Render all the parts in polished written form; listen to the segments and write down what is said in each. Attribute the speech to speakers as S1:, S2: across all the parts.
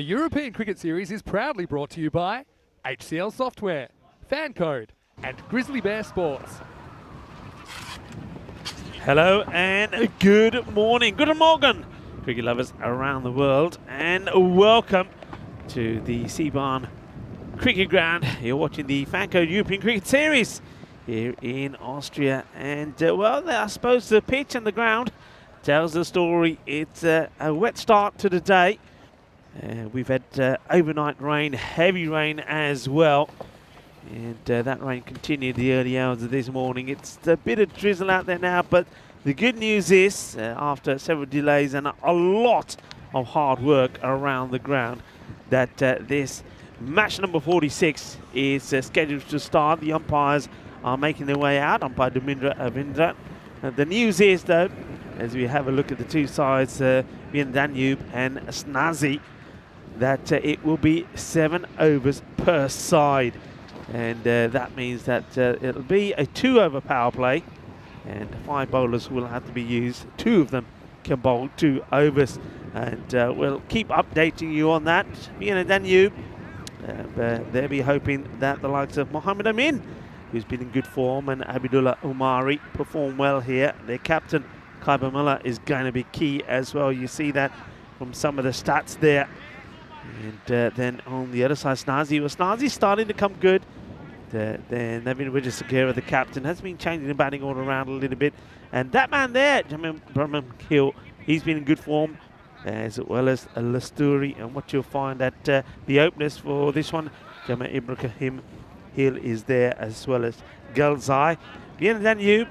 S1: The European Cricket Series is proudly brought to you by HCL Software, FanCode, and Grizzly Bear Sports.
S2: Hello and good morning. Good morning, cricket lovers around the world, and welcome to the Seabarn Cricket Ground. You're watching the FanCode European Cricket Series here in Austria, and well, I suppose the pitch and the ground tells the story. It's a wet start to the day. We've had overnight rain, heavy rain as well, and that rain continued the early hours of this morning. It's a bit of drizzle out there now, but the good news is, after several delays and a lot of hard work around the ground, that this match number 46 is scheduled to start. The umpires are making their way out. Umpire Dharmendra Avindra. The news is, though, as we have a look at the two sides, Vian Danube and Snazi, that it will be 7 overs per side, and that means that it'll be a 2-over power play, and 5 bowlers will have to be used. 2 of them can bowl 2 overs, and we'll keep updating you on that. Vian Danube, they'll be hoping that the likes of Mohammed Amin, who's been in good form, and Abdullah Umari perform well here. Their captain Khyber Mullah is going to be key as well. You see that from some of the stats there. And then on the other side, Snazi's starting to come good. Then Navin Wijasekera, the captain, has been changing the batting order around a little bit. And that man there, Jamil Brahman Hill, he's been in good form, as well as Lasturi. And what you'll find at the openers for this one, Jamil Ibrahim Hill is there, as well as Galzai. Vian Danube,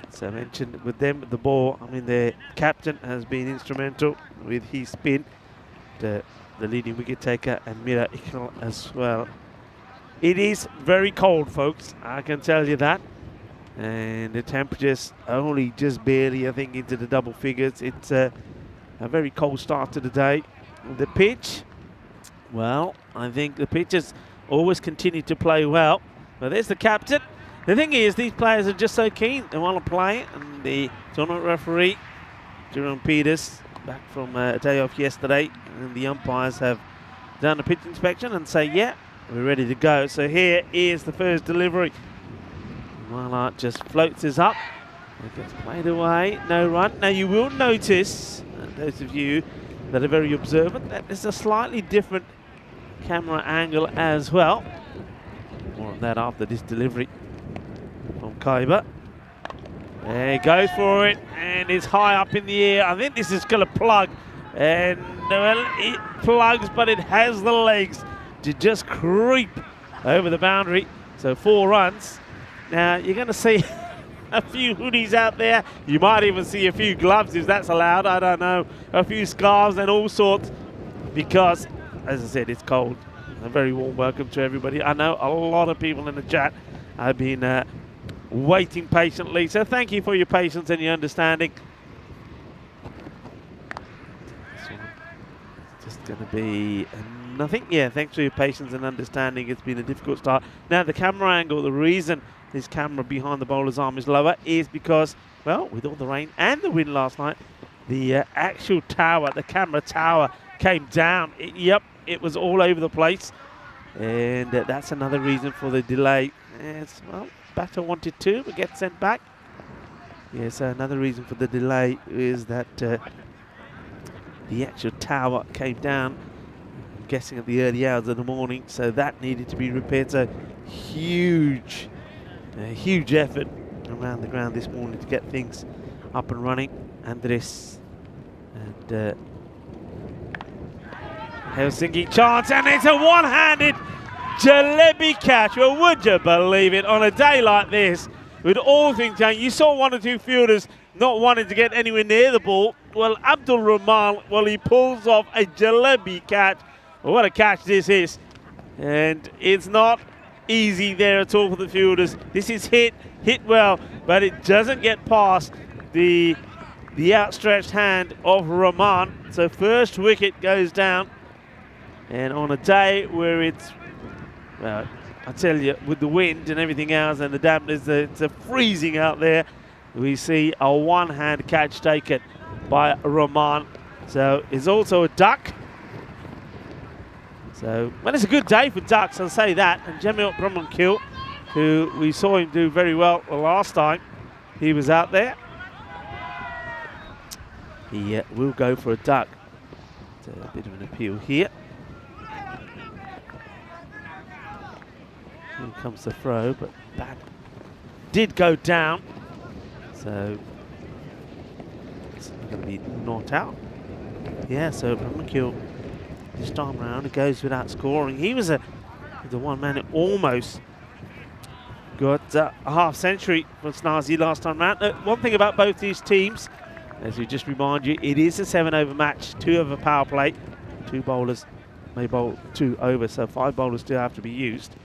S2: as I mentioned, with them, the ball, I mean, their captain has been instrumental with his spin. The leading wicket taker, and Mira Iqbal as well. It is very cold, folks, I can tell you that. And the temperatures only just barely, I think, into the double figures. It's a very cold start to the day. The pitch, well, I think the pitch has always continued to play well. But there's the captain. The thing is, these players are just so keen. They want to play, and the tournament referee, Jerome Peters, back from a day off yesterday, and the umpires have done a pitch inspection and say, yeah, we're ready to go. So here is the first delivery. Malart just floats this up. It gets played away, no run. Now you will notice, those of you that are very observant, that there's a slightly different camera angle as well. More on that after this delivery from Khyber. There he goes for it, and it's high up in the air. I think this is going to plug, and well, it plugs, but it has the legs to just creep over the boundary. So 4 runs. Now you're going to see a few hoodies out there. You might even see a few gloves, if that's allowed. I don't know. A few scarves and all sorts, because, as I said, it's cold. A very warm welcome to everybody. I know a lot of people in the chat have been waiting patiently, so thank you for your patience and your understanding. Just going to be nothing. Yeah, thanks for your patience and understanding. It's been a difficult start. Now the camera angle, the reason this camera behind the bowler's arm is lower is because, well, with all the rain and the wind last night, the actual tower, the camera tower, came down. Yep, it was all over the place, and that's another reason for the delay. Well, batter wanted to, but gets sent back. Yes, another reason for the delay is that the actual tower came down, I'm guessing at the early hours of the morning, so that needed to be repaired. So huge effort around the ground this morning to get things up and running. Andres and Helsinki chance, and it's a one-handed Jalebi catch. Well, would you believe it, on a day like this, with all things changing, you saw 1 or 2 fielders not wanting to get anywhere near the ball. Well, Abdul Rahman, well, he pulls off a Jalebi catch. Well, what a catch this is. And it's not easy there at all for the fielders. This is hit well, but it doesn't get past the outstretched hand of Rahman. So first wicket goes down. And on a day where it's, well, I tell you, with the wind and everything else and the dampness, it's freezing out there. We see a one-hand catch taken by Rahman. So it's also a duck. So, well, it's a good day for ducks, I'll say that. And Jemil Brumman-Kill, who we saw him do very well the last time he was out there. He will go for a duck. It's a bit of an appeal here. Here comes the throw, but that did go down. So it's going to be not out. Yeah, so Brumman-Kill this time round, it goes without scoring. He was the one man who almost got a half century from Snazi last time round. One thing about both these teams, as we just remind you, it is a 7-over match, 2 over power play. 2 bowlers may bowl 2 over, so 5 bowlers still have to be used.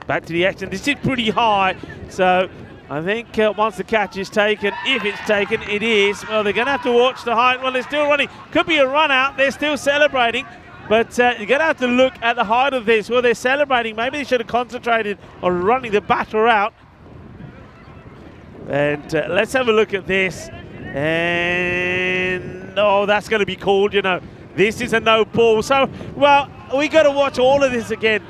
S2: Back to the action. This is pretty high, so I think once the catch is taken, if it's taken, it is. Well, they're going to have to watch the height. Well, they're still running. Could be a run out. They're still celebrating. But you're going to have to look at the height of this. Well, they're celebrating. Maybe they should have concentrated on running the batter out. And let's have a look at this. And, oh, that's going to be called, you know. This is a no ball. So, well, we got to watch all of this again.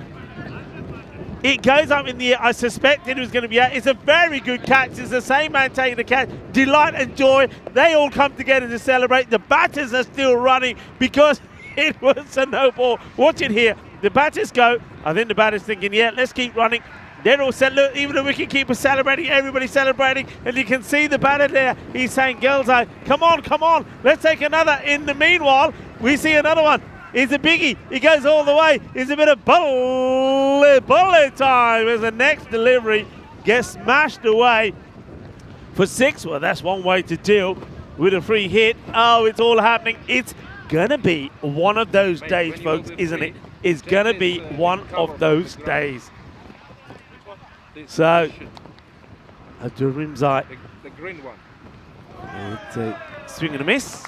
S2: It goes up in the air. I suspected it was going to be out. It's a very good catch. It's the same man taking the catch. Delight and joy. They all come together to celebrate. The batters are still running because it was a no ball. Watch it here. The batters go. I think the batter's thinking, yeah, let's keep running. They're all set. Look, even the wicketkeeper celebrating. Everybody's celebrating. And you can see the batter there. He's saying, girls, come on, come on. Let's take another. In the meanwhile, we see another one. It's a biggie. He goes all the way. It's a bit of bullet time as the next delivery gets smashed away for 6. Well, that's one way to deal with a free hit. Oh, it's all happening. It's going to be one of those days, folks, isn't it? It's going to be one of those days. So, Abdul Rimzai.
S3: The green one.
S2: It's a swing and a miss.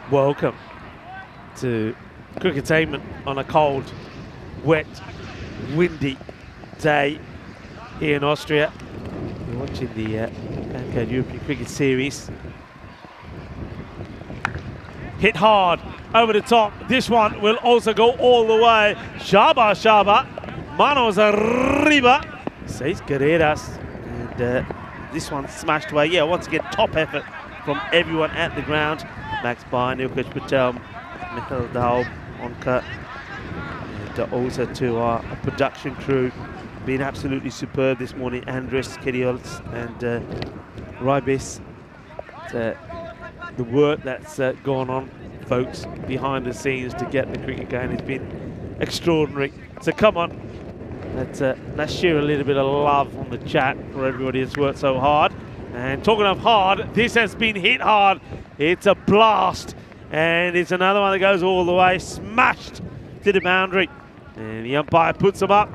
S2: Welcome to Cricketainment on a cold, wet, windy day here in Austria. You're watching the FanCode European Cricket Series. Hit hard, over the top. This one will also go all the way. Shaba, Shaba, manos arriba, seis carreras. And this one smashed away. Yeah, once again, top effort from everyone at the ground. Max Bai, Nilkesh Patel, Michael Daub, Onka, and also to our production crew, being absolutely superb this morning. Andres, Kiriols, and Rybis. The work that's gone on, folks, behind the scenes to get the cricket going has been extraordinary. So come on, let's share a little bit of love on the chat for everybody that's worked so hard. And talking of hard, this has been hit hard. It's a blast. And it's another one that goes all the way, smashed to the boundary. And the umpire puts them up.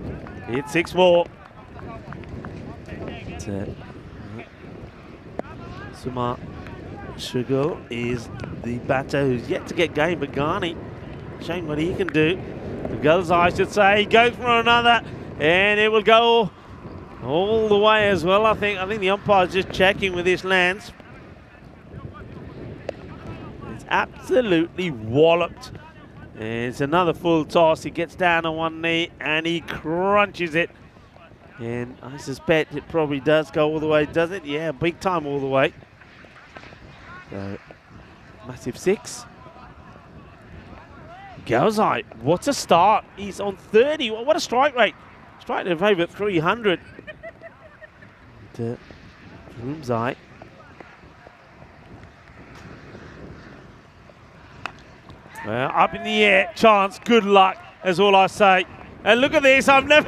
S2: It's 6 more. Sumar Shugul is the batter who's yet to get game, but Ghani, shame what he can do. The girls, I should say, he goes for another, and it will go all the way as well. I think the umpire's just checking with his lands. It's absolutely walloped. And it's another full toss. He gets down on one knee and he crunches it. And I suspect it probably does go all the way, does it? Yeah, big time all the way. So, massive 6. Gauzai, what a start. He's on 30. What a strike rate. Strike rate of over 300. Rimzai. Well, up in the air, chance, good luck, is all I say. And look at this, I've never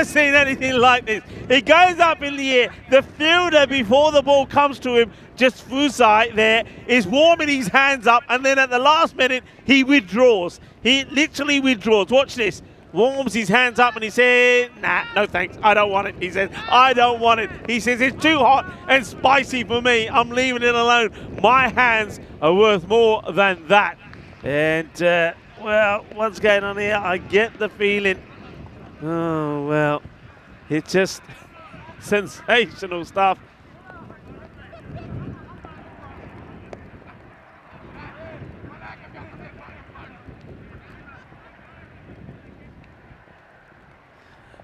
S2: seen anything like this. He goes up in the air, the fielder before the ball comes to him, just Fusai there, is warming his hands up, and then at the last minute, he withdraws. He literally withdraws, watch this. Warms his hands up and he says, nah, no thanks, I don't want it. He says, I don't want it. He says, it's too hot and spicy for me. I'm leaving it alone. My hands are worth more than that. And, well, what's going on here? I get the feeling. Oh, well, it's just sensational stuff.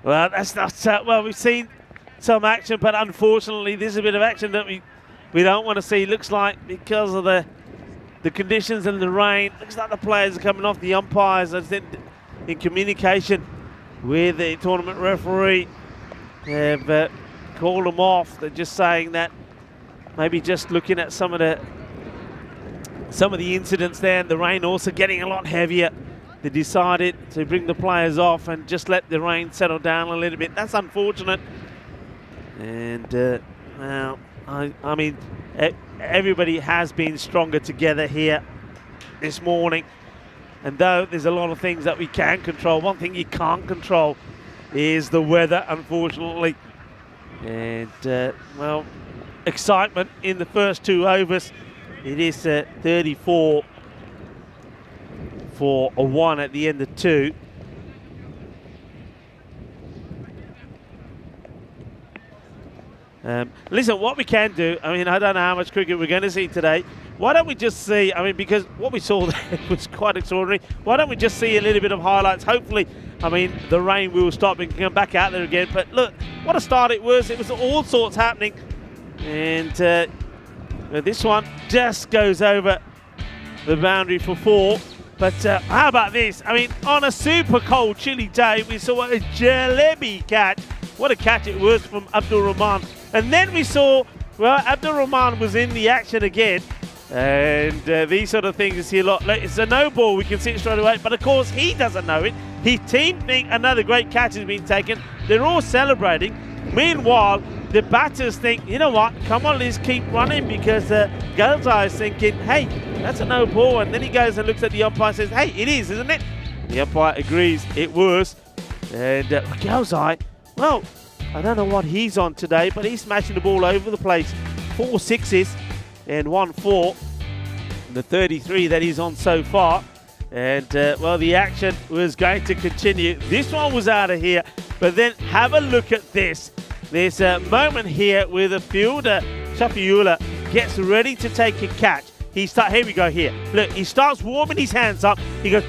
S2: Well, that's not well. We've seen some action, but unfortunately, this is a bit of action that we don't want to see. Looks like because of the conditions and the rain, looks like the players are coming off. The umpires, I think, in communication with the tournament referee, have called them off. They're just saying that maybe just looking at some of the incidents there, and the rain also getting a lot heavier, they decided to bring the players off and just let the rain settle down a little bit. That's unfortunate. And well, I mean, everybody has been stronger together here this morning. And though there's a lot of things that we can control, one thing you can't control is the weather, unfortunately. And well, excitement in the first 2 overs. It is 34 for a 1 at the end of 2. Listen, what we can do, I mean, I don't know how much cricket we're going to see today. Why don't we just see, I mean, because what we saw there was quite extraordinary. Why don't we just see a little bit of highlights? Hopefully, I mean, the rain will stop and come back out there again. But look, what a start it was. It was all sorts happening. And this one just goes over the boundary for 4. But how about this? I mean, on a super cold, chilly day, we saw a jalebi catch. What a catch it was from Abdul Rahman. And then we saw, well, Abdul Rahman was in the action again. And these sort of things you see a lot. It's a no ball, we can see it straight away. But of course, he doesn't know it. His team think another great catch has been taken. They're all celebrating. Meanwhile, the batters think, you know what, come on, let's keep running, because Galzai is thinking, hey, that's a no ball. And then he goes and looks at the umpire and says, hey, it is, isn't it? The umpire agrees it was. And Galzai, well, I don't know what he's on today, but he's smashing the ball over the place. 4 sixes and 1 4. The 33 that he's on so far. And, well, the action was going to continue. This one was out of here. But then have a look at this. There's a moment here where the fielder, Shafiullah, gets ready to take a catch. Here we go here. Look, he starts warming his hands up. He goes,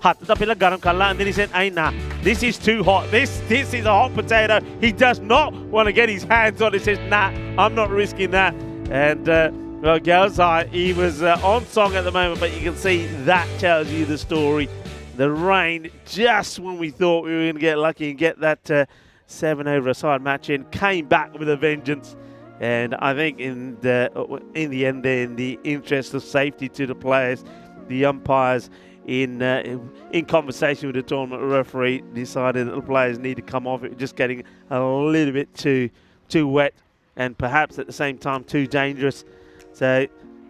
S2: and then he said, hey, nah, this is too hot. This is a hot potato. He does not want to get his hands on it. He says, nah, I'm not risking that. And, well, Galzai, he was on song at the moment, but you can see that tells you the story. The rain, just when we thought we were going to get lucky and get that 7 over a side match in, came back with a vengeance. And I think in the end, in the interest of safety to the players, the umpires, in conversation with the tournament referee, decided that the players need to come off. It was just getting a little bit too wet, and perhaps at the same time too dangerous. So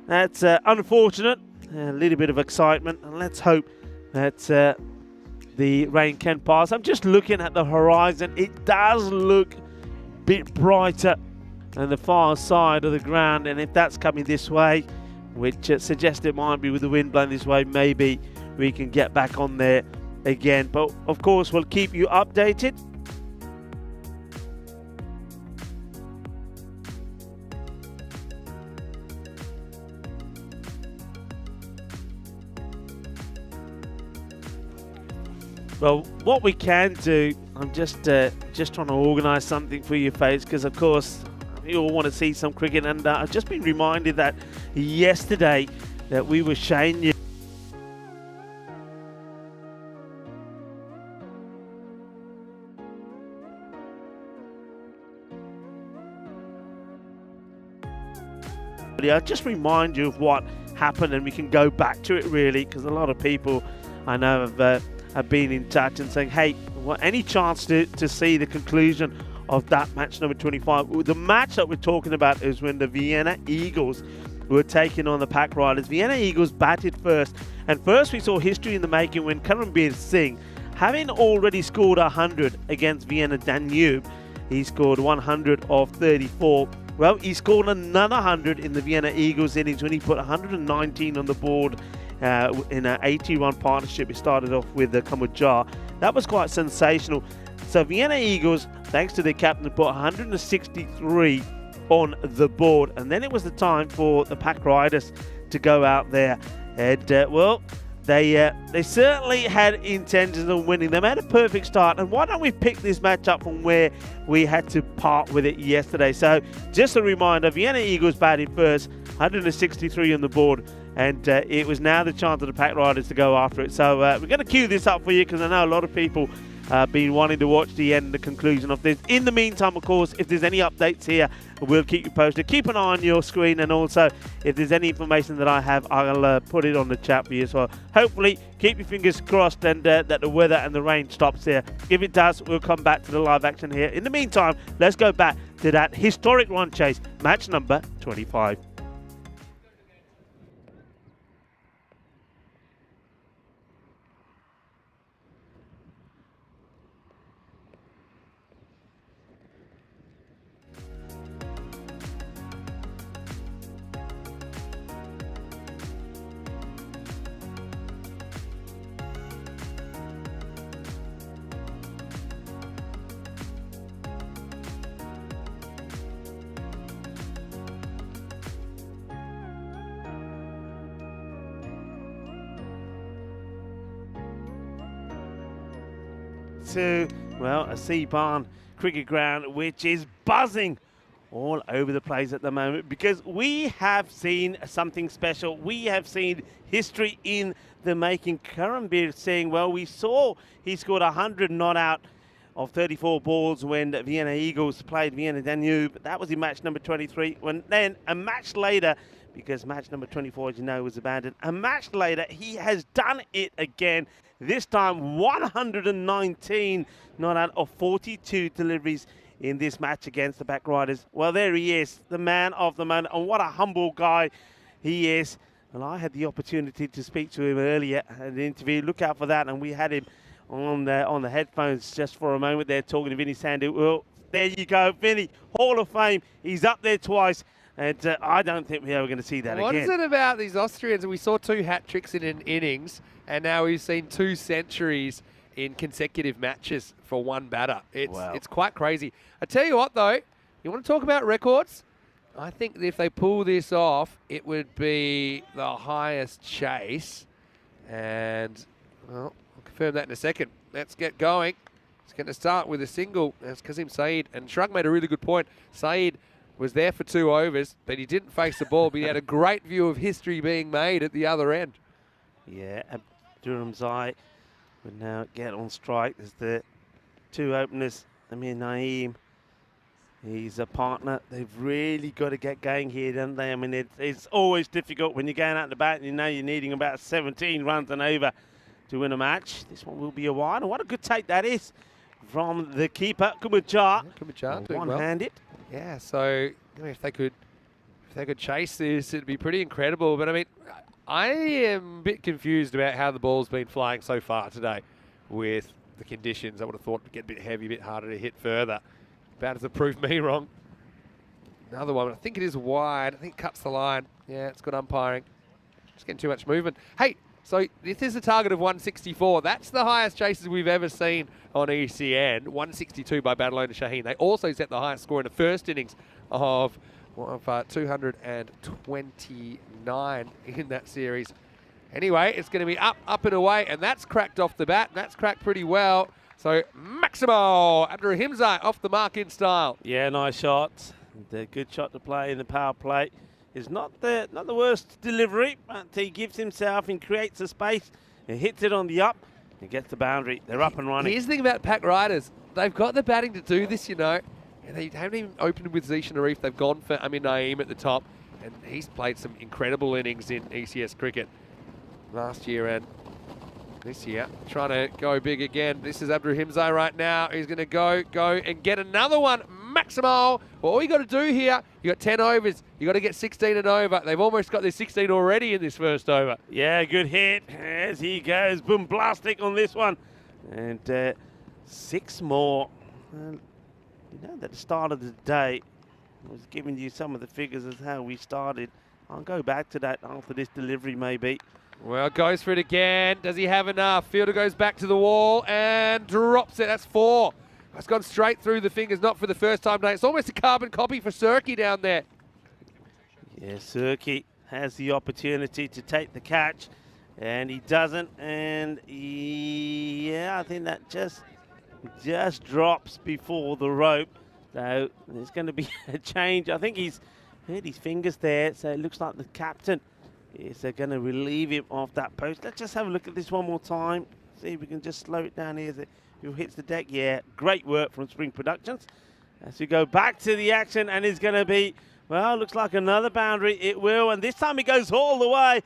S2: that's unfortunate. A little bit of excitement, and let's hope that the rain can pass. I'm just looking at the horizon. It does look a bit brighter on the far side of the ground, and if that's coming this way, which suggests it might be with the wind blowing this way, maybe we can get back on there again. But of course, we'll keep you updated. Well, what we can do, I'm just trying to organise something for you, folks, because of course you all want to see some cricket, and I've just been reminded that yesterday that we were showing you I'll just remind you of what happened, and we can go back to it really, because a lot of people I know have been in touch and saying, hey, any chance to see the conclusion of that match number 25? The match that we're talking about is when the Vienna Eagles were taking on the Pack Riders. Vienna Eagles batted first, and first we saw history in the making when Karanbir Singh, having already scored 100 against Vienna Danube, he scored 100 of 34. Well, he scored another 100 in the Vienna Eagles innings when he put 119 on the board in an 80-run partnership. It started off with Kamujar. That was quite sensational. So Vienna Eagles, thanks to their captain, put 163 on the board. And then it was the time for the Pack Riders to go out there. And, well, They certainly had intentions of winning. They made a perfect start, and why don't we pick this match up from where we had to part with it yesterday? So just a reminder, Vienna Eagles batting first, 163 on the board, and it was now the chance of the Pack Riders to go after it. So we're going to cue this up for you because I know a lot of people been wanting to watch the end, the conclusion of this. In the meantime, of course, if there's any updates here, we'll keep you posted. Keep an eye on your screen, and also if there's any information that I have, I'll put it on the chat for you as well. Hopefully, keep your fingers crossed and that the weather and the rain stops here. If it does, we'll come back to the live action here. In the meantime, let's go back to that historic run chase, match number 25. To, well, a Sea Barn cricket ground which is buzzing all over the place at the moment because we have seen something special. We have seen history in the making. Karambir saying, well, we saw he scored 100 not out of 34 balls when Vienna Eagles played Vienna Danube. That was in match number 23. When then a match later, because match number 24, as you know, was abandoned, a match later, he has done it again. This time 119 not out of 42 deliveries in this match against the Pack Riders. Well, there he is, the man of the moment, and what a humble guy he is. And I had the opportunity to speak to him earlier in the interview. Look out for that, and we had him on the headphones just for a moment there talking to Vinny Sandu. Well, there you go, Vinny, Hall of Fame. He's up there twice. And I don't think we're ever going to see that again.
S1: What is it about these Austrians? We saw 2 hat-tricks in an innings, and now we've seen 2 centuries in consecutive matches for one batter. It's quite crazy. I tell you what, though, you want to talk about records? I think if they pull this off, it would be the highest chase. And, well, I'll confirm that in a second. Let's get going. It's going to start with a single. That's Kazim Saeed. And Shrug made a really good point. Saeed was there for 2 overs, but he didn't face the ball, but he had a great view of history being made at the other end.
S2: Yeah, Durham Zai would now get on strike. There's the 2 openers, Amir Naeem. He's a partner. They've really got to get going here, don't they? I mean, it's always difficult when you're going out the bat and you know you're needing about 17 runs and over to win a match. This one will be a wide, and what a good take that is from the keeper, Kumajar.
S1: Kumajar,
S2: one-handed.
S1: Yeah, so I mean, if they could chase this, it'd be pretty incredible. But I mean, I am a bit confused about how the ball's been flying so far today with the conditions. I would have thought it'd get a bit heavy, a bit harder to hit further. About to prove me wrong. Another one, I think it is wide. I think it cuts the line. Yeah, it's good umpiring. Just getting too much movement. Hey, so this is a target of 164. That's the highest chases we've ever seen on ECN. 162 by Badalona Shaheen. They also set the highest score in the first innings of 229 in that series. Anyway, it's going to be up and away, and that's cracked off the bat. That's cracked pretty well. So Maximo Abdurrahimzai off the mark in style.
S2: Yeah, nice shot. The good shot to play in the power play. It's not the worst delivery, but he gives himself and creates a space and hits it on the up and gets the boundary. They're up and running.
S1: Here's the thing about Pack Riders. They've got the batting to do this, you know. And they haven't even opened with Zishan Arif. They've gone for Amir Naeem at the top. And he's played some incredible innings in ECS cricket last year and this year. Trying to go big again. This is Abdurrahimzai right now. He's going to go and get another one. Maximo. Well, all you got to do here, you got 10 overs. You got to get 16 and over. They've almost got their 16 already in this first over.
S2: Yeah, good hit. As he goes, boom, blastic on this one. And 6 more. You know, at the start of the day, I was giving you some of the figures of how we started. I'll go back to that after this delivery, maybe.
S1: Well, goes for it again. Does he have enough? Fielder goes back to the wall and drops it. That's 4. It's gone straight through the fingers, not for the first time today. It's almost a carbon copy for Surkey down there.
S2: Yeah, Surkey has the opportunity to take the catch. And he doesn't, and yeah, I think that just drops before the rope. So there's going to be a change. I think he's hurt his fingers there, so it looks like the captain is going to relieve him off that post. Let's just have a look at this one more time. See if we can just slow it down here as it hits the deck. Yeah, great work from Spring Productions. As we go back to the action, and it's going to be, well, looks like another boundary. It will, and this time it goes all the way.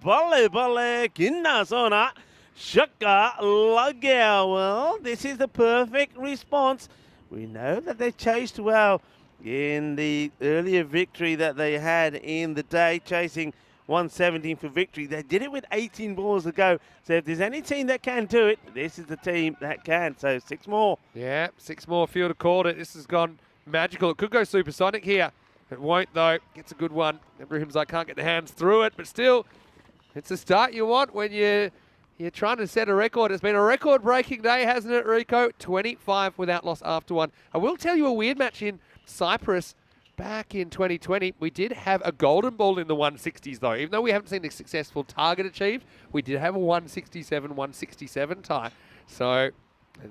S2: Balle, kinna sona, shaka lagea. Well, this is the perfect response. We know that they chased well in the earlier victory that they had in the day, chasing 117 for victory. They did it with 18 balls to go. So if there's any team that can do it, this is the team that can. So 6 more.
S1: Yeah, 6 more. Fielder called it. This has gone magical. It could go supersonic here. It won't, though. Gets a good one. Ibrahim's like, can't get the hands through it, but still, it's the start you want when you're trying to set a record. It's been a record-breaking day, hasn't it, Rico? 25 without loss after one. I will tell you a weird match in Cyprus. Back in 2020, we did have a golden ball in the 160s, though. Even though we haven't seen a successful target achieved, we did have a 167 tie. So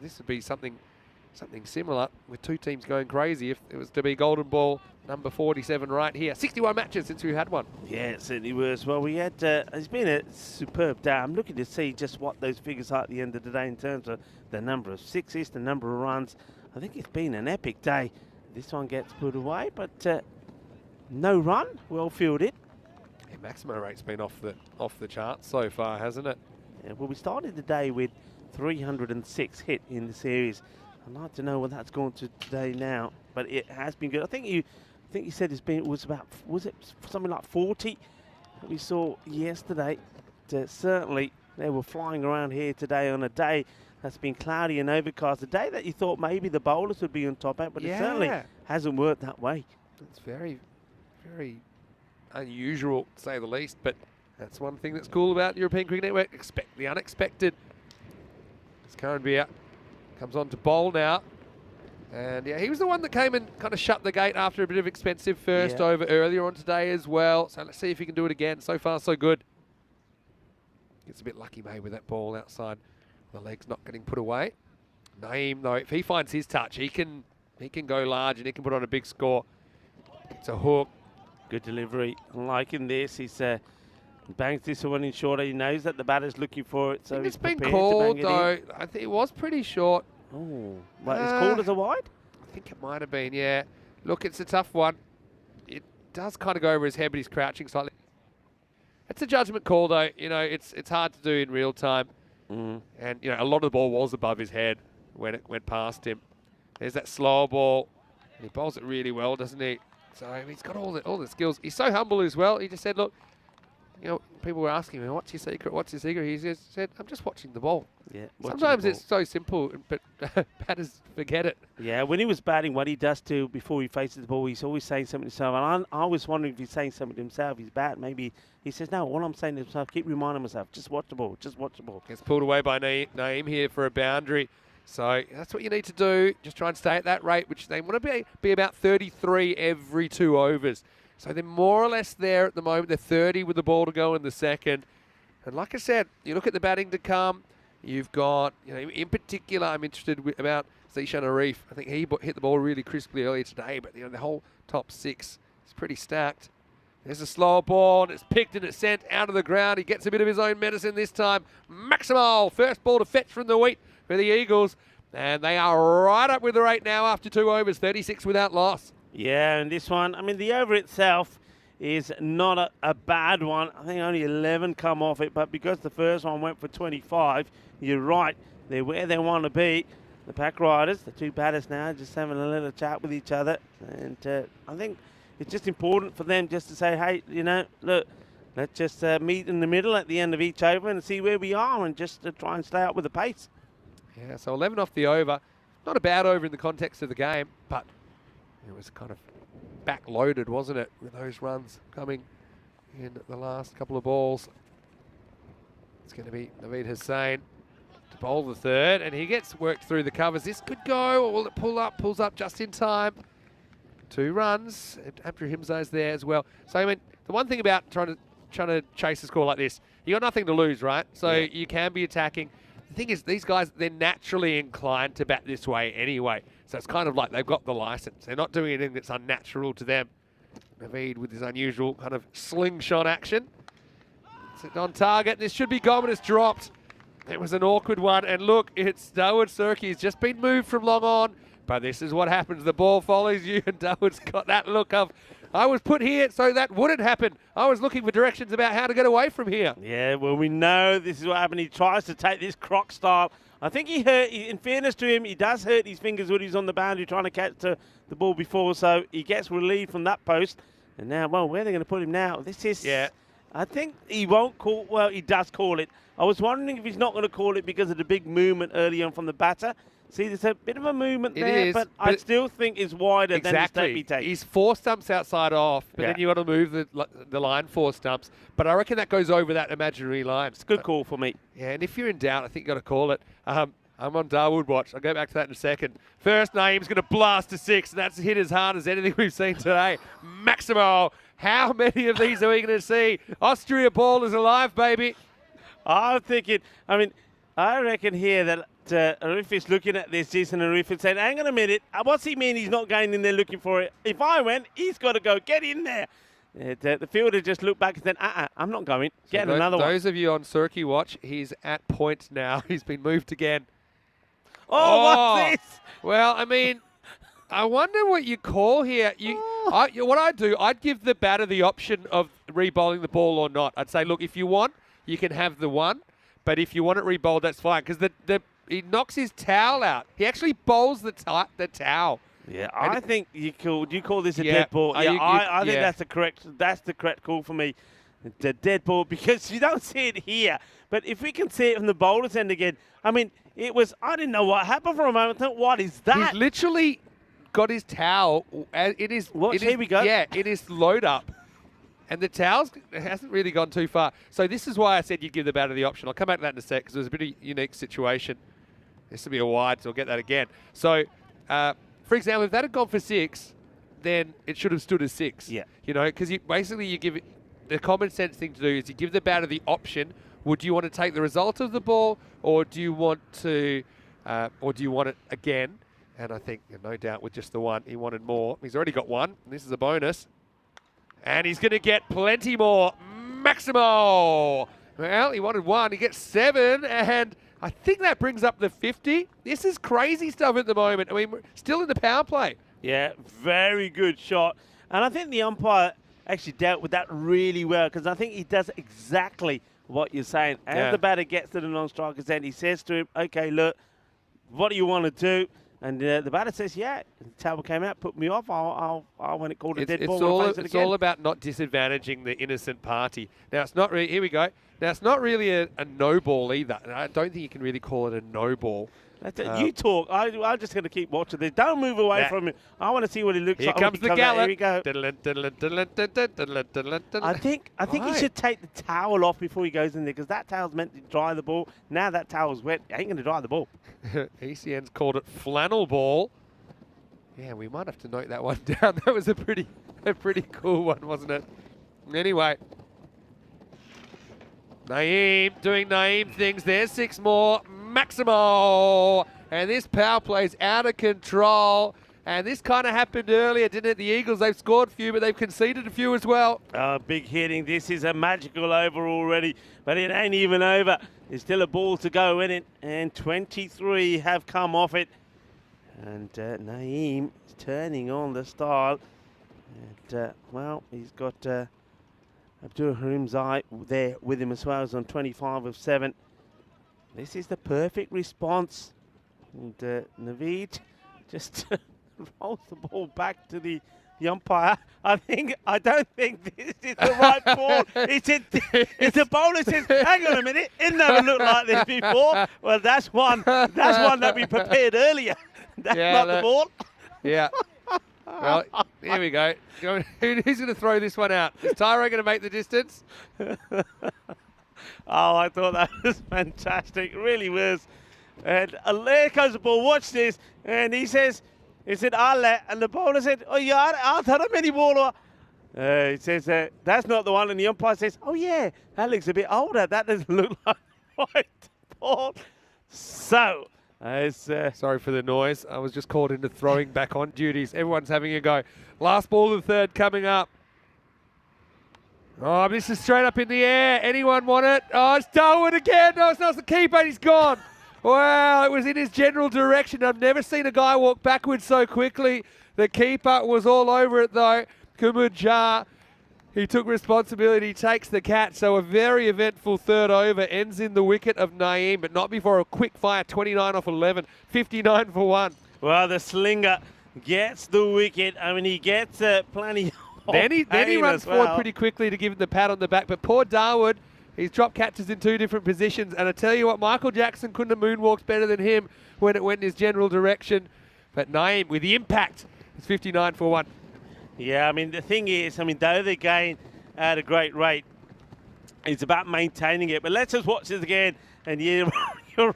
S1: this would be something similar with 2 teams going crazy if it was to be golden ball number 47 right here. 61 matches since we've had one.
S2: Yeah, it certainly was. Well, we had, it's been a superb day. I'm looking to see just what those figures are at the end of the day in terms of the number of sixes, the number of runs. I think it's been an epic day. This one gets put away, but no run, well fielded.
S1: Yeah, maximum rate's been off the charts so far, hasn't it?
S2: Yeah, well, we started the day with 306 hit in the series. I'd like to know what that's gone to today now, but it has been good. I think you said was it something like 40 that we saw yesterday. Certainly they were flying around here today on a day that's been cloudy and overcast. A day that you thought maybe the bowlers would be on top at, but it certainly hasn't worked that way. It's
S1: very, very unusual, to say the least, but that's one thing that's cool about the European Cricket Network. Expect the unexpected. As Karen Beer comes on to bowl now. And yeah, he was the one that came and kind of shut the gate after a bit of expensive first over earlier on today as well. So let's see if he can do it again. So far, so good. Gets a bit lucky maybe with that ball outside. The leg's not getting put away. Naeem, though, if he finds his touch, he can go large and he can put on a big score. It's a hook.
S2: Good delivery. Liking this, he's bangs this one in short. He knows that the batter's looking for it, so
S1: it's been called, though. I think it was pretty short.
S2: Oh, but it's called as a wide?
S1: I think it might have been, yeah. Look, it's a tough one. It does kind of go over his head, but he's crouching slightly. It's a judgment call, though. You know, it's hard to do in real time. And, you know, a lot of the ball was above his head when it went past him. There's that slow ball. And he bowls it really well, doesn't he? So he's got all the skills. He's so humble as well. He just said, look, you know, people were asking me, what's your secret? What's your secret? He just said, I'm just watching the ball. Yeah. Sometimes it's so simple, but batters forget it.
S2: Yeah, when he was batting, what he does too, before he faces the ball, he's always saying something to himself. And I was wondering if he's saying something to himself. He's bat, maybe he says, no, all I'm saying to himself, keep reminding myself, just watch the ball, just watch the ball.
S1: Gets pulled away by Naeem here for a boundary. So that's what you need to do. Just try and stay at that rate, which they want to be about 33 every 2 overs. So they're more or less there at the moment. They're 30 with the ball to go in the second. And like I said, you look at the batting to come. You've got, you know, in particular, I'm interested about Zishan Arif. I think he hit the ball really crisply earlier today, but you know, the whole top 6 is pretty stacked. There's a slow ball, and it's picked and it's sent out of the ground. He gets a bit of his own medicine this time. Maximal, first ball to fetch from the wheat for the Eagles. And they are right up with the rate now after 2 overs, 36 without loss.
S2: Yeah, and this one, I mean, the over itself is not a bad one. I think only 11 come off it, but because the first one went for 25, you're right. They're where they want to be. The pack riders, the 2 batters now, just having a little chat with each other. And I think it's just important for them just to say, hey, you know, look, let's just meet in the middle at the end of each over and see where we are and just try and stay up with the pace.
S1: Yeah, so 11 off the over. Not a bad over in the context of the game, but it was kind of back-loaded, wasn't it, with those runs coming in the last couple of balls. It's going to be Naveed Hussain to bowl the third, and he gets worked through the covers. This could go, or will it pull up? Pulls up just in time. 2 runs. Abdurahimzai's there as well. So, I mean, the one thing about trying to chase a score like this, you got nothing to lose, right? So you can be attacking. The thing is, these guys, they're naturally inclined to bat this way anyway. So it's kind of like they've got the license. They're not doing anything that's unnatural to them. Naveed with his unusual kind of slingshot action. It's on target. This should be gone, but it's dropped. It was an awkward one. And look, it's Dawood Surki. He's just been moved from long on. But this is what happens. The ball follows you, and Dawood's got that look of, I was put here so that wouldn't happen. I was looking for directions about how to get away from here.
S2: Yeah, well, we know this is what happened. He tries to take this croc style. I think he hurt, in fairness to him, he does hurt his fingers when he's on the boundary trying to catch the ball before, so he gets relieved from that post. And now, well, where are they going to put him now? This is,
S1: yeah.
S2: I think he won't call, well, he does call it. I was wondering if he's not going to call it because of the big movement early on from the batter. See, there's a bit of a movement there, but I still think it's wider than his take.
S1: He's 4 stumps outside off, but then you got to move the line 4 stumps. But I reckon that goes over that imaginary line.
S2: It's a good call for me.
S1: Yeah, and if you're in doubt, I think you got to call it. I'm on Dawood watch. I'll go back to that in a second. First, Naeem's going to blast to 6, and that's hit as hard as anything we've seen today. Maximo, how many of these are we going to see? Austria ball is alive, baby.
S2: I'm thinking, I reckon here that Arif is looking at this, Jason Arif, and saying, hang on a minute, what's he mean he's not going in there looking for it? If I went, he's got to go, get in there. The fielder just looked back and said, I'm not going, get another one.
S1: Those of you on Surki watch, he's at point now. He's been moved again.
S2: Oh, what's this?
S1: Well, I mean, I wonder what you call here. What I'd do, I'd give the batter the option of re-bowling the ball or not. I'd say, look, if you want, you can have the one, but if you want it re-bowled, that's fine. Because he knocks his towel out. He actually bowls the towel.
S2: Yeah, I think you call this a dead ball. I think that's the correct call for me. The dead ball, because you don't see it here. But if we can see it from the bowler's end again, I didn't know what happened for a moment. I thought, what is that?
S1: He's literally got his towel.
S2: Here we go.
S1: Yeah, it is load up. And the towel hasn't really gone too far. So this is why I said you'd give the batter the option. I'll come back to that in a sec because it was a bit of a unique situation. This will be a wide, so I'll get that again. So, for example, if that had gone for 6, then it should have stood as 6.
S2: Yeah.
S1: Because you give it, the common sense thing to do is you give the batter the option. Would you want to take the result of the ball, or do you want it again? And I think, no doubt, with just the one, he wanted more. He's already got 1. And this is a bonus. And he's going to get plenty more. Maximo! Well, he wanted 1. He gets 7. And I think that brings up the 50. This is crazy stuff at the moment. We're still in the power play.
S2: Yeah, very good shot. And I think the umpire actually dealt with that really well, because I think he does exactly what you're saying. As the batter gets to the non-striker's end, he says to him, okay, look, what do you want to do? And the batter says, yeah. The towel came out, put me off. I want it called a dead ball.
S1: It's all about not disadvantaging the innocent party. Now, it's not really, here we go. Now, it's not really a no ball either. I don't think you can really call it a no ball.
S2: You talk. I'm just going to keep watching this. Don't move away from him. I want to see what he looks like.
S1: Here comes the gallop.
S2: Here we go. I think he should take the towel off before he goes in there, because that towel's meant to dry the ball. Now that towel's wet. It ain't going to dry the ball.
S1: ECN's called it flannel ball. Yeah, we might have to note that one down. That was a pretty cool one, wasn't it? Anyway. Naeem doing Naeem things. There's 6 more. Maximo. And this power play's out of control. And this kind of happened earlier, didn't it? The Eagles, they've scored a few, but they've conceded a few as well.
S2: Big hitting. This is a magical over already, but it ain't even over. There's still a ball to go in it, and 23 have come off it. And Naeem is turning on the style. And, well, he's got Abdurahimzai there with him as well. He's on 25 of 7. This is the perfect response. And Naveed just rolls the ball back to the umpire. I don't think this is the right ball. It's the bowler says, hang on a minute, it never looked like this before. Well, that's one that we prepared earlier. That's not the ball.
S1: Yeah. Well, here we go. Who's going to throw this one out? Is Tyro going to make the distance?
S2: Oh, I thought that was fantastic. It really was. And there goes the ball. Watch this. And he says, He said, "Ale," and the bowler said, "Oh, yeah, I'll tell him any bowler." He says, "That's not the one," and the umpire says, "Oh yeah, that looks a bit older. That doesn't look like right ball." So,
S1: sorry for the noise. I was just called into throwing back on duties. Everyone's having a go. Last ball of the third coming up. Oh, this is straight up in the air. Anyone want it? Oh, it's Darwin again. No, it's not the keeper. He's gone. Wow, it was in his general direction. I've never seen a guy walk backwards so quickly. The keeper was all over it, though. Kumudjar, he took responsibility, takes the catch. So a very eventful third over. Ends in the wicket of Naeem, but not before a quick fire, 29 off 11, 59 for 1.
S2: Well, the slinger gets the wicket. I mean, he gets plenty.
S1: Then he runs forward pretty quickly to give him the pat on the back. But poor Darwood, he's dropped catches in 2 different positions. And I tell you what, Michael Jackson couldn't have moonwalked better than him when it went in his general direction. But Naeem, with the impact, it's 59 for 1.
S2: Yeah, I mean, the thing is, I mean, though they're going at a great rate, it's about maintaining it. But let's just watch this again. And you're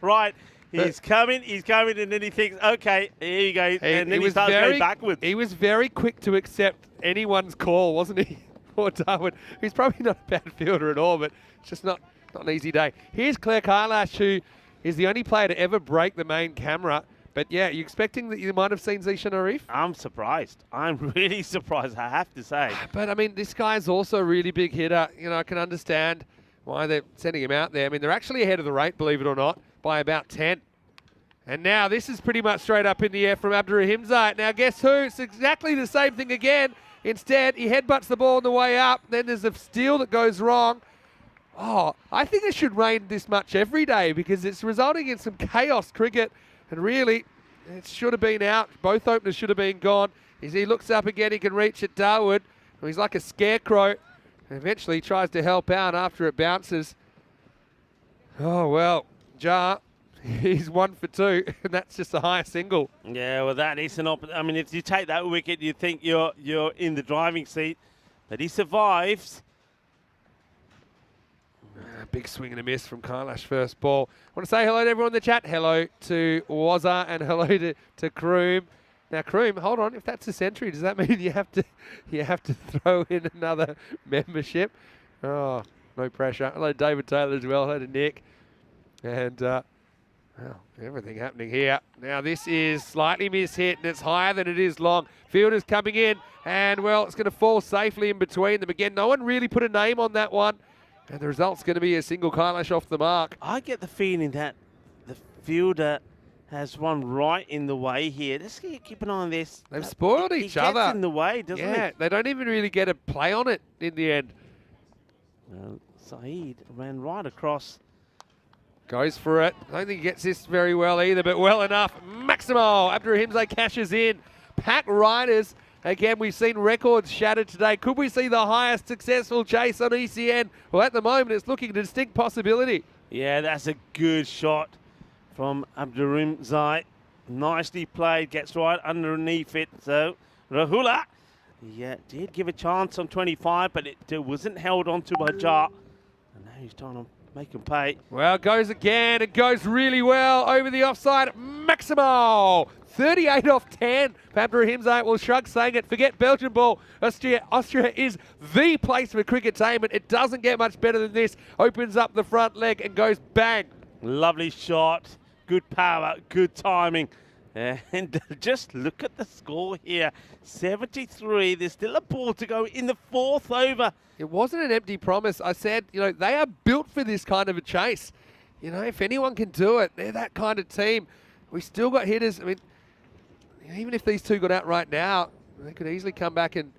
S2: right. He's coming, and then he thinks, okay, here you go. And then he starts going backwards.
S1: He was very quick to accept anyone's call, wasn't he? Poor Darwin. He's probably not a bad fielder at all, but it's just not an easy day. Here's Claire Kailash, who is the only player to ever break the main camera. But yeah, you expecting that you might have seen Zishan Arif?
S2: I'm surprised. I'm really surprised, I have to say.
S1: But I mean, this guy's also a really big hitter. You know, I can understand why they're sending him out there. I mean, they're actually ahead of the rate, believe it or not, by about 10. And now this is pretty much straight up in the air from Abdurrahim Zait. Now guess who? It's exactly the same thing again. Instead, he headbutts the ball on the way up. Then there's a steal that goes wrong. Oh, I think it should rain this much every day because it's resulting in some chaos cricket. And really, it should have been out. Both openers should have been gone. As he looks up again, he can reach at Darwood. He's like a scarecrow. And eventually tries to help out after it bounces. Oh, well, Jar, he's 1 for 2, and that's just a high single.
S2: Yeah, well, that is an I mean, if you take that wicket, you think you're in the driving seat. But he survives.
S1: Big swing and a miss from Kailash first ball. I want to say hello to everyone in the chat. Hello to Wazza and hello to Kroom. Now, Kroom, hold on. If that's a century, does that mean you have to throw in another membership? Oh, no pressure. Hello to David Taylor as well. Hello to Nick. And, well, everything happening here. Now, this is slightly mishit, and it's higher than it is long. Fielder's coming in, and, well, it's going to fall safely in between them. Again, no one really put a name on that one. And the result's going to be a single Kailash off the mark.
S2: I get the feeling that the fielder has one right in the way here. Let's keep an eye on this.
S1: They've spoiled each other.
S2: He gets in the way, doesn't he?
S1: Yeah, they don't even really get a play on it in the end.
S2: Well, Saeed ran right across.
S1: Goes for it. I don't think he gets this very well either, but well enough. Maximo Abdurrahimzai cashes in. Pack riders. Again, we've seen records shattered today. Could we see the highest successful chase on ECN? Well, at the moment, it's looking a distinct possibility.
S2: Yeah, that's a good shot from Abdurrahimzai. Nicely played, gets right underneath it. So, Rahula, yeah, did give a chance on 25, but it wasn't held onto by Jar. And now he's trying to make him pay.
S1: Well, it goes again. It goes really well over the offside. Maximo! 38 off 10. Abdurrahimzai will shrug, saying it. Forget Belgian ball. Austria is the place for cricketainment. It doesn't get much better than this. Opens up the front leg and goes bang.
S2: Lovely shot. Good power. Good timing. And just look at the score here. 73. There's still a ball to go in the 4th over.
S1: It wasn't an empty promise. I said, you know, they are built for this kind of a chase. You know, if anyone can do it, they're that kind of team. We still got hitters. I mean, even if these two got out right now, they could easily come back and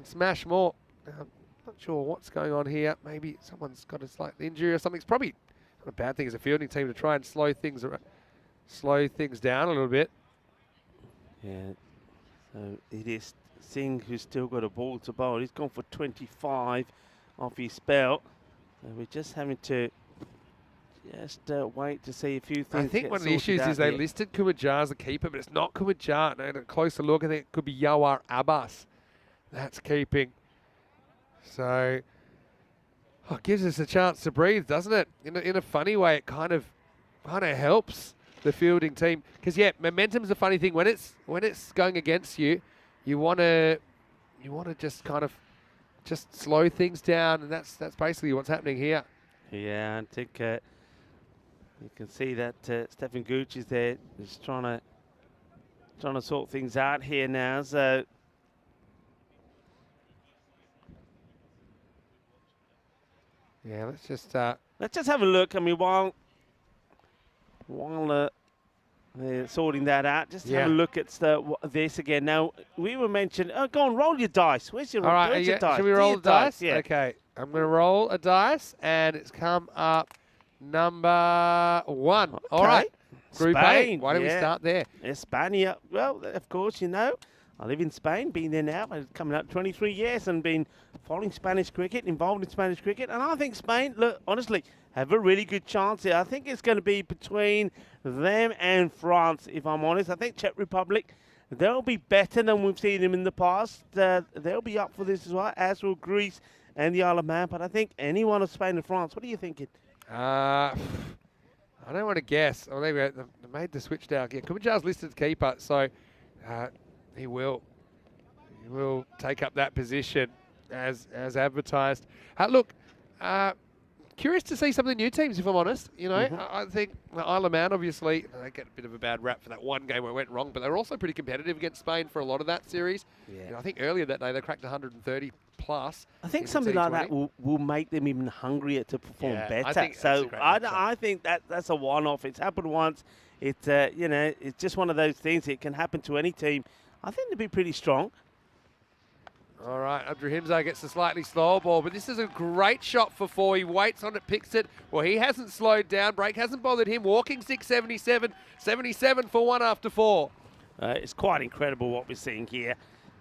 S1: smash more. I'm not sure what's going on here. Maybe someone's got a slight injury or something. It's probably not a bad thing as a fielding team to try and slow things down a little bit.
S2: Yeah, so it is Singh who's still got a ball to bowl. He's gone for 25 off his spell. So we're just having to wait to see a few things.
S1: I think one of the issues is they listed Kumudjar as a keeper, but it's not Kumudjar. No, a closer look, I think it could be Yawar Abbas. That's keeping. So, it gives us a chance to breathe, doesn't it? In a funny way, it kind of helps. the fielding team. Because, yeah, momentum's a funny thing. When it's going against you, you want to just kind of just slow things down, and that's basically what's happening here.
S2: Yeah, I think you can see that Stefan Gooch is there, just trying to sort things out here now. So
S1: yeah, let's just
S2: have a look. I mean, while they're sorting that out, just have a look at this again. Now, we were mentioned. Oh, go on, roll your dice. Where's your dice?
S1: Should we roll the dice?
S2: Yeah.
S1: Okay, I'm going to roll a dice, and it's come up number 1. Okay. All right, Group
S2: Spain.
S1: A. Why don't we start there?
S2: Spain. Well, of course, you know, I live in Spain, been there now, coming up 23 years, and been following Spanish cricket, involved in Spanish cricket. And I think Spain, look, honestly, have a really good chance here. I think it's going to be between them and France, if I'm honest. I think Czech Republic, they'll be better than we've seen them in the past. They'll be up for this as well, as will Greece and the Isle of Man. But I think any one of Spain and France, what are you thinking?
S1: I don't want to guess. Oh, they made the switch down. Yeah, Kumajar's listed as keeper, so he will take up that position as advertised. Look, curious to see some of the new teams, if I'm honest. You know, I think Isle of Man, obviously, they get a bit of a bad rap for that one game where it went wrong, but they were also pretty competitive against Spain for a lot of that series. Yeah. You know, I think earlier that day they cracked 130 plus.
S2: I think something like that will make them even hungrier to perform better. I think that's a one-off. It's happened once. It's you know, it's just one of those things. It can happen to any team. I think they'll be pretty strong.
S1: All right, Abdurahimza gets a slightly slower ball, but this is a great shot for 4. He waits on it, picks it. Well, he hasn't slowed down. Break hasn't bothered him. Walking 677, 77 for 1 after 4.
S2: It's quite incredible what we're seeing here.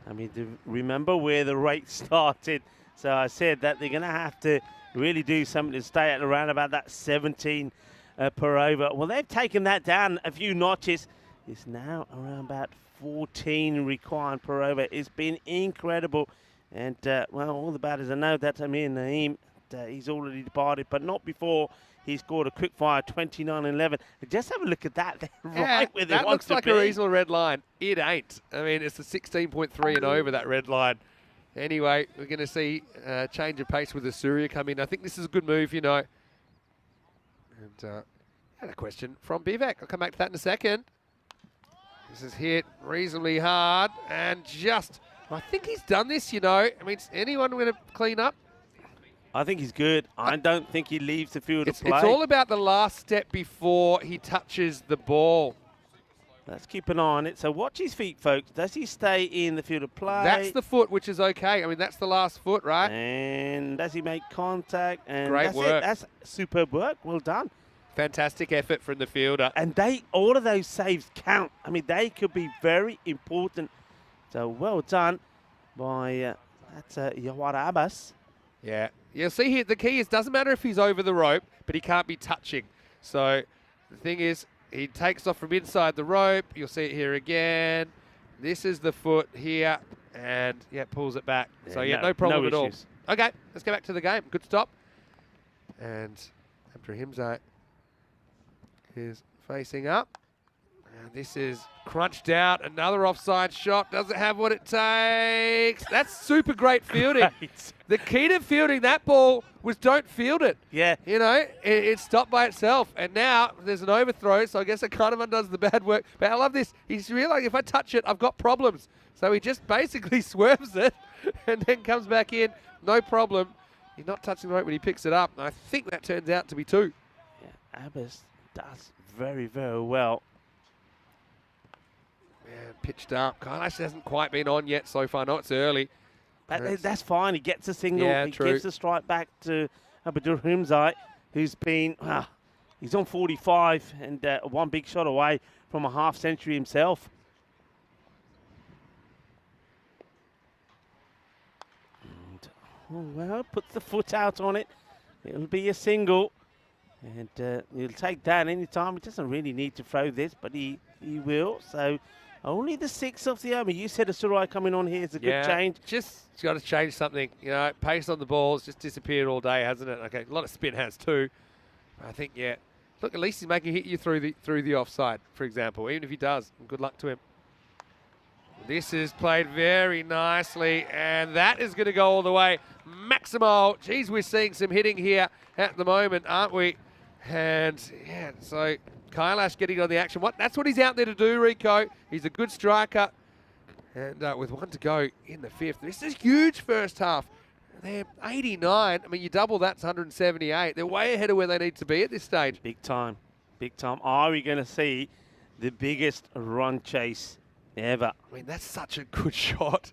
S2: I mean, remember where the rate started. So I said that they're going to have to really do something to stay at around about that 17 per over. Well, they've taken that down a few notches. It's now around about 14 required per over. It's been incredible. And, well, all the batters know that Amir Naeem, he's already departed, but not before he scored a quick fire 29-11. Just have a look at that. Right where they want to be.
S1: That looks like a reasonable red line. It ain't. I mean, it's a 16.3 and over, that red line. Anyway, we're going to see a change of pace with Austria come in. I think this is a good move, you know. And had a question from Bivak. I'll come back to that in a second. This is hit reasonably hard and just, I think he's done this, you know. I mean, is anyone going to clean up?
S2: I think he's good. I don't think he leaves the field of play.
S1: It's all about the last step before he touches the ball.
S2: Let's keep an eye on it. So watch his feet, folks. Does he stay in the field of play?
S1: That's the foot, which is okay. I mean, that's the last foot, right?
S2: And does he make contact? And
S1: great work.
S2: That's superb work. Well done.
S1: Fantastic effort from the fielder.
S2: And all of those saves count. I mean, they could be very important. So well done by that's Yawara Abbas.
S1: Yeah. You'll see here, the key is, doesn't matter if he's over the rope, but he can't be touching. So the thing is, he takes off from inside the rope. You'll see it here again. This is the foot here, and yeah, pulls it back. Yeah, so yeah, no problem at all. Okay, let's go back to the game. Good stop. And Abdurahimza is facing up. And this is crunched out. Another offside shot. Doesn't have what it takes. That's super great fielding. Great. The key to fielding that ball was don't field it.
S2: Yeah.
S1: You know, it stopped by itself. And now there's an overthrow, so I guess it kind of undoes the bad work. But I love this. He's realizing if I touch it, I've got problems. So he just basically swerves it and then comes back in. No problem. He's not touching the rope when he picks it up. And I think that turns out to be 2.
S2: Yeah, Abbas does very, very well.
S1: Yeah, pitched up. Kailash hasn't quite been on yet so far. No, it's early.
S2: That's fine. He gets a single.
S1: Yeah,
S2: he
S1: true.
S2: gives the strike back to Abdurahimza, who's been, he's on 45 and one big shot away from a half century himself. And, well, puts the foot out on it. It'll be a single. And he'll take that any time. He doesn't really need to throw this, but he will. So only the 6 off the over. You said Asurai coming on here is a good change.
S1: Just got to change something. You know, pace on the ball has just disappeared all day, hasn't it? Okay, a lot of spin has too. I think, yeah, Look, at least he's making hit you through the offside, for example, even if he does. Good luck to him. This is played very nicely, and that is going to go all the way. Maximo, geez, we're seeing some hitting here at the moment, aren't we? And, yeah, so Kailash getting on the action. That's what he's out there to do, Rico. He's a good striker. And with 1 to go in the 5th, this is huge first half. They're 89. I mean, you double that's 178. They're way ahead of where they need to be at this stage.
S2: Big time. Big time. Are we going to see the biggest run chase ever?
S1: I mean, that's such a good shot.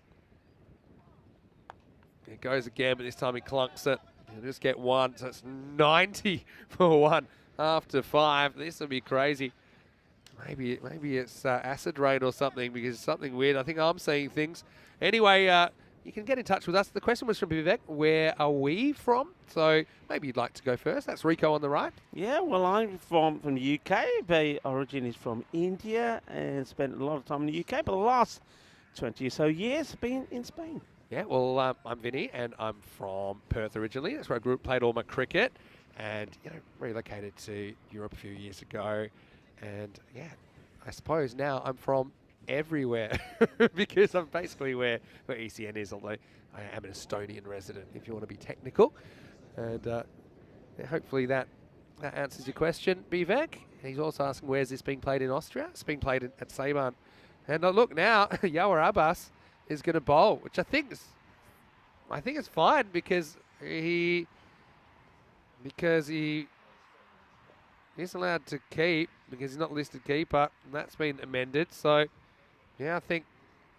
S1: It goes again, but this time he clunks it. He'll just get 1, so it's 90 for 1 after 5. This will be crazy. Maybe it's acid rain or something, because it's something weird. I think I'm seeing things. Anyway, you can get in touch with us. The question was from Vivek, where are we from? So maybe you'd like to go first. That's Rico on the right.
S2: Yeah, well, I'm from the UK. My origin is from India and spent a lot of time in the UK, but the last 20 or so years been in Spain.
S1: Yeah, well, I'm Vinny, and I'm from Perth originally. That's where I grew up, played all my cricket, and relocated to Europe a few years ago. And yeah, I suppose now I'm from everywhere because I'm basically where ECN is, although I am an Estonian resident, if you want to be technical. And yeah, hopefully that answers your question, Vivek. He's also asking, where's this being played in Austria? It's being played at Saban. And look now, Yawar Abbas is going to bowl, which I think is fine because he is allowed to keep because he's not listed keeper, and that's been amended. So, yeah, I think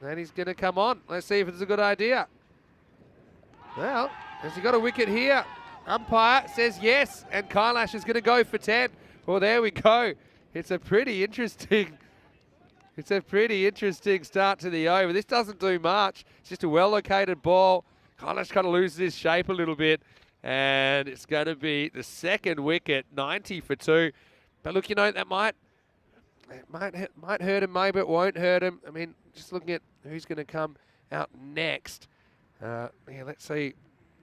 S1: that he's going to come on. Let's see if it's a good idea. Well, has he got a wicket here? Umpire says yes, and Kailash is going to go for 10. Well, there we go. It's a pretty interesting start to the over. This doesn't do much. It's just a well-located ball. Kailash kind of loses his shape a little bit. And it's going to be the second wicket, 90 for 2. But look, that might hurt him, maybe it won't hurt him. I mean, just looking at who's going to come out next. Yeah, let's see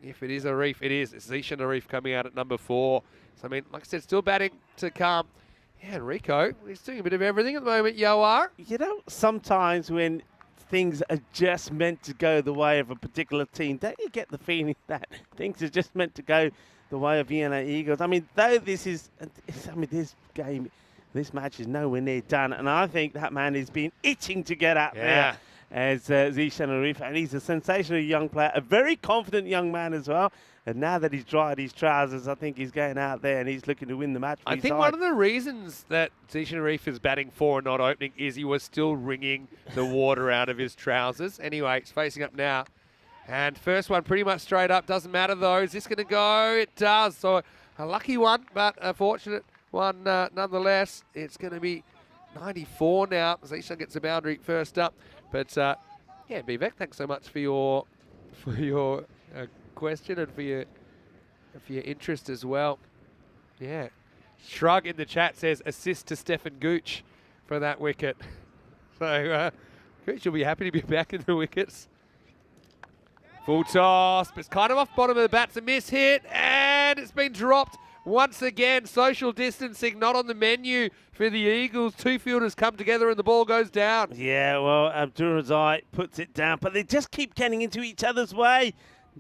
S1: if it is Arif. It is. It's Zishan Arif coming out at number 4. So, I mean, like I said, still batting to come. Yeah, and Rico, he's doing a bit of everything at the moment, Yawar.
S2: Sometimes when things are just meant to go the way of a particular team, don't you get the feeling that things are just meant to go the way of Vienna Eagles? I mean, though this match is nowhere near done, and I think that man has been itching to get out there as Zishan Arif, and he's a sensational young player, a very confident young man as well. And now that he's dried his trousers, I think he's going out there and he's looking to win the match.
S1: I think one of the reasons that Zishan Arif is batting 4 and not opening is he was still wringing the water out of his trousers. Anyway, he's facing up now. And first one pretty much straight up. Doesn't matter though. Is this going to go? It does. So a lucky one, but a fortunate one nonetheless. It's going to be 94 now. Zishan gets a boundary first up. But yeah, Vivek, thanks so much for your question and for your interest as well. Yeah. Shrug in the chat says assist to Stefan Gooch for that wicket. So Gooch will be happy to be back in the wickets. Full toss, but it's kind of off bottom of the bat. It's a miss hit, and it's been dropped once again. Social distancing not on the menu for the Eagles. 2 fielders come together and the ball goes down.
S2: Yeah, well, Abdul Razak puts it down, but they just keep getting into each other's way.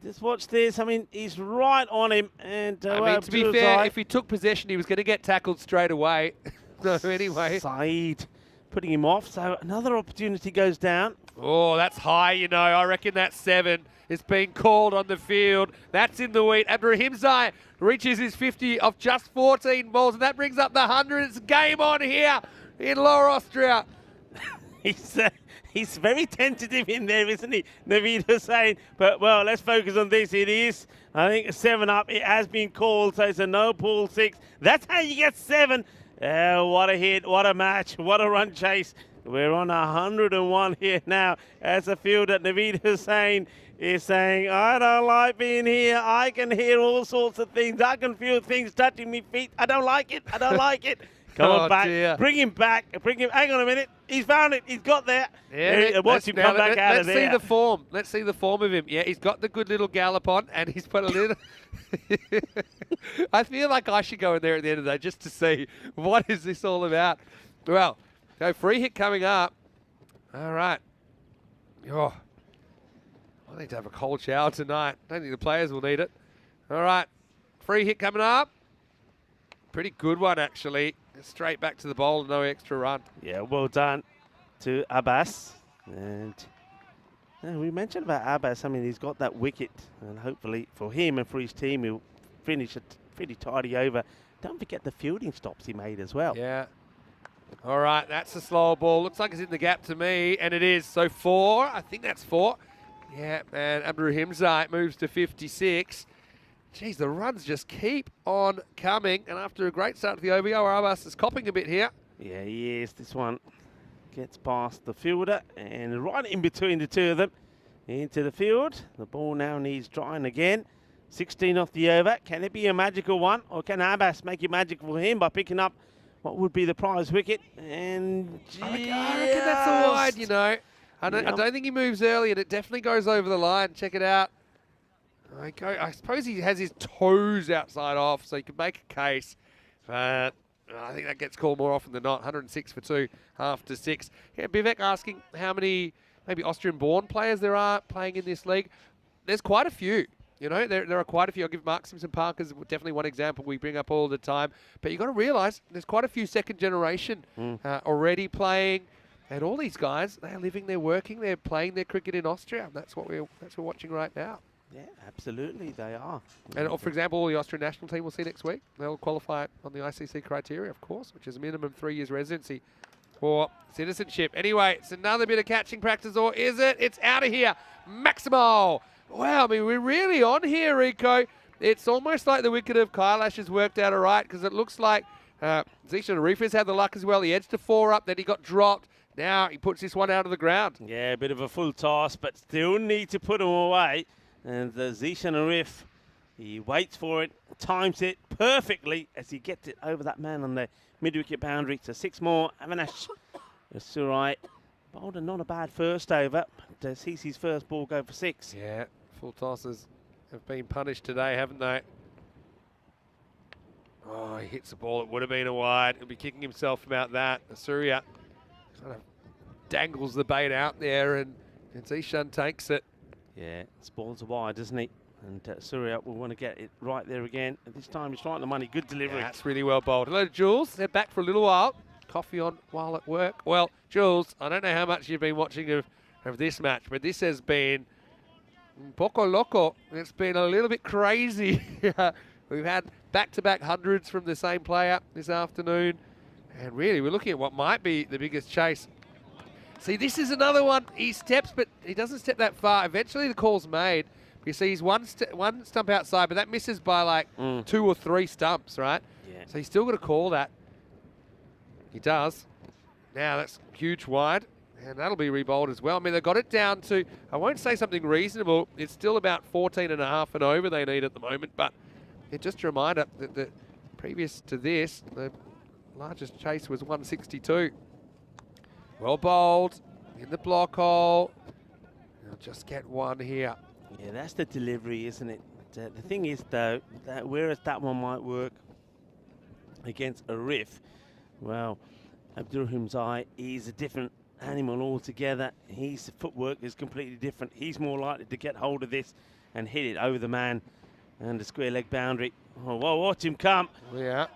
S2: Just watch this. I mean, he's right on him. And
S1: I mean, to be fair, if he took possession, he was going to get tackled straight away. So anyway.
S2: Saeed putting him off. So another opportunity goes down.
S1: Oh, that's high, I reckon that's 7. It's been called on the field. That's in the wheat. Abdurrahim Zai reaches his 50 off just 14 balls, and that brings up the 100. It's game on here in Lower Austria.
S2: He's very tentative in there, isn't he? Naveed Hussain. But, well, let's focus on this. It is, I think, a 7 up. It has been called, so it's a no-pull 6. That's how you get 7. What a hit, what a match, what a run chase. We're on 101 here now as a fielder. Naveed Hussain is saying, I don't like being here. I can hear all sorts of things. I can feel things touching me feet. I don't like it. I don't like it. Come on back.
S1: Dear.
S2: Bring him back. Hang on a minute. He's found it. He's got there.
S1: Yeah,
S2: watch him come back out of there.
S1: Let's see the form. Let's see the form of him. Yeah, he's got the good little gallop on, and he's put a little... I feel like I should go in there at the end of the day just to see what is this all about. Well, so free hit coming up. All right. Oh, I need to have a cold shower tonight. Don't think the players will need it. All right. Free hit coming up. Pretty good one, actually. Straight back to the bowl, no extra run.
S2: Yeah, well done to Abbas. And we mentioned about Abbas. I mean, he's got that wicket. And hopefully for him and for his team, he'll finish a pretty tidy over. Don't forget the fielding stops he made as well.
S1: Yeah. All right, that's a slower ball. Looks like it's in the gap to me, and it is. So 4. I think that's 4. Yeah, and Abdul Himzai moves to 56. Geez, the runs just keep on coming. And after a great start to the OVO, Abbas is copping a bit here.
S2: Yeah, he is. This one gets past the fielder and right in between the two of them into the field. The ball now needs drying again. 16 off the over. Can it be a magical one, or can Abbas make it magical for him by picking up what would be the prize wicket? And
S1: I reckon that's a wide, you know. I don't think he moves early, and it definitely goes over the line. Check it out. I suppose he has his toes outside off, so he can make a case. But I think that gets called more often than not. 106 for 2 after 6. Yeah, Bivek asking how many maybe Austrian-born players there are playing in this league. There's quite a few. You know, there are quite a few. I'll give Mark Simpson Park as definitely one example we bring up all the time. But you've got to realise there's quite a few second generation already playing. And all these guys, they're living, they're working, they're playing their cricket in Austria. That's what we're watching right now.
S2: Yeah, absolutely, they are.
S1: And for example, the Austrian national team we'll see next week. They'll qualify on the ICC criteria, of course, which is a minimum 3 years residency for citizenship. Anyway, it's another bit of catching practice, or is it? It's out of here. Maximo. Wow, I mean, we're really on here, Rico. It's almost like the wicket of Kailash has worked out all right, because it looks like Zishan Arif's had the luck as well. He edged to 4 up, then he got dropped. Now he puts this one out of the ground. Yeah,
S2: a bit of a full toss, but still need to put him away. And the Zishan Arif, he waits for it, times it perfectly as he gets it over that man on the mid-wicket boundary. So 6 more. Avinash Surai bowled not a bad first over. But sees his first ball go for 6.
S1: Yeah, full tosses have been punished today, haven't they? Oh, he hits the ball. It would have been a wide. He'll be kicking himself about that. Surya kind of dangles the bait out there, and Zishan takes it.
S2: Yeah, this ball's wide, isn't he? And Surya will want to get it right there again. And this time he's right on the money. Good delivery.
S1: Yeah, that's really well bowled. Hello, Jules. They're back for a little while. Coffee on while at work. Well, Jules, I don't know how much you've been watching of this match, but this has been poco loco. It's been a little bit crazy. We've had back-to-back hundreds from the same player this afternoon. And really, we're looking at what might be the biggest chase. See, this is another one. He steps, but he doesn't step that far. Eventually, the call's made. You see, he's one stump outside, but that misses by like 2 or 3 stumps, right?
S2: Yeah.
S1: So he's still got to call that. He does. Now that's huge wide, and that'll be rebowled as well. I mean, they've got it down to, I won't say something reasonable. It's still about 14.5 and over they need at the moment, but it's just a reminder that the previous to this, the largest chase was 162. Well bowled in the block hole. They'll just get one here.
S2: Yeah, that's the delivery, isn't it? The thing is, though, that whereas that one might work against Arif, well, Abdul Himzai is a different animal altogether. His footwork is completely different. He's more likely to get hold of this and hit it over the man and the square leg boundary. Oh, well, watch him come.
S1: Yeah.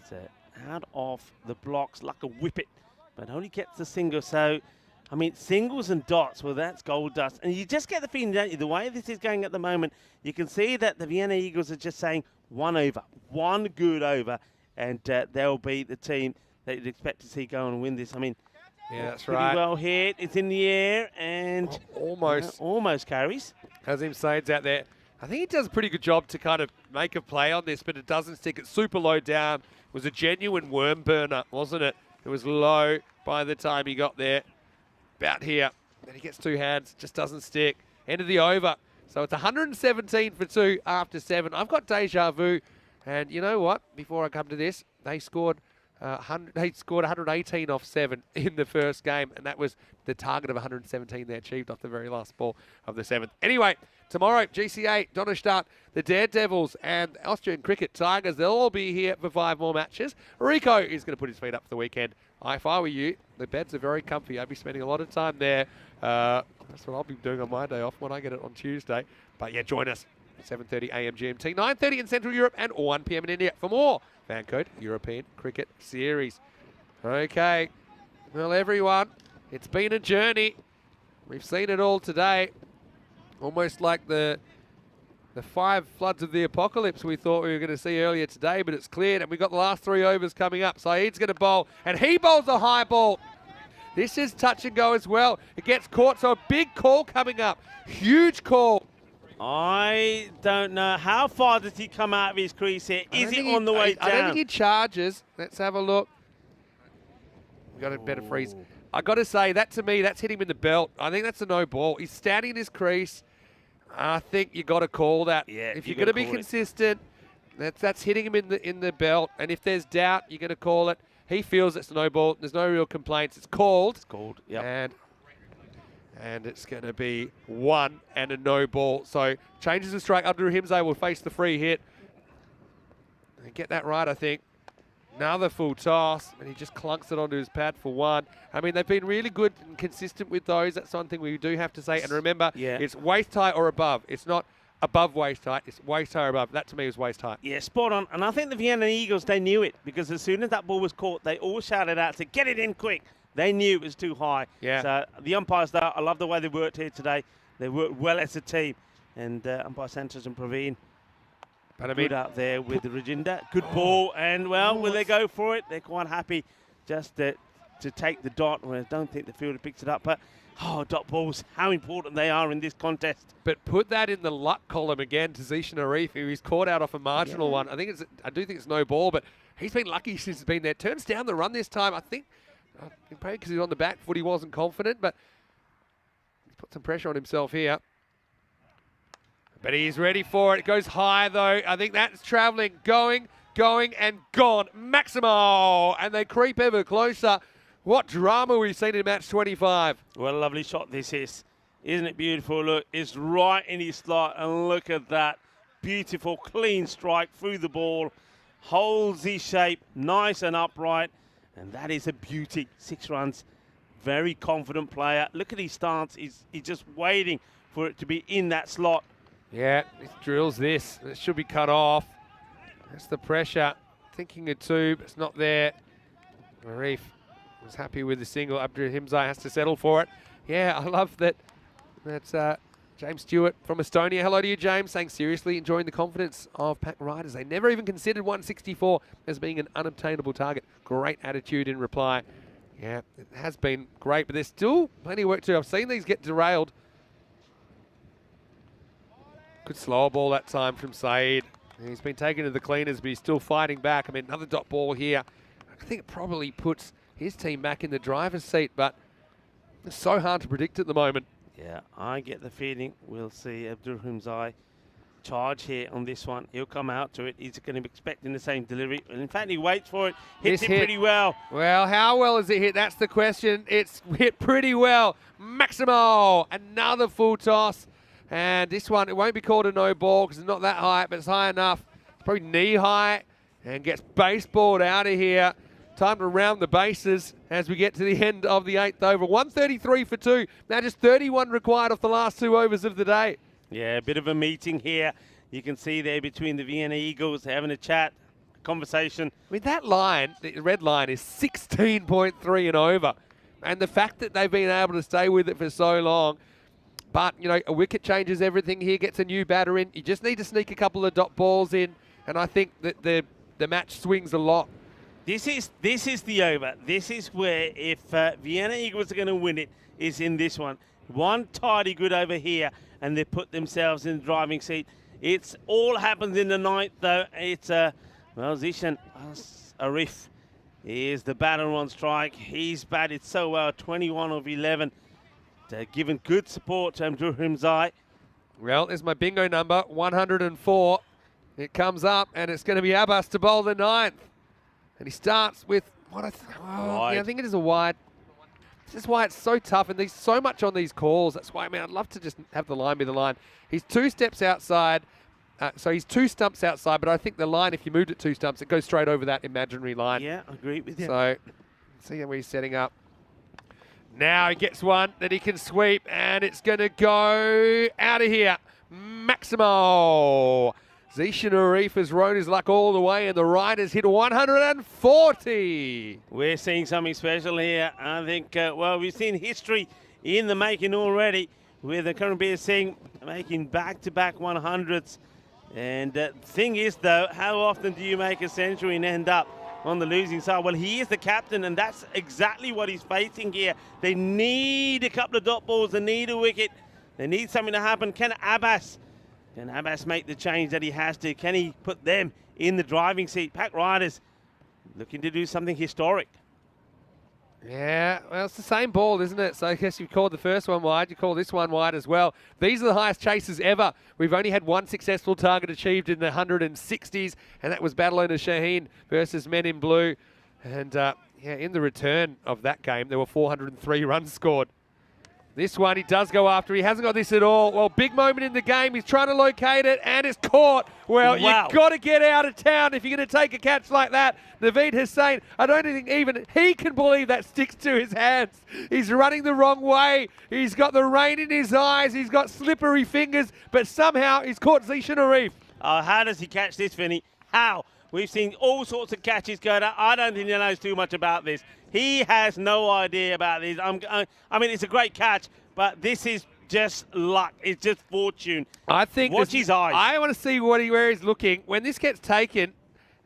S2: It's out of the blocks like a whippet, but only gets the single. So, I mean, singles and dots, well, that's gold dust. And you just get the feeling, don't you, the way this is going at the moment, you can see that the Vienna Eagles are just saying 1 over, 1 good over, and they'll be the team that you'd expect to see go and win this. I mean,
S1: yeah, that's
S2: pretty
S1: right.
S2: well hit. It's in the air and almost carries.
S1: Hazim Said's out there. I think he does a pretty good job to kind of make a play on this, but it doesn't stick. It's super low down. It was a genuine worm burner, wasn't it? It was low by the time he got there. About here. Then he gets 2 hands. Just doesn't stick. End of the over. So it's 117 for 2 after 7. I've got deja vu. And you know what? Before I come to this, they scored He scored 118 off 7 in the first game, and that was the target of 117 they achieved off the very last ball of the 7th. Anyway, tomorrow, GC8, Donnerstadt, the Daredevils, and the Austrian Cricket Tigers, they'll all be here for 5 more matches. Rico is going to put his feet up for the weekend. If I were you, the beds are very comfy. I'd be spending a lot of time there. That's what I'll be doing on my day off when I get it on Tuesday. But yeah, join us. 7:30 a.m. GMT, 9:30 in Central Europe, and 1 p.m. in India for more FanCode European Cricket Series. Okay, well, everyone, it's been a journey. We've seen it all today. Almost like the 5 floods of the apocalypse we thought we were going to see earlier today, but it's cleared, and we've got the last 3 overs coming up. Saeed's going to bowl, and he bowls a high ball. This is touch and go as well. It gets caught, so a big call coming up. Huge call.
S2: I don't know. How far does he come out of his crease here? Is he on the way down?
S1: I don't think he charges. Let's have a look. We've got a better freeze. I got to say, that to me, that's hit him in the belt. I think that's a no ball. He's standing in his crease. I think you got to call that.
S2: Yeah,
S1: if you're going to be consistent, that's hitting him in the belt. And if there's doubt, you're going to call it. He feels it's no ball. There's no real complaints. It's called.
S2: It's called, yep.
S1: And it's going to be 1 and a no ball. So changes the strike. Abdur Himzai will face the free hit. And get that right, I think. Another full toss, and he just clunks it onto his pad for 1. I mean, they've been really good and consistent with those. That's one thing we do have to say. And remember, it's waist height or above. It's not above waist height. It's waist height or above. That to me was waist height.
S2: Yeah, spot on. And I think the Vienna Eagles, they knew it, because as soon as that ball was caught, they all shouted out to get it in quick. They knew it was too high.
S1: Yeah.
S2: So the umpires, though, I love the way they worked here today. They worked well as a team. And umpire Santos and Praveen,
S1: but I
S2: mean, good out there with the Rajinder. Good ball. And, well, will they go for it? They're quite happy just to take the dot. I don't think the fielder picks it up. But, dot balls, how important they are in this contest.
S1: But put that in the luck column again to Zishan Arif, who he's caught out off a marginal one. I do think it's no ball, but he's been lucky since he's been there. Turns down the run this time. I think maybe because he's on the back foot, he wasn't confident, but he's put some pressure on himself here. But he's ready for it. It goes high, though. I think that's travelling, going, and gone. Maximo! And they creep ever closer. What drama we've seen in match 25.
S2: What a lovely shot this is. Isn't it beautiful? Look, it's right in his slot, and look at that. Beautiful, clean strike through the ball. Holds his shape, nice and upright. And that is a beauty. 6 runs. Very confident player. Look at his stance. He's just waiting for it to be in that slot.
S1: Yeah, he drills this. It should be cut off. That's the pressure. Thinking of 2, but it's not there. Arif was happy with the single. Abdur Himzai has to settle for it. Yeah, I love that. That's James Stewart from Estonia. Hello to you, James. Saying seriously, enjoying the confidence of Pack Riders. They never even considered 164 as being an unobtainable target. Great attitude in reply. Yeah, it has been great, but there's still plenty of work to do. I've seen these get derailed. Good slower ball that time from Saeed. He's been taken to the cleaners, but he's still fighting back. I mean, another dot ball here. I think it probably puts his team back in the driver's seat, but it's so hard to predict at the moment.
S2: Yeah, I get the feeling we'll see Abdur Himzai charge here on this one. He'll come out to it. He's going to be expecting the same delivery. And in fact, he waits for it. Hits it pretty well.
S1: Well, how well is it hit? That's the question. It's hit pretty well. Maximo, another full toss. And this one, it won't be called a no ball because it's not that high, but it's high enough. It's probably knee high and gets baseballed out of here. Time to round the bases as we get to the end of the 8th over. 133 for 2. Now just 31 required off the last 2 overs of the day.
S2: Yeah, a bit of a meeting here. You can see there between the Vienna Eagles having a chat, a conversation.
S1: I mean, that line, the red line, is 16.3 and over. And the fact that they've been able to stay with it for so long. But, you know, a wicket changes everything here, gets a new batter in. You just need to sneak a couple of dot balls in. And I think that the match swings a lot.
S2: This is the over. This is where, if Vienna Eagles are going to win it, is in this one. One tidy good over here, and they put themselves in the driving seat. It's all happens in the 9th, though. It's, well, Zishan Arif is the batter on strike. He's batted so well, 21 of 11. Given good support to Abdur Himzai.
S1: Well, there's my bingo number, 104. It comes up, and it's going to be Abbas to bowl the 9th. And he starts with what I think it is a wide. This is why it's so tough, and there's so much on these calls. That's why, I'd love to just have the line be the line. He's 2 steps outside. So he's 2 stumps outside, but I think the line, if you moved it 2 stumps, it goes straight over that imaginary line.
S2: Yeah, I agree with you.
S1: So, see how he's setting up. Now he gets one that he can sweep, and it's going to go out of here. Maximo. Zeeshan Arif has rode his luck all the way, and the riders hit 140.
S3: We're seeing something special here. I think, we've seen history in the making already, with the Karambir Singh making back-to-back 100s. And the thing is, though, how often do you make a century and end up on the losing side? Well, he is the captain, and that's exactly what he's facing here. They need a couple of dot balls. They need a wicket. They need something to happen. Can Abbas make the change that he has to? Can he put them in the driving seat? Pack Riders looking to do something historic.
S1: Yeah, well, it's the same ball, isn't it? So I guess you called the first one wide, you call this one wide as well. These are the highest chases ever. We've only had one successful target achieved in the 160s, and that was Battle Owner Shaheen versus Men in Blue. And in the return of that game, there were 403 runs scored. This one he does go after. He hasn't got this at all. Well, big moment in the game. He's trying to locate it, and it's caught. Well,
S3: wow.
S1: You've got to get out of town if you're going to take a catch like that. Naveed Hussain, I don't think even he can believe that sticks to his hands. He's running the wrong way. He's got the rain in his eyes. He's got slippery fingers, but somehow he's caught Zeeshan Arif.
S3: How does he catch this, Vinny? How? We've seen all sorts of catches go down. I don't think he knows too much about this. He has no idea about this. I mean, it's a great catch, but this is just luck. It's just fortune.
S1: I think
S3: watch his eyes.
S1: I want to see where he's looking. When this gets taken,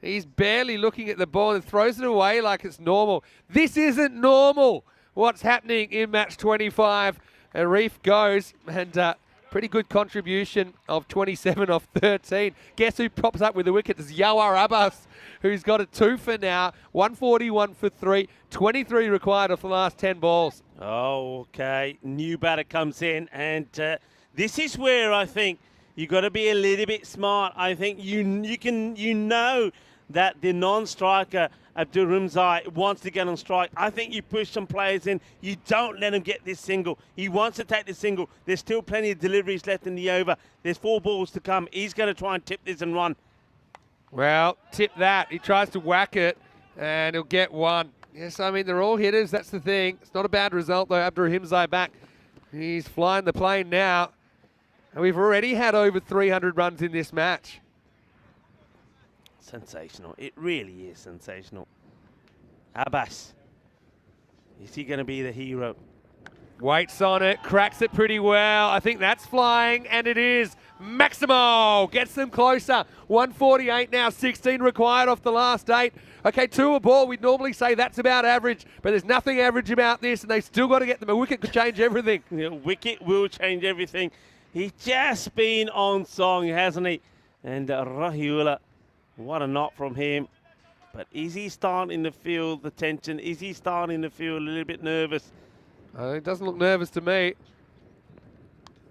S1: he's barely looking at the ball and throws it away like it's normal. This isn't normal. What's happening in match 25? Arif goes, and pretty good contribution of 27 off 13. Guess who pops up with the wicket? It's Yawar Abbas, who's got a 2 for now. 141 for 3. 23 required off the last 10 balls.
S3: Oh, okay. New batter comes in, and this is where I think you got to be a little bit smart. I think you know that the non-striker Abdul Rumzai wants to get on strike. I think you push some players in. You don't let him get this single. He wants to take the single. There's still plenty of deliveries left in the over. There's 4 balls to come. He's going to try and tip this and run.
S1: Well, tip that. He tries to whack it, and he'll get 1. Yes, I mean, they're all hitters. That's the thing. It's not a bad result, though. Abdul Himzai back. He's flying the plane now. And we've already had over 300 runs in this match.
S3: Sensational. It really is sensational. Abbas. Is he going to be the hero?
S1: Waits on it, cracks it pretty well. I think that's flying, and it is. Maximo gets them closer. 148 now, 16 required off the last 8. Okay, 2 a ball. We'd normally say that's about average, but there's nothing average about this, and they've still got to get them. A wicket could change everything.
S3: Yeah, wicket will change everything. He's just been on song, hasn't he? And Rahiula, what a knock from him. But is he starting to feel the tension? Is he starting to feel a little bit nervous?
S1: It doesn't look nervous to me.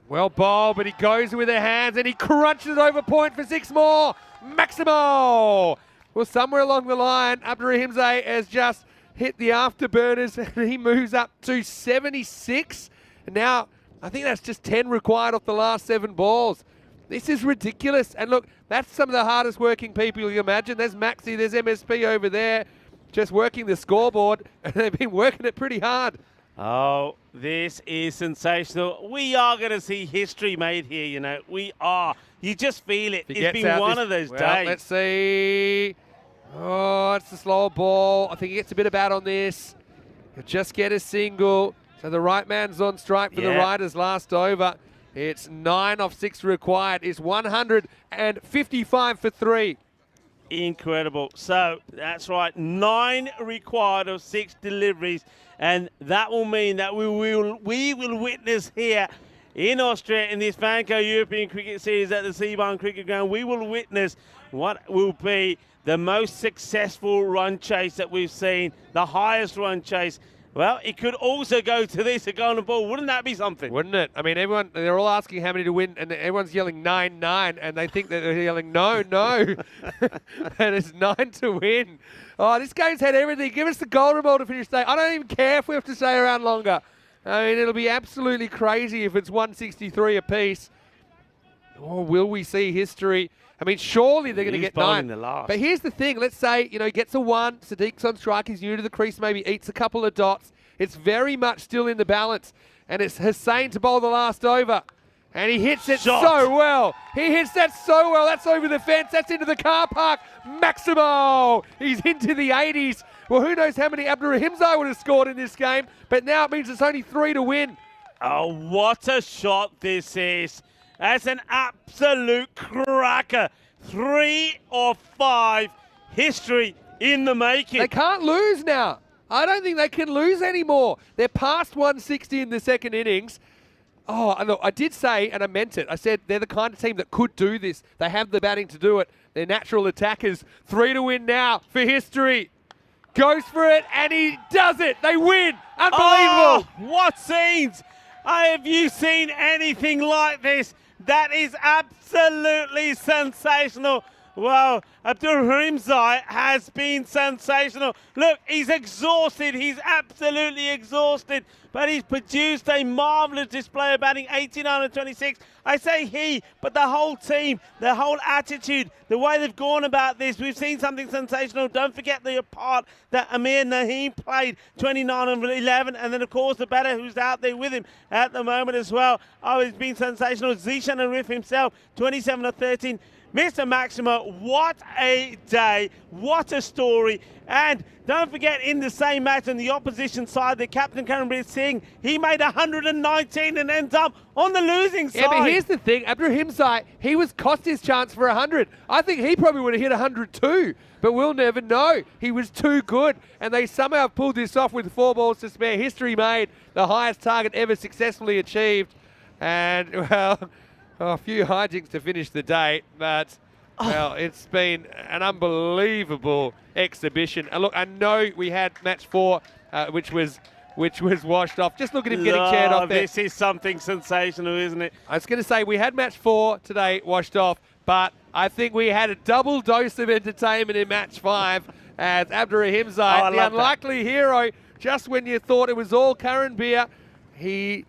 S1: Well bowled, but he goes with the hands and he crunches it over point for 6 more. Maximo! Well, somewhere along the line, Abdurrahimzai has just hit the afterburners and he moves up to 76. And now, I think that's just 10 required off the last 7 balls. This is ridiculous. And look, that's some of the hardest working people you can imagine. There's Maxi, there's MSP over there, just working the scoreboard, and they've been working it pretty hard.
S3: Oh, this is sensational. We are going to see history made here, you know. We are. You just feel it. It's been one of those days.
S1: Let's see. Oh, it's a slower ball. I think he gets a bit of bat on this. He'll just get a single. So the right man's on strike for the Riders last over. It's 9 off 6 required. It's 155 for 3.
S3: Incredible. So that's right, 9 required of 6 deliveries, and that will mean that we will witness here in Austria in this FanCode European Cricket Series at the Seabarn Cricket Ground. We will witness what will be the most successful run chase that we've seen, the highest run chase, well, it could also go to this, a golden ball. Wouldn't that be something?
S1: Wouldn't it? I mean, they're all asking how many to win, and everyone's yelling 9-9, and they think that they're yelling no. And it's 9 to win. Oh, this game's had everything. Give us the golden ball to finish the day. I don't even care if we have to stay around longer. I mean, it'll be absolutely crazy if it's 163 apiece. Or will we see history? I mean, surely they're going to get 9. But here's the thing. Let's say, gets a 1. Sadiq's on strike. He's new to the crease, maybe eats a couple of dots. It's very much still in the balance. And it's Hussein to bowl the last over. And he hits it so well. He hits that so well. That's over the fence. That's into the car park. Maximo. He's into the 80s. Well, who knows how many Abdurrahimzai would have scored in this game. But now it means it's only 3 to win.
S3: Oh, what a shot this is. That's an absolute cracker. 3 of 5. History in the making.
S1: They can't lose now. I don't think they can lose anymore. They're past 160 in the second innings. Oh, and look, I did say, and I meant it, I said they're the kind of team that could do this. They have the batting to do it. They're natural attackers. 3 to win now for history. Goes for it, and he does it. They win. Unbelievable.
S3: Oh, what scenes. Have you seen anything like this? That is absolutely sensational. Well, Abdurrahimzai has been sensational. Look, he's exhausted. He's absolutely exhausted. But he's produced a marvellous display of batting, 89 and 26. I say he, but the whole team, the whole attitude, the way they've gone about this. We've seen something sensational. Don't forget the part that Amir Naheem played, 29 and 11. And then, of course, the batter who's out there with him at the moment as well. Oh, it's been sensational. Zishan Arif himself, 27 and 13. Mr. Maximo, what a day, what a story. And don't forget, in the same match on the opposition side, the captain, Karanbir Singh, he made 119 and ends up on the losing side.
S1: Yeah, but here's the thing, Abdurrahimzai, he was cost his chance for 100. I think he probably would have hit 100 too, but we'll never know. He was too good, and they somehow pulled this off with 4 balls to spare. History made, the highest target ever successfully achieved. And, well, a few hijinks to finish the day, but, well, it's been an unbelievable exhibition. And look, I know we had match 4, which was washed off. Just look at him getting chaired off there.
S3: This is something sensational, isn't it?
S1: I was going to say, we had match 4 today washed off, but I think we had a double dose of entertainment in match 5 as Abdurrahimzai, the unlikely hero, just when you thought it was all Karanbir, he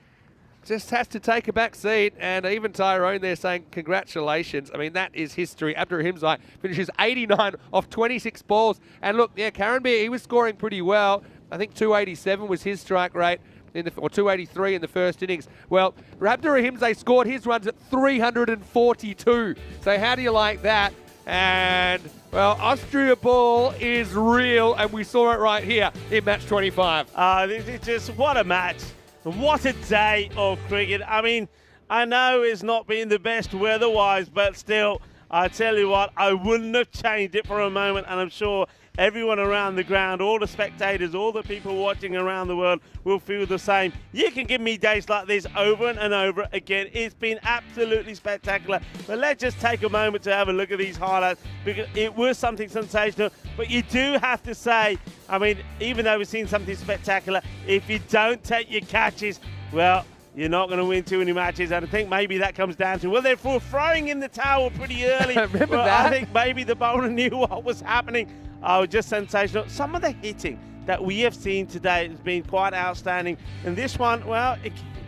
S1: just has to take a back seat, and even Tyrone there saying congratulations. I mean, that is history. Abdurrahimzai finishes 89 off 26 balls. And look, yeah, Karanbir, he was scoring pretty well. I think 287 was his strike rate, or 283 in the first innings. Well, Abdurrahimzai scored his runs at 342. So how do you like that? And, well, Austria ball is real, and we saw it right here in match 25.
S3: This is just, what a match. What a day of cricket. I mean, I know it's not been the best weather-wise, but still, I tell you what, I wouldn't have changed it for a moment, and I'm sure everyone around the ground, all the spectators, all the people watching around the world will feel the same. You can give me days like this over and over again. It's been absolutely spectacular. But let's just take a moment to have a look at these highlights, because it was something sensational. But you do have to say, I mean, even though we've seen something spectacular, if you don't take your catches, well, you're not going to win too many matches. And I think maybe that comes down to, well, they're throwing in the towel pretty early.
S1: Remember that?
S3: I think maybe the bowler knew what was happening. Oh, just sensational. Some of the hitting that we have seen today has been quite outstanding. And this one, well,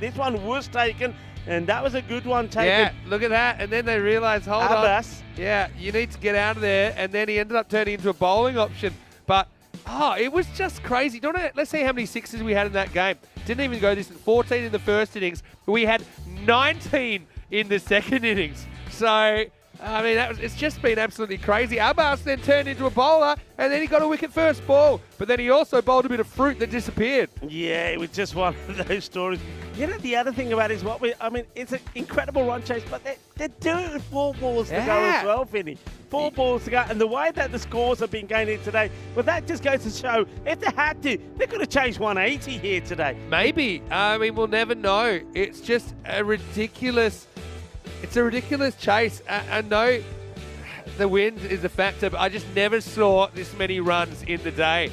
S3: this one was taken, and that was a good one taken.
S1: Yeah, look at that. And then they realised, hold on. Yeah, you need to get out of there. And then he ended up turning into a bowling option. But, it was just crazy. Let's see how many sixes we had in that game. Didn't even go this, 14 in the first innings. We had 19 in the second innings. So, I mean, it's just been absolutely crazy. Abbas then turned into a bowler, and then he got a wicket first ball. But then he also bowled a bit of fruit that disappeared.
S3: Yeah, it was just one of those stories. You know, the other thing about it is it's an incredible run chase, but they're doing it with 4 balls to go as well, Vinny. 4 balls to go. And the way that the scores have been gained today, well, that just goes to show, if they had to, they could have chased 180 here today.
S1: Maybe. I mean, we'll never know. It's just a ridiculous... It's a ridiculous chase. I know the wind is a factor, but I just never saw this many runs in the day.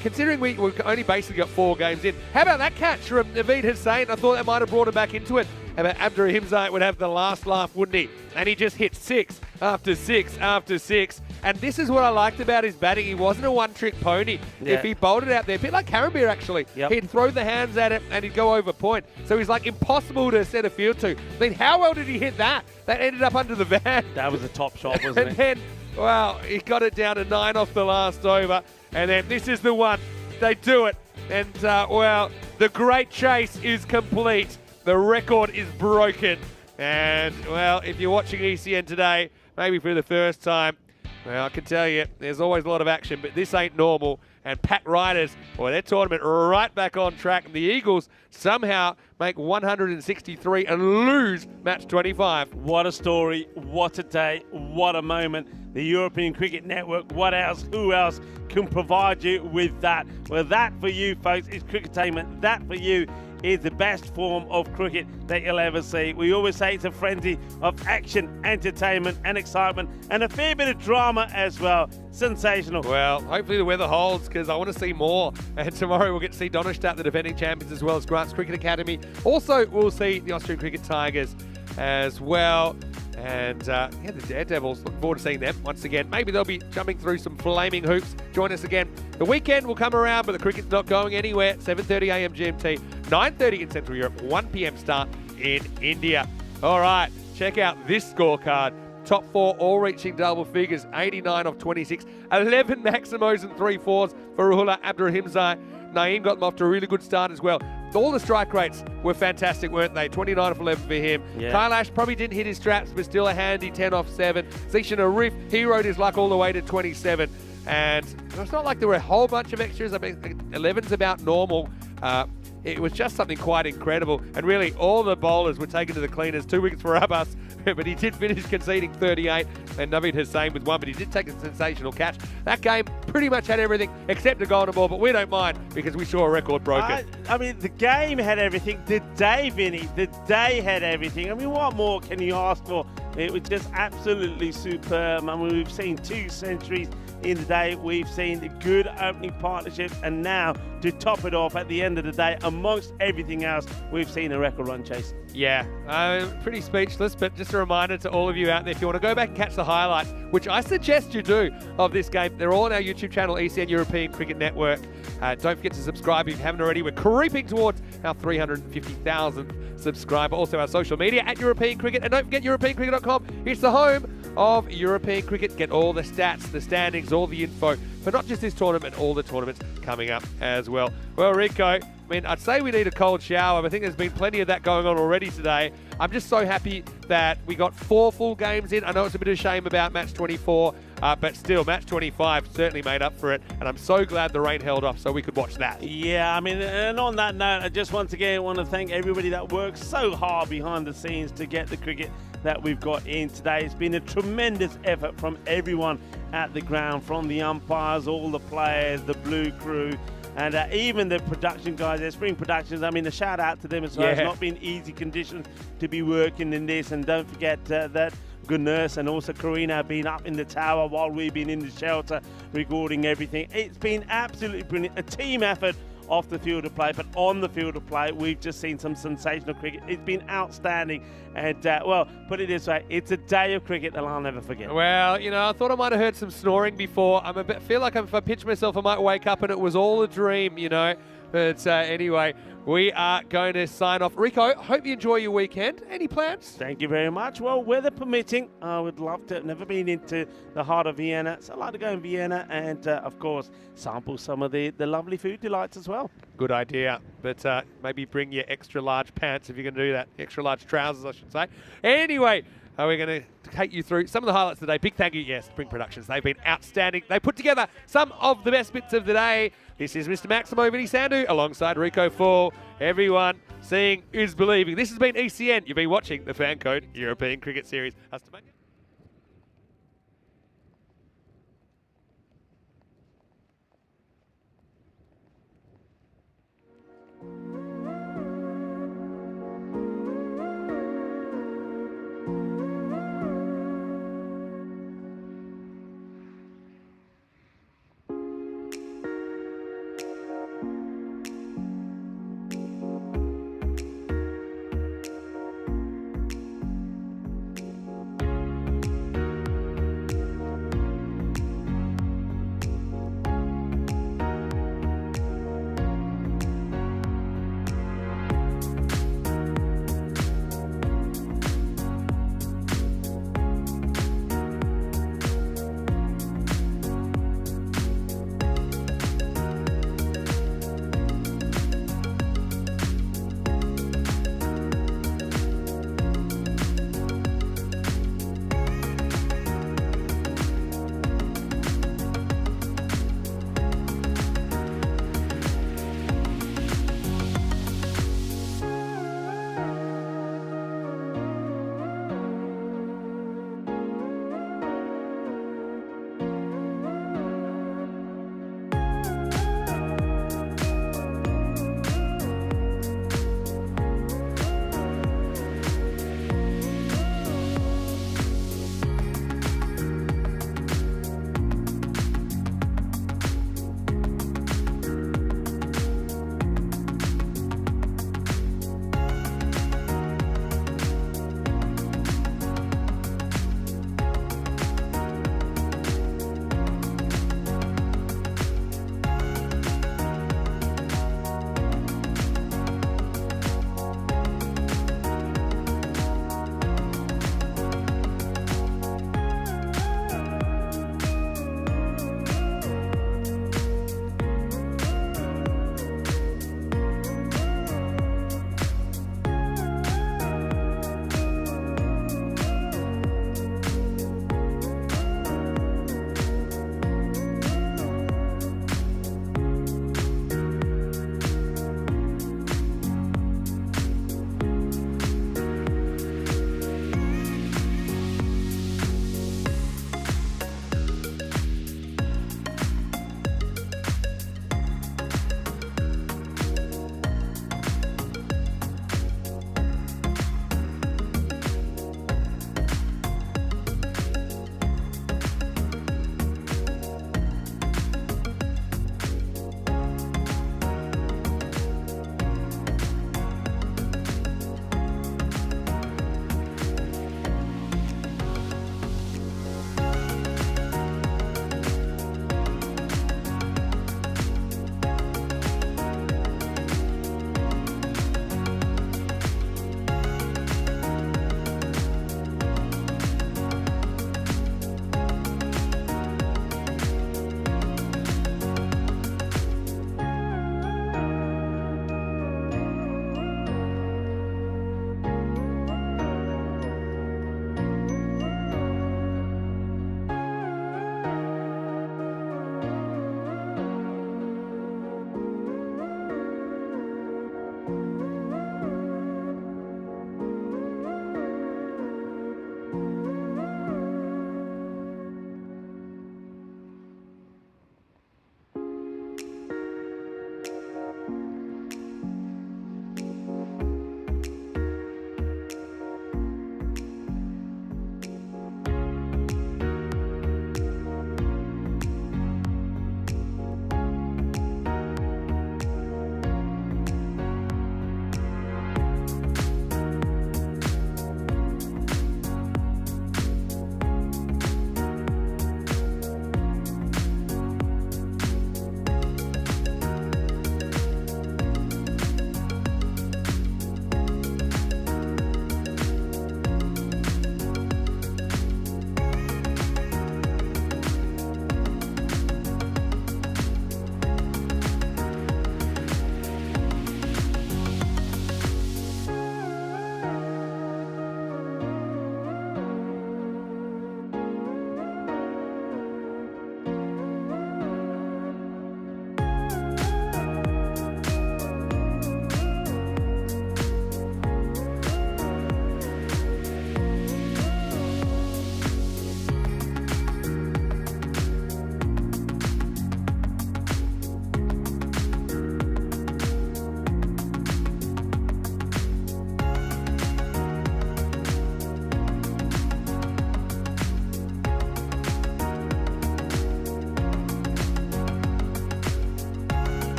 S1: considering we've only basically got 4 games in, how about that catch from Naveed Hussain? I thought that might have brought him back into it. How about Abdur Himzai would have the last laugh, wouldn't he? And he just hit 6 after 6 after 6. And this is what I liked about his batting. He wasn't a one-trick pony.
S3: Yeah.
S1: If he bowled it out there, a bit like Karambir actually, he'd throw the hands at it and he'd go over point. So he's like impossible to set a field to. I mean, how well did he hit that? That ended up under the van.
S3: That was a top shot, wasn't it?
S1: And then, wow, he got it down to 9 off the last over. And then this is the one. They do it. And, well, the great chase is complete. The record is broken. And, well, if you're watching ECN today, maybe for the first time, well, I can tell you, there's always a lot of action, but this ain't normal. And Pack Riders, well, their tournament right back on track. And the Eagles somehow make 163 and lose match 25.
S3: What a story, what a day, what a moment. The European Cricket Network, what else, who else can provide you with that? Well, that for you, folks, is cricketainment. That for you is the best form of cricket that you'll ever see. We always say it's a frenzy of action, entertainment and excitement and a fair bit of drama as well. Sensational.
S1: Well, hopefully the weather holds because I want to see more. And tomorrow we'll get to see Donnerstadt, the defending champions, as well as Grants Cricket Academy. Also, we'll see the Austrian Cricket Tigers as well. And yeah, the Daredevils, looking forward to seeing them once again. Maybe they'll be jumping through some flaming hoops. Join us again. The weekend will come around, but the cricket's not going anywhere. 7:30 a.m. GMT, 9:30 in Central Europe, 1 p.m. start in India. All right, check out this scorecard. Top 4 all reaching double figures, 89 off 26, 11 maximos and 3 fours for Ruhullah Abdur Himzai. Naeem got them off to a really good start as well. All the strike rates were fantastic, weren't they? 29 off 11 for him.
S3: Yeah.
S1: Kailash probably didn't hit his straps, but still a handy 10 off 7. Zishan Arif, he rode his luck all the way to 27. And it's not like there were a whole bunch of extras. I mean, 11's about normal. It was just something quite incredible. And really, all the bowlers were taken to the cleaners. 2 wickets for Abbas, but he did finish conceding 38. And Naveed Hussain with 1, but he did take a sensational catch. That game pretty much had everything except a golden ball, but we don't mind because we saw a record broken.
S3: I mean, the game had everything. The day, Vinny, the day had everything. I mean, what more can you ask for? It was just absolutely superb. I mean, we've seen 2 centuries in the day. We've seen good opening partnerships, and now to top it off at the end of the day, amongst everything else, we've seen a record run chase.
S1: Yeah, pretty speechless, but just a reminder to all of you out there, if you want to go back and catch the highlights, which I suggest you do, of this game, they're all on our YouTube channel, ECN European Cricket Network. Don't forget to subscribe if you haven't already. We're creeping towards our 350,000th subscriber. Also our social media at European Cricket, and don't forget EuropeanCricket.com. It's the home of European Cricket. Get all the stats, the standings, all the info for not just this tournament, all the tournaments coming up as well. Well, Rico, I mean, I'd say we need a cold shower. I think there's been plenty of that going on already today. I'm just so happy that we got 4 full games in. I know it's a bit of a shame about match 24, but still, match 25 certainly made up for it. And I'm so glad the rain held off so we could watch that.
S3: Yeah, I mean, and on that note, I just once again want to thank everybody that works so hard behind the scenes to get the cricket that we've got in today. It's been a tremendous effort from everyone at the ground, from the umpires, all the players, the blue crew, and even the production guys, their Spring Productions. I mean, a shout out to them as well.
S1: Yeah.
S3: It's not been easy conditions to be working in this, and don't forget that good nurse and also Karina have been up in the tower while we've been in the shelter recording everything. It's been absolutely brilliant, a team effort off the field of play, but on the field of play, we've just seen some sensational cricket. It's been outstanding, and well, put it this way, it's a day of cricket that I'll never forget.
S1: Well, you know, I thought I might have heard some snoring before. Feel like if I pinch myself, I might wake up and it was all a dream, you know. But anyway, we are going to sign off. Rico, hope you enjoy your weekend. Any plans?
S3: Thank you very much. Well, weather permitting, I would love to. Never been into the heart of Vienna, so I'd like to go in Vienna and, of course, sample some of the lovely food delights as well.
S1: Good idea. But maybe bring your extra large pants if you're going to do that. Extra large trousers, I should say. Anyway, we're going to take you through some of the highlights today. Big thank you, yes, Spring Productions. They've been outstanding. They put together some of the best bits of the day. This is Mr. Maximo Vinny Sandu alongside Rico Fall. Everyone, seeing is believing. This has been ECN. You've been watching the FanCode European Cricket Series.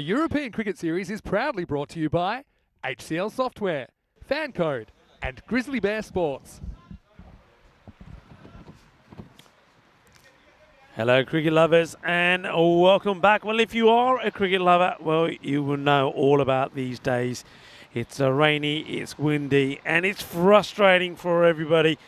S1: European Cricket Series is proudly brought to you by HCL Software, FanCode, and Grizzly Bear Sports.
S2: Hello, cricket lovers, and welcome back. Well, if you are a cricket lover, well, you will know all about these days. It's rainy, it's windy, and it's frustrating for everybody.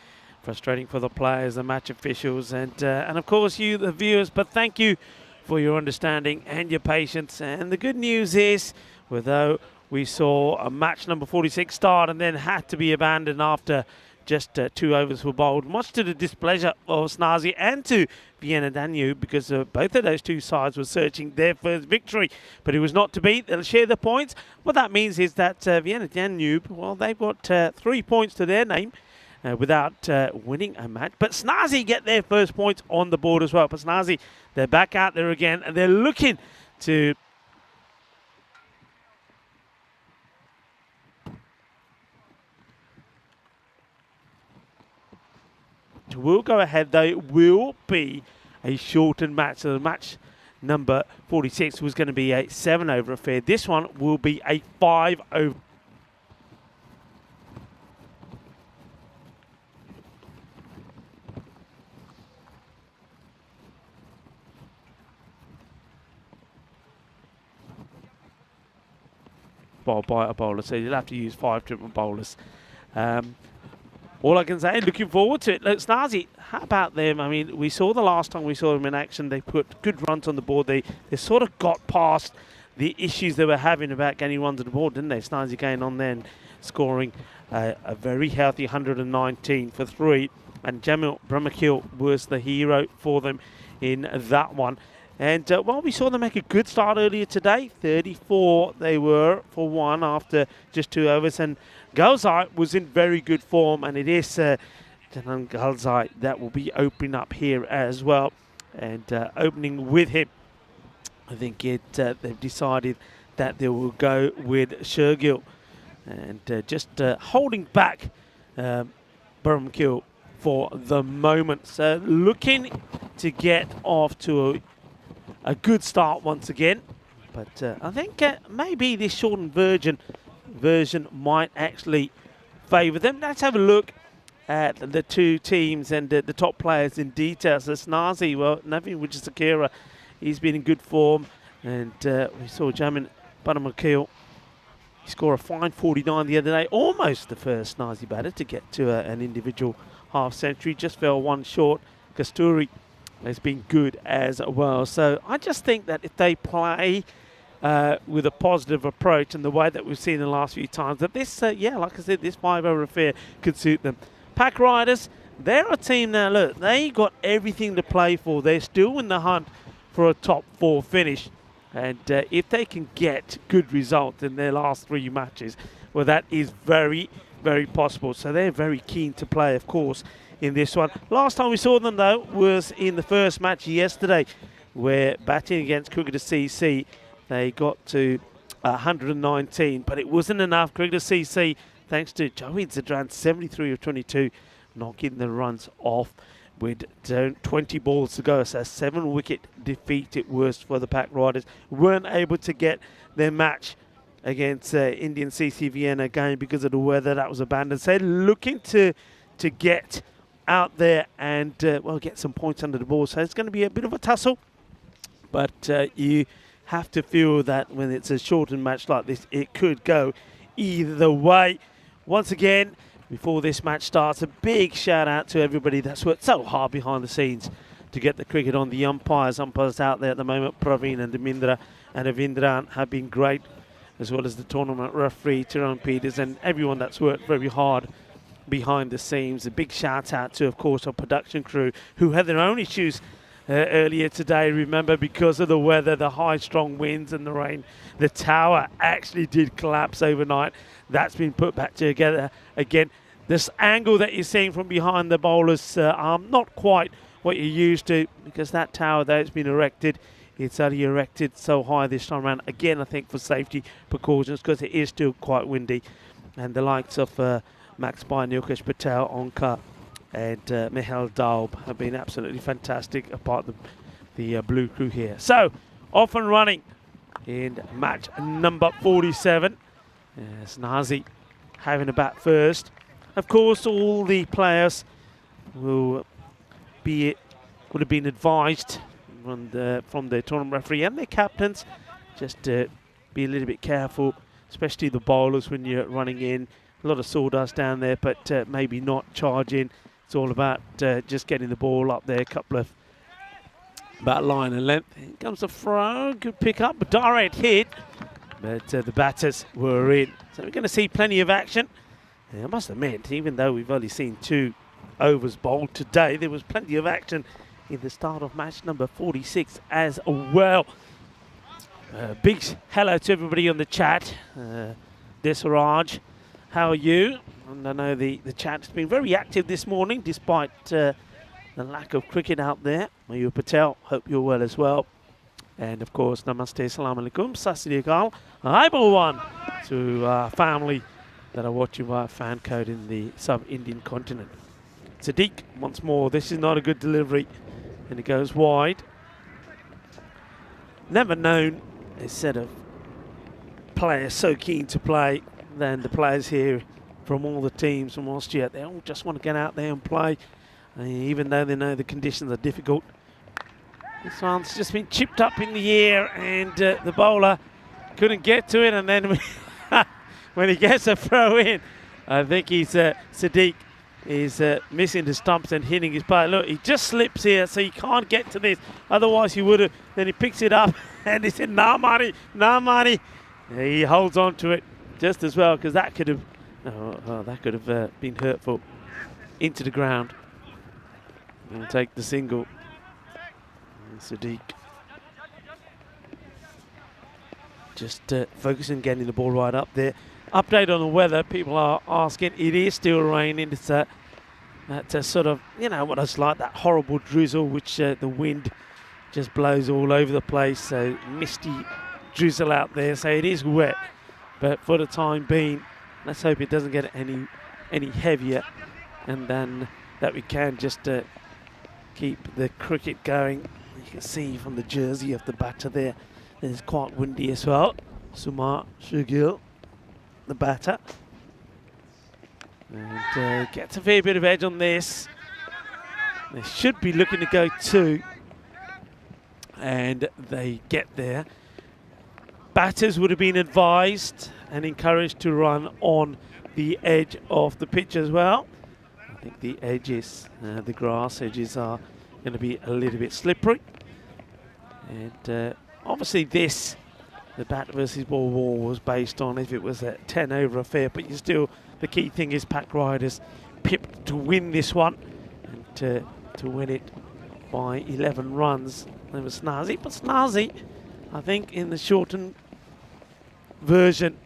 S2: Frustrating for the players, the match officials, and of course you, the viewers. But thank you for your understanding and your patience. And the good news is, although we saw a match number 46 start and then had to be abandoned after just 2 overs were bowled, much to the displeasure of Snazi and to Vienna Danube, because both of those two sides were searching their first victory. But it was not to be. They'll share the points. What that means is that Vienna Danube, well, they've got 3 points to their name without winning a match. But Snazi get their first points on the board as well. But Snazi, they're back out there again, and they're looking to will go ahead, though. It will be a shortened match. So the match number 46 was going to be a 7-over affair. This one will be a 5-over. By a bowler, so you'll have to use 5 different bowlers. All I can say, looking forward to it. Look, Snazi, how about them? I mean, we saw the last time we saw them in action, they put good runs on the board. They sort of got past the issues they were having about getting runs on the board, didn't they? Snazi going on there and scoring a very healthy 119 for 3. And Jamil Brahmakil was the hero for them in that one. And, well, we saw them make a good start earlier today. 34 they were for 1 after just 2 overs. And Galzai was in very good form. And it is Janan Galzai that will be opening up here as well. And opening with him, I think they've decided that they will go with Shergill. And just holding back Brahmakil for the moment. So looking to get off to a good start once again, but I think maybe this shortened version might actually favour them. Let's have a look at the two teams and the top players in detail. So Snazi, well, Navin Wijesakira, he's been in good form, and we saw Jamin Brahmakil score a fine 49 the other day, almost the first Snazi batter to get to an individual half century, just fell 1 short. Kasturi has been good as well. So I just think that if they play with a positive approach and the way that we've seen the last few times, that this, yeah, like I said, this 5-over affair could suit them. Pack Riders, they're a team now, look, they got everything to play for. They're still in the hunt for a top 4 finish. And if they can get good results in their last 3 matches, well, that is very, very possible. So they're very keen to play, of course, in this one. Last time we saw them, though, was in the first match yesterday, where batting against Cricketer CC, they got to 119, but it wasn't enough. Cricketer CC, thanks to Joey Zadran, 73 of 22, knocking the runs off with 20 balls to go. So a 7-wicket defeat it was for the Pack Riders. Weren't able to get their match against Indian CC Vienna again because of the weather. That was abandoned. So looking to get out there and, well, get some points under the ball. So it's going to be a bit of a tussle. But you have to feel that when it's a shortened match like this, it could go either way. Once again, before this match starts, a big shout out to everybody that's worked so hard behind the scenes to get the cricket on. The umpires out there at the moment, Praveen and Dimindra and Avindran have been great, as well as the tournament referee, Tyrone Peters, and everyone that's worked very hard behind the scenes. A big shout out to, of course, our production crew who had their own issues earlier today. Remember, because of the weather, the high strong winds and the rain, the tower actually did collapse overnight. That's been put back together again. This angle that you're seeing from behind the bowler's arm, not quite what you're used to, because that tower there has been erected. It's only erected so high this time around. Again, I think for safety precautions, because it is still quite windy. And the likes of Max Pai, Nilkesh Patel, Onkar and Mihail Daub have been absolutely fantastic, apart from the blue crew here. So, off and running in match number 47. Snazi having a bat first. Of course, all the players would have been advised from the tournament referee and their captains just to be a little bit careful, especially the bowlers when you're running in. A lot of sawdust down there, but maybe not charging. It's all about just getting the ball up there, a couple of about line and length. Here comes the throw, good pick up, a direct hit, but the batters were in. So we're going to see plenty of action. And I must admit, even though we've only seen 2 overs bowled today, there was plenty of action in the start of match number 46 as well. Big hello to everybody on the chat. Desiraj, how are you? And I know the chat's been very active this morning despite the lack of cricket out there. Mayur Patel, hope you're well as well. And of course, namaste, salam alaikum, sasri akal, one to our family that are watching via FanCode in the sub-Indian continent. Sadiq, once more, this is not a good delivery, and it goes wide. Never known a set of players so keen to play than the players here from all the teams from Austria. They all just want to get out there and play, even though they know the conditions are difficult. This one's just been chipped up in the air, and the bowler couldn't get to it, and then when he gets a throw in, I think he's Sadiq is missing the stumps and hitting his bat. Look, he just slips here, so he can't get to this. Otherwise, he would have. Then he picks it up, and he said, "Nah, Marty, nah, Marty." He holds on to it just as well, because that could have been hurtful. Into the ground and take the single. And Sadiq just focusing, getting the ball right up there. Update on the weather. People are asking. It is still raining. It's that sort of, you know what it's like, that horrible drizzle which the wind just blows all over the place. So misty drizzle out there. So it is wet. But for the time being, let's hope it doesn't get any heavier, and then that we can just keep the cricket going. You can see from the jersey of the batter there, it's quite windy as well. Sumar Shugil, the batter, and gets a fair bit of edge on this. They should be looking to go 2, and they get there. Batters would have been advised and encouraged to run on the edge of the pitch as well. I think the edges, the grass edges, are going to be a little bit slippery. And obviously the bat versus ball war was based on if it was a 10 over affair, but you still, the key thing is pack riders pipped to win this one, and to win it by 11 runs. There was Snazi, but Snazi, I think in the shortened version,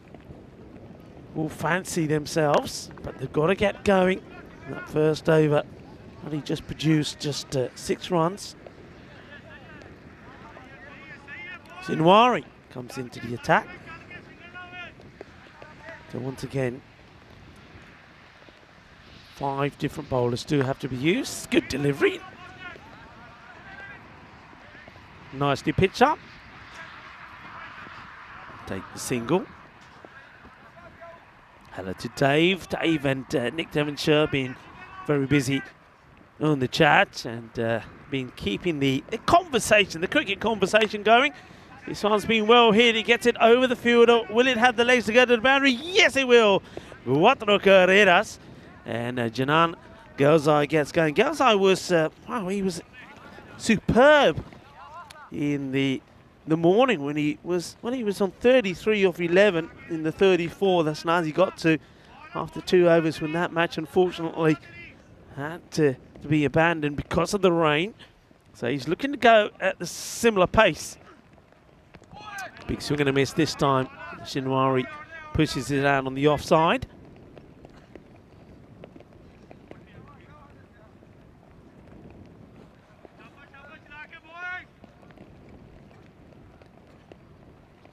S2: will fancy themselves, but they've got to get going. That first over, and he just produced 6 runs. Sinwari comes into the attack. So once again, 5 different bowlers do have to be used. Good delivery. Nicely pitched up. Take the single. Hello to Dave. Dave and Nick Devonshire being very busy on the chat, and been keeping the conversation, the cricket conversation going. This one's been well hit. He gets it over the fielder. Will it have the legs to go to the boundary? Yes, it will. Cuatro carreras. And Janan Gelzai gets going. Gelzai was, wow, he was superb in the morning when he was on 33 off 11 in the 34. That's nice. He got to after 2 overs when that match unfortunately had to be abandoned because of the rain. So he's looking to go at the similar pace. Big swing and a miss this time. Shinwari pushes it out on the offside.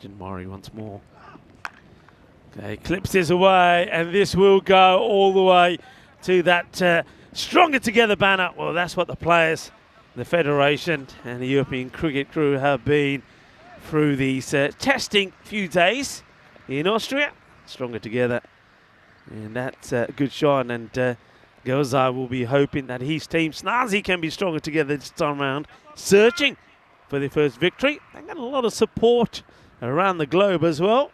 S2: Shinwari once more. Okay, clips this away, and this will go all the way to that stronger together banner. Well, that's what the players, the Federation and the European Cricket Crew have been through these testing few days in Austria. Stronger together. And that's a good shot. And Gozai will be hoping that his team, Snazzy, can be stronger together this time around, searching for their first victory. They got a lot of support around the globe as well.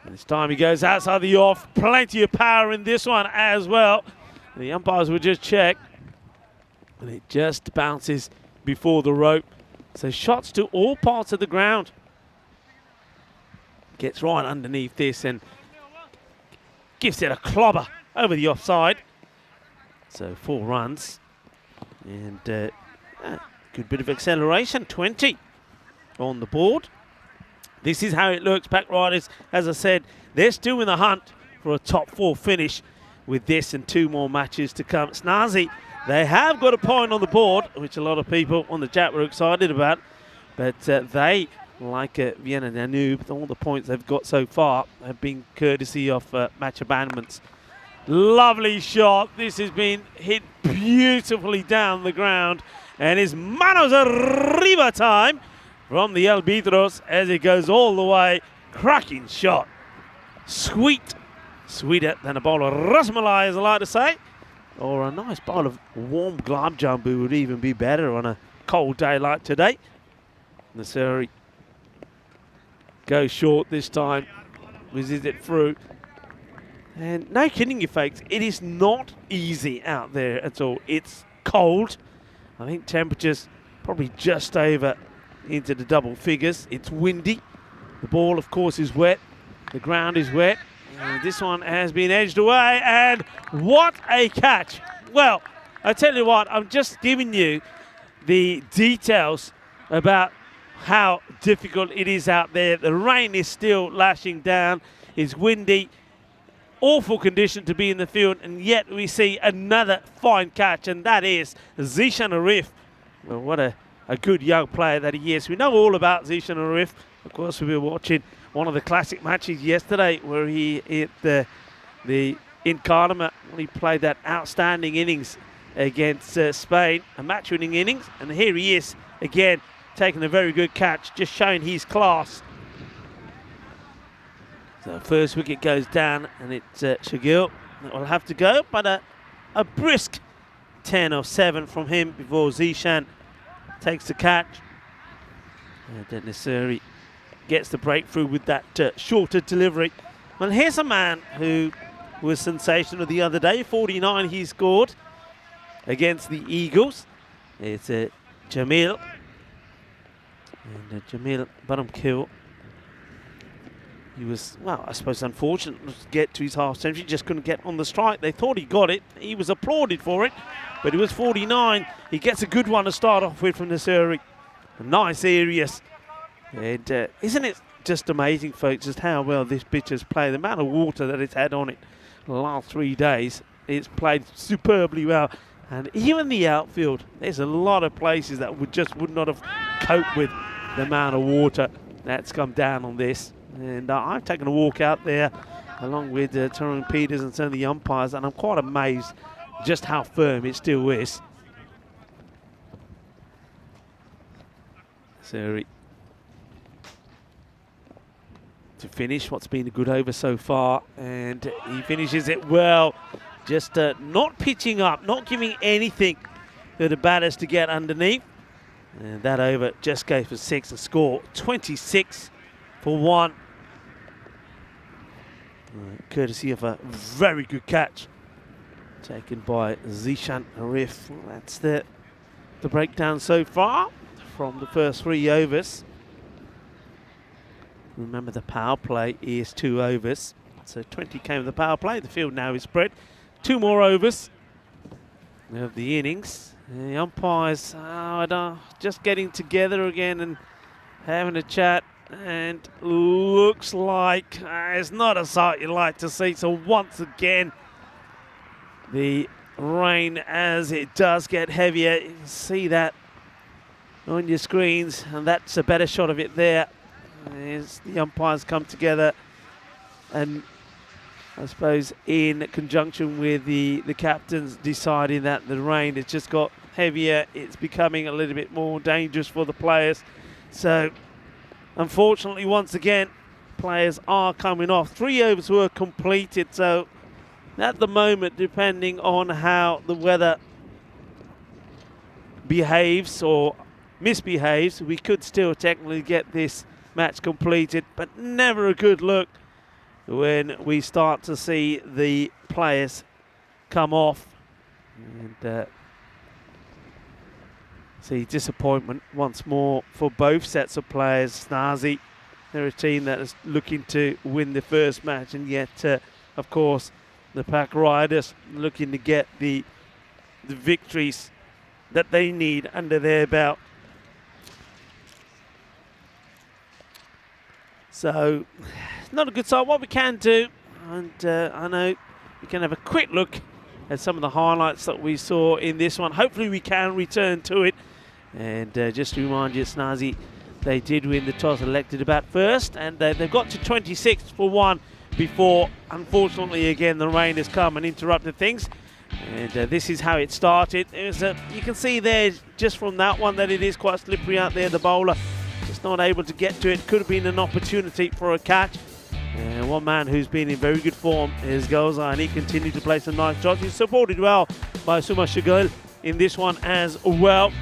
S2: And this time he goes outside the off. Plenty of power in this one as well. The umpires will just check. And it just bounces before the rope. So shots to all parts of the ground. Gets right underneath this and gives it a clobber over the offside. So 4 runs. And good bit of acceleration, 20 on the board. This is how it looks. Pack Riders, as I said, they're still in the hunt for a top 4 finish with this and 2 more matches to come. Snazzy, they have got a point on the board, which a lot of people on the chat were excited about. But they, like Vienna Danube, all the points they've got so far have been courtesy of match abandonments. Lovely shot. This has been hit beautifully down the ground. And it's manos arriba time from the Albitros as it goes all the way. Cracking shot. Sweet. Sweeter than a bowl of rasmalai, as I like to say. Or a nice bowl of warm gulab jambu would even be better on a cold day like today. Nasiri goes short this time. Whizzes it through. And no kidding you, folks, it is not easy out there at all. It's cold. I think temperatures probably just over into the double figures. It's windy. The ball, of course, is wet. The ground is wet. And this one has been edged away. And what a catch. Well, I tell you what, I'm just giving you the details about how difficult it is out there. The rain is still lashing down. It's windy. Awful condition to be in the field, and yet we see another fine catch, and that is Zishan Arif. Well, what a good young player that he is. We know all about Zishan Arif. Of course, we were watching one of the classic matches yesterday where he hit the in Karnama when he played that outstanding innings against Spain, a match-winning innings, and here he is again taking a very good catch, just showing his class. So first wicket goes down, and it's Shagil that will have to go, but a brisk 10 of 7 from him before Zishan takes the catch. And then Nasiri gets the breakthrough with that shorter delivery. Well, here's a man who was sensational the other day. 49 he scored against the Eagles. It's Jamil. And Jamil bottom kill. He was, well, I suppose unfortunate to get to his half century, just couldn't get on the strike. They thought he got it. He was applauded for it, but it was 49. He gets a good one to start off with from Nasiri. Nice areas. And isn't it just amazing, folks, just how well this pitch has played? The amount of water that it's had on it the last 3 days, it's played superbly well. And even the outfield, there's a lot of places that would not have coped with the amount of water that's come down on this. And I've taken a walk out there along with Tyrone Peters and some of the umpires, and I'm quite amazed just how firm it still is. So to finish what's been a good over so far, and he finishes it well, just not pitching up, not giving anything for the batters to get underneath. And that over just goes for 6 and score 26 for 1. Courtesy of a very good catch taken by Zishan Arif. Well, that's the breakdown so far from the first 3 overs. Remember, the power play is 2 overs. So 20 came of the power play. The field now is spread. 2 more overs of the innings. The umpires just getting together again and having a chat. And looks like it's not a sight you like to see. So once again, the rain, as it does get heavier, you can see that on your screens, and that's a better shot of it there as the umpires come together, and I suppose in conjunction with the captains deciding that the rain has just got heavier, it's becoming a little bit more dangerous for the players. So, unfortunately, once again, players are coming off. 3 overs were completed, so at the moment, depending on how the weather behaves or misbehaves, we could still technically get this match completed, but never a good look when we start to see the players come off and see disappointment once more for both sets of players. Snazzy, they're a team that is looking to win the first match, and yet of course the Pack Riders looking to get the victories that they need under their belt. So, not a good sign. What we can do, and I know we can have a quick look at some of the highlights that we saw in this one. Hopefully we can return to it. And just to remind you, Snazzy, they did win the toss, elected to bat first, and they've got to 26 for 1 before, unfortunately, again, the rain has come and interrupted things. And this is how it started. You can see there, just from that one, that it is quite slippery out there. The bowler just not able to get to it. Could have been an opportunity for a catch. And one man who's been in very good form is Goza, and he continued to play some nice shots. He's supported well by Suma Shugul in this one as well.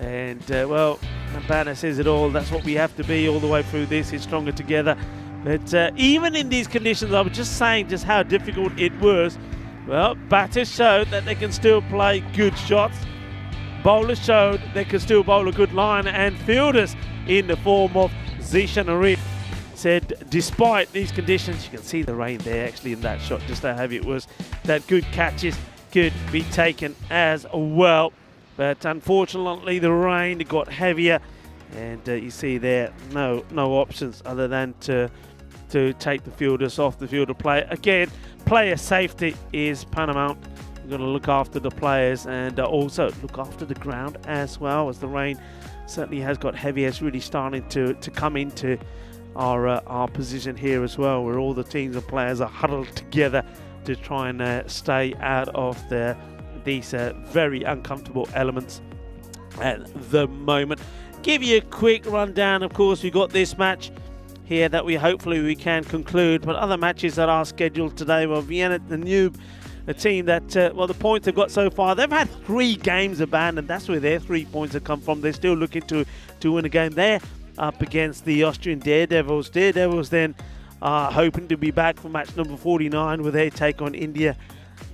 S2: And, well, Banner says it all. That's what we have to be all the way through this, is stronger together. But even in these conditions, I was just saying just how difficult it was. Well, batters showed that they can still play good shots. Bowlers showed they can still bowl a good line. And fielders, in the form of Zishan Arif, said despite these conditions, you can see the rain there actually in that shot, just how heavy it was, that good catches could be taken as well. But unfortunately, the rain got heavier, and you see there no options other than to take the fielders off the field of play. Again, player safety is paramount. We're going to look after the players and also look after the ground as well, as the rain certainly has got heavier. It's really starting to come into our position here as well, where all the teams and players are huddled together to try and stay out of these very uncomfortable elements at the moment. Give you a quick rundown. Of course, we've got this match here that hopefully we can conclude, but other matches that are scheduled today, well, Vienna Danube, a team that, well, the points they've got so far, they've had 3 games abandoned. That's where their 3 points have come from. They're still looking to win a game there up against the Austrian Daredevils. Daredevils then are hoping to be back for match number 49 with their take on India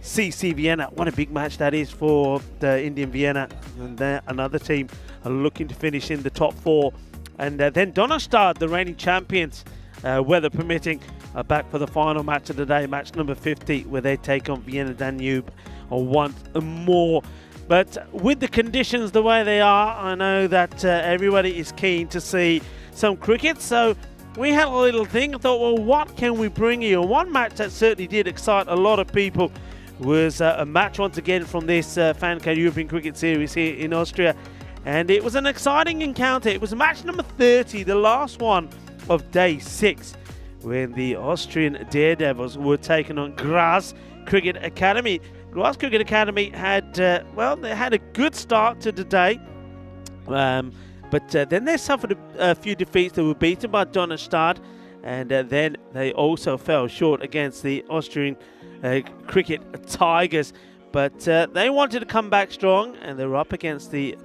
S2: CC Vienna. What a big match that is for the Indian Vienna. And another team are looking to finish in the top 4. And then Donnerstad, the reigning champions, weather permitting, are back for the final match of the day, match number 50, where they take on Vienna Danube once more. But with the conditions the way they are, I know that everybody is keen to see some cricket. So we had a little thing. I thought, well, what can we bring you? One match that certainly did excite a lot of people was a match once again from this FanCode European Cricket Series here in Austria. And it was an exciting encounter. It was match number 30, the last one of day 6, when the Austrian Daredevils were taken on Graz Cricket Academy. Graz Cricket Academy had, well, they had a good start to the day. But then they suffered a few defeats. They were beaten by Donnerstad, and then they also fell short against the Austrian Cricket Tigers. But they wanted to come back strong, and they were up against the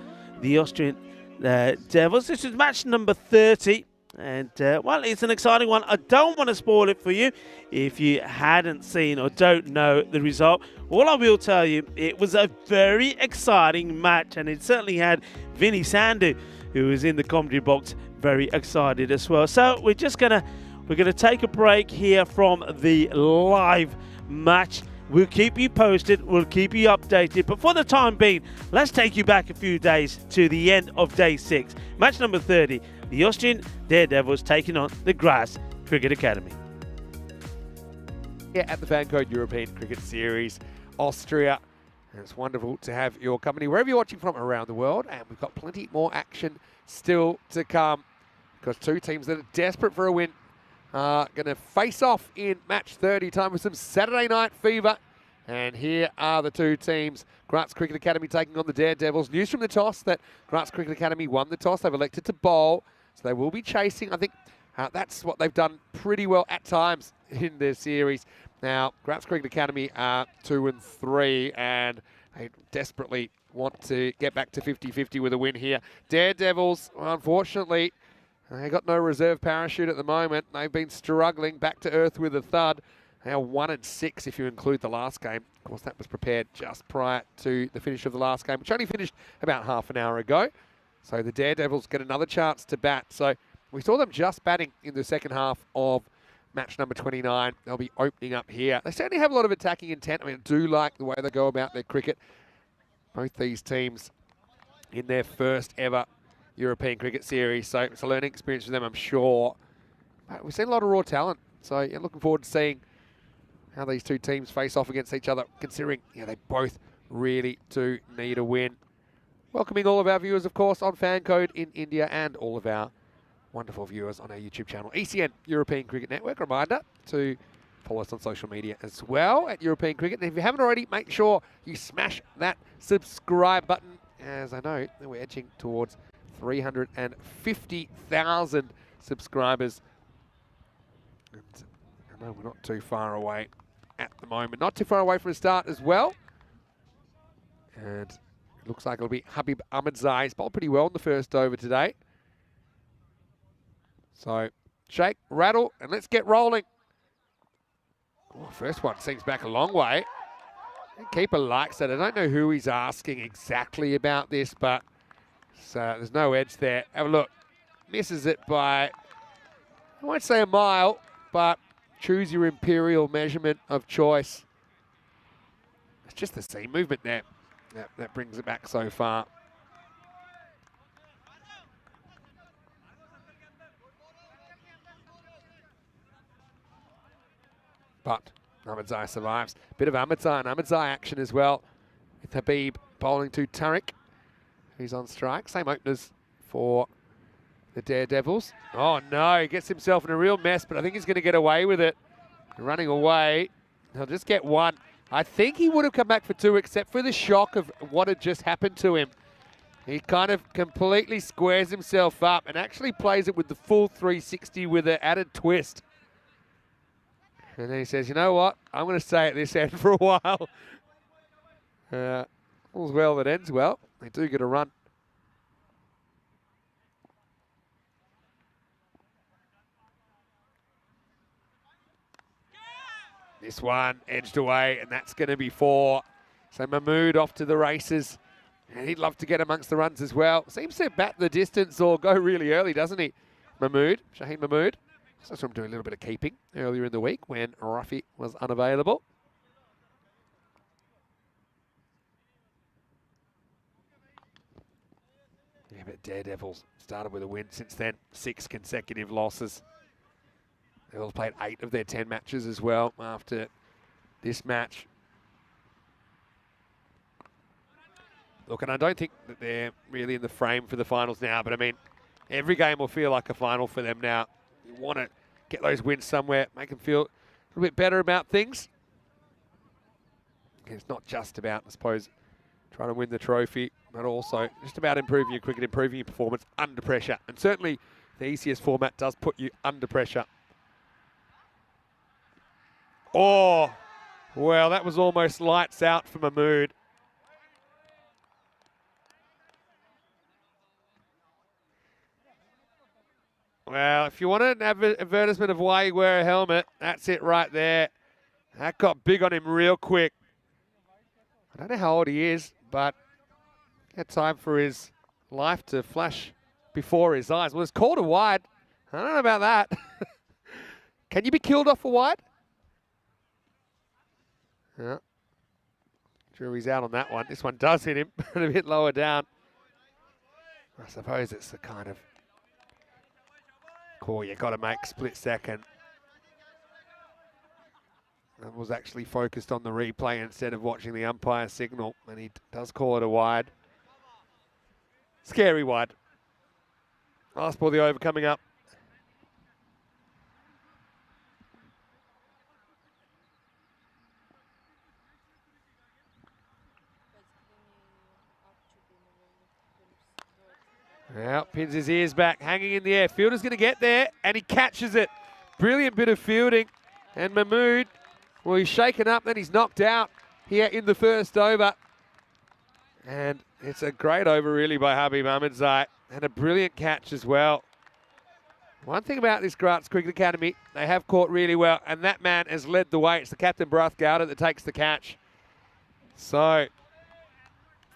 S2: Austrian Devils. This is match number 30, and well, it's an exciting one. I don't want to spoil it for you if you hadn't seen or don't know the result. All I will tell you, it was a very exciting match, and it certainly had Vinny Sandhu, who was in the commentary box, very excited as well. So we're gonna take a break here from the live match. We'll keep you posted, we'll keep you updated, but for the time being, let's take you back a few days to the end of day 6. Match number 30, the Austrian Daredevils taking on the Graz Cricket Academy.
S1: Yeah, at the FanCode European Cricket Series, Austria. And it's wonderful to have your company wherever you're watching from around the world, and we've got plenty more action still to come, because 2 teams that are desperate for a win are going to face off in match 30. Time for some Saturday night fever And here are the two teams. Graz Cricket Academy taking on the Daredevils. News from the toss that Graz Cricket Academy won the toss. They've elected to bowl, so they will be chasing. I think that's what they've done pretty well at times in their series. Now, Graz Cricket Academy are 2-3, and they desperately want to get back to 50-50 with a win here. Daredevils, unfortunately, they got no reserve parachute at the moment. They've been struggling back to earth with a thud. They are 1-6 if you include the last game. Of course, that was prepared just prior to the finish of the last game, which only finished about half an hour ago. So the Daredevils get another chance to bat. So we saw them just batting in the second half of match number 29. They'll be opening up here. They certainly have a lot of attacking intent. I mean, I do like the way they go about their cricket. Both these teams in their first ever European Cricket Series. So it's a learning experience for them, I'm sure. But we've seen a lot of raw talent. So yeah, looking forward to seeing how these two teams face off against each other, considering they both really do need a win. Welcoming all of our viewers, of course, on FanCode in India, and all of our wonderful viewers on our YouTube channel, ECN European Cricket Network. Reminder to follow us on social media as well at European Cricket. And if you haven't already, make sure you smash that subscribe button. As I know, we're edging towards 350,000 subscribers. And I know we're not too far away at the moment. Not too far away from the start as well. And it looks like it'll be Habib Ahmedzai. He's bowled pretty well in the first over today. So, shake, rattle, and let's get rolling. Oh, first one seems back a long way. The keeper likes it. I don't know who he's asking exactly about this, but there's no edge there. Have a look. Misses it by, I won't say a mile, but choose your imperial measurement of choice. It's just the seam movement there that brings it back so far. But Ahmedzai survives. Bit of Ahmedzai and Ahmedzai action as well, with Habib bowling to Tariq, who's on strike. Same openers for the Daredevils. Oh no, he gets himself in a real mess, but I think he's going to get away with it. Running away. He'll just get one. I think he would have come back for two, except for the shock of what had just happened to him. He kind of completely squares himself up and actually plays it with the full 360 with an added twist. And then he says, you know what? I'm going to stay at this end for a while. All's well that ends well. They do get a run. This one edged away, and that's going to be 4. So Mahmood off to the races. And he'd love to get amongst the runs as well. Seems to bat the distance or go really early, doesn't he? Mahmood, Shaheen Mahmood. So saw him doing a little bit of keeping earlier in the week when Rafi was unavailable. Yeah, but Daredevils started with a win since then. 6 consecutive losses. They've all played 8 of their 10 matches as well after this match. Look, and I don't think that they're really in the frame for the finals now, but I mean, every game will feel like a final for them now. You want to get those wins somewhere, make them feel a little bit better about things. And it's not just about, I suppose, trying to win the trophy, but also just about improving your cricket, improving your performance under pressure. And certainly the ECS format does put you under pressure. Oh, well, that was almost lights out for Mahmood. Well, if you want an advertisement of why you wear a helmet, that's it right there. That got big on him real quick. I don't know how old he is, but he had time for his life to flash before his eyes. Well, it's called a wide. I don't know about that. Can you be killed off a wide? Yeah. Jury's out on that one. This one does hit him, but a bit lower down. I suppose it's the kind of call you got to make split second. And was actually focused on the replay instead of watching the umpire signal, and he does call it a wide. Scary wide. Last ball of the over coming up. Well, pins his ears back, hanging in the air. Fielder's going to get there, and he catches it. Brilliant bit of fielding. And Mahmood, well, he's shaken up, then he's knocked out here in the first over. And it's a great over, really, by Habib Ahmedzai, and a brilliant catch as well. One thing about this Graz Cricket Academy, they have caught really well, and that man has led the way. It's the captain, Barath Gowda, that takes the catch. So,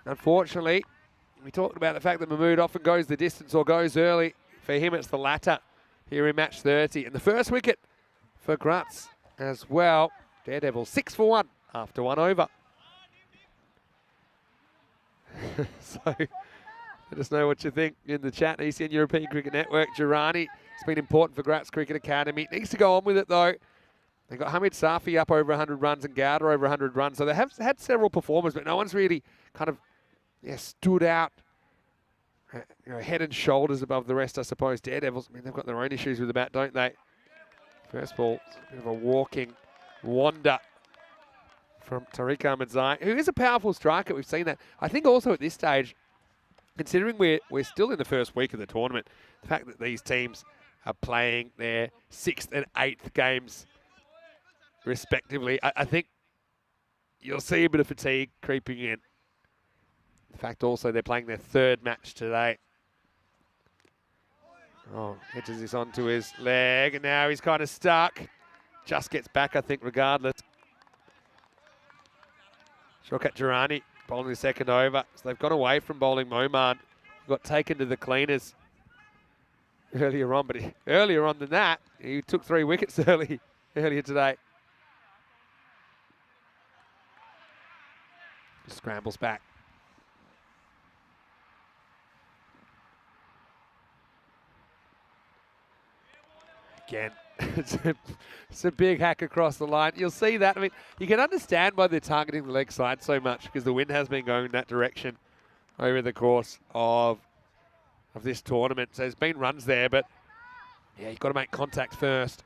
S1: unfortunately, we talked about the fact that Mahmood often goes the distance or goes early. For him, it's the latter here in match 30. And the first wicket for Graz as well. Daredevil 6 for 1 after 1 over. So, let us know what you think in the chat. ECN European Cricket Network. Girani, it's been important for Graz Cricket Academy. Needs to go on with it, though. They've got Hamid Safi up over 100 runs and Gowda over 100 runs. So they have had several performers, but no one's really kind of stood out head and shoulders above the rest, I suppose. Daredevils, I mean, they've got their own issues with the bat, don't they? First ball, a bit of a walking wonder from Tariq Ahmedzai, who is a powerful striker. We've seen that. I think also at this stage, considering we're still in the first week of the tournament, the fact that these teams are playing their 6th and 8th games respectively, I think you'll see a bit of fatigue creeping in. In fact, also they're playing their 3rd match today. Oh, edges this onto his leg, and now he's kind of stuck. Just gets back, I think, regardless. Shortcut Girani bowling the second over. So they've gone away from bowling Moman. Got taken to the cleaners earlier on, but earlier on than that, he took 3 wickets earlier today. Scrambles back. Again, it's a big hack across the line. You'll see that. I mean, you can understand why they're targeting the leg side so much, because the wind has been going in that direction over the course of this tournament. So there's been runs there, but yeah, you've got to make contact first.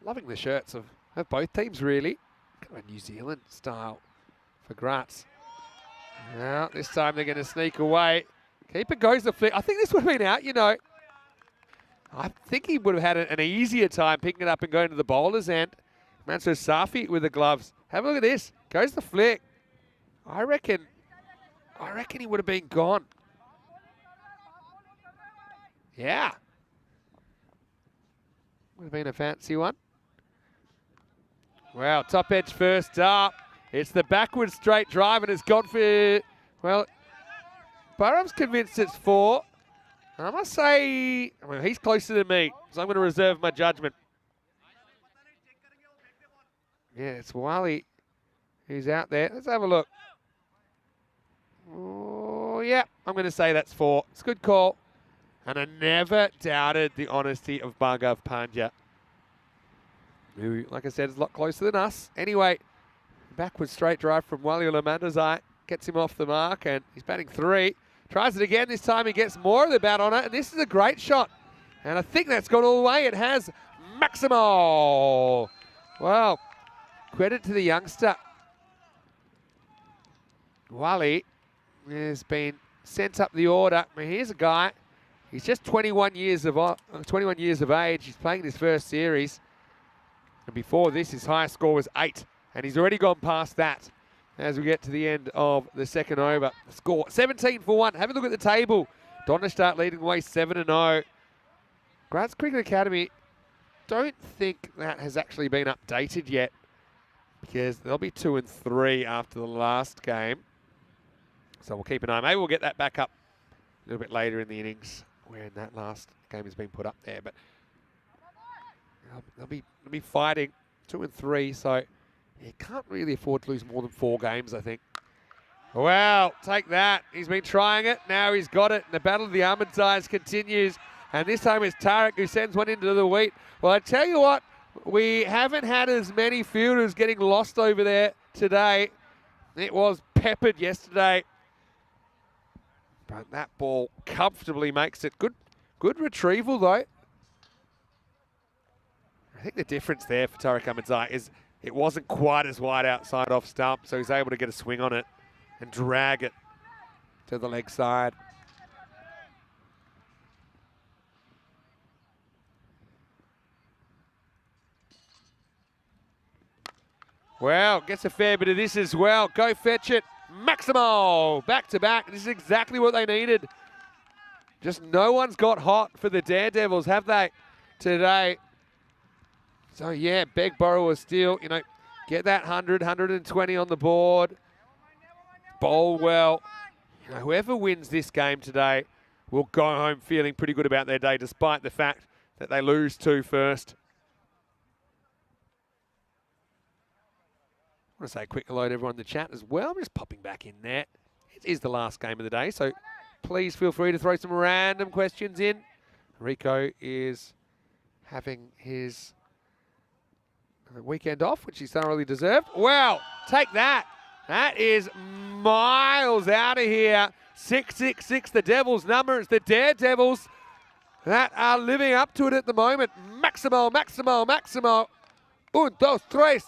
S1: Loving the shirts of both teams, really. Kind of a New Zealand style for Graz. Now, this time they're going to sneak away. Keeper goes the flick. I think this would have been out, you know. I think he would have had an easier time picking it up and going to the bowler's end. Mansour Safi with the gloves. Have a look at this. Goes the flick. I reckon he would have been gone. Yeah. Would have been a fancy one. Wow, top edge first up. It's the backward straight drive, and it's gone for, well, Burham's convinced it's 4. I must say, I mean, he's closer than me, so I'm going to reserve my judgment. Yeah, it's Wally who's out there. Let's have a look. Oh, yeah, I'm going to say that's 4. It's a good call. And I never doubted the honesty of Bhargav Pandya, who, like I said, is a lot closer than us. Anyway, backward straight drive from Wally Lamandazai gets him off the mark, and he's batting 3. Tries it again. This time he gets more of the bat on it, and this is a great shot. And I think that's gone all the way. It has. Maximo. Well, credit to the youngster. Wally has been sent up the order. I mean, here's a guy. He's just 21 years of age. He's playing his first series. And before this, his highest score was 8. And he's already gone past that as we get to the end of the second over. The score, 17 for 1. Have a look at the table. Donnerstadt leading the way 7-0. Graz Cricket Academy, don't think that has actually been updated yet, because they'll be 2 and 3 after the last game. So we'll keep an eye. Maybe we'll get that back up a little bit later in the innings when that last game has been put up there. But they'll be fighting 2 and 3, so you can't really afford to lose more than 4 games, I think. Well, take that. He's been trying it. Now he's got it. And the battle of the Ahmedzais continues. And this time it's Tarek who sends one into the wheat. Well, I tell you what, we haven't had as many fielders getting lost over there today. It was peppered yesterday. But that ball comfortably makes it. Good retrieval, though. I think the difference there for Tarek Ahmedzai is it wasn't quite as wide outside off stump, so he's able to get a swing on it and drag it to the leg side. Well, gets a fair bit of this as well. Go fetch it. Maximo, back to back. This is exactly what they needed. Just no one's got hot for the Daredevils, have they, today? So, yeah, beg, borrow, or steal. You know, get that 100, 120 on the board. Bowl well. You know, whoever wins this game today will go home feeling pretty good about their day, despite the fact that they lose 2 first. I want to say a quick hello to everyone in the chat as well. I'm just popping back in there. It is the last game of the day, so please feel free to throw some random questions in. Rico is having his weekend off, which he's thoroughly deserved. Well, take that. That is miles out of here. 666, the Devils' number. It's the Daredevils that are living up to it at the moment. Maximo, Maximo, Maximo. Un, dos, tres.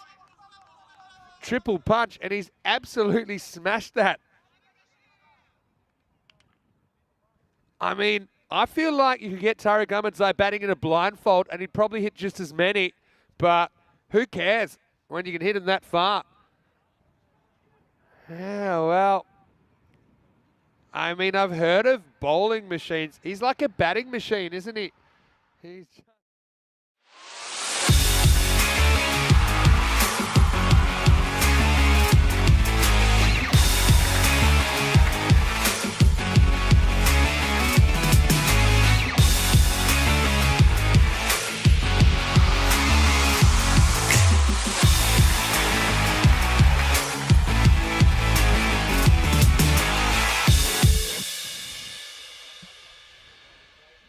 S1: Triple punch, and he's absolutely smashed that. I mean, I feel like you could get Tariq Ahmadzai batting in a blindfold and he'd probably hit just as many, but who cares when you can hit him that far? Yeah, well, I mean, I've heard of bowling machines. He's like a batting machine, isn't he? He's...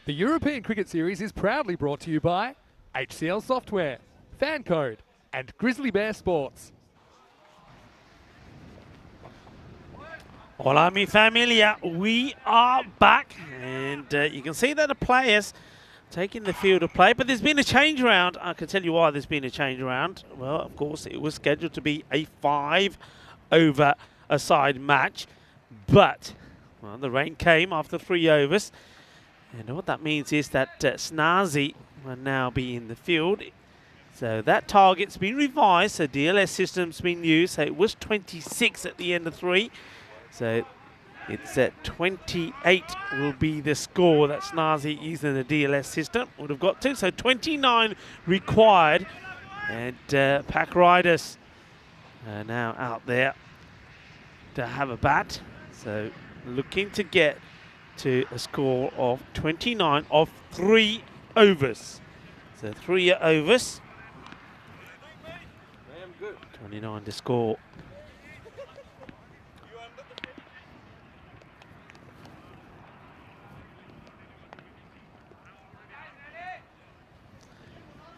S4: The European Cricket Series is proudly brought to you by HCL Software, FanCode, and Grizzly Bear Sports.
S3: Hola, mi familia. We are back, and you can see that the players taking the field of play, but there's been a change around. I can tell you why there's been a change around. Well, of course, it was scheduled to be a 5-over-a-side match, but well, the rain came after 3 overs. And what that means is that Snazzy will now be in the field. So that target's been revised. So DLS system's been used. So it was 26 at the end of 3. So it's at 28 will be the score that Snazzy using the DLS system would have got to. So 29 required. And Pack Riders are now out there to have a bat. So looking to get to a score of 29 of 3 overs. So 3 overs. 29 to score.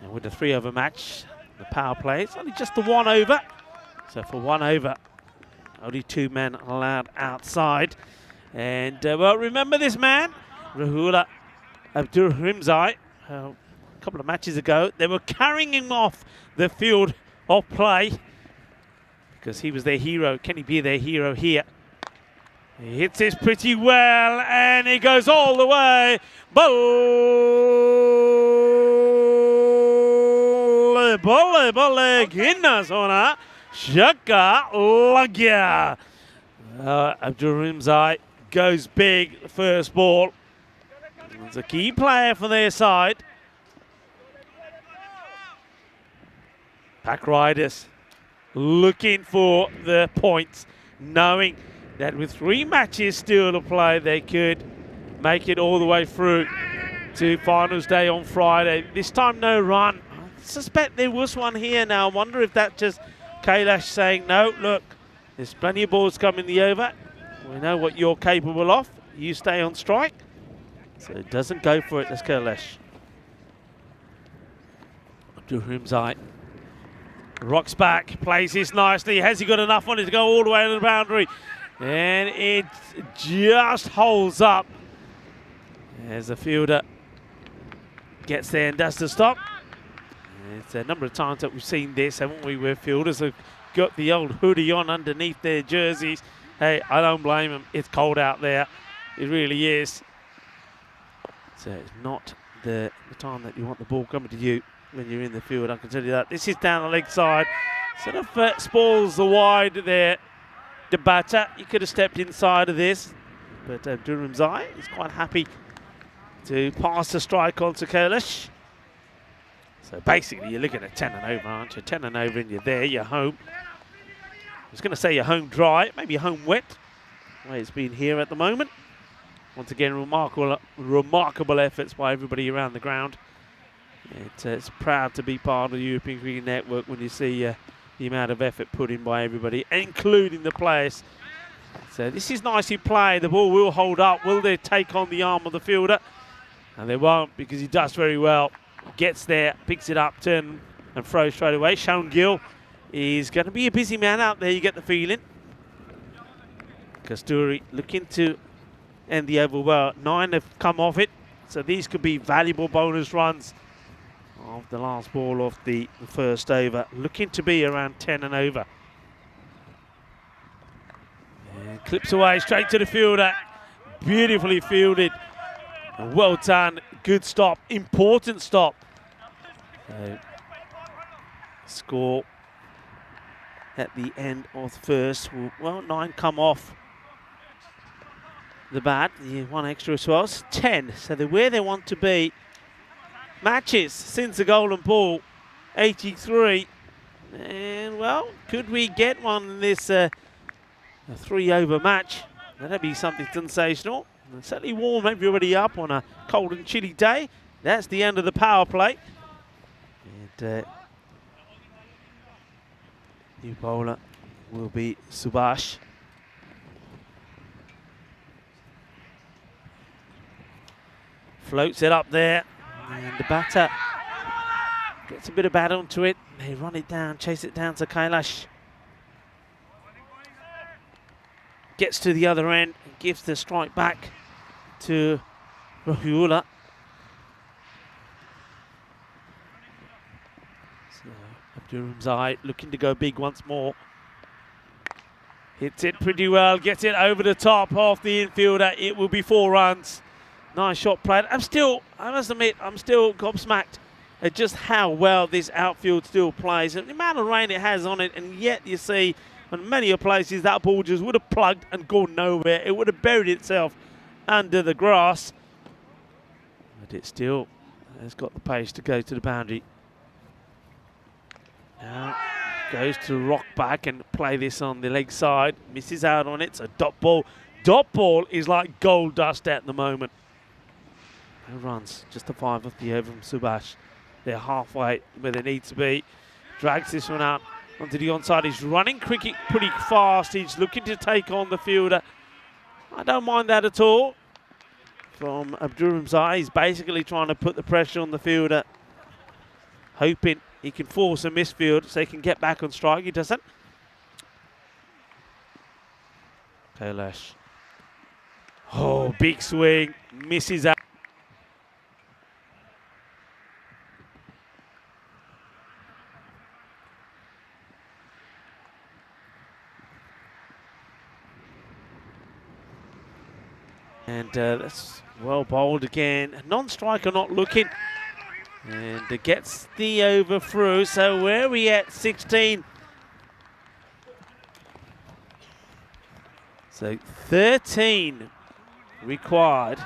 S3: And with the 3-over match, the power play, it's only just the 1 over. So for 1 over, only 2 men allowed outside. And, well, remember this man, Rahula Abdulrimzai, a couple of matches ago. They were carrying him off the field of play because he was their hero. Can he be their hero here? He hits this pretty well, and he goes all the way. Bolle, bolle, ginna zona, shaka lagya. Abdulrimzai goes big, first ball. He's a key player for their side. Pack Riders looking for the points, knowing that with 3 matches still to play, they could make it all the way through to finals day on Friday. This time no run. I suspect there was one here now. I wonder if that just Kailash saying, no, look, there's plenty of balls coming the over. We know what you're capable of. You stay on strike. So it doesn't go for it, that's Kailash. Abdulrimzai rocks back, plays this nicely. Has he got enough on it to go all the way to the boundary? And it just holds up as the fielder gets there and does the stop. And it's a number of times that we've seen this, haven't we, where fielders have got the old hoodie on underneath their jerseys. Hey, I don't blame them. It's cold out there. It really is. So it's not the time that you want the ball coming to you when you're in the field, I can tell you that. This is down the leg side.
S2: Sort of spoils the wide there, the batter. You could have stepped inside of this, but Durhamzai is quite happy to pass the strike on to Kailash. So basically you're looking at 10 and over, aren't you? 10 and over and you're there, you're home. I was going to say you're home dry, maybe home wet, the way it's been here at the moment. Once again, remarkable efforts by everybody around the ground. It's proud to be part of the European Cricket Network when you see the amount of effort put in by everybody, including the players. So this is nicely played. The ball will hold up. Will they take on the arm of the fielder? And they won't, because he does very well. Gets there, picks it up, turn and throw straight away. Shaun Gill is going to be a busy man out there, you get the feeling. Kasturi looking to end the over well. 9 have come off it, so these could be valuable bonus runs of the last ball of the first over. Looking to be around 10 and over. And clips away straight to the fielder. Beautifully fielded. And well done. Good stop. Important stop. Score at the end of the first. Well, 9 come off the bat. The 1 extra as well. It's 10. So they're where they want to be. Matches since the golden ball, 83. And, well, could we get one in this 3-over match? That'd be something sensational. And certainly warm everybody up on a cold and chilly day. That's the end of the power play. And new bowler will be Subhash. Floats it up there. And the batter gets a bit of bat onto it. They run it down, chase it down to Kailash. Gets to the other end and gives the strike back to Rahula. So Abdurrahman's looking to go big once more. Hits it pretty well, gets it over the top of the infielder. It will be 4 runs. Nice shot played. I must admit, I'm still gobsmacked at just how well this outfield still plays. And the amount of rain it has on it, and yet you see in many places that ball just would have plugged and gone nowhere. It would have buried itself under the grass. But it still has got the pace to go to the boundary. Now goes to rock back and play this on the leg side. Misses out on it. It's a dot ball. Dot ball is like gold dust at the moment. No runs, just a 5 of the over from Subhash. They're halfway where they need to be. Drags this one out onto the onside. He's running cricket pretty fast. He's looking to take on the fielder. I don't mind that at all. From Abdurrahman's he's basically trying to put the pressure on the fielder, hoping he can force a misfield so he can get back on strike. He doesn't. Kailash. Oh, big swing. Misses out. And that's well bowled again. Non-striker not looking. And it gets the over through. So where are we at? 16. So 13 required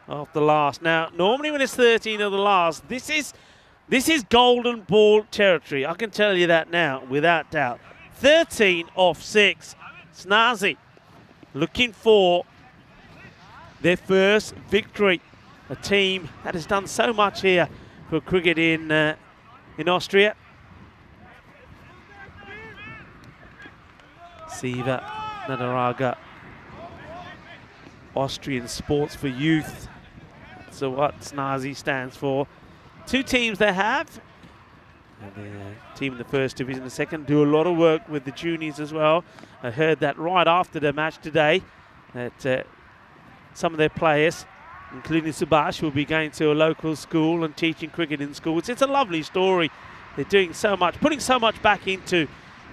S2: of the last. Now, normally when it's 13 of the last, this is golden ball territory. I can tell you that now, without doubt. 13 off 6. Snazzy looking for their first victory. A team that has done so much here for cricket in Austria. Siva Nadaraga, Austrian Sports for Youth. So what Snazzy stands for. 2 teams they have. And the team in the first division, the second, do a lot of work with the juniors as well. I heard that right after the match today, that some of their players, including Subhash, will be going to a local school and teaching cricket in schools. It's a lovely story. They're doing so much, putting so much back into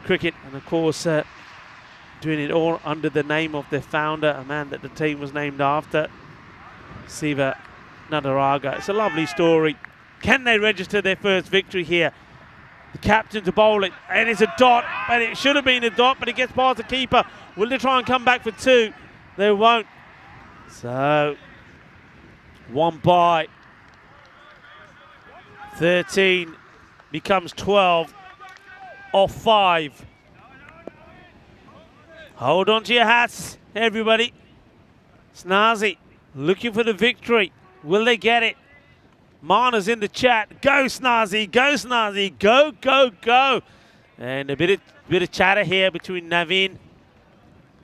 S2: cricket, and of course doing it all under the name of their founder, a man that the team was named after, Siva Nadaraga. It's a lovely story. Can they register their first victory here the captain to bowl it, and it's a dot, but it should have been a dot, but it gets past the keeper. Will they try and come back for 2? They won't. So, 1 by. 13 becomes 12 off 5. Hold on to your hats, everybody. Snazzy looking for the victory. Will they get it? Mana's in the chat. Go Snazzy, go Snazzy, go, go, go. And a bit of chatter here between Navin.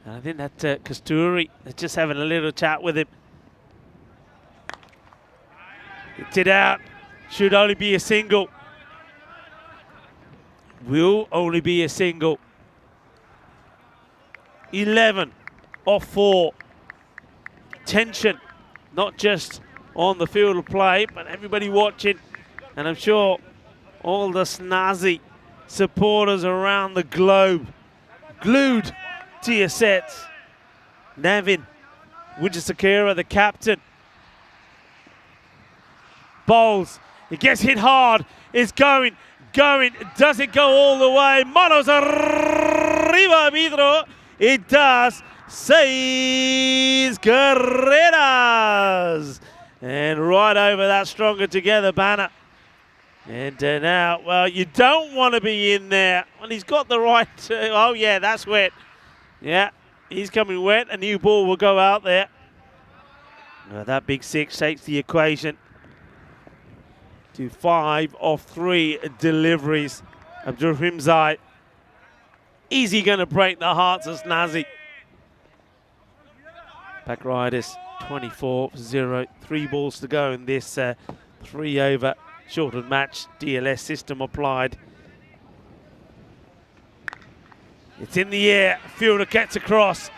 S2: And I think that Kasturi is just having a little chat with him. Hits it out. Should only be a single. Will only be a single. 11 off 4. Tension, not just on the field of play, but everybody watching. And I'm sure all the Snazzy supporters around the globe glued to your sets. Navin, Wijesakira, the captain. Bowls. It gets hit hard. It's going. Does it go all the way? Manos arriba, Vidro. It does. 6 carreras. And right over that stronger together banner. And now, well, you don't want to be in there. And he's got the right. Oh, yeah, that's wet. Yeah, he's coming wet. A new ball will go out there. That big 6 takes the equation to 5 of 3 deliveries. Abdul Himzai. Is he going to break the hearts of Snazzy? Pack Riders 24-0. 3 balls to go in this 3-over shortened match. DLS system applied. It's in the air. Fielder gets across.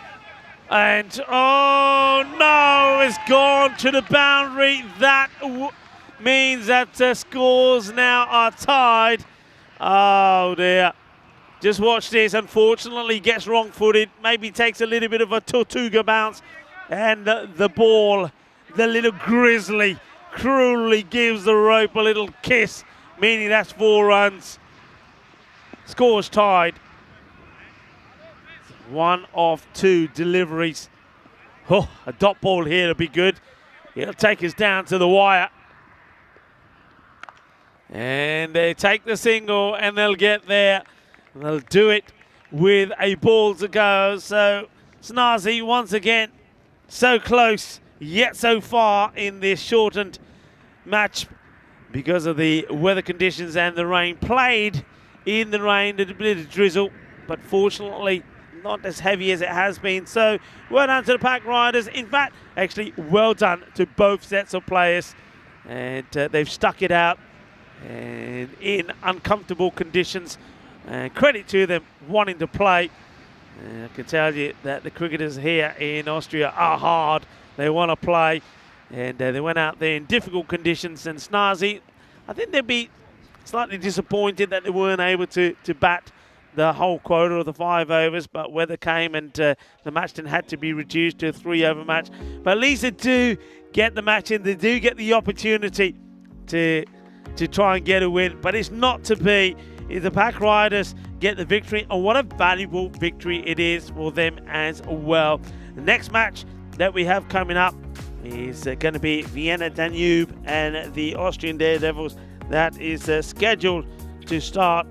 S2: And, oh no, it's gone to the boundary. That means that scores now are tied. Oh dear. Just watch this. Unfortunately, gets wrong-footed. Maybe takes a little bit of a Tortuga bounce. And the ball, the little grizzly, cruelly gives the rope a little kiss, meaning that's 4 runs. Scores tied. 1 of 2 deliveries. Oh, a dot ball here to be good. He'll take us down to the wire. And they take the single and they'll get there. They'll do it with a ball to go. So Snazzy once again so close yet so far in this shortened match because of the weather conditions and the rain. Played in the rain, a bit of drizzle, but fortunately not as heavy as it has been. So well done to the Pack Riders. In fact, actually well done to both sets of players. And they've stuck it out and in uncomfortable conditions. And credit to them wanting to play. I can tell you that the cricketers here in Austria are hard. They want to play. And they went out there in difficult conditions. And Snazzy, I think they'd be slightly disappointed that they weren't able to bat the whole quota of the 5 overs. But weather came and the match then had to be reduced to a 3-over match. But at least they do get the match in. They do get the opportunity to try and get a win. But it's not to be. The Pack Riders get the victory, and what a valuable victory it is for them as well. The next match that we have coming up is going to be Vienna Danube and the Austrian Daredevils. That is scheduled to start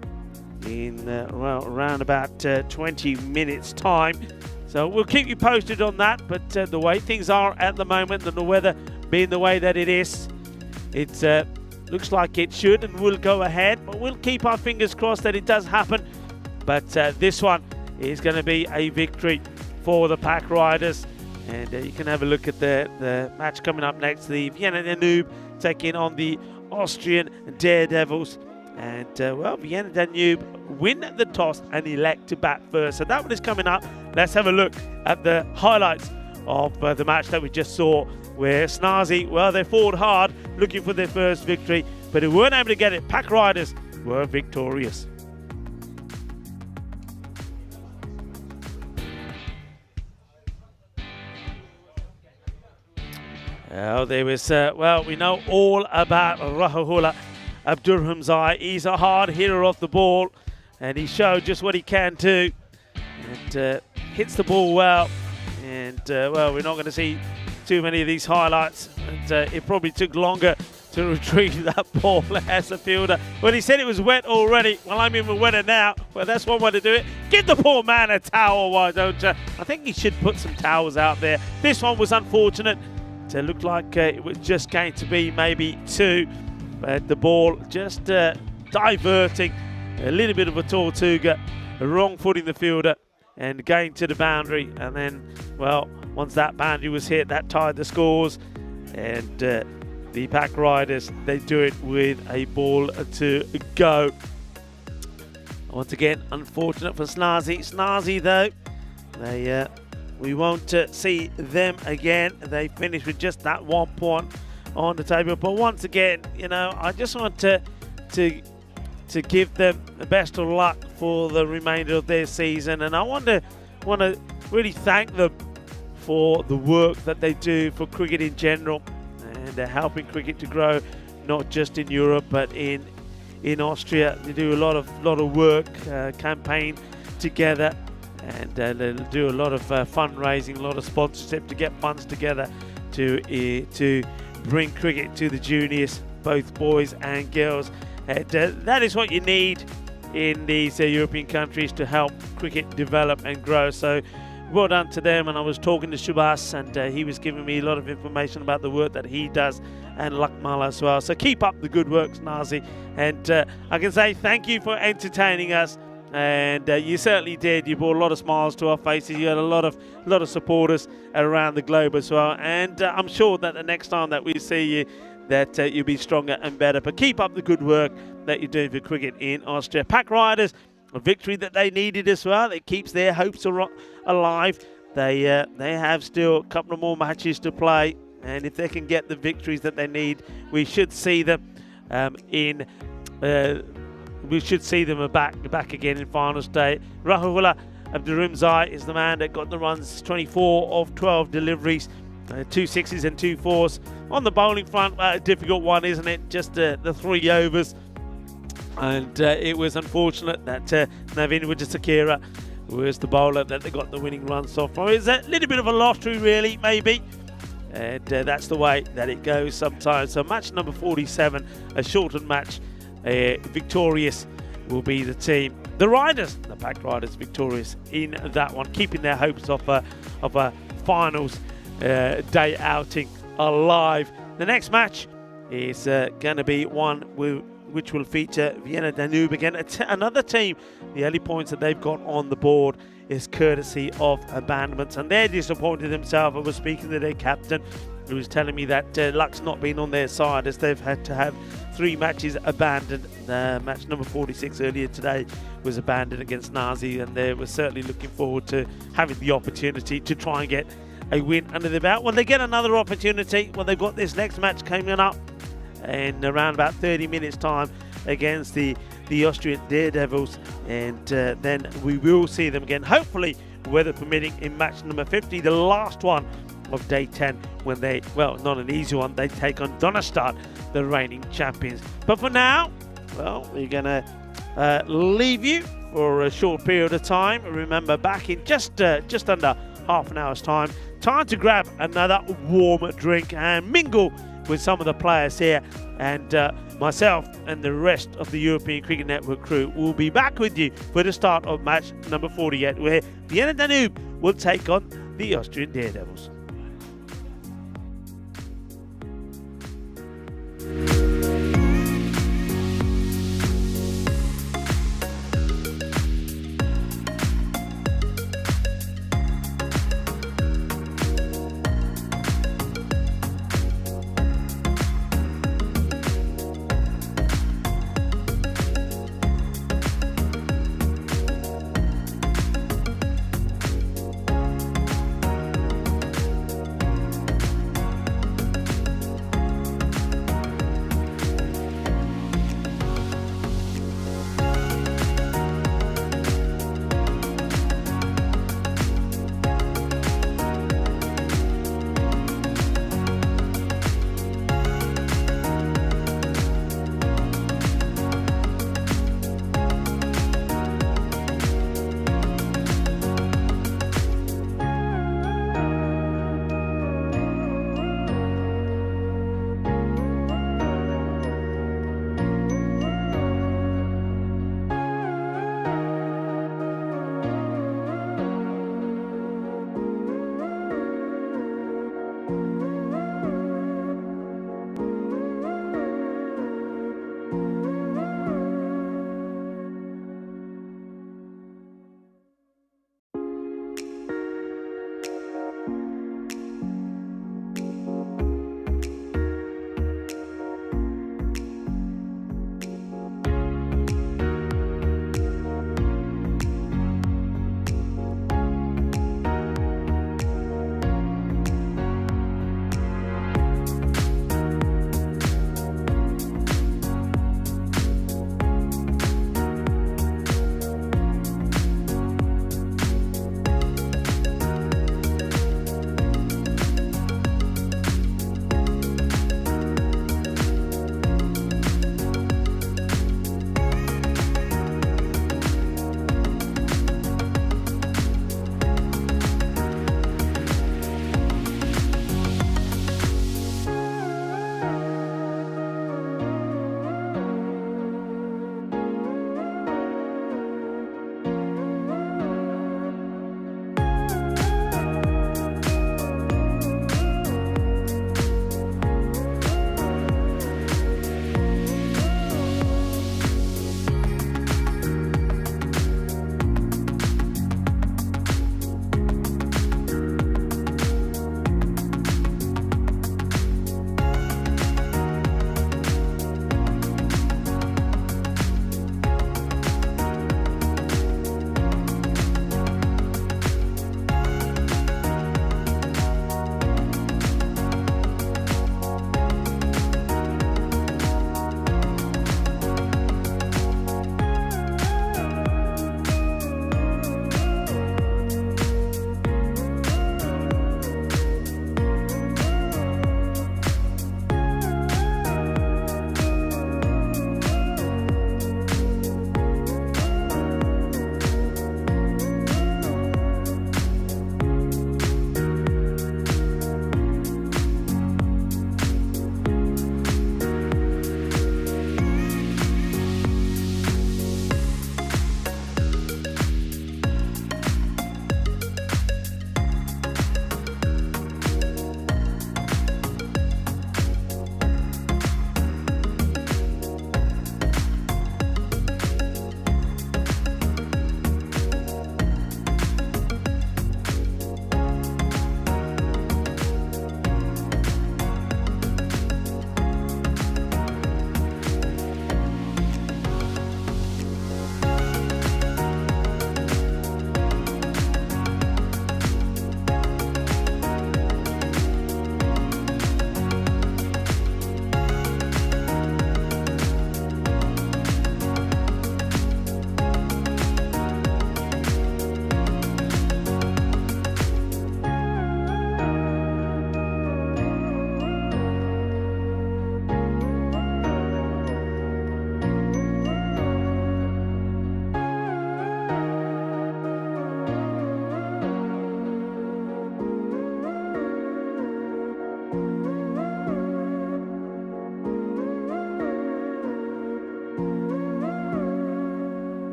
S2: in around about 20 minutes time. So we'll keep you posted on that, but the way things are at the moment and the weather being the way that it is, it's looks like it should and will go ahead, but we'll keep our fingers crossed that it does happen. But this one is going to be a victory for the Pack Riders. And you can have a look at the match coming up next. The Vienna Danube taking on the Austrian Daredevils. And, well, Vienna Danube win the toss and elect to bat first. So that one is coming up. Let's have a look at the highlights of the match that we just saw, where Snazzy, well, they fought hard looking for their first victory, but they weren't able to get it. Pack Riders were victorious. Well, there was, well, we know all about Rahahula
S3: Abdurhamzai. He's a hard hitter off the ball, and he showed just what he can do. And hits the ball well. And, well, we're not going to see too many of these highlights. And it probably took longer to retrieve that ball as a fielder. Well, he said it was wet already. Well, I'm even wetter now. Well, that's one way to do it. Give the poor man a towel, why don't you? I think he should put some towels out there. This one was unfortunate. It looked like it was just going to be maybe 2. But the ball just diverting. A little bit of a Tortuga. Wrong footing the fielder. And going to the boundary. And then, well, once that boundary was hit, that tied the scores. And the Pack Riders, they do it with a ball to go. Once again, unfortunate for Snazzy. Snazzy, though, we won't see them again. They finished with just that 1 point on the table. But once again, you know, I just want to give them the best of luck for the remainder of their season. And I want to really thank them for the work that they do for cricket in general. And they're helping cricket to grow, not just in Europe, but in Austria. They do a lot of work, campaign together, and they do a lot of fundraising, a lot of sponsorship to get funds together to bring cricket to the juniors, both boys and girls. And that is what you need in these European countries to help cricket develop and grow. So well done to them. And I was talking to Shubhas, and he was giving me a lot of information about the work that he does, and Lakmal as well. So keep up the good work, Nazi. And I can say thank you for entertaining us. And you certainly did. You brought a lot of smiles to our faces. You had a lot of supporters around the globe as well. And I'm sure that the next time that we see you, that you'll be stronger and better. But keep up the good work that you're doing for cricket in Austria. Pack Riders, a victory that they needed as well. It keeps their hopes alive. They have still a couple of more matches to play, and if they can get the victories that they need, we should see them back again in final state. Rahul Abdurhamzai is the man that got the runs, 24 of 12 deliveries, 2 6s and 2 4s. On the bowling front, a difficult one, isn't it? Just the 3 overs. And it was unfortunate that Navin Wijasekera was the bowler that they got the winning runs off from. It's a little bit of a lottery, really, maybe. And that's the way that it goes sometimes. So match number 47, a shortened match. Victorious will be the team. The Riders, the Pack Riders, victorious in that one, keeping their hopes of a finals day outing alive. The next match is going to be one which will feature Vienna Danube again. Another team, the early points that they've got on the board is courtesy of abandonments, and they're disappointed themselves. I was speaking to their captain, who was telling me that luck's not been on their side, as they've had to have 3 matches abandoned. Match number 46 earlier today was abandoned against Nazi, and they were certainly looking forward to having the opportunity to try and get a win under their belt. When they get another opportunity, well, they've got this next match coming up in around about 30 minutes time against the Austrian Daredevils, and then we will see them again, hopefully weather permitting, in match number 50, the last one of day 10, when they, well, not an easy one, they take on Donnerstadt, the reigning champions. But for now, well, we're gonna leave you for a short period of time. Remember, back in just under half an hour's time to grab another warm drink and mingle with some of the players here, and myself and the rest of the European Cricket Network crew will be back with you for the start of match number 48, where Vienna Danube will take on the Austrian Daredevils.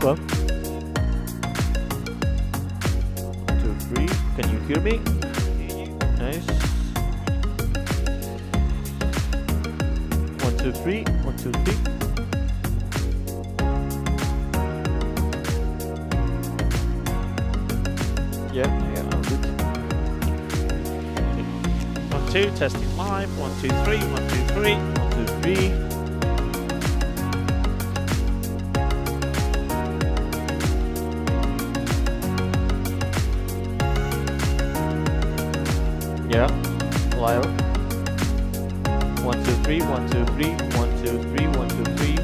S2: well. 1, 2, 3. Can you hear me? Nice. 1, 2, 3. 1, 2, 3. Yeah, all good. 1, 2, testing live. 1, 2, 3. 1, 2, 3. 1, 2, 3. Yeah, live. 1, 2, 3. 1, 2, 3. 1, 2, 3. 1, 2, 3.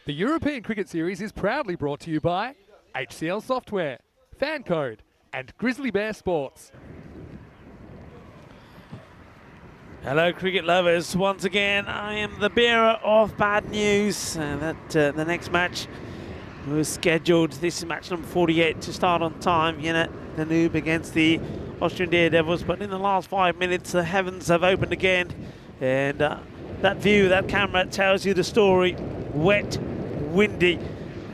S4: The European Cricket Series is proudly brought to you by HCL Software, FanCode, and Grizzly Bear Sports.
S2: Hello, cricket lovers. Once again, I am the bearer of bad news. The next match was scheduled. This is match number 48 to start on time. Vienna Danube against the Austrian Daredevils. But in the last 5 minutes, the heavens have opened again. And that view, that camera tells you the story. Wet, windy,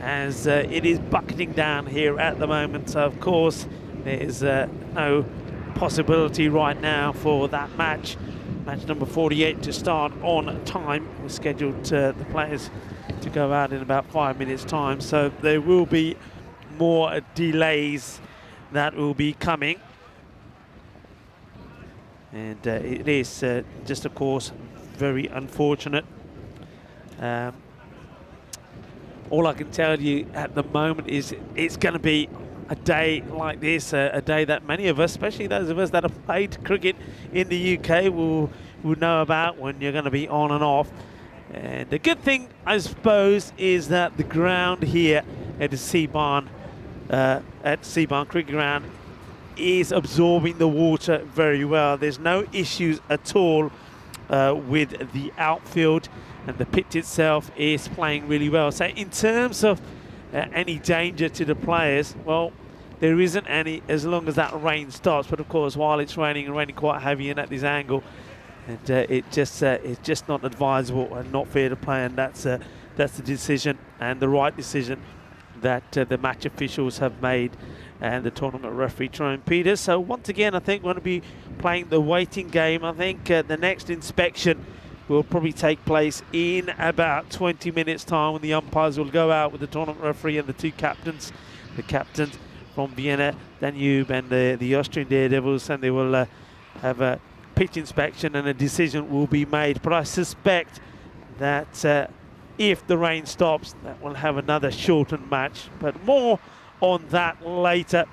S2: as it is bucketing down here at the moment. So, of course, there is no possibility right now for that match. Match number 48 to start on time. We're scheduled the players to go out in about 5 minutes' time. So there will be more delays that will be coming. And it is just, of course, very unfortunate. All I can tell you at the moment is it's going to be a day like this, a day that many of us, especially those of us that have played cricket in the UK, will know about when you're going to be on and off. And the good thing, I suppose, is that the ground here at the Seabarn Cricket Ground is absorbing the water very well. There's no issues at all with the outfield, and the pitch itself is playing really well. So in terms of any danger to the players, well, there isn't any as long as that rain stops. But of course, while it's raining and raining quite heavy and at this angle, and it's just not advisable and not fair to play. And that's the decision, and the right decision, that the match officials have made, and the tournament referee Tyrone Peters. So once again, I think we're going to be playing the waiting game. I think the next inspection will probably take place in about 20 minutes time, when the umpires will go out with the tournament referee and the two captains, the captains from Vienna Danube and the Austrian Daredevils, and they will have a pitch inspection and a decision will be made. But I suspect that if the rain stops, that will have another shortened match, but more on that later.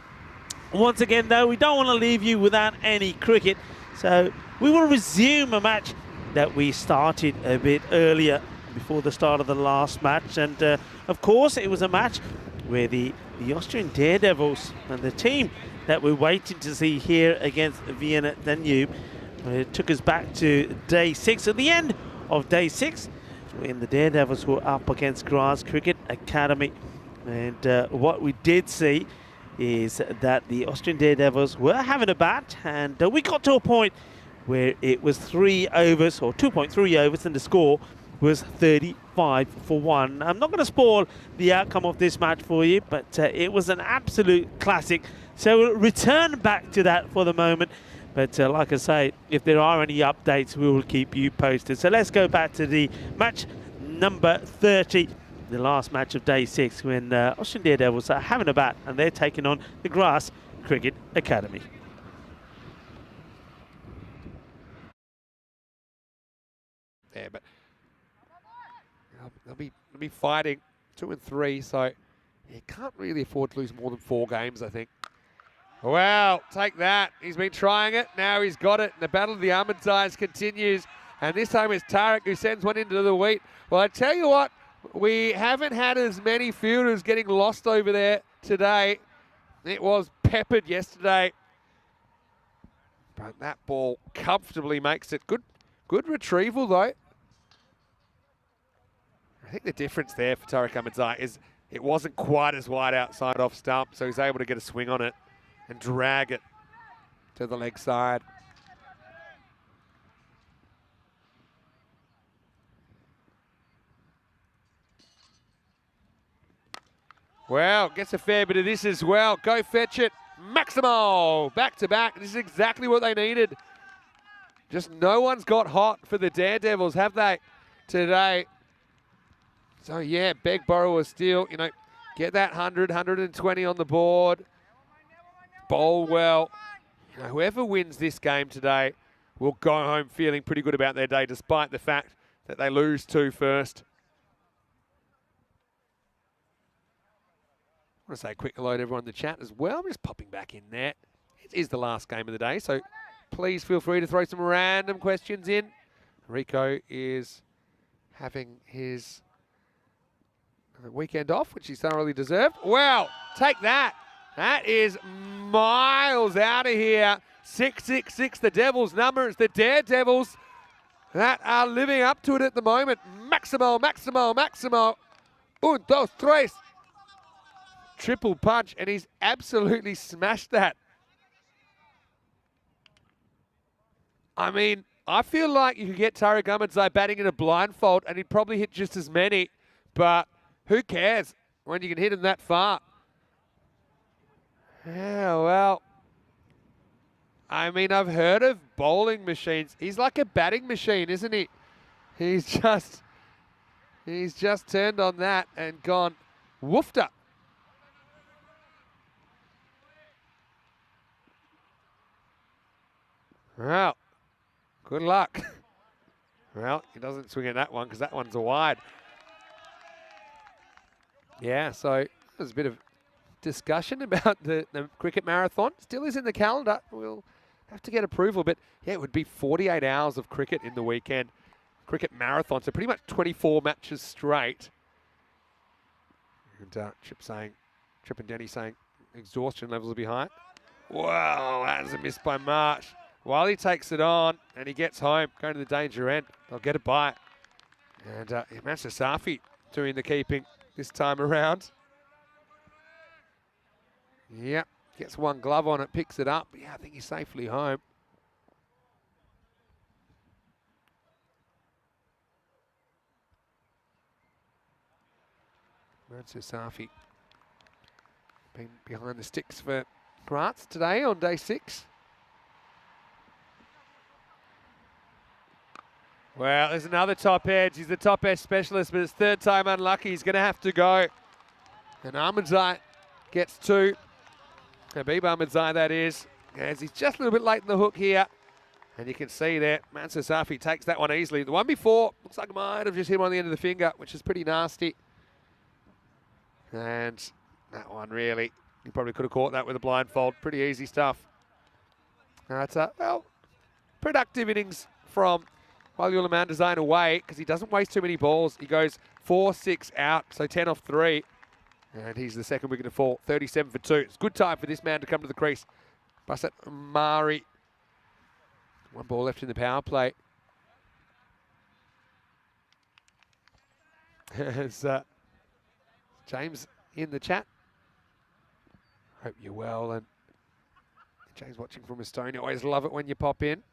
S2: Once again, though, we don't want to leave you without any cricket, so we will resume a match that we started a bit earlier, before the start of the last match. And of course, it was a match where the Austrian Daredevils and the team that we're waiting to see here against Vienna Danube, it took us back to day 6. At the end of day 6, when the Daredevils were up against Graz Cricket Academy. And what we did see is that the Austrian Daredevils were having a bat, and we got to a point where it was 3 overs, or 2.3 overs, and the score was 35 for 1. I'm not going to spoil the outcome of this match for you, but it was an absolute classic. So we'll return back to that for the moment. But like I say, if there are any updates, we will keep you posted. So let's go back to the match number 30, the last match of day 6, when Austrian Daredevils are having a bat, and they're taking on the Graz Cricket Academy.
S1: Yeah, but they'll be fighting 2 and 3, so you can't really afford to lose more than 4 games, I think. Well, take that. He's been trying it. Now he's got it. The battle of the Ahmedzais continues, and this time it's Tarek who sends one into the wheat. Well, I tell you what, we haven't had as many fielders getting lost over there today. It was peppered yesterday, but that ball comfortably makes it. Good retrieval, though. I think the difference there for Tarek Ahmedzai is it wasn't quite as wide outside off stump, so he's able to get a swing on it and drag it to the leg side. Well, gets a fair bit of this as well. Go fetch it. Maximo, back to back. This is exactly what they needed. Just no one's got hot for the Daredevils, have they, today? So, yeah, beg, borrow, or steal. You know, get that 100, 120 on the board. Bowl well. You know, whoever wins this game today will go home feeling pretty good about their day, despite the fact that they lose 2 first. I want to say a quick hello to everyone in the chat as well. I'm just popping back in there. It is the last game of the day, so please feel free to throw some random questions in. Rico is having his the weekend off, which he's thoroughly deserved. Well, take that. That is miles out of here. 666, the Devils' number. It's the Daredevils that are living up to it at the moment. Maximo, Maximo, Maximo. Un, dos, tres. Triple punch, and he's absolutely smashed that. I mean, I feel like you could get Tariq Ahmadzai batting in a blindfold and he'd probably hit just as many, but who cares when you can hit him that far? Yeah, well, I mean, I've heard of bowling machines. He's like a batting machine, isn't he? He's just turned on that and gone woofed. Well, good luck. Well, he doesn't swing at that one because that one's a wide. Yeah, so there's a bit of discussion about the cricket marathon. Still is in the calendar. We'll have to get approval, but yeah, it would be 48 hours of cricket in the weekend. Cricket marathon, so pretty much 24 matches straight. And Chip and Denny saying exhaustion levels are behind. Wow, that's a miss by Marsh. While he takes it on and he gets home, going to the danger end, they'll get a bite. And Mansa Safi doing the keeping this time around. Yep, gets one glove on it, picks it up. Yeah, I think he's safely home. Mansa Safi been behind the sticks for Grants today on day 6. Well, there's another top edge. He's the top edge specialist, but it's third time unlucky. He's going to have to go. And Ahmadzai gets 2. Habib Ahmadzai, that is. As he's just a little bit late in the hook here. And you can see there, Mansa Safi takes that one easily. The one before, looks like it might have just hit him on the end of the finger, which is pretty nasty. And that one really, he probably could have caught that with a blindfold. Pretty easy stuff. That's well, productive innings from Walulla Mandazain away because he doesn't waste too many balls. He goes 4-6 out, so 10 off 3. And he's the second wicket to fall, 37 for 2. It's good time for this man to come to the crease. Basat Mari. 1 ball left in the power play. As James in the chat. Hope you're well. And James watching from Estonia. Always love it when you pop in.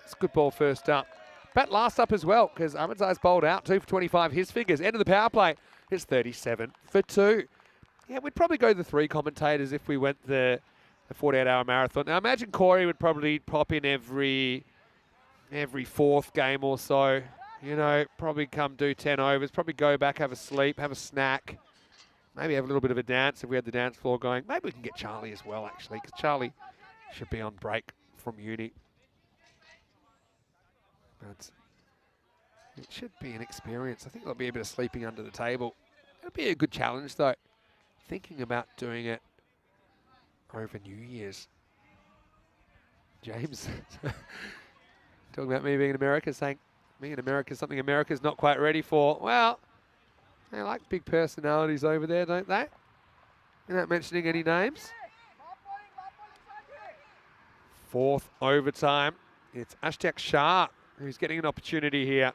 S1: It's a good ball first up. Bat last up as well because Ahmadzai's bowled out. 2 for 25, his figures. End of the power play. It's 37 for 2. Yeah, we'd probably go the 3 commentators if we went the 48-hour marathon. Now, imagine Corey would probably pop in every 4th game or so. You know, probably come do 10 overs, probably go back, have a sleep, have a snack, maybe have a little bit of a dance if we had the dance floor going. Maybe we can get Charlie as well, actually, because Charlie should be on break from uni. But it should be an experience. I think there'll be a bit of sleeping under the table. It'll be a good challenge, though. Thinking about doing it over New Year's. James, talking about me being in America, saying me in America is something America's not quite ready for. Well, they like big personalities over there, don't they? Without mentioning any names. 4th overtime. It's Ashtaq Shah who's getting an opportunity here.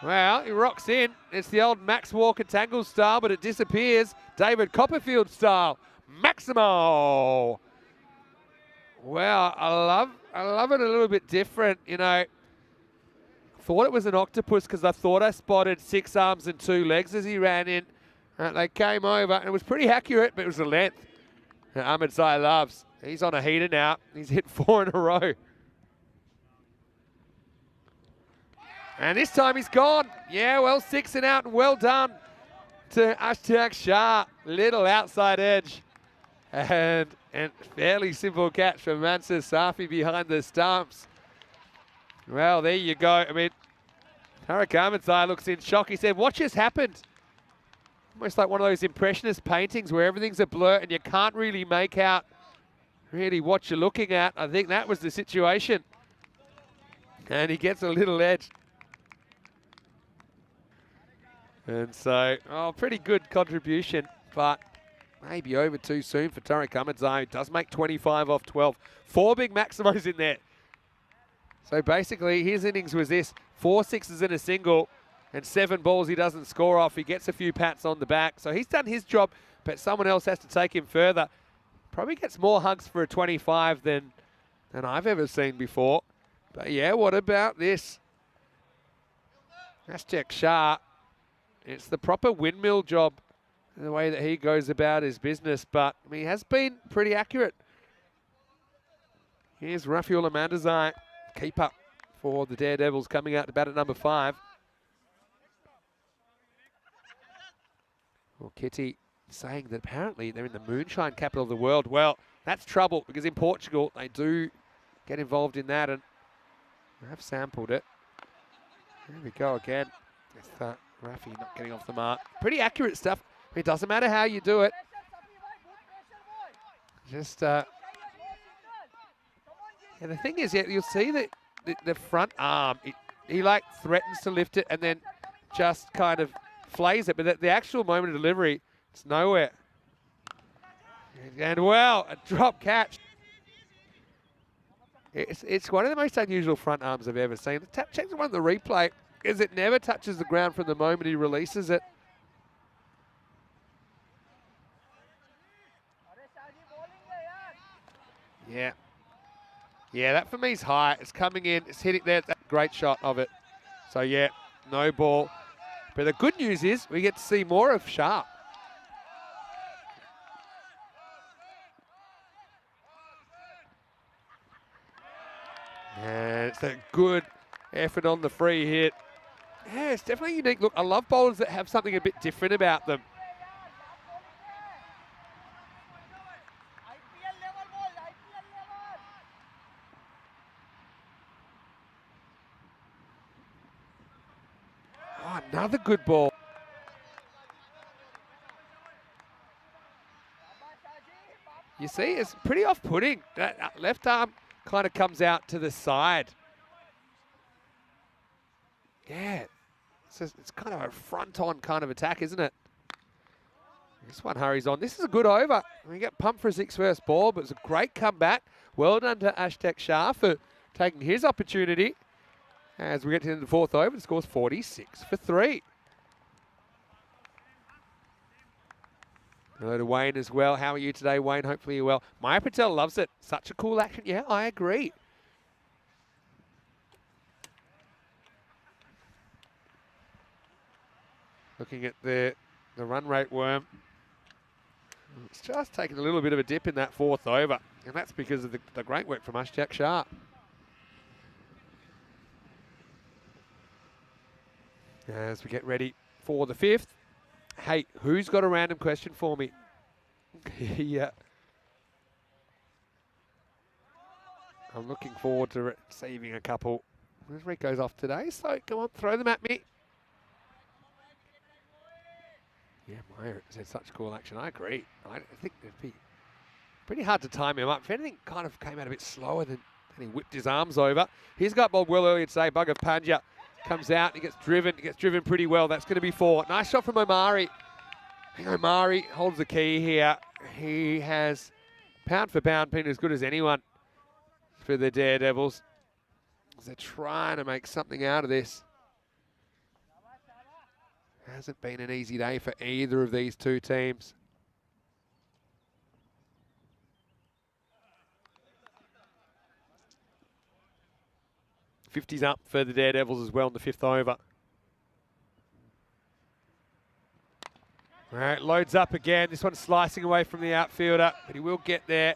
S1: Well, he rocks in. It's the old Max Walker Tangle style, but it disappears. David Copperfield style. Maximo. Well, I love it a little bit different, you know. Thought it was an octopus because I thought I spotted 6 arms and 2 legs as he ran in. They came over, and it was pretty accurate, but it was the length. Ahmadzai loves. He's on a heater now. He's hit 4 in a row. And this time he's gone. Yeah, well, 6 and out, and well done to Ashtaq Shah. Little outside edge. And fairly simple catch from Mansa Safi behind the stumps. Well, there you go. I mean, Tariq Ahmadzai looks in shock. He said, what just happened? Almost like one of those impressionist paintings where everything's a blur and you can't really make out really what you're looking at. I think that was the situation. And he gets a little edge. And so, pretty good contribution, but maybe over too soon for Tarek Ahmedzai, who does make 25 off 12. 4 big maximos in there. So basically, his innings was this: 4 sixes and a single, and 7 balls he doesn't score off. He gets a few pats on the back. So he's done his job, but someone else has to take him further. Probably gets more hugs for a 25 than I've ever seen before. But yeah, what about this? Ashtek Shah. It's the proper windmill job, the way that he goes about his business, but I mean, he has been pretty accurate. Here's Rafiul Ahmadzai, keeper for the Daredevils, coming out to bat at number 5. Well, Kitty saying that apparently they're in the moonshine capital of the world. Well, that's trouble, because in Portugal they do get involved in that, and I have sampled it. There we go again. With Rafi not getting off the mark. Pretty accurate stuff. It doesn't matter how you do it. Just, yeah, the thing is, you'll see that the front arm, he like threatens to lift it and then just kind of flays it. But the actual moment of delivery, it's nowhere. And well, a drop catch. It's one of the most unusual front arms I've ever seen. Check the one on the replay, because it never touches the ground from the moment he releases it. Yeah. Yeah, that for me is high. It's coming in. It's hitting there. That's a great shot of it. So, yeah, no ball. But the good news is we get to see more of Sharp. And it's a good effort on the free hit. Yeah, it's definitely unique. Look, I love bowlers that have something a bit different about them. Oh, another good ball. You see, it's pretty off-putting. That left arm kind of comes out to the side. Yeah, it's kind of a front-on kind of attack, isn't it? This one hurries on. This is a good over. We get pumped for a 6 first ball, but it's a great comeback. Well done to Ashtek Shah for taking his opportunity. As we get to the 4th over, the score's 46 for 3. Hello to Wayne as well. How are you today, Wayne? Hopefully you're well. Maya Patel loves it. Such a cool action. Yeah, I agree. Looking at the run rate worm. It's just taken a little bit of a dip in that 4th over, and that's because of the great work from Ashtek Shah. As we get ready for the 5th. Hey, who's got a random question for me? Yeah. I'm looking forward to receiving a couple. Rico's off today, so come on, throw them at me. Yeah, Maya said such cool action. I agree. I think it'd be pretty hard to time him up. If anything kind of came out a bit slower than he whipped his arms over. He's got bowled well earlier today. Bugger Panja comes out. He gets driven pretty well. That's going to be 4. Nice shot from Omari. I think Omari holds the key here. He has pound for pound been as good as anyone for the Daredevils. They're trying to make something out of this. Hasn't been an easy day for either of these two teams. '50's up for the Daredevils as well in the 5th over. All right, loads up again. This one's slicing away from the outfielder, but he will get there.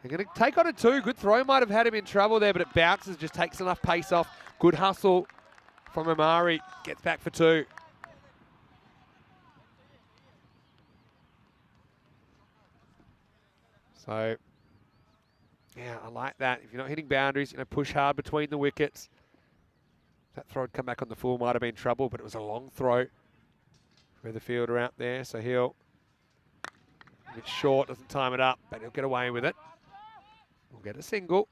S1: They're going to take on a 2. Good throw might have had him in trouble there, but it bounces, just takes enough pace off. Good hustle from Omari. Gets back for 2. So, yeah, I like that. If you're not hitting boundaries, push hard between the wickets. That throw had come back on the full, might have been trouble, but it was a long throw for the fielder out there. So he'll, a bit short, doesn't time it up, but he'll get away with it. We'll get a single.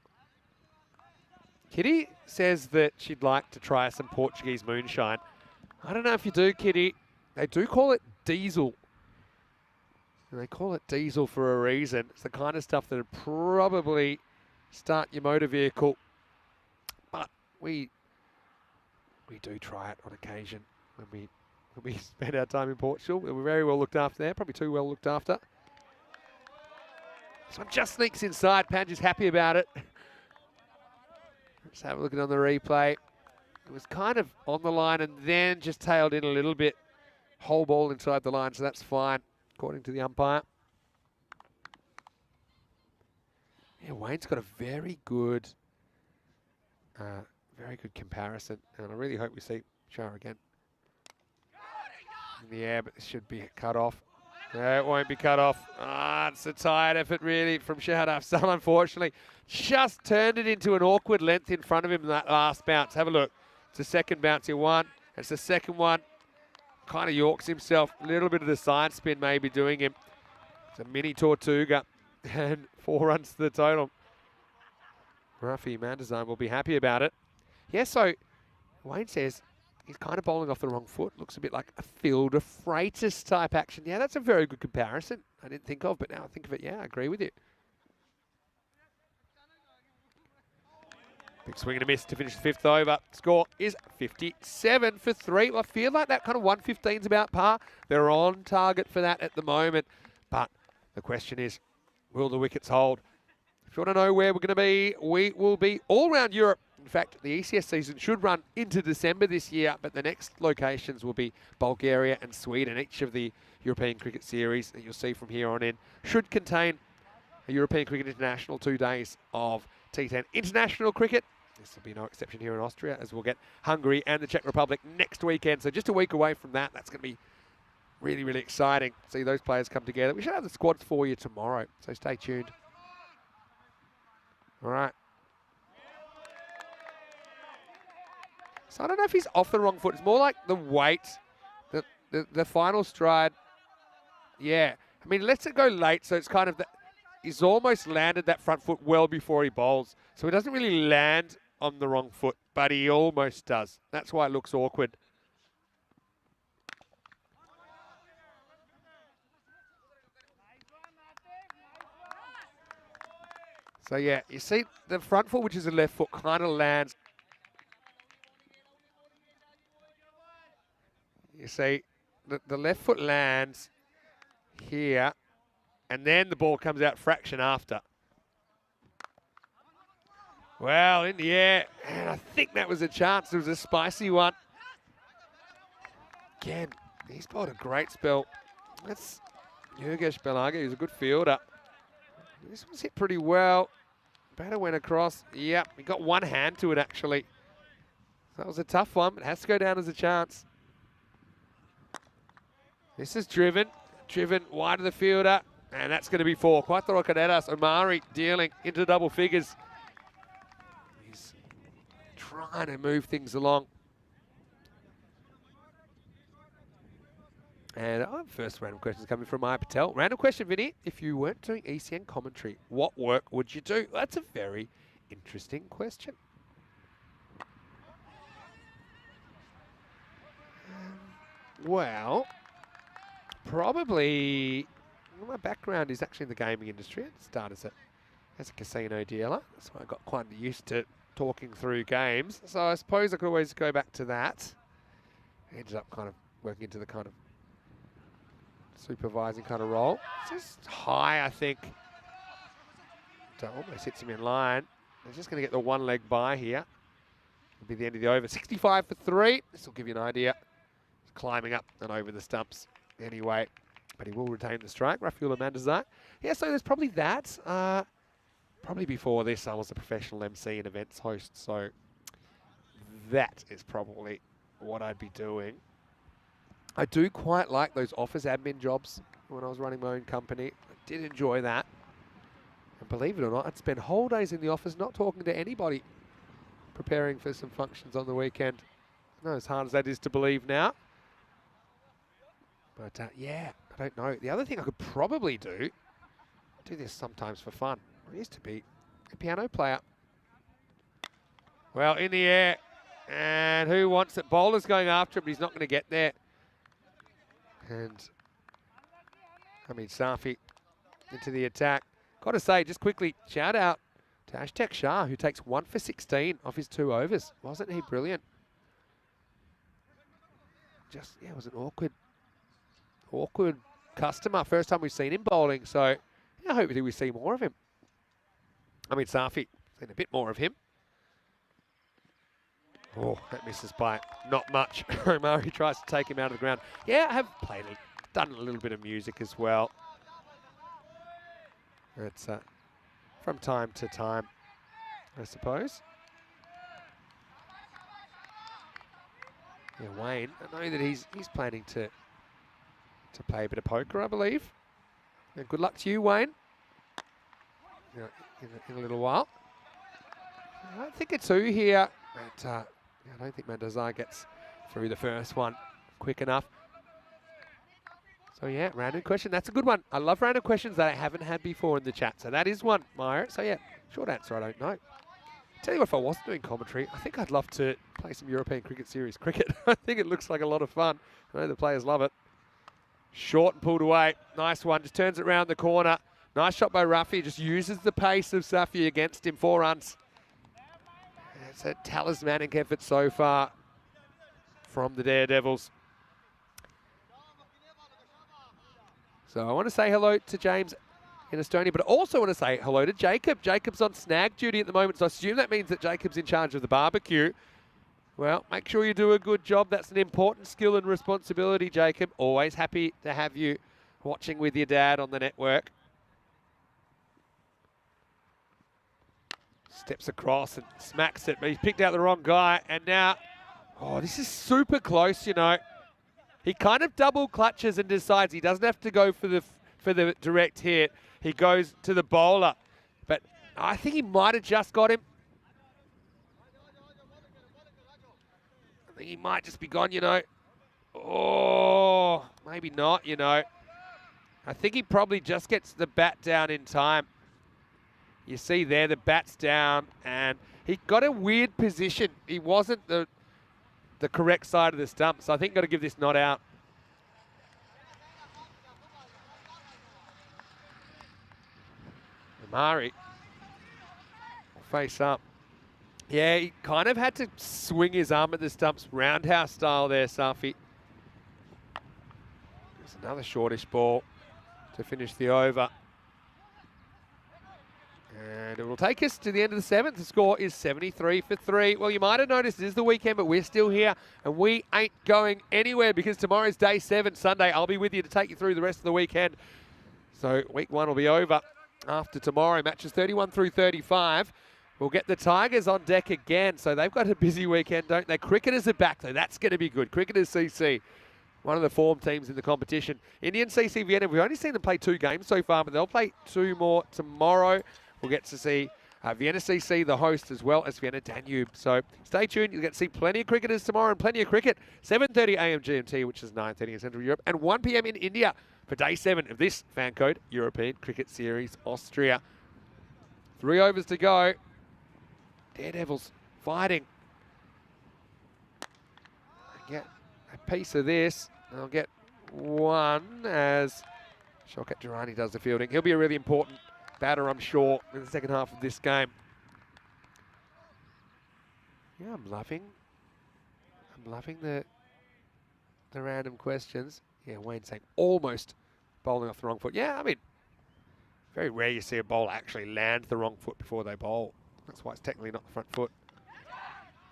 S1: Kitty says that she'd like to try some Portuguese moonshine. I don't know if you do, Kitty. They do call it diesel. And they call it diesel for a reason. It's the kind of stuff that would probably start your motor vehicle. But we do try it on occasion when we spend our time in Portugal. We're very well looked after there, probably too well looked after. This one just sneaks inside. Pange is happy about it. Let's have a look at it on the replay. It was kind of on the line and then just tailed in a little bit. Whole ball inside the line, so that's fine, according to the umpire. Yeah, Wayne's got a very good comparison, and I really hope we see Shah again. In the air, but this should be cut off. No, it won't be cut off. It's a tired effort, really, from Shahad Afzal, unfortunately. Just turned it into an awkward length in front of him in that last bounce. Have a look. It's the second bounce he won. It's the second one. Kind of Yorks himself. A little bit of the side spin maybe doing him. It's a mini Tortuga and 4 runs to the total. Rafi Mandazan will be happy about it. Yeah, so Wayne says he's kind of bowling off the wrong foot. Looks a bit like a Fielder Freitas type action. Yeah, that's a very good comparison. I didn't think of, but now I think of it, yeah, I agree with you. Big swing and a miss to finish the 5th over. Score is 57 for 3. Well, I feel like that kind of 115 is about par. They're on target for that at the moment. But the question is, will the wickets hold? If you want to know where we're going to be, we will be all around Europe. In fact, the ECS season should run into December this year, but the next locations will be Bulgaria and Sweden. Each of the European Cricket Series that you'll see from here on in should contain a European Cricket International, 2 days of T10 international cricket. This will be no exception here in Austria, as we'll get Hungary and the Czech Republic next weekend. So just a week away from that. That's going to be really, really exciting to see those players come together. We should have the squads for you tomorrow, so stay tuned. All right. So I don't know if he's off the wrong foot. It's more like the weight, the final stride. Yeah. I mean, lets it go late, so it's kind of he's almost landed that front foot well before he bowls. So he doesn't really land on the wrong foot, but he almost does. That's why it looks awkward. So yeah, you see the front foot, which is the left foot, kind of lands. You see the left foot lands here, and then the ball comes out fraction after. Well, in the air, and I think that was a chance. It was a spicy one. Again, he's bowled a great spell. That's Jurgesh Belaga, who's a good fielder. This was hit pretty well. Batter went across. Yep, he got one hand to it, actually. That was a tough one. It has to go down as a chance. This is driven wide of the fielder, and that's going to be 4. Quite the Rocaderas. Omari dealing into double figures. He's trying to move things along. And first random question is coming from Maya Patel. Random question, Vinny. If you weren't doing ECN commentary, what work would you do? That's a very interesting question. Well, probably, well, my background is actually in the gaming industry. I started as a casino dealer, so I got quite used to talking through games. So I suppose I could always go back to that. I ended up kind of working into the kind of supervising kind of role. It's just high, I think. So almost hits him in line. He's just going to get the one leg by here. It'll be the end of the over. 65 for 3. This will give you an idea. He's climbing up and over the stumps anyway. But he will retain the strike. Rafael Mandazai. Yeah, so there's probably that. Probably before this, I was a professional MC and events host. So that is probably what I'd be doing. I do quite like those office admin jobs when I was running my own company. I did enjoy that. And believe it or not, I'd spend whole days in the office not talking to anybody, preparing for some functions on the weekend. I know as hard as that is to believe now. But yeah, I don't know. The other thing I could probably do this sometimes for fun. I used to be a piano player. Well, in the air. And who wants it? Bowler's going after it, but he's not going to get there. And Safi into the attack. Got to say, just quickly, shout out to Ashtek Shah, who takes 1 for 16 off his 2 overs. Wasn't he brilliant? Just, yeah, it was an awkward customer. First time we've seen him bowling, so yeah, I hope we see more of him. Safi, seen a bit more of him. Oh, that misses by not much. Omari tries to take him out of the ground. Yeah, I have played it, done a little bit of music as well. It's from time to time, I suppose. Yeah, Wayne, I know that he's planning to play a bit of poker, I believe. And good luck to you, Wayne. In a little while. I don't think it's 2 here, but I don't think Mendozar gets through the first one quick enough. So yeah, random question. That's a good one. I love random questions that I haven't had before in the chat. So that is one, Myra. So yeah, short answer, I don't know. Tell you what, if I wasn't doing commentary, I think I'd love to play some European Cricket Series cricket. I think it looks like a lot of fun. I know the players love it. Short and pulled away. Nice one. Just turns it around the corner. Nice shot by Ruffy. Just uses the pace of Safi against him. 4 runs. It's a talismanic effort so far from the Daredevils. So I want to say hello to James in Estonia, but I also want to say hello to Jacob. Jacob's on snag duty at the moment, so I assume that means that Jacob's in charge of the barbecue. Well, make sure you do a good job. That's an important skill and responsibility, Jacob. Always happy to have you watching with your dad on the network. Steps across and smacks it, but he's picked out the wrong guy. And now, oh, this is super close, you know. He kind of double clutches and decides he doesn't have to go for the direct hit. He goes to the bowler. But I think he might have just got him. I think he might just be gone, you know. Oh, maybe not, you know. I think he probably just gets the bat down in time. You see there, the bat's down, and he got a weird position. He wasn't the correct side of the stump, so I think got to give this not out. Amari will face up. Yeah, he kind of had to swing his arm at the stumps, roundhouse style there, Safi. There's another shortish ball to finish the over. And it will take us to the end of the 7th. The score is 73 for 3. Well, you might have noticed it is the weekend, but we're still here, and we ain't going anywhere because tomorrow's day 7, Sunday. I'll be with you to take you through the rest of the weekend. So week 1 will be over after tomorrow. Matches 31 through 35. We'll get the Tigers on deck again. So they've got a busy weekend, don't they? Cricketers are back, though. That's going to be good. Cricketers CC, one of the form teams in the competition. Indian CC Vienna, we've only seen them play 2 games so far, but they'll play 2 more tomorrow. We'll get to see Vienna CC, the host, as well as Vienna Danube. So stay tuned. You'll get to see plenty of cricketers tomorrow and plenty of cricket. 7:30 a.m. GMT, which is 9:30 in Central Europe, and 1 p.m. in India for day 7 of this FanCode European Cricket Series, Austria. 3 overs to go. Daredevils fighting. I get a piece of this. I'll get one as Shaukat Durrani does the fielding. He'll be a really important batter, I'm sure, in the second half of this game. Yeah, I'm loving the random questions. Yeah, Wayne saying almost bowling off the wrong foot. Yeah, I mean, very rare you see a bowler actually land the wrong foot before they bowl. That's why it's technically not the front foot.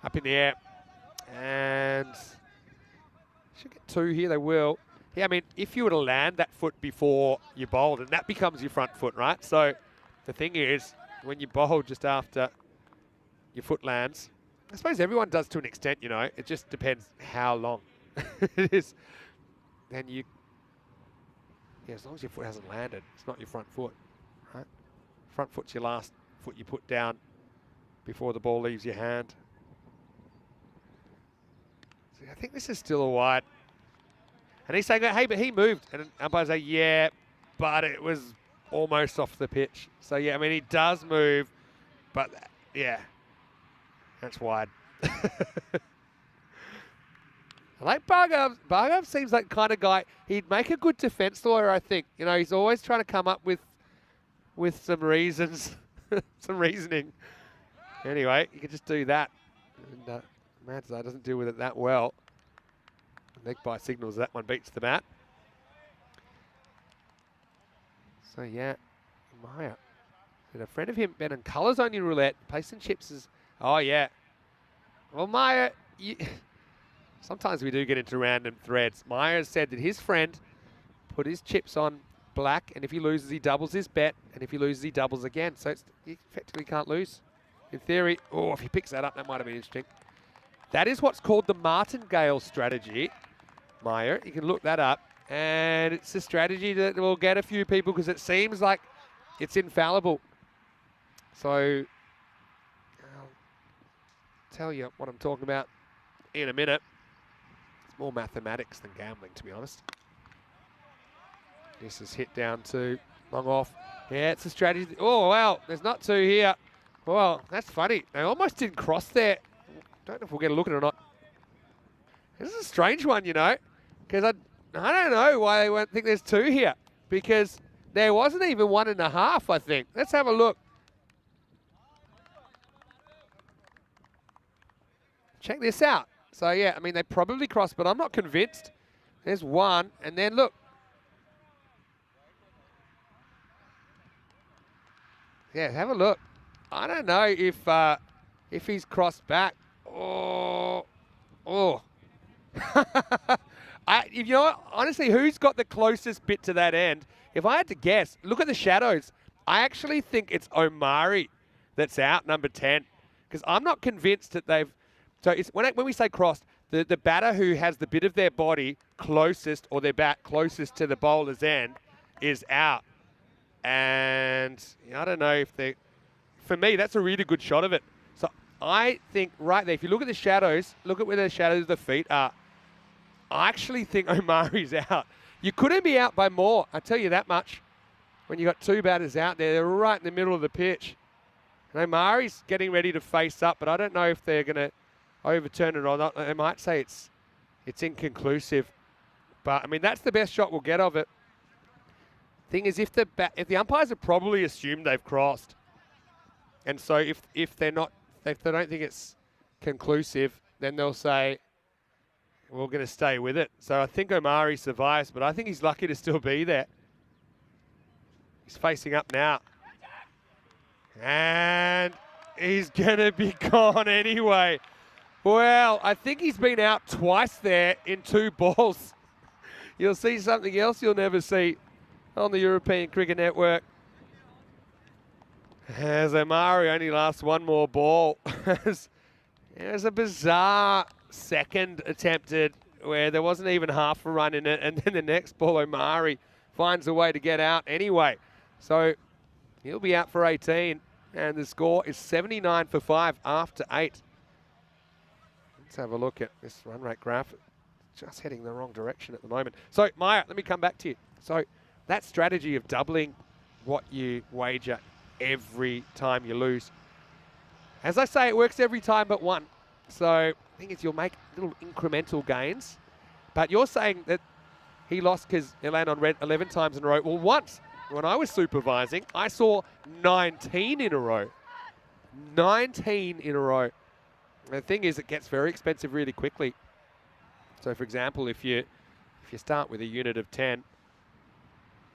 S1: Up in the air. And should get 2 here, they will. Yeah, I mean, if you were to land that foot before you bowled, and that becomes your front foot, right? So the thing is, when you bowl just after your foot lands, I suppose everyone does to an extent, you know. It just depends how long it is. Then you, yeah, as long as your foot hasn't landed, it's not your front foot, right? Front foot's your last foot you put down before the ball leaves your hand. So I think this is still a wide. And he's saying, hey, but he moved. And umpire's like, yeah, but it was almost off the pitch. So, yeah, I mean, he does move, but, yeah, that's wide. I like Bargov. Bargov seems like the kind of guy, he'd make a good defense lawyer, I think. You know, he's always trying to come up with some reasons, some reasoning. Anyway, you can just do that. And Madzar doesn't deal with it that well. Neckbite signals that one beats the mat. So yeah, Maya. And a friend of him bet on colours on your roulette. Placing chips is, oh yeah. Well, Maya, sometimes we do get into random threads. Maya has said that his friend put his chips on black, and if he loses, he doubles his bet, and if he loses, he doubles again. So he effectively can't lose. In theory, oh, if he picks that up, that might have been interesting. That is what's called the martingale strategy, Maya. You can look that up. And it's a strategy that will get a few people because it seems like it's infallible. So I'll tell you what I'm talking about in a minute. It's more mathematics than gambling, to be honest. This is hit down to long off. Yeah, it's a strategy. Oh, wow, there's not two here. Well, that's funny. They almost didn't cross there. Don't know if we'll get a look at it or not. This is a strange one, you know, because I don't know why they won't think there's two here, because there wasn't even 1.5, I think. Let's have a look. Check this out. So, yeah, I mean, they probably crossed, but I'm not convinced. There's one, and then look. Yeah, have a look. I don't know if he's crossed back. Oh. You know what? Honestly, who's got the closest bit to that end? If I had to guess, look at the shadows. I actually think it's Omari that's out, number 10, because I'm not convinced that they've. So it's when we say crossed, the batter who has the bit of their body closest or their bat closest to the bowler's end is out. And I don't know if they. For me, that's a really good shot of it. So I think right there, if you look at the shadows, look at where the shadows of the feet are. I actually think Omari's out. You couldn't be out by more, I tell you that much. When you got two batters out there, they're right in the middle of the pitch. And Omari's getting ready to face up, but I don't know if they're going to overturn it or not. They might say it's inconclusive. But, I mean, that's the best shot we'll get of it. Thing is, if the umpires have probably assumed they've crossed, and so if they don't think it's conclusive, then they'll say, we're going to stay with it. So I think Omari survives, but I think he's lucky to still be there. He's facing up now. And he's going to be gone anyway. Well, I think he's been out twice there in 2 balls. You'll see something else you'll never see on the European Cricket Network. As Omari only lasts 1 more ball. There's a bizarre second attempted where there wasn't even half a run in it, and then the next ball Omari finds a way to get out anyway. So he'll be out for 18, and the score is 79 for 5 after 8. Let's have a look at this run rate graph. Just heading the wrong direction at the moment. So Maya, let me come back to you. So that strategy of doubling what you wager every time you lose, as I say, it works every time but one. So the thing is, you'll make little incremental gains. But you're saying that he lost because he landed on red 11 times in a row. Well, once, when I was supervising, I saw 19 in a row. 19 in a row. And the thing is, it gets very expensive really quickly. So, for example, if you start with a unit of 10,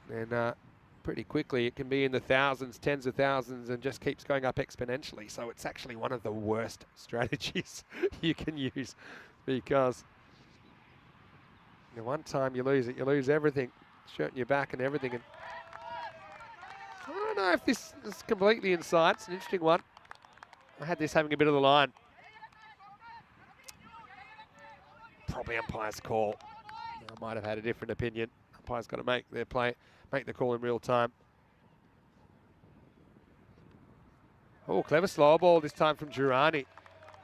S1: then pretty quickly it can be in the thousands, tens of thousands, and just keeps going up exponentially. So it's actually one of the worst strategies you can use, because the one time you lose it, you lose everything, shirt in your back and everything. And I don't know if this is completely inside. It's an interesting one. I had this having a bit of the line. Probably umpire's call. I might have had a different opinion. Umpire's got to make their play, make the call in real time. Oh, clever slow ball this time from Durrani.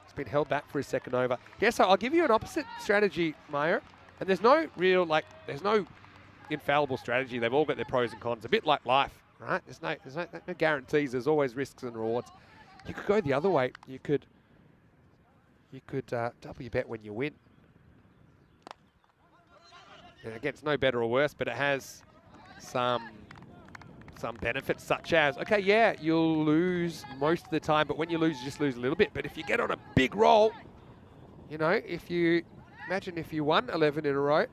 S1: It's been held back for his second over. Yeah, so I'll give you an opposite strategy, Meyer. And there's no real, there's no infallible strategy. They've all got their pros and cons. A bit like life, right? There's no guarantees. There's always risks and rewards. You could go the other way. You could double your bet when you win. And again, it's no better or worse, but it has some benefits, such as, okay, yeah, you'll lose most of the time, but when you lose, you just lose a little bit. But if you get on a big roll, you know, imagine if you won 11 in a row,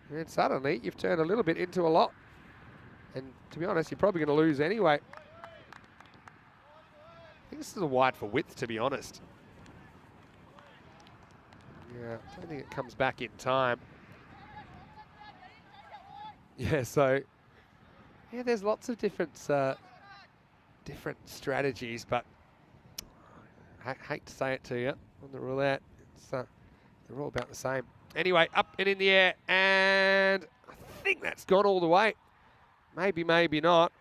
S1: and suddenly you've turned a little bit into a lot. And to be honest, you're probably going to lose anyway. I think this is a wide for width, to be honest. Yeah, I don't think it comes back in time. Yeah, so yeah, there's lots of different strategies, but I hate to say it to you on the roulette. They're all about the same. Anyway, up and in the air, and I think that's gone all the way. Maybe, maybe not.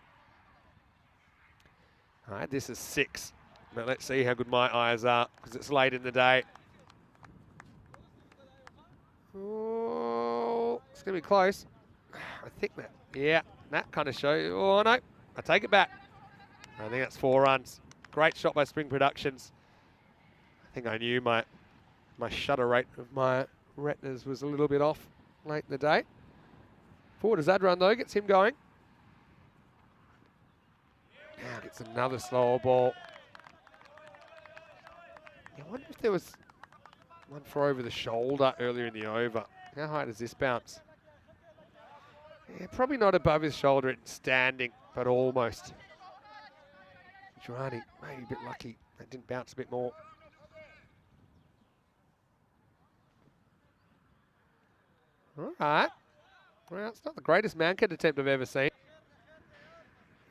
S1: All right, this is 6. But let's see how good my eyes are, because it's late in the day. Oh, it's going to be close. I think that, yeah, that kind of shows. Oh, no, I take it back. I think that's 4 runs. Great shot by Spring Productions. I think I knew my shutter rate of my retinas was a little bit off late in the day. Forward to Zadran, though, gets him going. Now gets another slower ball. I wonder if there was one for over the shoulder earlier in the over. How high does this bounce? Yeah, probably not above his shoulder in standing, but almost. Girani, maybe a bit lucky. That didn't bounce a bit more. All right. Well, it's not the greatest Mankad attempt I've ever seen.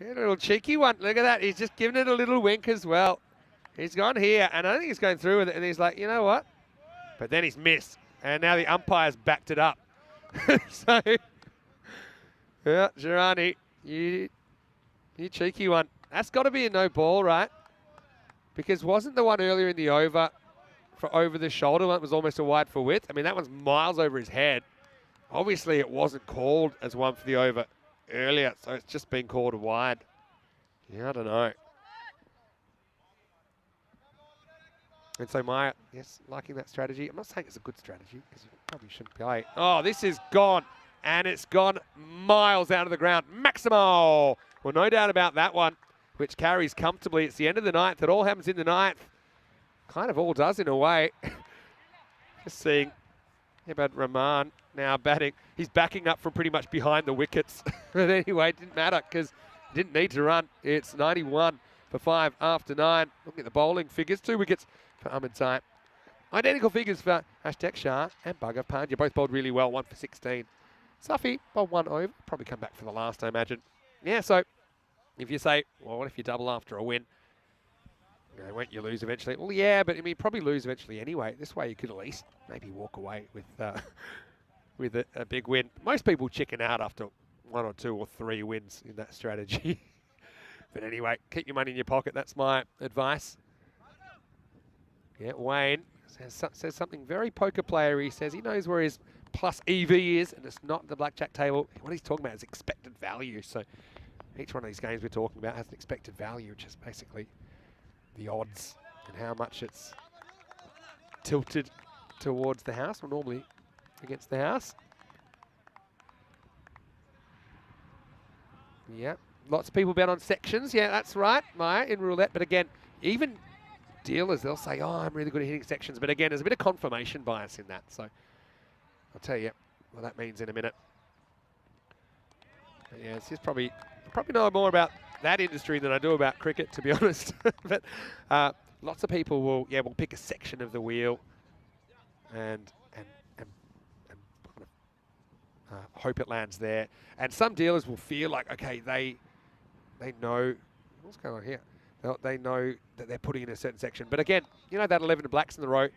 S1: Yeah, a little cheeky one. Look at that. He's just giving it a little wink as well. He's gone here, and I think he's going through with it, and he's like, you know what? But then he's missed, and now the umpire's backed it up. So, yeah, Girani, you cheeky one. That's got to be a no ball, right? Because wasn't the one earlier in the over for over the shoulder one was almost a wide for width? I mean, that one's miles over his head. Obviously, it wasn't called as one for the over earlier, so it's just been called a wide. Yeah, I don't know. And so Maya, yes, liking that strategy. I'm not saying it's a good strategy, because you probably shouldn't play. Oh, this is gone. And it's gone miles out of the ground. Maximo! Well, no doubt about that one, which carries comfortably. It's the end of the 9th. It all happens in the 9th. Kind of all does in a way. Just seeing how about Rahman now batting. He's backing up from pretty much behind the wickets. But anyway, it didn't matter because he didn't need to run. It's 91 for 5 after 9. Look at the bowling figures. 2 wickets for Ahmed Zaid. Identical figures for Ashtek Shah and Bugger Pandya. Both bowled really well, 1 for 16. Safi bowled 1 over. Probably come back for the last, I imagine. Yeah, so if you say, well, what if you double after a win? You know, won't you lose eventually? Well, yeah, but I mean, probably lose eventually anyway. This way you could at least maybe walk away with with a big win. Most people chicken out after 1 or 2 or 3 wins in that strategy. But anyway, keep your money in your pocket. That's my advice. Yeah, Wayne says something very poker player. He says he knows where his plus EV is, and it's not the blackjack table. What he's talking about is expected value. So each one of these games we're talking about has an expected value, which is basically the odds and how much it's tilted towards the house, or normally against the house. Yeah, lots of people bet on sections. Yeah, that's right, Maya, in roulette. But again, even dealers, they'll say, oh, I'm really good at hitting sections. But again, there's a bit of confirmation bias in that. So I'll tell you what that means in a minute. But yeah, it's just probably know more about that industry than I do about cricket, to be honest. But lots of people will pick a section of the wheel and hope it lands there. And some dealers will feel like, okay, they know what's going on here. They know that they're putting in a certain section. But again, you know that 11 blacks in the row,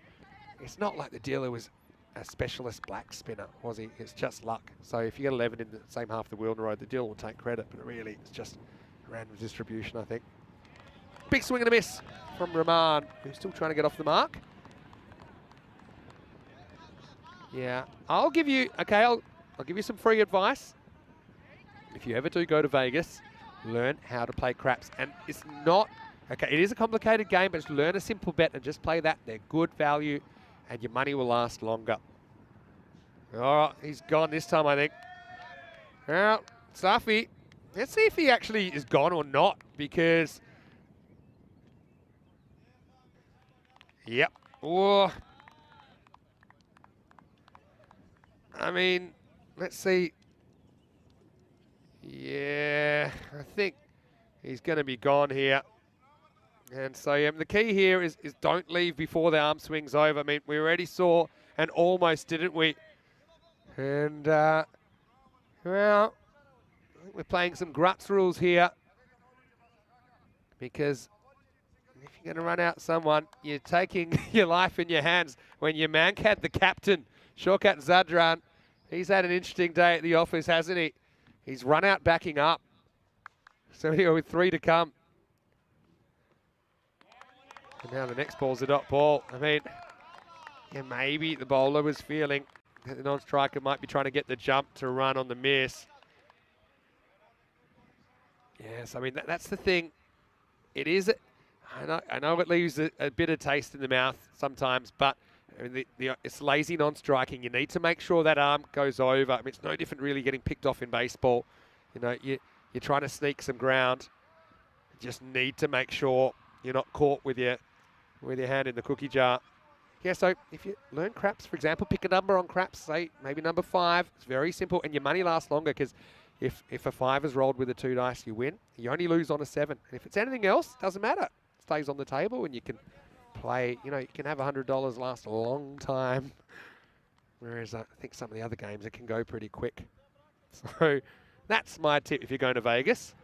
S1: it's not like the dealer was a specialist black spinner, was he? It's just luck. So if you get 11 in the same half of the wheel in a row, the dealer will take credit, but really it's just random distribution, I think. Big swing and a miss from Rahman, who's still trying to get off the mark. Yeah, I'll give you some free advice. If you ever do go to Vegas, learn how to play craps. And it's not, okay, it is a complicated game, but just learn a simple bet and just play that. They're good value and your money will last longer. All right, he's gone this time, I think. Now, Safi, let's see if he actually is gone or not, because... Yep. Oh. I mean, let's see. Yeah, I think he's going to be gone here. And so the key here is don't leave before the arm swings over. I mean, we already saw an almost, didn't we? And, well, I think we're playing some Gruts rules here. Because if you're going to run out someone, you're taking your life in your hands. When your Mancat, the captain, Shorkat Zadran, he's had an interesting day at the office, hasn't he? He's run out backing up. So here with 3 to come. And now the next ball's a dot ball. I mean, yeah, maybe the bowler was feeling that the non-striker might be trying to get the jump to run on the miss. Yes, I mean, that's the thing. It is, I know it leaves a bitter taste in the mouth sometimes, but I mean, it's lazy non-striking. You need to make sure that arm goes over. I mean, it's no different really getting picked off in baseball. You know, you're trying to sneak some ground. You just need to make sure you're not caught with your hand in the cookie jar. Yeah, so if you learn craps, for example, pick a number on craps, say maybe number 5. It's very simple, and your money lasts longer, because if a 5 is rolled with a 2 dice, you win. You only lose on a 7. And if it's anything else, doesn't matter. It stays on the table, and you can play, you know, you can have $100 last a long time. Whereas I think some of the other games, it can go pretty quick. So that's my tip if you're going to Vegas.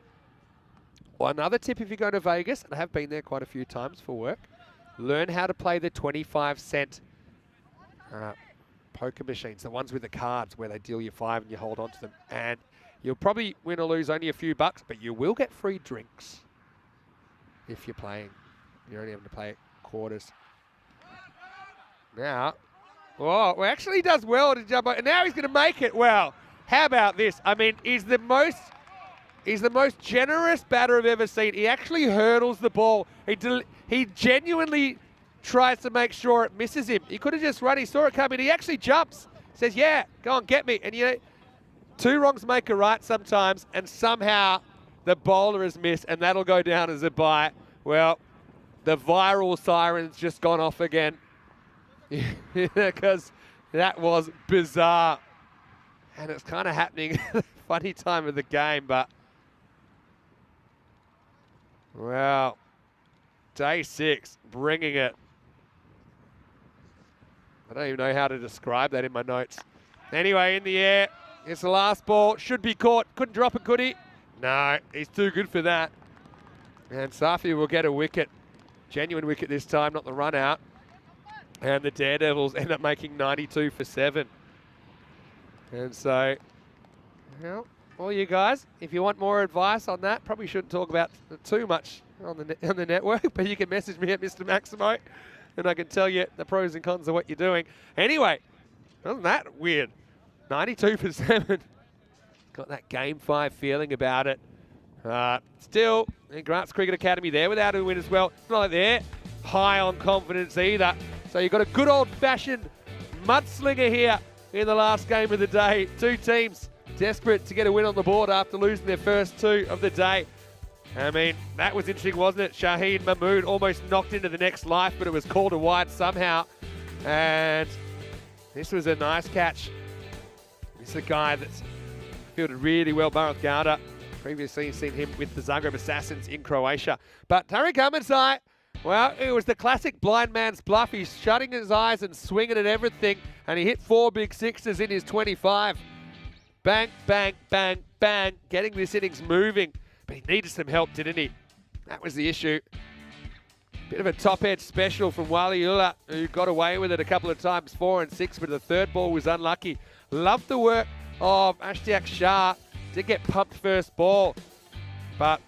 S1: Or another tip if you're going to Vegas, and I have been there quite a few times for work, learn how to play the 25-cent poker machines, the ones with the cards where they deal you 5 and you hold on to them. And you'll probably win or lose only a few bucks, but you will get free drinks if you're playing. You're only having to play quarters. Now, oh, well, actually he does well to jump on, and now he's going to make it. Well, how about this? I mean, he's the most generous batter I've ever seen. He actually hurdles the ball. He genuinely tries to make sure it misses him. He could have just run. He saw it coming. He actually jumps. Says, yeah, go on, get me. And, you know, 2 wrongs make a right sometimes, and somehow the bowler has missed, and that'll go down as a bye. Well, the viral siren's just gone off again because that was bizarre. And it's kind of happening at a funny time of the game, but well, day 6, bringing it. I don't even know how to describe that in my notes. Anyway, in the air, it's the last ball. Should be caught. Couldn't drop it, could he? No, he's too good for that. And Safi will get a wicket. Genuine wicket this time, not the run out. And the Daredevils end up making 92 for 7. And so, well, all you guys, if you want more advice on that, probably shouldn't talk about too much on the network, but you can message me at Mr. Maximo, and I can tell you the pros and cons of what you're doing. Anyway, wasn't that weird? 92 for 7. Got that Game 5 feeling about it. Still, Grants Cricket Academy there without a win as well. Not like they're high on confidence either. So you've got a good old-fashioned mudslinger here in the last game of the day. 2 teams desperate to get a win on the board after losing their first 2 of the day. I mean, that was interesting, wasn't it? Shaheen Mahmood almost knocked into the next life, but it was called a wide somehow. And this was a nice catch. This is a guy that's fielded really well, Bharat Gowda. Previously seen him with the Zagreb Assassins in Croatia. But Tariq Ahmedzai, well, it was the classic blind man's bluff. He's shutting his eyes and swinging at everything, and he hit 4 big sixes in his 25. Bang, bang, bang, bang, getting this innings moving. But he needed some help, didn't he? That was the issue. Bit of a top-edge special from Waliullah, who got away with it a couple of times, 4 and 6, but the third ball was unlucky. Loved the work of Ashtiaq Shah. Did get pumped first ball, but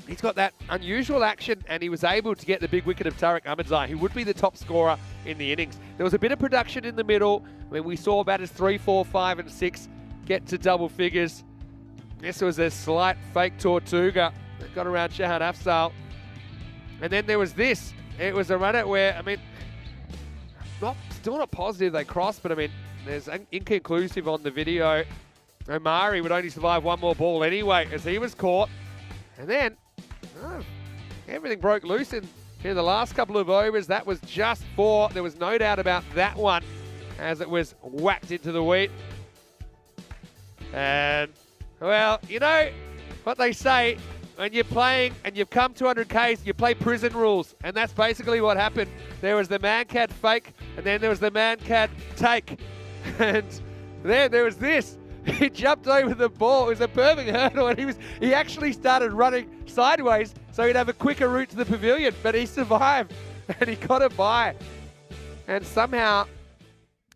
S1: he's got that unusual action, and he was able to get the big wicket of Tariq Ahmedzai, who would be the top scorer in the innings. There was a bit of production in the middle. I mean, we saw batters 3, 4, 5, and 6 get to double figures. This was a slight fake Tortuga that got around Shahan Afzal. And then there was this. It was a run out where, I mean, still not positive they crossed, but I mean, There's an inconclusive on the video. Omari would only survive one more ball anyway as he was caught. And then everything broke loose in the last couple of overs. That was just 4. There was no doubt about that one as it was whacked into the wheat. And, well, you know what they say, when you're playing and you've come 200 Ks, you play prison rules. And that's basically what happened. There was the man-cad fake, and then there was the man-cad take. And then there was this. He jumped over the ball. It was a perfect hurdle, and he actually started running sideways so he'd have a quicker route to the pavilion. But he survived, and he got it by. And somehow,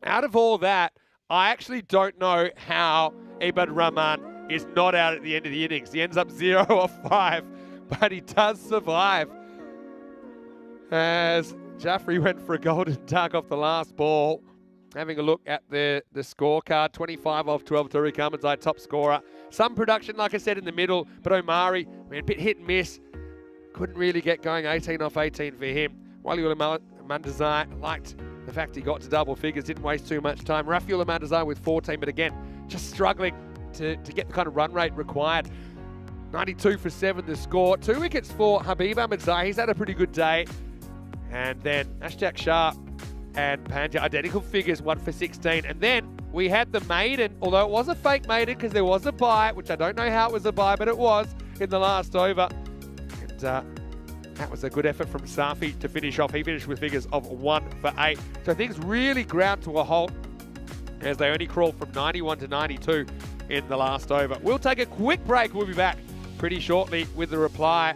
S1: out of all that, I actually don't know how Ibad Rahman is not out at the end of the innings. He ends up 0 of 5, but he does survive. As Jaffrey went for a golden duck off the last ball. Having a look at the scorecard, 25 off 12, Tariq Ahmedzai, top scorer. Some production, like I said, in the middle, but Omari, a bit hit and miss. Couldn't really get going, 18 off 18 for him. Waliul Ahmedzai liked the fact he got to double figures, didn't waste too much time. Rafiul Ahmedzai with 14, but again, just struggling to get the kind of run rate required. 92 for 7 the score. 2 wickets for Habib Ahmedzai. He's had a pretty good day. And then Ashjak Shah and Pandya, identical figures, 1 for 16. And then we had the maiden, although it was a fake maiden because there was a bye, which I don't know how it was a bye, but it was in the last over. And that was a good effort from Safi to finish off. He finished with figures of 1 for 8. So things really ground to a halt as they only crawled from 91 to 92 in the last over. We'll take a quick break. We'll be back pretty shortly with the reply.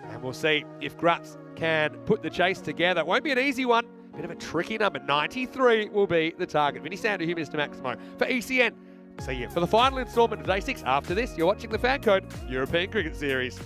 S1: And we'll see if Grutz can put the chase together. It won't be an easy one. Bit of a tricky number. 93 will be the target. Vinny Sandu here, Mr. Maximo, for ECN. See you for the final instalment of Day 6. After this, you're watching the FanCode European Cricket Series.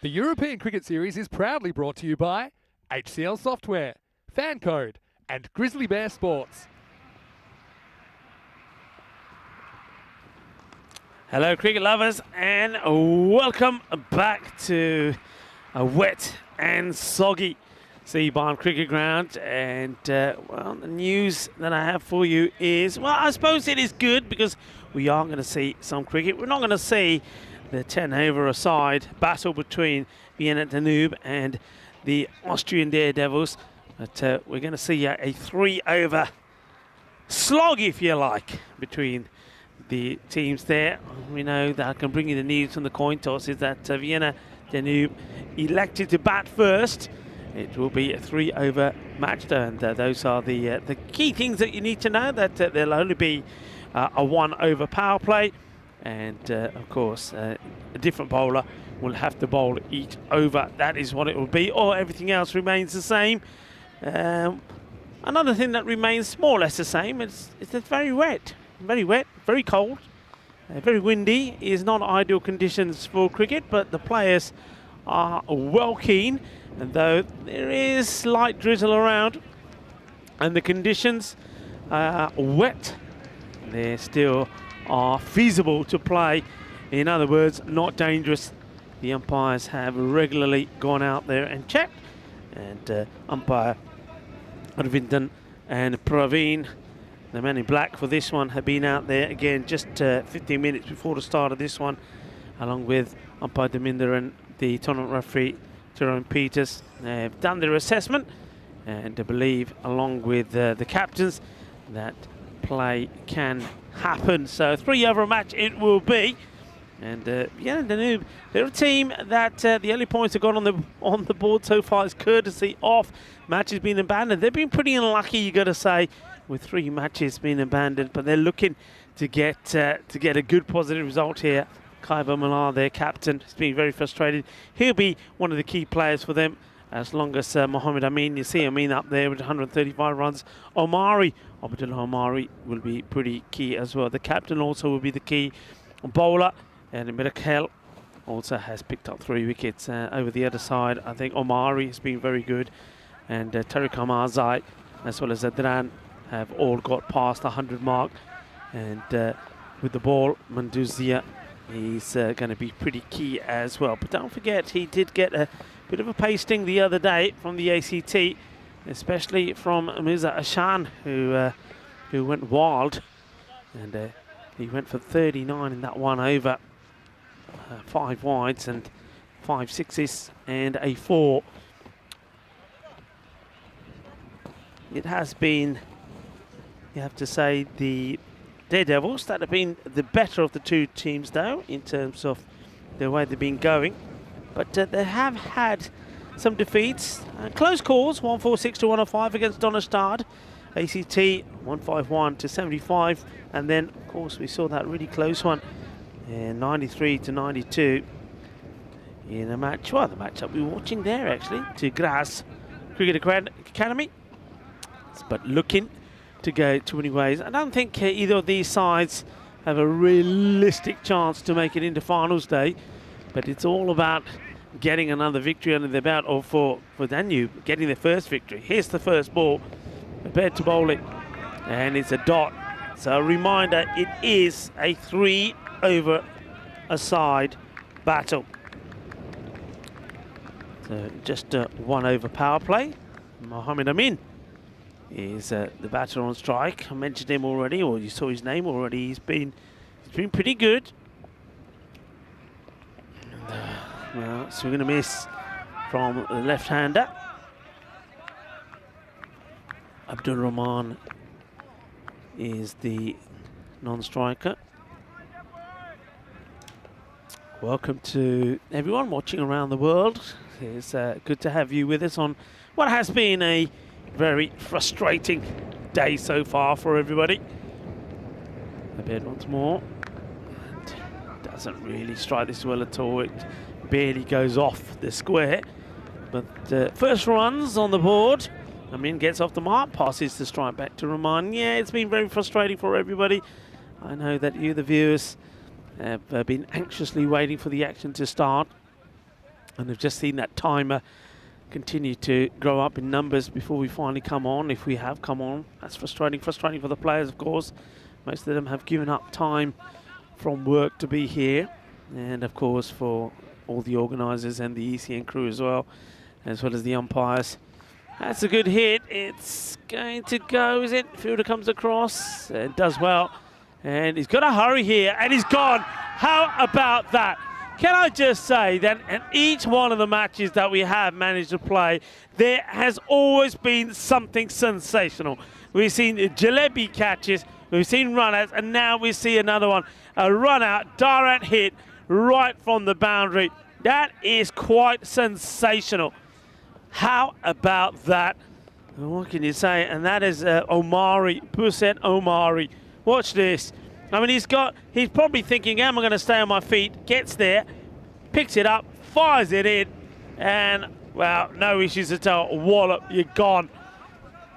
S4: The European Cricket Series is proudly brought to you by HCL Software, FanCode, and Grizzly Bear Sports.
S2: Hello, cricket lovers, and welcome back to a wet and soggy Seabarn Cricket Ground. And, well, the news that I have for you is, well, I suppose it is good because we are going to see some cricket. We're not going to see the 10-over-a-side battle between Vienna Danube and the Austrian Daredevils, but we're going to see a 3-over slog, if you like, between the teams there. We know that I can bring you the news from the coin toss is that Vienna Danube elected to bat first. It will be a 3-over match, and those are the key things that you need to know, that there'll only be a 1-over power play, and of course a different bowler will have to bowl each over. That is what it will be, or everything else remains the same. Another thing that remains more or less the same is it's very wet, very cold, very windy. Is not ideal conditions for cricket, but the players are well keen, and though there is slight drizzle around and the conditions are wet, they still are feasible to play. In other words, not dangerous. The umpires have regularly gone out there and checked, and umpire Arvindan and Praveen, the men in black for this one, have been out there again just 15 minutes before the start of this one, along with umpire Deminder and the tournament referee Jerome Peters. They've done their assessment, and I believe, along with the captains, that play can happen. So 3-over match it will be. And yeah, Danube, they're a team that the only points have got on the board so far is courtesy of matches being abandoned. They've been pretty unlucky, you got to say, with 3 matches being abandoned, but they're looking to get a good positive result here. Kaiba Malar, their captain, has been very frustrated. He'll be one of the key players for them, as long as Mohammed Amin, you see Amin up there with 135 runs. Abdullah Omari will be pretty key as well. The captain also will be the key bowler. And Mirakel also has picked up 3 wickets. Over the other side, I think Omari has been very good. And Tariq Amarzai, as well as Adran, have all got past the 100 mark. And with the ball, Manduzia, he's going to be pretty key as well. But don't forget, he did get a bit of a pasting the other day from the ACT, especially from Mirza Ashan, who went wild. And he went for 39 in that 1-over. 5 wides and 5 sixes and a 4. It has been, you have to say, the Daredevils that have been the better of the 2 teams, though, in terms of the way they've been going. But they have had some defeats, close calls, 146 to 105 against Donnerstad, ACT 151 to 75, and then of course we saw that really close one, 93 to 92 in a match. Well, the matchup we were watching there actually, to Graz Cricket Academy, but looking to go too many ways. I don't think either of these sides have a realistic chance to make it into finals day, but it's all about getting another victory under their belt, or for Danube getting their first victory. Here's the first ball, prepared to bowl it, and it's a dot. So a reminder, it is a 3-over-a-side battle. So just a 1-over power play. Mohammed Amin is the batter on strike. I mentioned him already, or you saw his name already. He's been pretty good. Well, swing and a miss from the left-hander. Abdul Rahman is the non-striker. Welcome to everyone watching around the world. It's good to have you with us on what has been a very frustrating day so far for everybody. A bit once more. And doesn't really strike this well at all. It barely goes off the square. But first runs on the board. Amin gets off the mark, passes the strike back to Rahman. Yeah, it's been very frustrating for everybody. I know that you, the viewers, have been anxiously waiting for the action to start. And they've just seen that timer continue to grow up in numbers before we finally come on, if we have come on. That's frustrating for the players, of course. Most of them have given up time from work to be here, and of course for all the organisers and the ECN crew as well as the umpires. That's a good hit. It's going to go, is it? Fielder comes across and does well, and he's got to hurry here, and he's gone. How about that? Can I just say that in each one of the matches that we have managed to play, there has always been something sensational. We've seen jalebi catches, we've seen run-outs, and now we see another one. A run-out, direct hit, right from the boundary. That is quite sensational. How about that? What can you say? And that is Omari, Buset Omari. Watch this. I mean, he's probably thinking, am I going to stay on my feet? Gets there, picks it up, fires it in, and, well, no issues at all. Wallop, you're gone.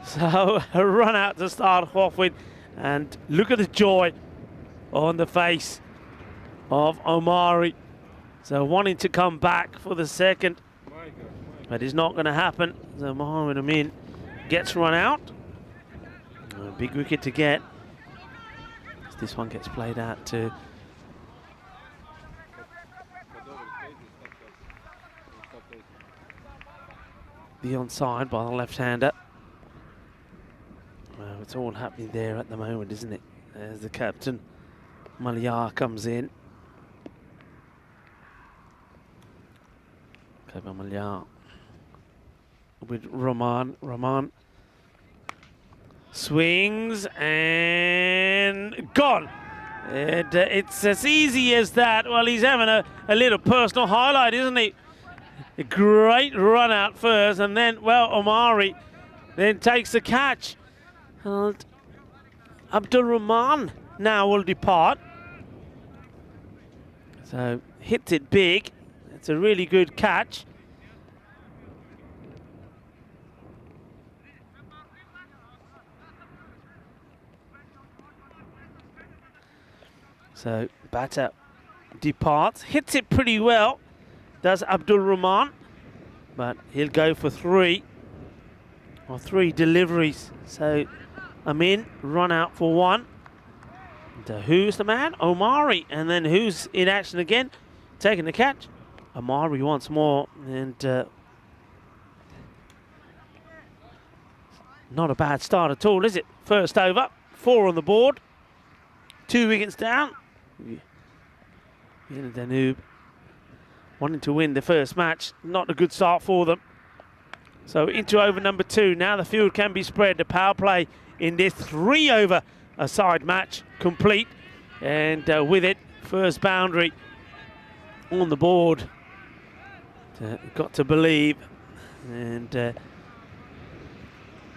S2: So, a run out to start off with, and look at the joy on the face of Omari. So, wanting to come back for the second, but it's not going to happen. So, Mohammed Amin gets run out. A big wicket to get. This one gets played out to the onside by the left-hander. Well, it's all happening there at the moment, isn't it? As the captain, Malia, comes in. Malia with Rahman. Rahman swings and gone. And it's as easy as that. Well, he's having a little personal highlight, isn't he? A great run out first, and then, well, Omari then takes the catch. And Abdul Rahman now will depart. So hits it big. It's a really good catch. So batter departs, hits it pretty well, does Abdul Rahman, but he'll go for three deliveries. So Amin run out for one. And, who's the man? Omari, and then who's in action again? Taking the catch. Omari once more, and not a bad start at all, is it? First over, 4 on the board, 2 wickets down. Danube wanting to win the first match, not a good start for them. So into over number 2. Now the field can be spread. The power play in this 3-over a-side match complete, and with it, first boundary on the board. Got to believe, and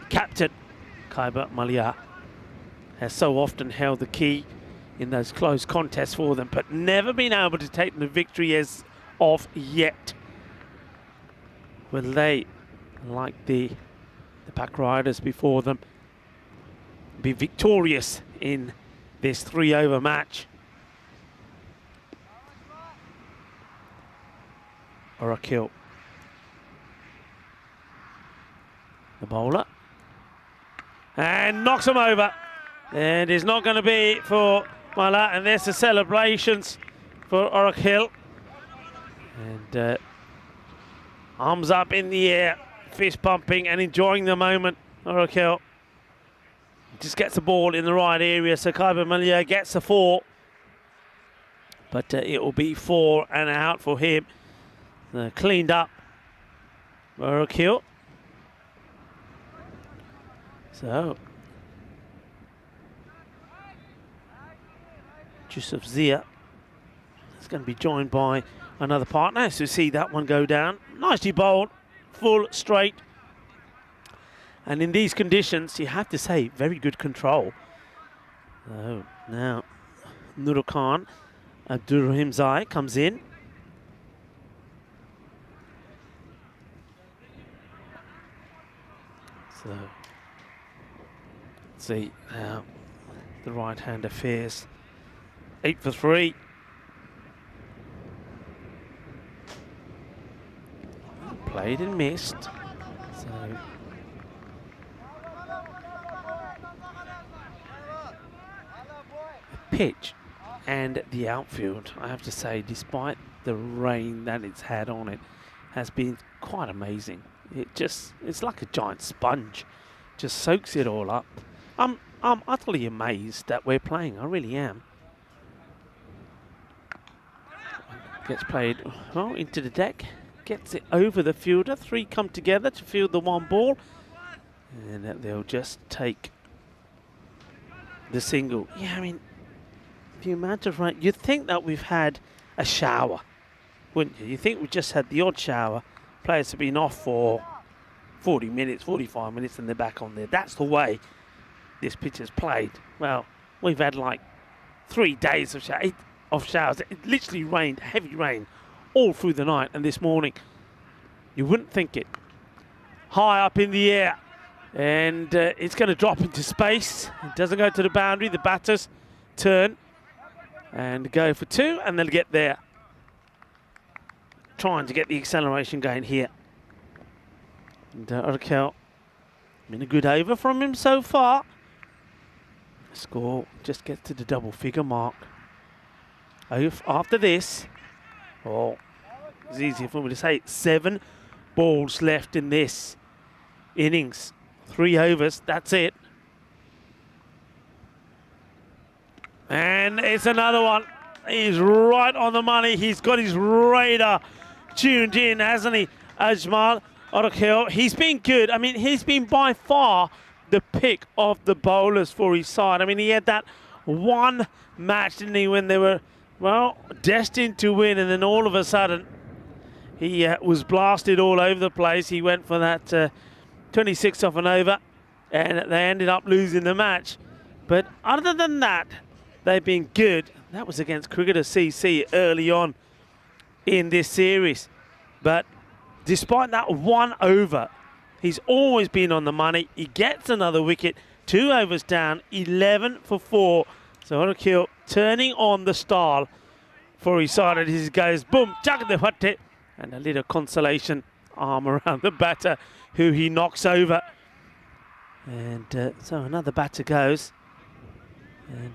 S2: captain Khyber Malia has so often held the key in those close contests for them, but never been able to take the victory as of yet. Will they, like the back riders before them, be victorious in this 3-over match? Or a kill. The bowler. And knocks him over. And it's not going to be for Mala. And there's the celebrations for Orakhil. And arms up in the air, fist pumping and enjoying the moment. Orakhil just gets the ball in the right area. So Khyber Malia gets the 4. But it will be 4 and out for him. Cleaned up Orakhil. So Yusuf Zia is going to be joined by another partner. So see that one go down. Nicely bowled, full straight. And in these conditions, you have to say, very good control. So now Nurul Khan, Abdur Rahim Zai comes in. So let's see how the right-hander fares. 8 for 3. Played and missed. So the pitch and the outfield, I have to say, despite the rain that it's had on it, has been quite amazing. It's like a giant sponge, just soaks it all up. I'm utterly amazed that we're playing. I really am. Gets played well into the deck, gets it over the fielder. 3 come together to field the 1 ball, and they'll just take the single. Yeah, I mean, if you imagine, right, you'd think that we've had a shower, wouldn't you? You think we just had the odd shower. Players have been off for 40 minutes, 45 minutes, and they're back on there. That's the way this pitch has played. Well, we've had like 3 days of showers. It literally rained, heavy rain, all through the night, and this morning. You wouldn't think it. High up in the air, and it's going to drop into space. It doesn't go to the boundary. The batters turn and go for 2, and they'll get there. Trying to get the acceleration going here. And Urkel, been a good over from him so far. Score just gets to the double figure mark. After this, it's easier for me to say, 7 balls left in this innings. 3 overs, that's it. And it's another one. He's right on the money. He's got his radar tuned in, hasn't he, Ajmal Urkel? He's been good. I mean, he's been by far the pick of the bowlers for his side. I mean, he had that one match, didn't he, when they were, well, destined to win, and then all of a sudden he was blasted all over the place. He went for that 26 off an over, and they ended up losing the match. But other than that, they've been good. That was against Cricketer CC early on in this series. But despite that 1 over, he's always been on the money. He gets another wicket, 2 overs down, 11 for 4. So Urkel turning on the style for his side, and he goes boom, chak the hutte, and a little consolation arm around the batter, who he knocks over. And so another batter goes, and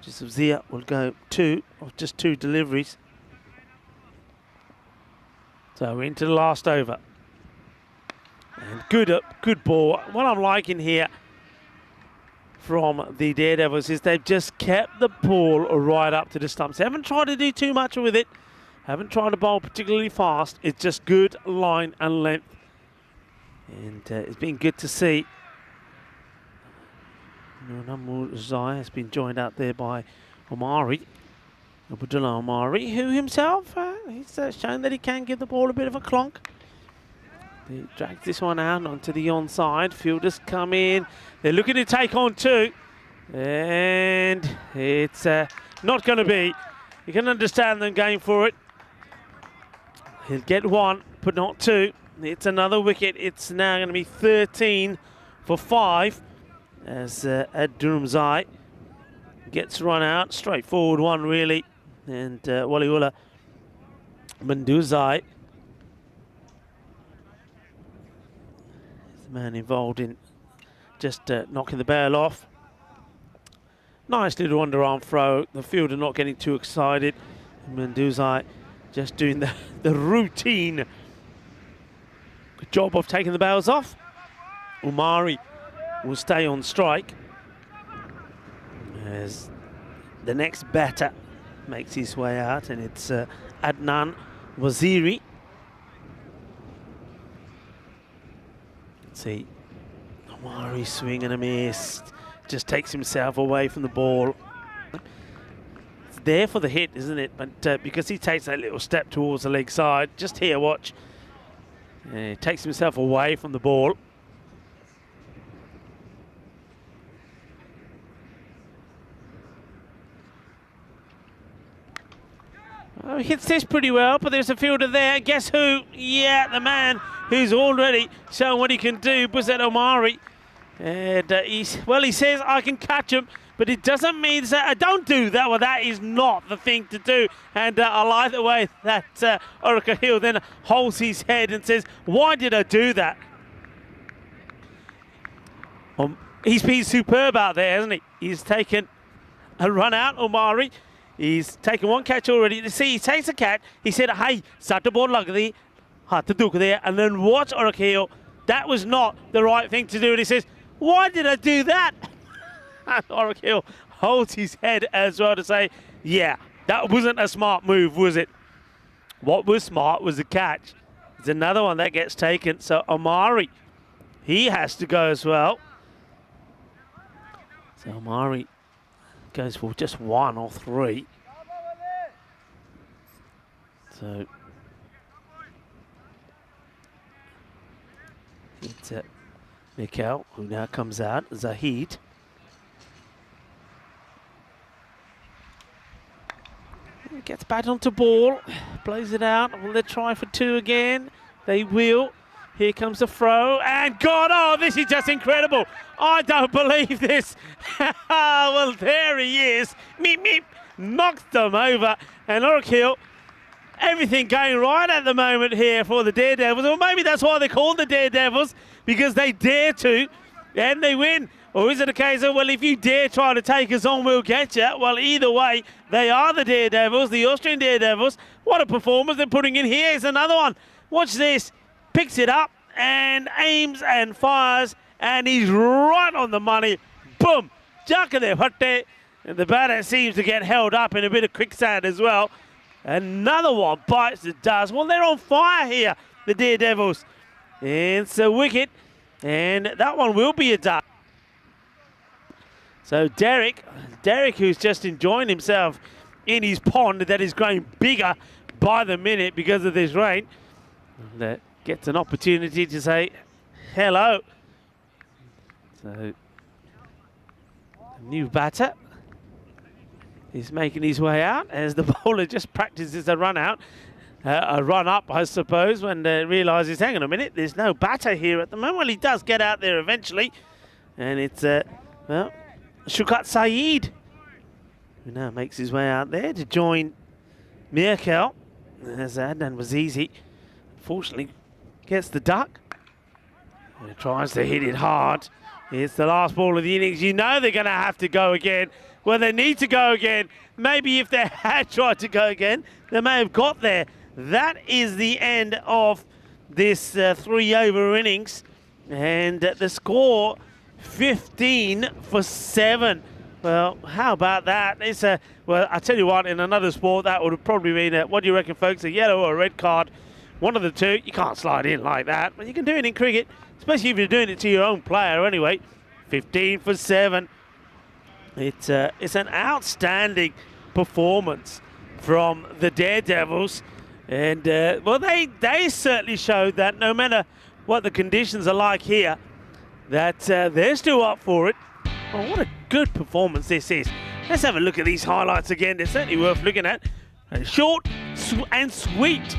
S2: Yusuf Zia will go 2, or just 2 deliveries. So into the last over. And good ball. What I'm liking here from the Daredevils is they've just kept the ball right up to the stumps. They haven't tried to do too much with it. Haven't tried to bowl particularly fast. It's just good line and length. And it's been good to see. Namur Zai has been joined out there by Omari, Abdullah Omari, who himself, he's shown that he can give the ball a bit of a clonk. He drags this one out onto the onside. Fielders come in. They're looking to take on 2. And it's not going to be. You can understand them going for it. He'll get 1, but not 2. It's another wicket. It's now going to be 13 for 5. As Ed Durhamzai gets run out. Straightforward one, really. And Waliullah Manduzai, the man involved in just knocking the bail off. Nice little underarm throw. The fielder not getting too excited. Manduzai just doing the routine. Good job of taking the bails off. Umari will stay on strike as the next batter makes his way out, and it's Adnan Waziri. Let's see, Omari swing and a miss, just takes himself away from the ball. It's there for the hit, isn't it? But because he takes that little step towards the leg side, just here, watch, he takes himself away from the ball. Oh, he hits this pretty well, but there's a fielder there. Guess who? Yeah, the man who's already shown what he can do, Buzet Omari. And he says, I can catch him.
S3: but it doesn't mean to say, don't do that. Well, that is not the thing to do. And I like the way that Oracle Hill then holds his head and says, why did I do that? He's been superb out there, hasn't he? He's taken a run out, Omari. He's taken one catch already. You see, he takes a catch. He said, hey, start the ball like the hard to do there. And then watch Oracle Hill. That was not the right thing to do. And he says, why did I do that? And Oracle Hill holds his head as well to say, yeah, that wasn't a smart move, was it? What was smart was the catch. There's another one that gets taken. So Omari, he has to go as well. So Omari goes for just 1 or 3. So it's Mikel, who now comes out. Zahid. He gets back onto ball, plays it out. Will they try for 2 again? They will. Here comes the throw, and God, oh, this is just incredible. I don't believe this. Well, there he is. Meep, meep. Knocks them over, and Oracle Hill, everything going right at the moment here for the Daredevils. Or maybe that's why they're called the Daredevils, because they dare to, and they win. Or is it a case of, well, if you dare try to take us on, we'll get you? Well, either way, they are the Daredevils, the Austrian Daredevils. What a performance they're putting in here. Here's another one. Watch this. Picks it up and aims and fires, and he's right on the money. Boom! Jakade Hotte. And the batter seems to get held up in a bit of quicksand as well. Another one bites the dust. Well, they're on fire here, the Daredevils. And it's a wicket, and that one will be a duck. So Derek, who's just enjoying himself in his pond that is growing bigger by the minute because of this rain, that gets an opportunity to say hello. So a new batter is making his way out as the bowler just practices a run out. A run up, I suppose, when they realises, hang on a minute, there's no batter here at the moment. Well, he does get out there eventually. And it's, well, Shukat Saeed, who now makes his way out there to join Mirkel. As Adnan was easy. Unfortunately, gets the duck. And tries to hit it hard. It's the last ball of the innings. You know they're going to have to go again. Well, they need to go again. Maybe if they had tried to go again, they may have got there. That is the end of this 3-over innings. And the score, 15 for 7. Well, how about that? It's a, well, I tell you what, in another sport, that would have probably been, what do you reckon, folks, a yellow or a red card? One of the two. You can't slide in like that. But you can do it in cricket, especially if you're doing it to your own player anyway. 15 for 7. It's an outstanding performance from the Daredevils. And, well, they certainly showed that no matter what the conditions are like here, that they're still up for it. Oh, what a good performance this is. Let's have a look at these highlights again. They're certainly worth looking at. Short and sweet.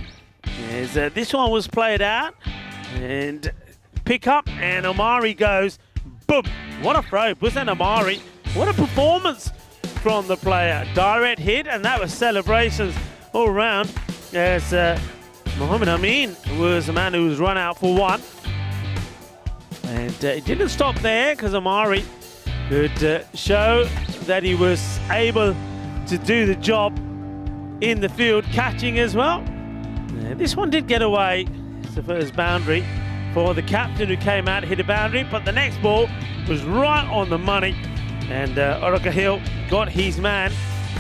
S3: As this one was played out. And pick up, and Omari goes, boom. What a throw. Hussain Omari. What a performance from the player. Direct hit, and that was celebrations all around. As Mohammed Amin was the man who was run out for 1. And it didn't stop there, because Omari could show that he was able to do the job in the field, catching as well. And this one did get away. It's the first boundary for the captain, who came out, hit a boundary, but the next ball was right on the money. And Oracle Hill got his man.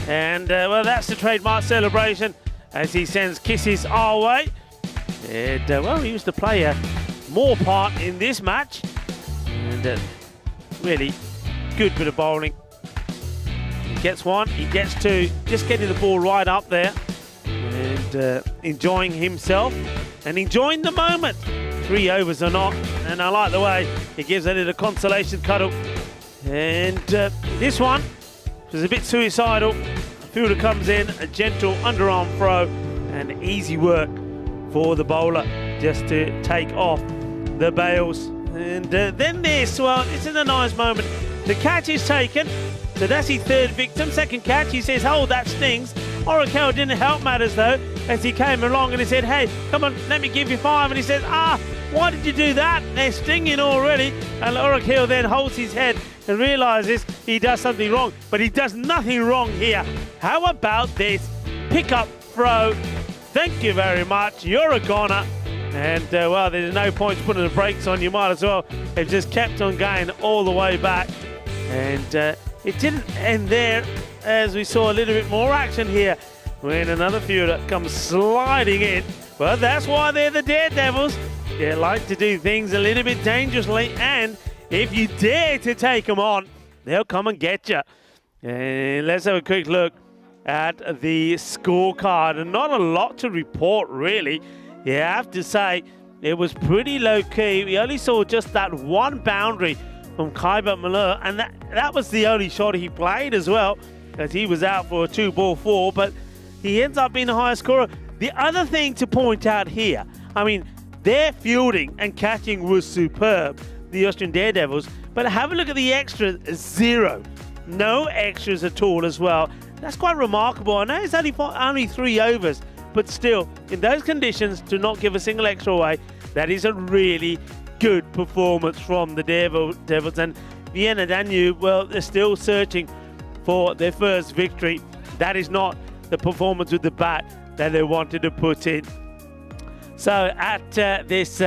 S3: And, well, that's the trademark celebration as he sends kisses our way. And, well, he was the player more part in this match. And really good bit of bowling. He gets 1, he gets 2, just getting the ball right up there. And enjoying himself and enjoying the moment. 3 overs or not. And I like the way he gives it a consolation cuddle. And this one was a bit suicidal. The fielder comes in, a gentle underarm throw, and easy work for the bowler just to take off the bails. And then this, well, this is a nice moment. The catch is taken, So that's his third victim. Second catch, he says, "Oh, that stings." Oracle didn't help matters though, as he came along and he said, "Hey, come on, let me give you 5." And he says, "Why did you do that? They're stinging already." And Oracle then holds his head and realizes he does something wrong, but he does nothing wrong here. How about this? Pick up, throw. Thank you very much. You're a goner. And, well, there's no point putting the brakes on. You might as well have just kept on going all the way back. And it didn't end there, as we saw a little bit more action here when another fielder comes sliding in. But that's why they're the Daredevils. They like to do things a little bit dangerously, and if you dare to take them on, they'll come and get you. And let's have a quick look at the scorecard. And not a lot to report, really. You have to say it was pretty low-key. We only saw just that one boundary from Khyber Malur, and that was the only shot he played as well, as he was out for a 2-ball 4, but he ends up being the highest scorer. The other thing to point out here, I mean, their fielding and catching was superb, the Austrian Daredevils, but have a look at the extras, 0. No extras at all as well. That's quite remarkable. I know it's only 3 overs, but still, in those conditions, to not give a single extra away, that is a really good performance from the Devils. And Vienna Danube, well, they're still searching for their first victory. That is not the performance with the bat that they wanted to put in. So at this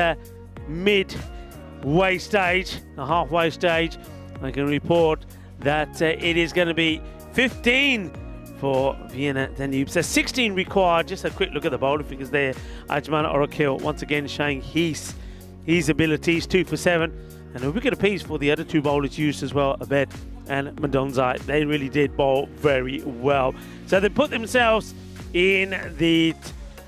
S3: midway stage, the halfway stage, I can report that it is going to be 15 for Vienna Danube. So 16 required. Just a quick look at the bowler figures there. Ajman Orakel once again showing his abilities, 2 for 7. And a wicket apiece for the other 2 bowlers used as well, Abed and Madonzai. They really did bowl very well. So they put themselves in the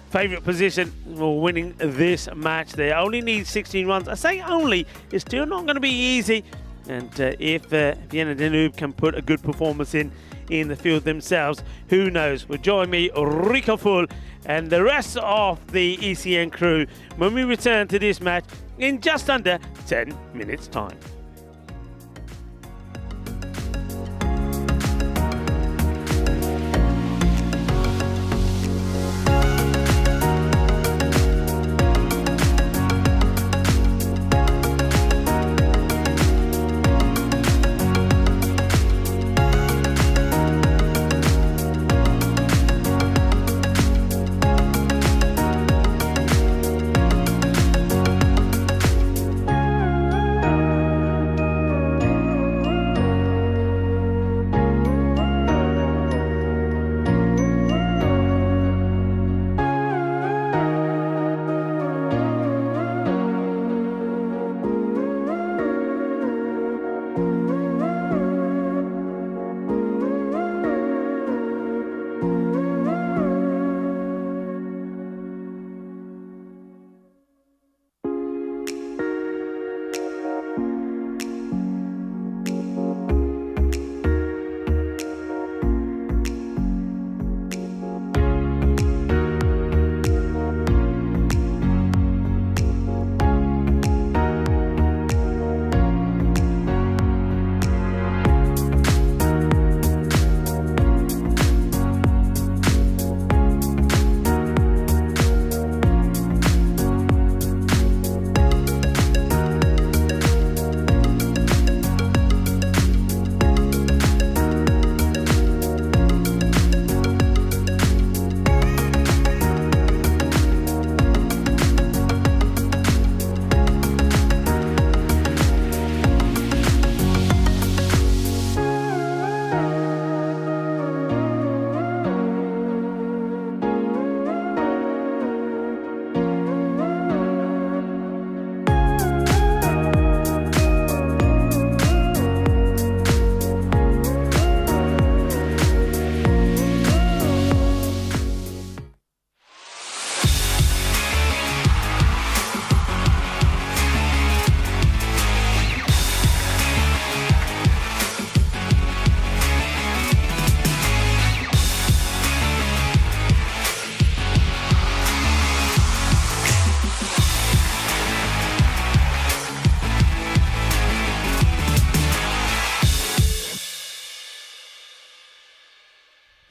S3: favourite position for winning this match. They only need 16 runs. I say only, it's still not going to be easy. And if Vienna Danube can put a good performance in the field themselves, who knows? Well, join me, Rico Full, and the rest of the ECN crew when we return to this match in just under 10 minutes' time.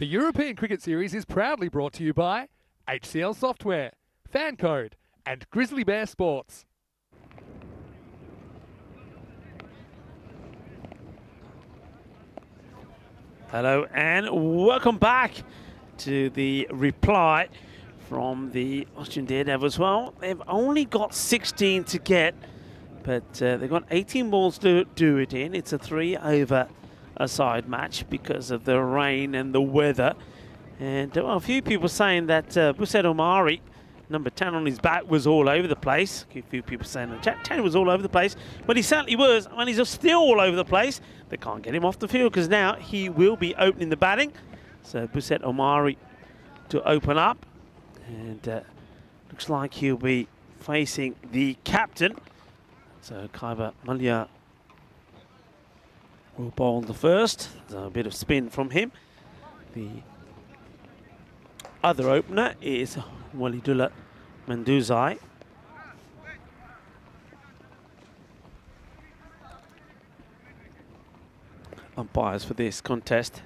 S4: The European Cricket Series is proudly brought to you by HCL Software, FanCode, and Grizzly Bear Sports.
S2: Hello and welcome back to the reply from the Austrian Daredevils. Well, they've only got 16 to get, but they've got 18 balls to do it in. It's a 3-over-a-side match because of the rain and the weather. And well, a few people saying that Buset Omari, number 10 on his back, was all over the place. A few people saying that 10 was all over the place, but he certainly was, and he's still all over the place. They can't get him off the field because now he will be opening the batting. So Buset Omari to open up, and looks like he'll be facing the captain. So Kaiba Malia will bowl the first. So a bit of spin from him. The other opener is Walidullah Manduzai. Umpires for this contest,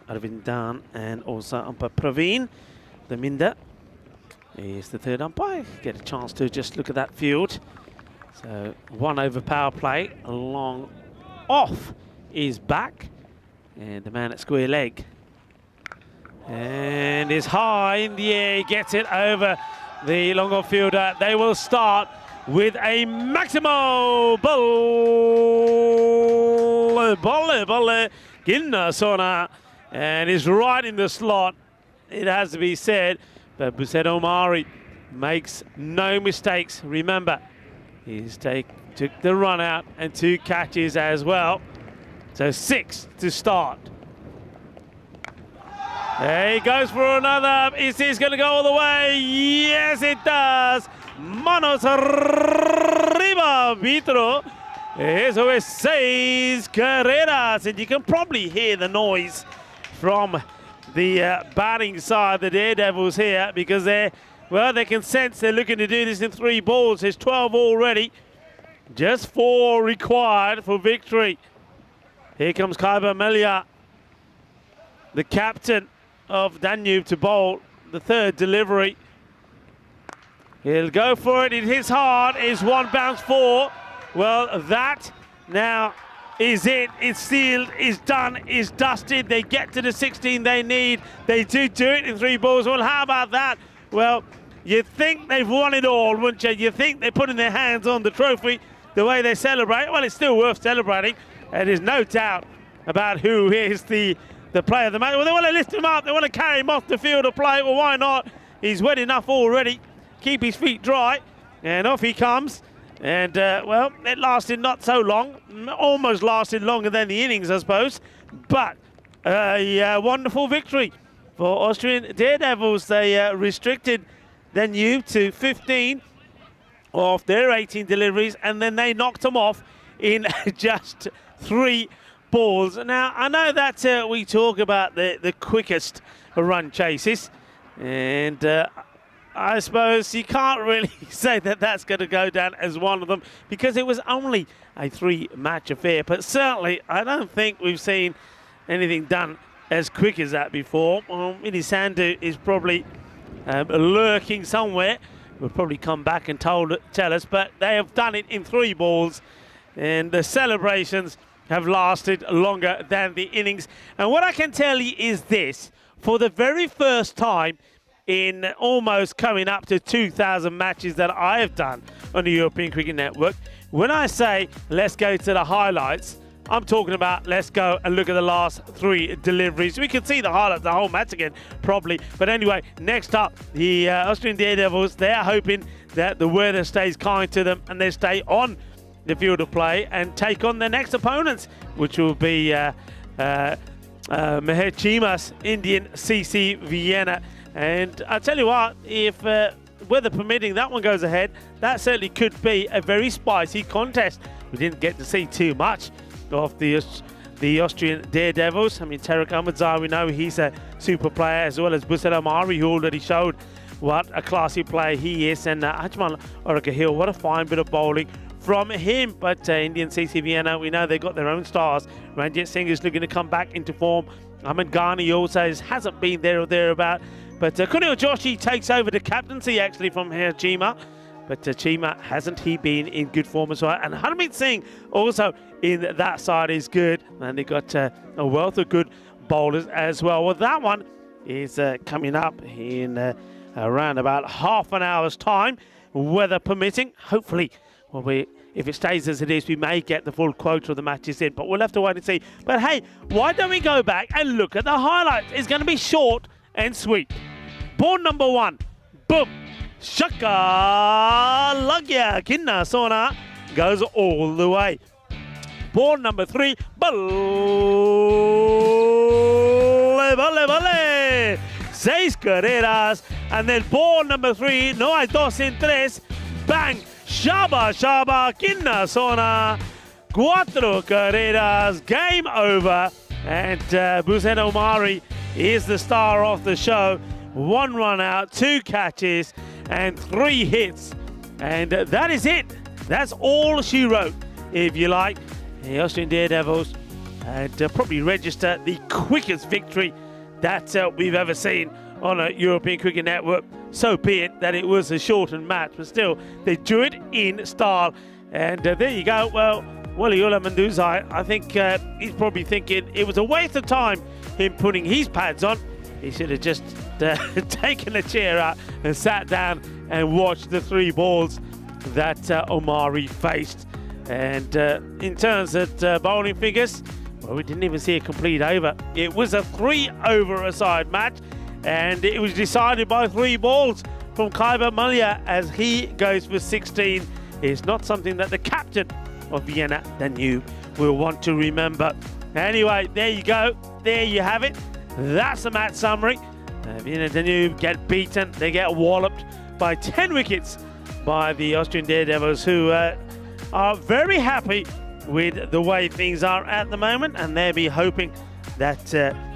S2: Arvind Dan and also umpire Praveen Daminda is the third umpire. Get a chance to just look at that field. So 1 over power play, long off is back, and the man at square leg. And is high in the air, he gets it over the long off fielder. They will start with a Maximo Bolle Ginnasona, and is right in the slot, it has to be said. But Buset Omari makes no mistakes. Remember, he's took the run out and 2 catches as well. So 6 to start. There he goes for another. Is this going to go all the way? Yes, it does. Manos arriba, Vitro. Eso es 6 carreras. And you can probably hear the noise from the batting side, the Daredevils here, because they can sense they're looking to do this in 3 balls. There's 12 already. Just 4 required for victory. Here comes Kaiba Melia, the captain of Danube, to bowl the 3rd delivery. He'll go for it. It hits hard. Is 1 bounce 4. Well, that now is it. It's sealed. It's done. It's dusted. They get to the 16 they need. They do it in 3 balls. Well, how about that? Well, you think they've won it all, wouldn't you? You think they're putting their hands on the trophy the way they celebrate. Well, it's still worth celebrating. And there's no doubt about who is the player of the match. Well, they want to lift him up. They want to carry him off the field of play. Well, why not? He's wet enough already. Keep his feet dry. And off he comes. And, well, it lasted not so long. Almost lasted longer than the innings, I suppose. But a wonderful victory for Austrian Daredevils. They restricted Danube to 15 of their 18 deliveries, and then they knocked them off in just 3 balls. Now, I know that we talk about the quickest run chases, and I suppose you can't really say that that's going to go down as one of them because it was only a 3-match affair. But certainly, I don't think we've seen anything done as quick as that before. Mini Sandu is probably lurking somewhere. Will probably come back and tell us, but they have done it in 3 balls, and the celebrations have lasted longer than the innings. And what I can tell you is this: for the very first time in almost coming up to 2,000 matches that I have done on the European Cricket Network, when I say let's go to the highlights, I'm talking about let's go and look at the last 3 deliveries. We can see the highlights, the whole match again, probably. But anyway, next up, the Austrian Daredevils, they're hoping that the weather stays kind to them and they stay on the field of play and take on their next opponents, which will be Meher Chima's Indian CC Vienna. And I tell you what, if weather permitting, that one goes ahead, that certainly could be a very spicy contest. We didn't get to see too much of the Austrian Daredevils. I mean, Tariq Ahmadzai, we know he's a super player, as well as Buset Omari, who already showed what a classy player he is. And Ajmal Oraka-Hill, what a fine bit of bowling from him. But Indian CC Vienna, we know they've got their own stars. Ranjit Singh is looking to come back into form
S3: Ahmed Ghani also hasn't been there or thereabout. But Kunio Joshi takes over the captaincy actually from Chima. But Chima hasn't he been in good form as well. And Harmeet Singh also in that side is good. And they got a wealth of good bowlers as well. Well, that one is coming up in around about half an hour's time, weather permitting. Hopefully, if it stays as it is, we may get the full quota of the matches in, but we'll have to wait and see. But hey, why don't we go back and look at the highlights? It's going to be short and sweet. Ball number 1, boom, shaka, lagya, kinna, sona, goes all the way. Ball number 3, vale, 6 carreras, and then ball number 3, no hay 2 en 3, bang, shaba, kinna, sona, 4 carreras, game over, and Buzen Omari is the star of the show. 1 run out, 2 catches, and 3 hits, and that is it. That's all she wrote, if you like. The Austrian Daredevils had probably registered the quickest victory that we've ever seen on a European Cricket Network. So be it that it was a shortened match, but still, they drew it in style. And there you go. Well, Waliullah Manduzai, I think he's probably thinking it was a waste of time him putting his pads on. He should have just taken a chair out and sat down and watched the 3 balls that Omari faced. And in terms of bowling figures, well, we didn't even see a complete over. It was a 3-over-a-side match, and it was decided by 3 balls from Khyber Malia as he goes for 16. It's not something that the captain of Vienna Danube will want to remember. Anyway, there you go. There you have it. That's the match summary. Vienna Danube get beaten. They get walloped by 10 wickets by the Austrian Daredevils, who are very happy with the way things are at the moment, and they'll be hoping that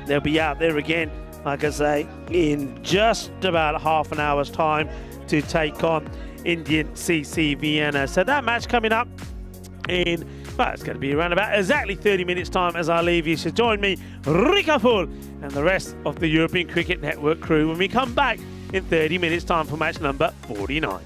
S3: they'll be out there again, like I say, in just about half an hour's time to take on Indian CC Vienna. So that match coming up in, well, it's going to be around about exactly 30 minutes time as I leave you. So join me, Rika Full, and the rest of the European Cricket Network crew when we come back in 30 minutes time for match number 49.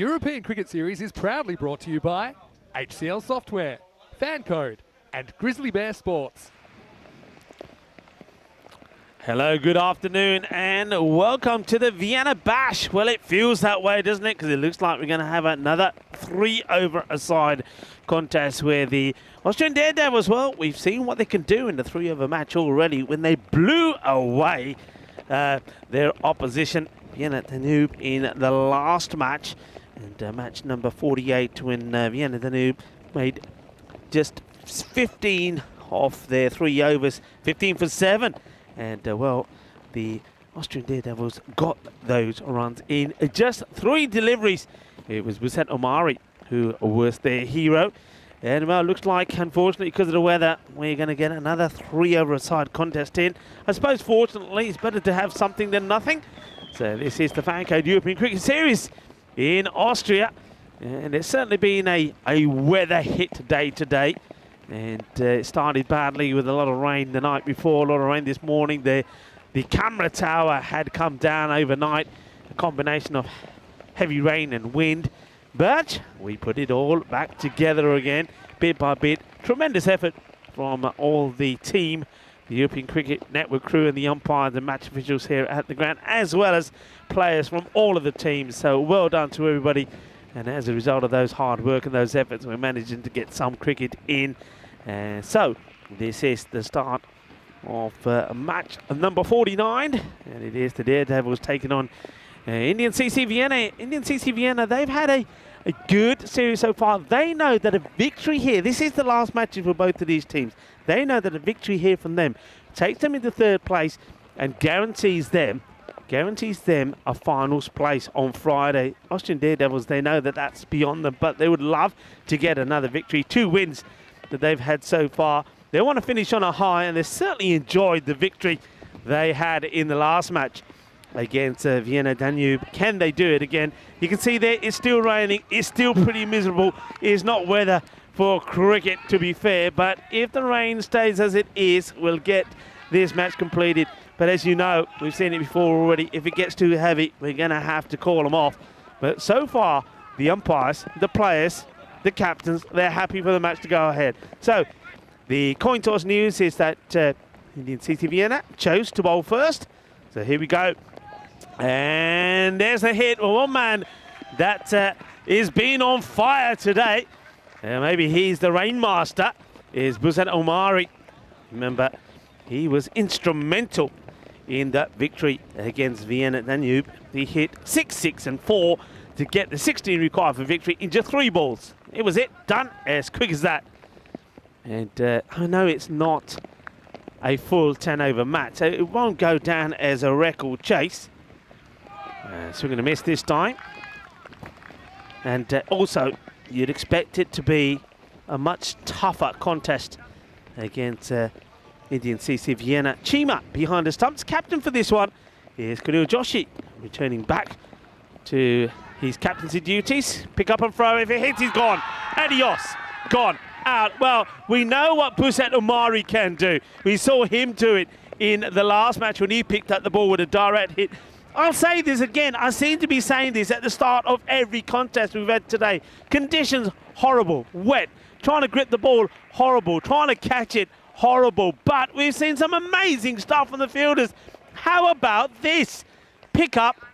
S4: European Cricket Series is proudly brought to you by HCL Software, FanCode, and Grizzly Bear Sports.
S2: Hello, good afternoon, and welcome to the Vienna Bash. Well, it feels that way, doesn't it? Because it looks like we're going to have another 3-over-a-side contest where the Austrian Daredevils, well, we've seen what they can do in the 3-over match already when they blew away their opposition, Vienna Danube, in the last match. And match number 48 when Vienna Danube made just 15 off their 3 overs, 15 for 7. And, well, the Austrian Daredevils got those runs in just 3 deliveries. It was Buset Omari who was their hero. And, well, it looks like, unfortunately, because of the weather, we're going to get another 3-over-a-side contest in. I suppose, fortunately, it's better to have something than nothing. So this is the FanCode European Cricket Series in Austria. And it's certainly been a weather-hit day today. And it started badly with a lot of rain the night before, a lot of rain this morning. The camera tower had come down overnight, a combination of heavy rain and wind. But we put it all back together again, bit by bit. Tremendous effort from all the team, the European Cricket Network crew and the umpires and match officials here at the ground, as well as players from all of the teams. So well done to everybody. And as a result of those hard work and those efforts, we're managing to get some cricket in. So this is the start of match number 49, and it is the Daredevils taking on Indian CC Vienna. Indian CC Vienna, they've had a good series so far. They know that a victory here, this is the last match for both of these teams. They know that a victory here from them takes them into 3rd place and guarantees them a finals place on Friday. Austrian Daredevils, they know that that's beyond them, but they would love to get another victory. 2 wins that they've had so far. They want to finish on a high, and they certainly enjoyed the victory they had in the last match against Vienna Danube. Can they do it again? You can see there it's still raining. It's still pretty miserable. It's not weather for cricket, to be fair, but if the rain stays as it is, we'll get this match completed. But as you know, we've seen it before already, if it gets too heavy, we're going to have to call them off. But so far, the umpires, the players, the captains, they're happy for the match to go ahead. So the coin toss news is that Indian CC Vienna chose to bowl first. So here we go. And there's a hit. Well, one man that is being on fire today, maybe he's the rainmaster, is Buset Omari. Remember, he was instrumental in that victory against Vienna Danube. He hit 6, 6 and 4 to get the 16 required for victory in just 3 balls. It was it, done as quick as that. And I know it's not a full 10-over match, so it won't go down as a record chase. So we're going to miss this time. And also, you'd expect it to be a much tougher contest against Indian CC Vienna. Chima behind the stumps. Captain for this one is Khalil Joshi, returning back to his captaincy duties. Pick up and throw. If it hits, he's gone. Adios. Gone. Out. Well, we know what Buset Omari can do. We saw him do it in the last match when he picked up the ball with a direct hit. I'll say this again. I seem to be saying this at the start of every contest we've had today. Conditions, horrible. Wet. Trying to grip the ball, horrible. Trying to catch it, horrible. But we've seen some amazing stuff from the fielders. How about this? Pick up,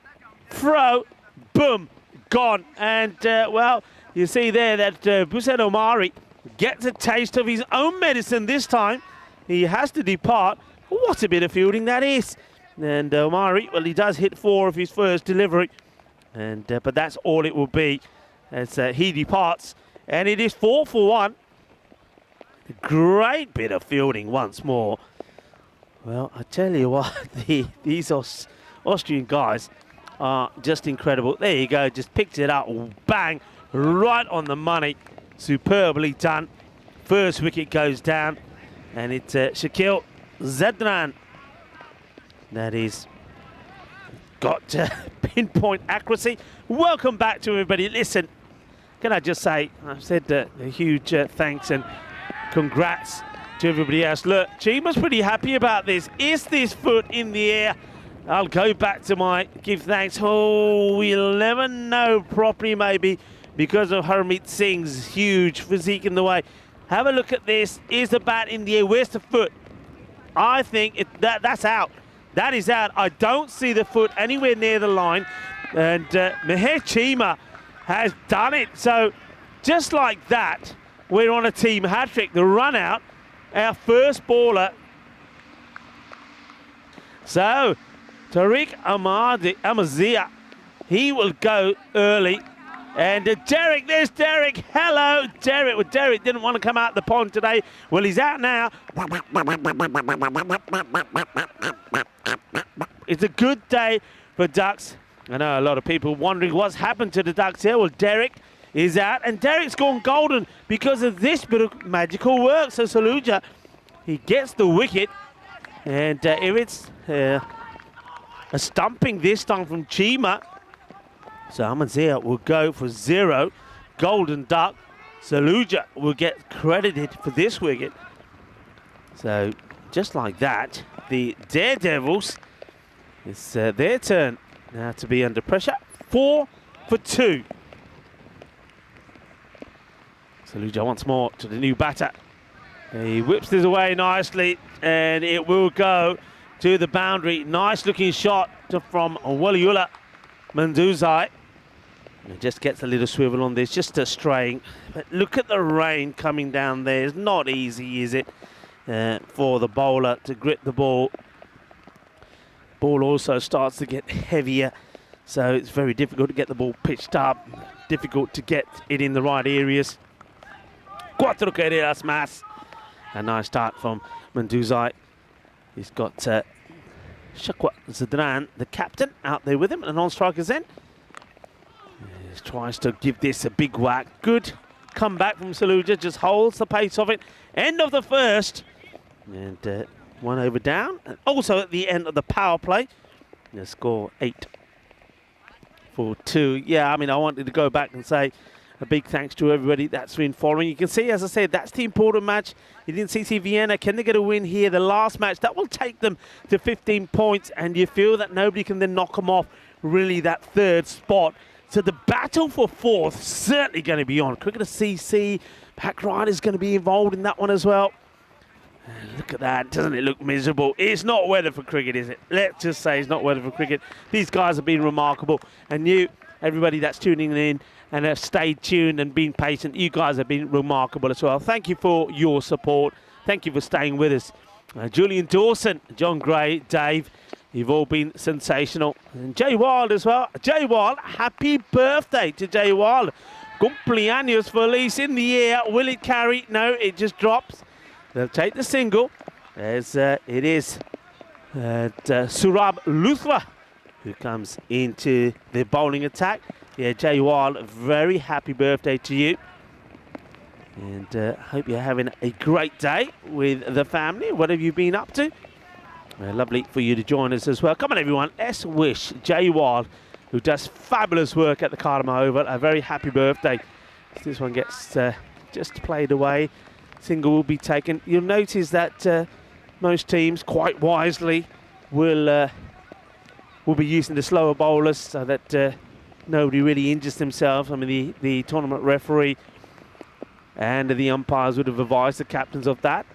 S2: throw, boom, gone. And, well, you see there that Buset Omari gets a taste of his own medicine this time. He has to depart. What a bit of fielding that is. And Omari, well, he does hit 4 of his first delivery. And but that's all it will be as he departs. And it is 4 for 1. A great bit of fielding once more. Well, I tell you what, these Austrian guys are just incredible. There you go, just picked it up, bang, right on the money. Superbly done. First wicket goes down, and it's Shakil Zedran that is got pinpoint accuracy. Welcome back to everybody. Listen, can I just say, I've said a huge thanks and congrats to everybody else. Look, Chima's pretty happy about this. Is this foot in the air?
S3: I'll go back to my give thanks. Oh, we'll never know properly maybe because of Harmeet Singh's huge physique in the way. Have a look at this. Is the bat in the air? Where's the foot? I think that's out. That is out. I don't see the foot anywhere near the line. And Meher Chima has done it. So just like that, we're on a team hat-trick. The run out, our first baller. So Tariq Amazia, he will go early. And Derek, there's Derek. Hello, Derek. Well, Derek didn't want to come out the pond today. Well, he's out now. It's a good day for Ducks. I know a lot of people wondering what's happened to the Ducks here. Well, Derek is out, and Derek's gone golden because of this bit of magical work. So Saluja, he gets the wicket, and if it's a stumping this time from Chima, so Amazia will go for 0. Golden Duck. Saluja will get credited for this wicket. So just like that, the Daredevils, it's their turn now to be under pressure. 4 for 2. Saluja once more to the new batter. He whips this away nicely, and it will go to the boundary. Nice looking shot from Waliula Manduzai. It just gets a little swivel on this, just straying. But look at the rain coming down there. It's not easy, is it, for the bowler to grip the ball. Ball also starts to get heavier, so it's very difficult to get the ball pitched up, difficult to get it in the right areas. Cuatro carreras más. A nice start from Manduzai. He's got Shakwa Zadran, the captain, out there with him, and non-strikers then. He tries to give this a big whack. Good comeback from Saluja, just holds the pace of it. End of the first. And 1 over down. And also at the end of the power play, the score 8 for 2. Yeah, I mean, I wanted to go back and say a big thanks to everybody that's been following. You can see, as I said, that's the important match. You didn't see Vienna. Can they get a win here? The last match, that will take them to 15 points, and you feel that nobody can then knock them off, really, that third spot. So the battle for 4th certainly going to be on. Cricketer CC, Pack Ryan is going to be involved in that one as well. Look at that. Doesn't it look miserable? It's not weather for cricket, is it? Let's just say it's not weather for cricket. These guys have been remarkable. And you, everybody that's tuning in and have stayed tuned and been patient, you guys have been remarkable as well. Thank you for your support. Thank you for staying with us. Julian Dawson, John Gray, Dave, you've all been sensational. And Jay Wild as well. Jay Wild, happy birthday to Jay Wild. Cumpleaños feliz in the air. Will it carry? No, it just drops. They'll take the single, as it is Surab Luthra who comes into the bowling attack. Yeah, Jay Wild, a very happy birthday to you. And hope you're having a great day with the family, whatever you've been up to. Lovely for you to join us as well. Come on, everyone. Let's wish Jay Wild, who does fabulous work at the Karma Oval, a very happy birthday. This one gets just played away. Single will be taken. You'll notice that most teams, quite wisely, will be using the slower bowlers so that nobody really injures themselves. I mean, the tournament referee and the umpires would have advised the captains of that,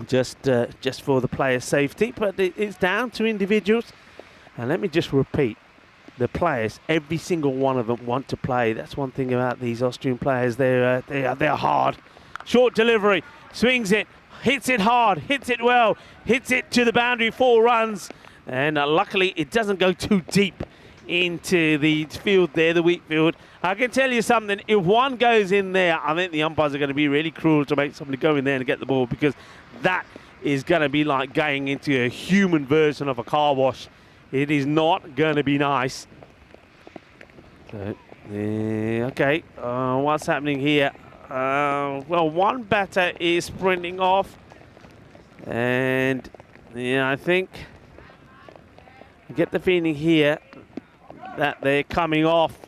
S3: just for the players' safety. But it's down to individuals. And let me just repeat, the players, every single one of them want to play. That's one thing about these Austrian players. They're hard. Short delivery, swings it, hits it hard, hits it well, hits it to the boundary, 4 runs. And luckily, it doesn't go too deep into the field there, the wheat field. I can tell you something, if one goes in there, I think the umpires are going to be really cruel to make somebody go in there and get the ball, because that is going to be like going into a human version of a car wash. It is not going to be nice. So, okay, what's happening here? Well, one batter is sprinting off, and yeah, I think I get the feeling here that they're coming off.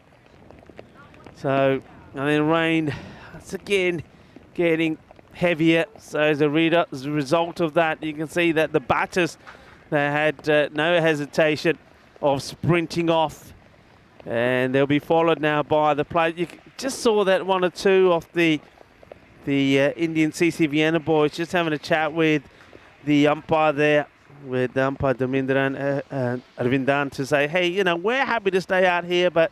S3: So, and then rain, it's again getting heavier. So as a result of that, you can see that the batters, They had no hesitation of sprinting off, and they'll be followed now by the players. You just saw that one or two of the Indian CC Vienna boys just having a chat with the umpire there, with the umpire Damindra and Arvindan, to say, hey, you know, we're happy to stay out here, but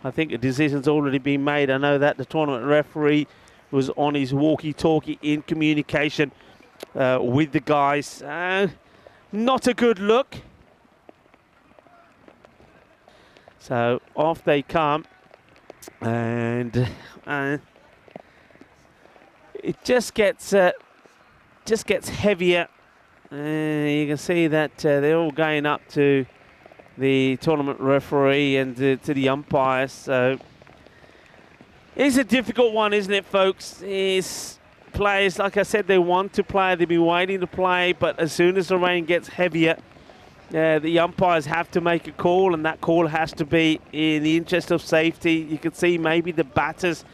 S3: I think a decision's already been made. I know that the tournament referee was on his walkie-talkie in communication with the guys. Not a good look. So off they come, and it just gets heavier. You can see that they're all going up to the tournament referee and to the umpires. So it's a difficult one, isn't it, folks? It's players, like I said, they want to play. They've been waiting to play, but as soon as the rain gets heavier, the umpires have to make a call, and that call has to be in the interest of safety. You can see maybe the batters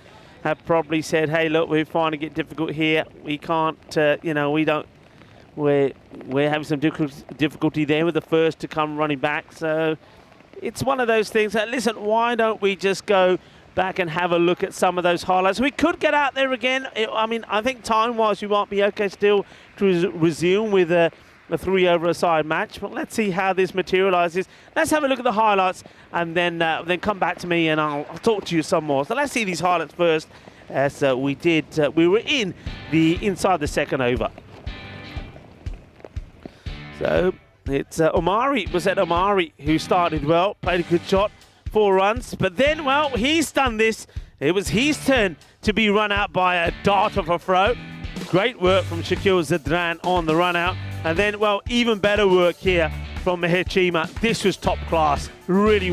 S3: have probably said, hey, look, we're finding it difficult here. We can't, you know, we're having some difficulty there with the first to come running back. So it's one of those things that, listen, why don't we just go back and have a look at some of those highlights? We could get out there again. I mean, I think time-wise we might be okay still to resume with a 3-over-a-side match, but let's see how this materializes. Let's have a look at the highlights, and then come back to me and I'll talk to you some more. So let's see these highlights first, as we were inside the second over. So it's Omari who started well, played a good shot, 4 runs, but then, well, he's done this. It was his turn to be run out by a dart of a throw. Great work from Shakil Zadran on the run out. And then, well, even better work here from Meher Chima. This was top class, really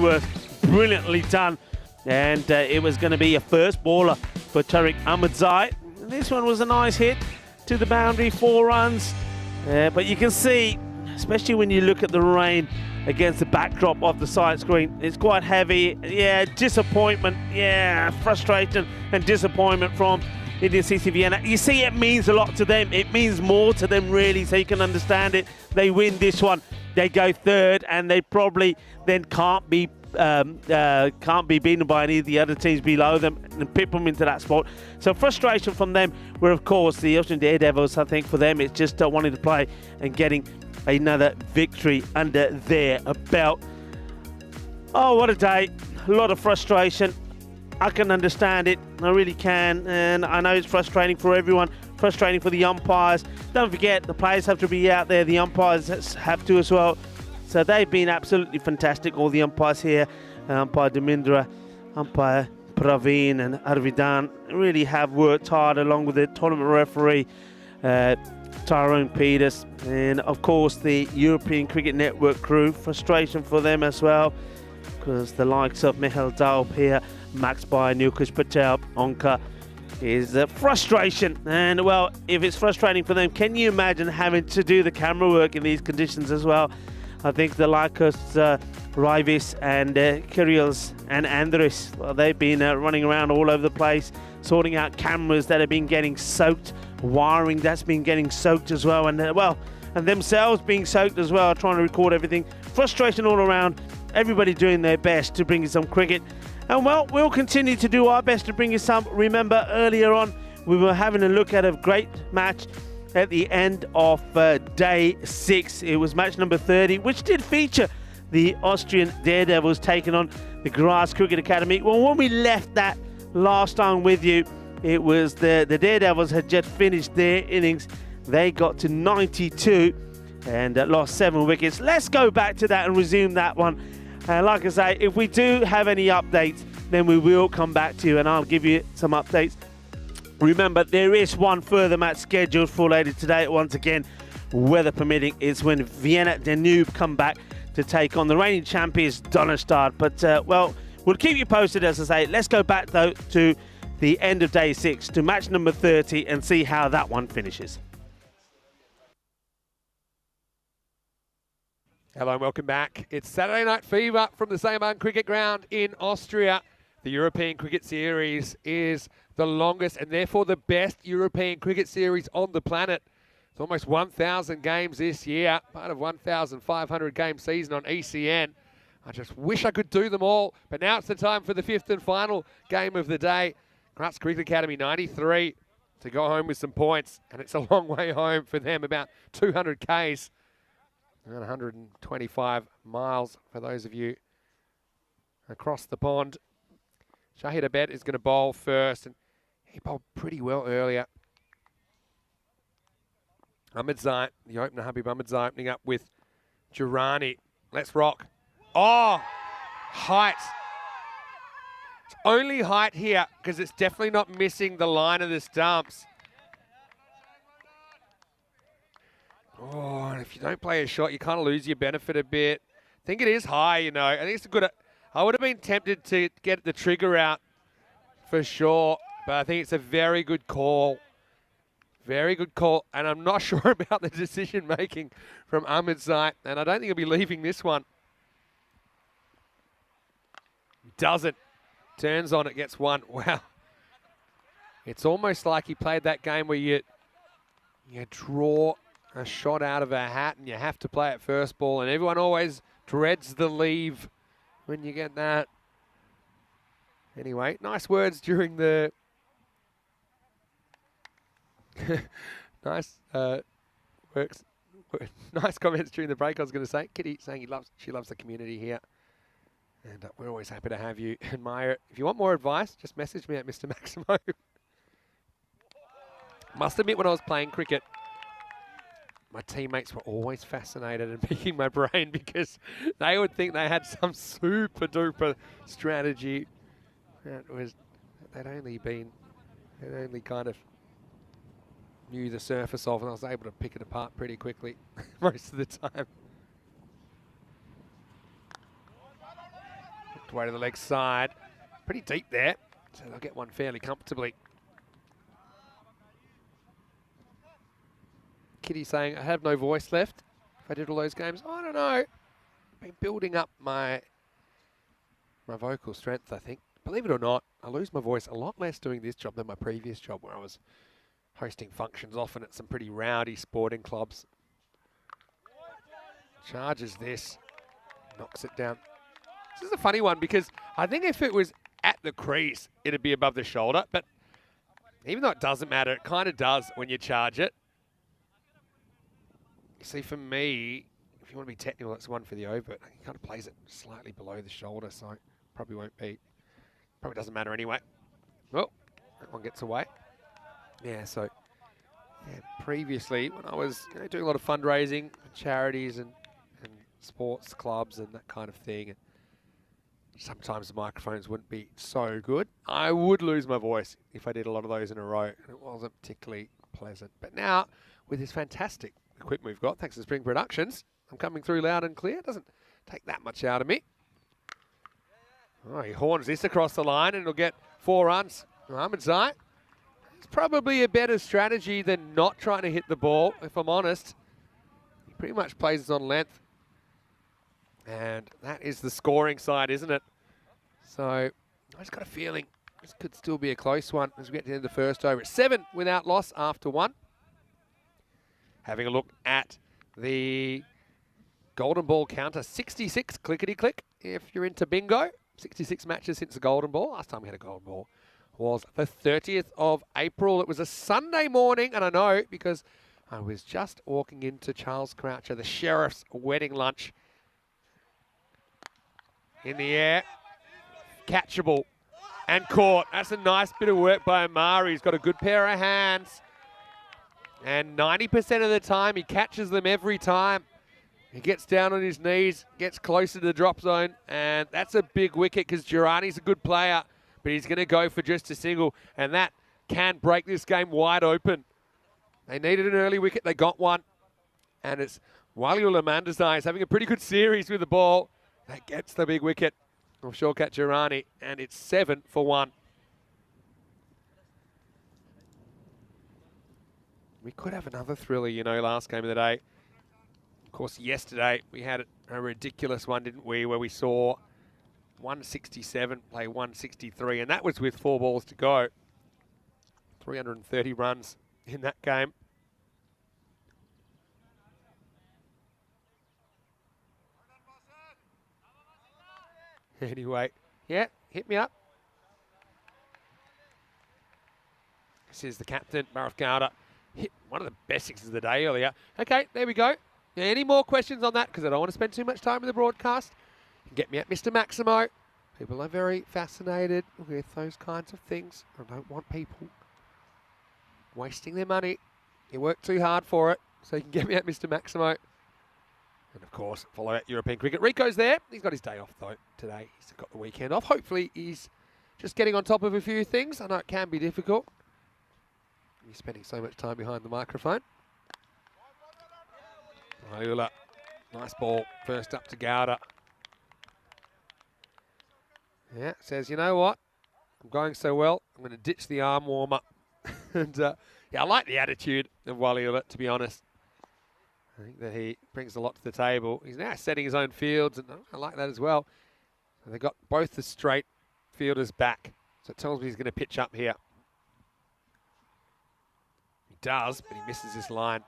S3: brilliantly done. And it was going to be a first baller for Tariq Ahmadzai. This one was a nice hit to the boundary, 4 runs. But you can see, especially when you look at the rain against the backdrop of the side screen, it's quite heavy. Yeah, disappointment. Yeah, frustration and disappointment from Indian CC Vienna. You see, it means a lot to them. It means more to them, really, so you can understand it. They win this one. They go third, and they probably then can't be beaten by any of the other teams below them and pip them into that spot. So frustration from them, where, of course, the Austrian Daredevils, I think for them, it's just wanting to play and getting another victory under their belt. Oh, what a day. A lot of frustration. I can understand it. I really can. And I know it's frustrating for everyone, frustrating for the umpires. Don't forget, the players have to be out there. The umpires have to as well. So they've been absolutely fantastic, all the umpires here. Umpire Damindra, umpire Praveen and Arvidan really have worked hard, along with the tournament referee, Tyrone Peters, and of course the European Cricket Network crew. Frustration for them as well, because the likes of Mihal Daub here, Max Bayer, Nilkush Patel, Onka, is frustration. And well, if it's frustrating for them, can you imagine having to do the camera work in these conditions as well? I think the likes Rivis and Kiriels and Andres, well, they've been running around all over the place, sorting out cameras that have been getting soaked, wiring that's been getting soaked as well, and and themselves being soaked as well, trying to record everything. Frustration all around. Everybody doing their best to bring you some cricket. And well, we'll continue to do our best to bring you some. Remember, earlier on, we were having a look at a great match at the end of day 6. It was match number 30, which did feature the Austrian Daredevils taking on the Graz Cricket Academy. Well, when we left that last time with you, it was the Daredevils had just finished their innings. They got to 92 and lost 7 wickets. Let's go back to that and resume that one. And like I say, if we do have any updates, then we will come back to you and I'll give you some updates. Remember, there is one further match scheduled for later today. Once again, weather permitting, is when Vienna Danube come back to take on the reigning champions Donnerstadt. But, well, we'll keep you posted, as I say. Let's go back, though, to the end of day 6, to match number 30, and see how that one finishes.
S1: Hello and welcome back. It's Saturday Night Fever from the Seemann Cricket Ground in Austria. The European Cricket Series is the longest and therefore the best European Cricket Series on the planet. It's almost 1,000 games this year, part of 1,500 game season on ECN. I just wish I could do them all, but now it's the time for the 5th and final game of the day. Graz Cricket Academy 93 to go home with some points, and it's a long way home for them, about 200 Ks, and 125 miles for those of you across the pond. Shahid Abed is going to bowl first, and he bowled pretty well earlier. Ahmed Zai, the opener, Habib Ahmed Zai, opening up with Durrani. Let's rock. Oh, height. It's only height here because it's definitely not missing the line of the stumps. Oh, and if you don't play a shot, you kind of lose your benefit a bit. I think it is high, you know. I think it's a good... I would have been tempted to get the trigger out for sure, but I think it's a very good call. Very good call, and I'm not sure about the decision-making from Ahmed Zai, and I don't think he'll be leaving this one. Doesn't. Turns on it, gets one. Wow. It's almost like he played that game where you draw a shot out of a hat and you have to play it first ball, and everyone always dreads the leave when you get that. Anyway, nice words during the... nice works. Nice comments during the break, I was going to say. Kitty saying she loves the community here. And we're always happy to have you admire it. If you want more advice, just message me at Mr. Maximo. Must admit, when I was playing cricket, my teammates were always fascinated and picking my brain because they would think they had some super duper strategy. They'd only kind of knew the surface of, and I was able to pick it apart pretty quickly most of the time. Way to the leg side. Pretty deep there, so they'll get one fairly comfortably. Kitty saying, I have no voice left if I did all those games. I don't know. Been building up my vocal strength, I think. Believe it or not, I lose my voice a lot less doing this job than my previous job, where I was hosting functions often at some pretty rowdy sporting clubs. Charges this, knocks it down. This is a funny one because I think if it was at the crease, it'd be above the shoulder. But even though it doesn't matter, it kind of does when you charge it. You see, for me, if you want to be technical, it's one for the overt. He kind of plays it slightly below the shoulder, so probably won't be. Probably doesn't matter anyway. Oh, that one gets away. Yeah, so yeah, previously when I was doing a lot of fundraising for charities and sports clubs and that kind of thing, and sometimes the microphones wouldn't be so good. I would lose my voice if I did a lot of those in a row, and it wasn't particularly pleasant. But now, with this fantastic equipment we've got, thanks to Spring Productions, I'm coming through loud and clear. It doesn't take that much out of me. Oh, he horns this across the line, and he'll get 4 runs. Ahmed Zai, it's probably a better strategy than not trying to hit the ball, if I'm honest. He pretty much plays this on length. And that is the scoring side, isn't it? So I just got a feeling this could still be a close one as we get to the end of the first over. It's 7 without loss after 1. Having a look at the golden ball counter, 66 clickety-click if you're into bingo. 66 matches since the golden ball. Last time we had a golden ball was the 30th of April. It was a Sunday morning, and I know because I was just walking into Charles Croucher, the Sheriff's wedding lunch. In the air, catchable and caught. That's a nice bit of work by Amari. He's got a good pair of hands. And 90% of the time, he catches them every time. He gets down on his knees, gets closer to the drop zone, and that's a big wicket because Durrani's a good player, but he's going to go for just a single, and that can break this game wide open. They needed an early wicket. They got one, and it's Waliul Amandazai is having a pretty good series with the ball. That gets the big wicket of Shortcut Durrani, and it's 7 for 1. We could have another thriller, you know, last game of the day. Of course, yesterday we had a ridiculous one, didn't we, where we saw 167 play 163, and that was with 4 balls to go. 330 runs in that game. Anyway, yeah, hit me up. This is the captain, Baraf Gowda. Hit one of the best sixes of the day earlier. Okay, there we go. Any more questions on that? Because I don't want to spend too much time in the broadcast. You can get me at Mr. Maximo. People are very fascinated with those kinds of things. I don't want people wasting their money. You work too hard for it. So you can get me at Mr. Maximo. And of course, follow out European cricket. Rico's there. He's got his day off though today. He's got the weekend off. Hopefully he's just getting on top of a few things. I know it can be difficult. He's spending so much time behind the microphone. Ayula, nice ball. First up to Gowda. Yeah, says, you know what? I'm going so well, I'm going to ditch the arm warmer. And yeah, I like the attitude of Waliula, to be honest. I think that he brings a lot to the table. He's now setting his own fields, and I like that as well. So they got both the straight fielders back. So it tells me he's going to pitch up here. He does, but he misses this line.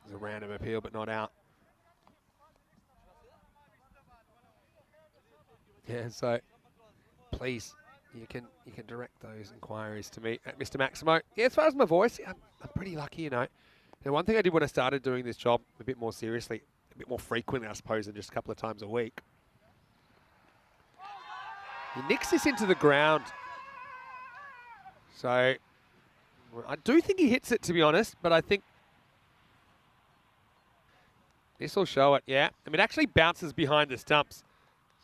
S1: It's a random appeal, but not out. Yeah, so please, you can direct those inquiries to me at Mr. Maximo. Yeah, as far as my voice, I'm pretty lucky, you know. Now, one thing I did when I started doing this job a bit more seriously, a bit more frequently, I suppose, than just a couple of times a week. He nicks this into the ground. So I do think he hits it, to be honest, but I think this will show it, yeah. I mean, it actually bounces behind the stumps.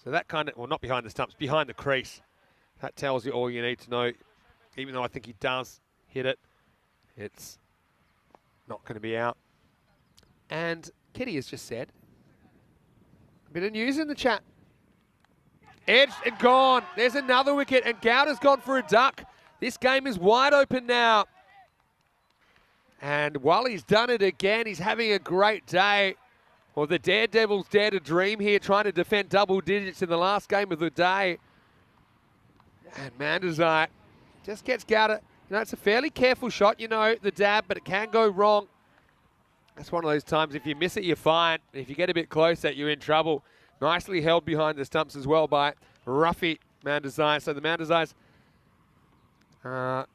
S1: So that kind of, well, not behind the stumps, behind the crease. That tells you all you need to know. Even though I think he does hit it, it's not going to be out. And Kitty has just said, a bit of news in the chat. Edged and gone. There's another wicket, and Gowda's gone for a duck. This game is wide open now. And Wally's done it again. He's having a great day. Well, the Daredevils dare to dream here, trying to defend double digits in the last game of the day. And Mandazai just gets Gowda. You know, it's a fairly careful shot, you know, the dab, but it can go wrong. That's one of those times, if you miss it, you're fine. If you get a bit closer, you're in trouble. Nicely held behind the stumps as well by Ruffy Mandazai. So the Mandazais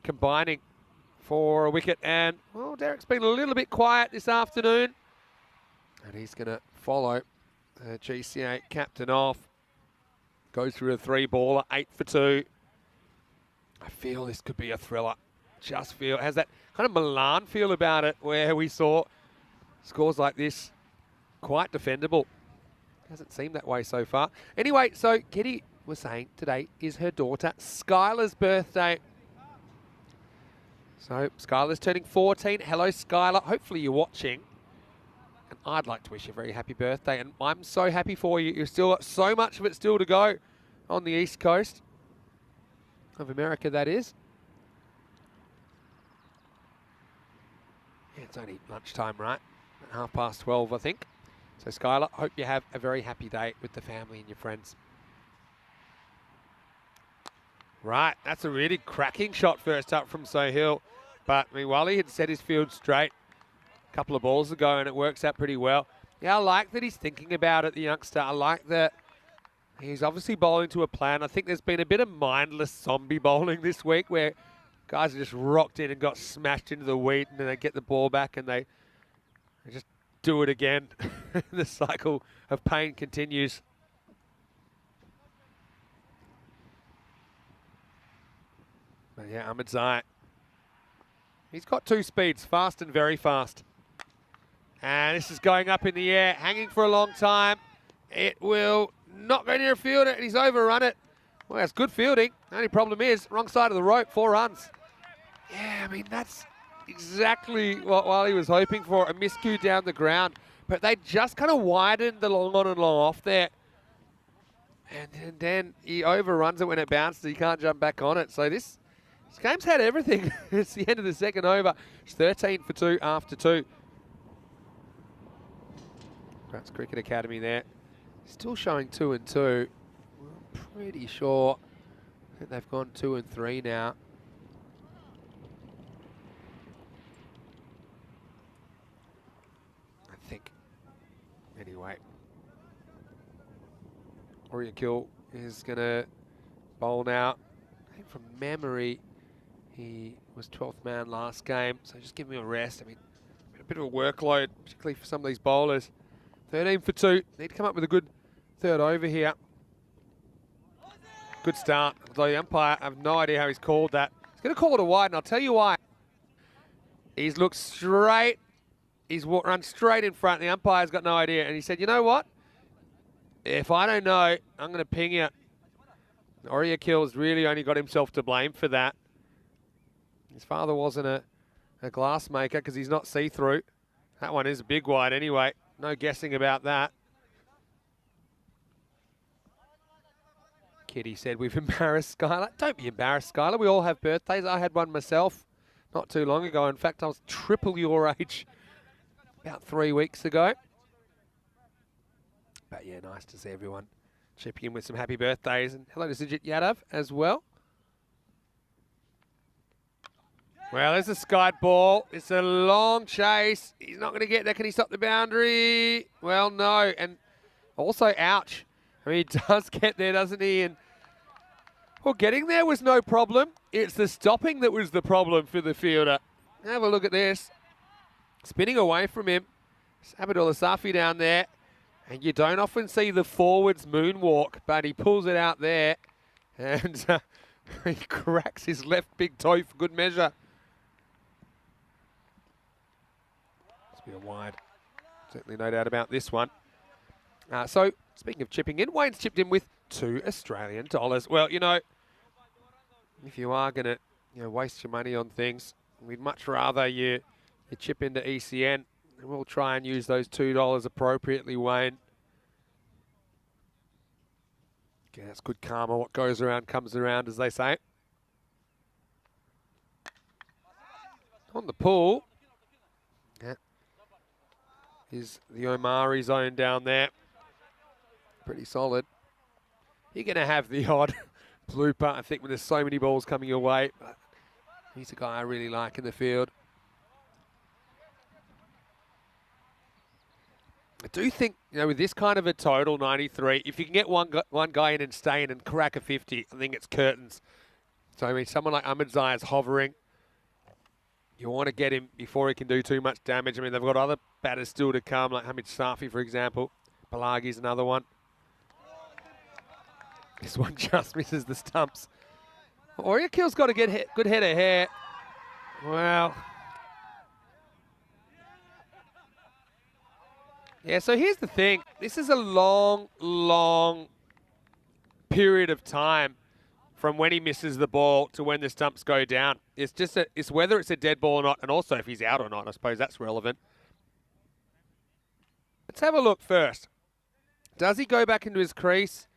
S1: combining for a wicket. And, well, Derek's been a little bit quiet this afternoon. And he's going to follow the GCA captain off. Goes through a 3-baller, 8 for 2. I feel this could be a thriller. Just feel, it has that kind of Milan feel about it, where we saw scores like this quite defendable. Hasn't seemed that way so far. Anyway, so Kitty was saying today is her daughter Skylar's birthday. So Skylar's turning 14. Hello, Skylar. Hopefully you're watching. And I'd like to wish you a very happy birthday. And I'm so happy for you. You've still got so much of it still to go on the East Coast of America, that is. Yeah, it's only lunchtime, right? 12:30, I think. So, Skylar, hope you have a very happy day with the family and your friends. Right, that's a really cracking shot first up from Sohail. But, I mean, Wally had set his field straight a couple of balls ago, and it works out pretty well. Yeah, I like that he's thinking about it, the youngster. I like that he's obviously bowling to a plan. I think there's been a bit of mindless zombie bowling this week where guys are just rocked in and got smashed into the wheat, and then they get the ball back and they just do it again. The cycle of pain continues. But yeah, Ahmed Zai, he's got 2 speeds, fast and very fast. And this is going up in the air, hanging for a long time. It will not go near a fielder, and he's overrun it. Well, that's good fielding. The only problem is, wrong side of the rope, 4 runs. Yeah, I mean, that's exactly what Wally was hoping for, a miscue down the ground. But they just kind of widened the long on and long off there. And then he overruns it when it bounces. He can't jump back on it. So this game's had everything. It's the end of the second over. It's 13 for 2 after 2. That's Cricket Academy there. Still showing 2 and 2. I'm pretty sure that they've gone 2 and 3 now. I think. Anyway. Orient Kill is going to bowl now. I think from memory, he was 12th man last game, so just give him a rest. I mean, a bit of a workload, particularly for some of these bowlers. 13 for 2. Need to come up with a good third over here. Good start. Although the umpire, I have no idea how he's called that. He's going to call it a wide, and I'll tell you why. He's looked straight. He's run straight in front. The umpire's got no idea. And he said, you know what? If I don't know, I'm going to ping you. Oriakil's really only got himself to blame for that. His father wasn't a glass maker because he's not see-through. That one is a big wide anyway. No guessing about that. Kitty said, we've embarrassed Skylar. Don't be embarrassed, Skylar. We all have birthdays. I had one myself not too long ago. In fact, I was triple your age about 3 weeks ago. But yeah, nice to see everyone chipping in with some happy birthdays. And hello to Sijit Yadav as well. Well, there's a skied ball. It's a long chase. He's not going to get there. Can he stop the boundary? Well, no. And also, ouch. I mean, he does get there, doesn't he? And well, getting there was no problem. It's the stopping that was the problem for the fielder. Have a look at this. Spinning away from him. Abdullah Safi down there. And you don't often see the forwards moonwalk, but he pulls it out there. And he cracks his left big toe for good measure. Must be a wide. Certainly no doubt about this one. So, speaking of chipping in, Wayne's chipped in with $2 Australian. Well, you know, if you are going to waste your money on things, we'd much rather you chip into ECN. And we'll try and use those $2 appropriately, Wayne. Okay, that's good karma. What goes around comes around, as they say. On the pool. Yeah. Is the Omari zone down there. Pretty solid. You're going to have the odd blooper, I think, when there's so many balls coming your way. But he's a guy I really like in the field. I do think, with this kind of a total, 93, if you can get one guy in and stay in and crack a 50, I think it's curtains. So, I mean, someone like Ahmedzai is hovering. You want to get him before he can do too much damage. I mean, they've got other batters still to come, like Hamid Safi, for example. Palagi's another one. This one just misses the stumps. Oriakil's got a good head of hair. Well... Yeah, so here's the thing. This is a long, long period of time from when he misses the ball to when the stumps go down. It's just it's whether it's a dead ball or not, and also if he's out or not. I suppose that's relevant. Let's have a look first. Does he go back into his crease?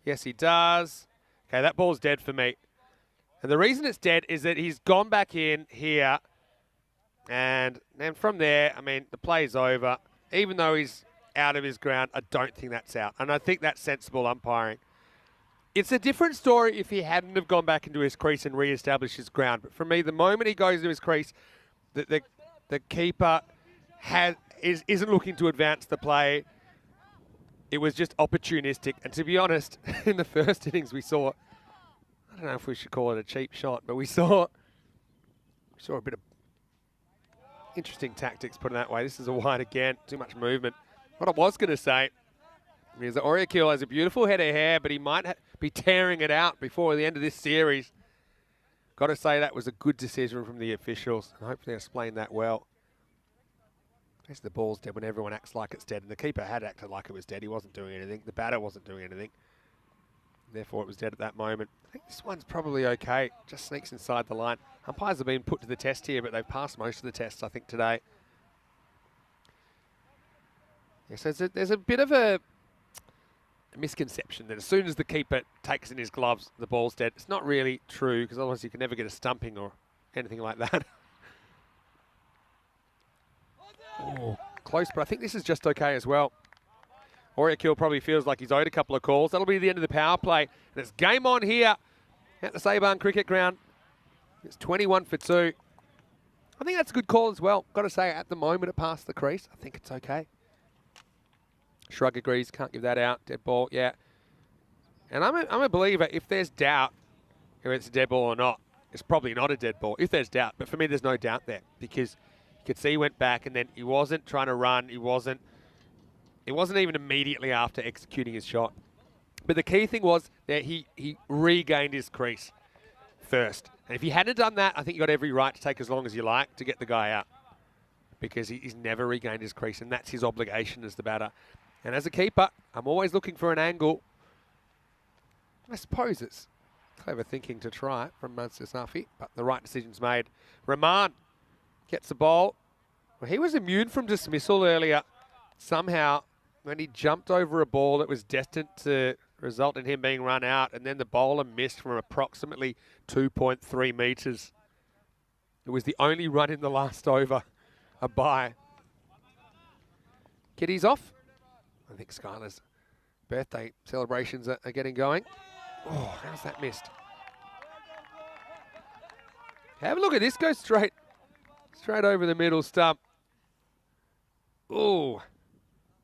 S1: Yes, he does. Okay, that ball's dead for me. And the reason it's dead is that he's gone back in here, and then from there, I mean, the play's over. Even though he's out of his ground, I don't think that's out. And I think that's sensible umpiring. It's a different story if he hadn't have gone back into his crease and re-established his ground. But for me, the moment he goes into his crease, the keeper isn't looking to advance the play. It was just opportunistic. And to be honest, in the first innings we saw, I don't know if we should call it a cheap shot, but we saw a bit of interesting tactics, put it that way. This is a wide again. Too much movement. What I was going to say is that Oriakil has a beautiful head of hair, but he might be tearing it out before the end of this series. Got to say that was a good decision from the officials. And hopefully I explained that well. Guess the ball's dead when everyone acts like it's dead. And the keeper had acted like it was dead. He wasn't doing anything. The batter wasn't doing anything. Therefore, it was dead at that moment. I think this one's probably okay. Just sneaks inside the line. Umpires have been put to the test here, but they've passed most of the tests, I think, today. Yeah, so there's a bit of a misconception that as soon as the keeper takes in his gloves, the ball's dead. It's not really true, because otherwise you can never get a stumping or anything like that. Oh, close, but I think this is just okay as well. Oriakil probably feels like he's owed a couple of calls. That'll be the end of the power play. And it's game on here at the Sabine Cricket Ground. It's 21 for 2. I think that's a good call as well. Got to say, at the moment it passed the crease. I think it's okay. Shrug agrees. Can't give that out. Dead ball, yeah. And I'm a believer, if there's doubt if it's a dead ball or not, it's probably not a dead ball, if there's doubt. But for me, there's no doubt there because you could see he went back and then he wasn't trying to run. It wasn't even immediately after executing his shot. But the key thing was that he regained his crease first. And if he hadn't done that, I think you got every right to take as long as you like to get the guy out because he's never regained his crease, and that's his obligation as the batter. And as a keeper, I'm always looking for an angle. I suppose it's clever thinking to try it from Munster Safi, but the right decision's made. Rahman gets the ball. Well, he was immune from dismissal earlier. Somehow, when he jumped over a ball that was destined to result in him being run out, and then the bowler missed from approximately 2.3 metres. It was the only run in the last over, a bye. Kitty's off. I think Skylar's birthday celebrations are getting going. Oh, how's that missed? Have a look at this, go straight over the middle stump. Oh,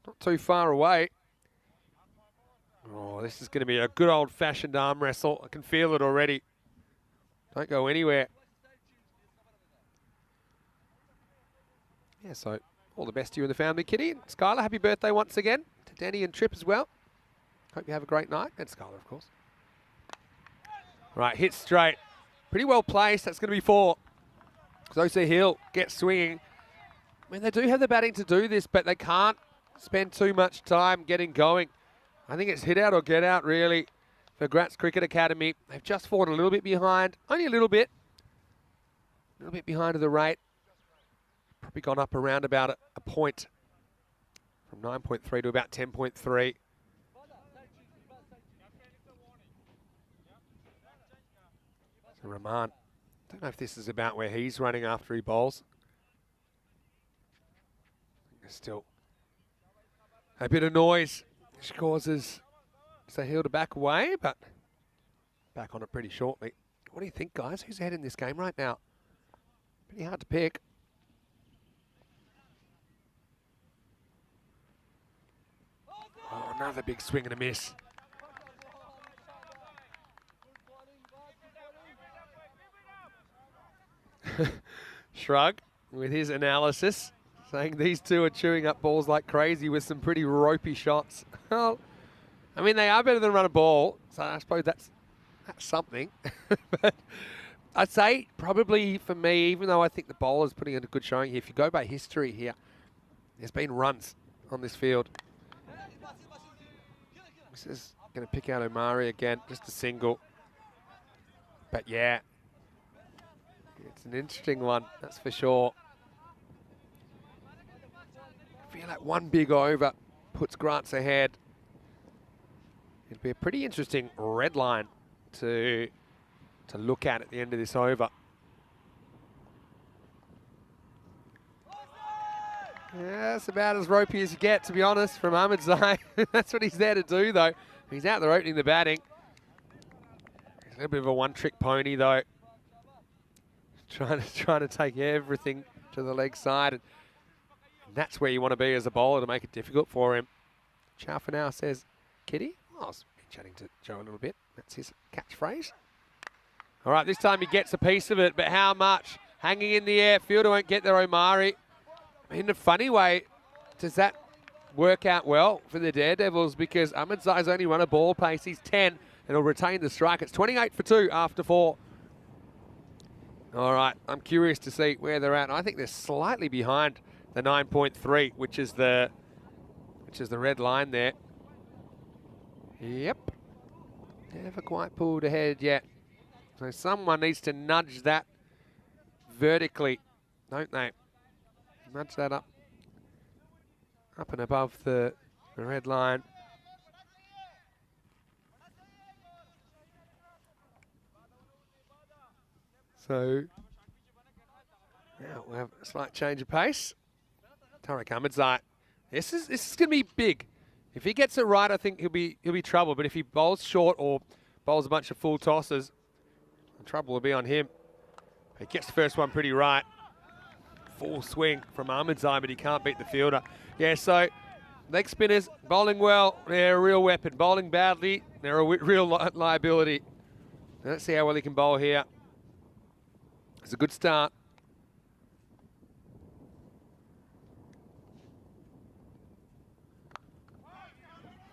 S1: not too far away. Oh, this is going to be a good old-fashioned arm wrestle. I can feel it already. Don't go anywhere. Yeah, so all the best to you and the family, Kitty. And Skylar, happy birthday once again. To Danny and Trip as well. Hope you have a great night. And Skylar, of course. Right, hit straight. Pretty well placed. That's going to be 4. Zosa Hill gets swinging. I mean, they do have the batting to do this, but they can't spend too much time getting going. I think it's hit out or get out, really, for Gratz Cricket Academy. They've just fallen a little bit behind. Only a little bit. A little bit behind of the rate. Probably gone up around about a point. From 9.3 to about 10.3. So Rahman, don't know if this is about where he's running after he bowls. There's still a bit of noise, which causes Sahil to back away, but back on it pretty shortly. What do you think, guys? Who's ahead in this game right now? Pretty hard to pick. Oh, another big swing and a miss. Shrug with his analysis, saying these two are chewing up balls like crazy with some pretty ropey shots. Well, I mean, they are better than run a ball, so I suppose that's something. But I'd say probably for me, even though I think the bowler's putting in a good showing here, if you go by history here, there's been runs on this field. This is going to pick out Omari again, just a single. But yeah, it's an interesting one, that's for sure. I feel like one big over puts Grants ahead. It'd be a pretty interesting red line to look at the end of this over. Yeah, that's about as ropey as you get, to be honest, from Ahmed Zai. That's what he's there to do, though. He's out there opening the batting. He's a little bit of a one-trick pony, though. Trying to take everything to the leg side. And that's where you want to be as a bowler to make it difficult for him. Chow for now says, Kitty. Oh, I was chatting to Joe a little bit. That's his catchphrase. All right, this time he gets a piece of it, but how much? Hanging in the air. Fielder won't get there, Omari. In a funny way, does that work out well for the Daredevils? Because Ahmed Zai's only run a ball pace. He's 10 and he'll retain the strike. It's 28 for 2 after 4. All right, I'm curious to see where they're at. I think they're slightly behind the 9.3, which is the red line there. Yep. Never quite pulled ahead yet. So someone needs to nudge that vertically, don't they? Nudge that up and above the red line. So now we'll have a slight change of pace. Tariq Ahmedzai. This is going to be big. If he gets it right, I think he'll be trouble. But if he bowls short or bowls a bunch of full tosses, the trouble will be on him. He gets the first one pretty right. Full swing from Ahmedzai, but he can't beat the fielder. Yeah, so leg spinners, bowling well, they're a real weapon. Bowling badly, they're a real liability. Let's see how well he can bowl here. It's a good start.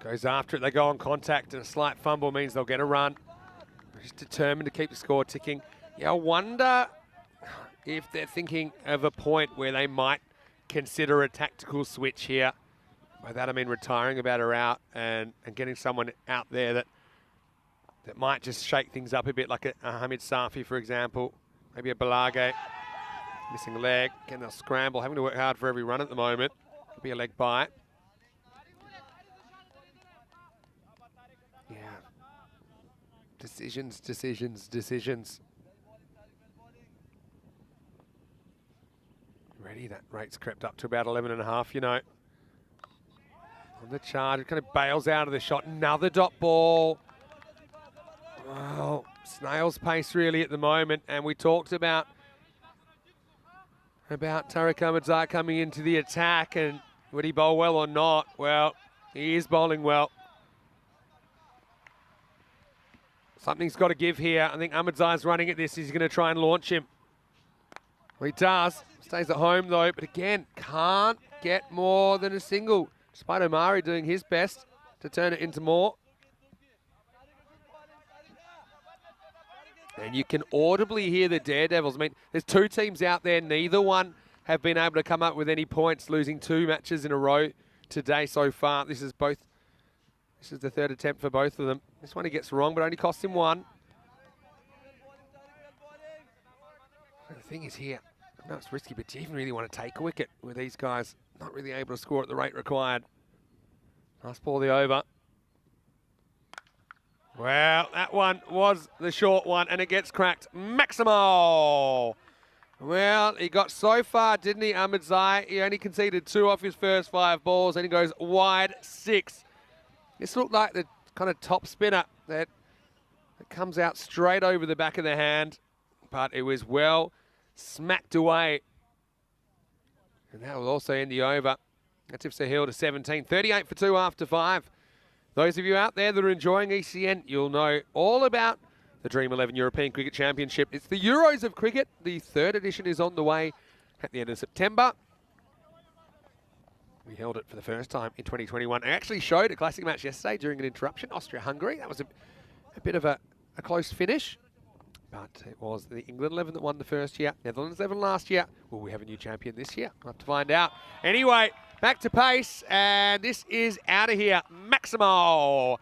S1: Goes after it, they go on contact, and a slight fumble means they'll get a run. Just determined to keep the score ticking. Yeah, I wonder if they're thinking of a point where they might consider a tactical switch here. By that I mean retiring a batter out and getting someone out there that might just shake things up a bit, like a Hamid Safi, for example. Maybe a Balage, missing a leg, getting a scramble, having to work hard for every run at the moment. Could be a leg bite. Yeah. Decisions, decisions, decisions. Ready, that rate's crept up to about 11.5, you know. On the charge, it kind of bails out of the shot. Another dot ball. Well, snail's pace really at the moment. And we talked about Tariq Ahmadzai coming into the attack and would he bowl well or not? Well, he is bowling well. Something's got to give here. I think Ahmadzai's running at this. He's going to try and launch him. Well, he does. Stays at home though, but again, can't get more than a single. Despite Omari doing his best to turn it into more. And you can audibly hear the Daredevils. I mean, there's two teams out there. Neither one have been able to come up with any points, losing 2 matches in a row today so far. This is the third attempt for both of them. This one he gets wrong, but only costs him 1. The thing is here, I know it's risky, but do you even really want to take a wicket with these guys not really able to score at the rate required? Nice ball the over. Well, that one was the short one, and it gets cracked. Maximo! Well, he got so far, didn't he, Ahmadzai? He only conceded 2 off his first 5 balls, and he goes wide 6. This looked like the kind of top spinner that comes out straight over the back of the hand, but it was well smacked away. And that will also end the over. That tips the hill to 17. 38 for 2 after 5. Those of you out there that are enjoying ECN, you'll know all about the Dream 11 European Cricket Championship. It's the Euros of cricket. The 3rd edition is on the way at the end of September. We held it for the first time in 2021. I actually showed a classic match yesterday during an interruption, Austria-Hungary. That was a bit of a close finish. But it was the England 11 that won the first year, Netherlands 11 last year. Will we have a new champion this year? We'll have to find out. Anyway, back to pace, and this is out of here. Maximo.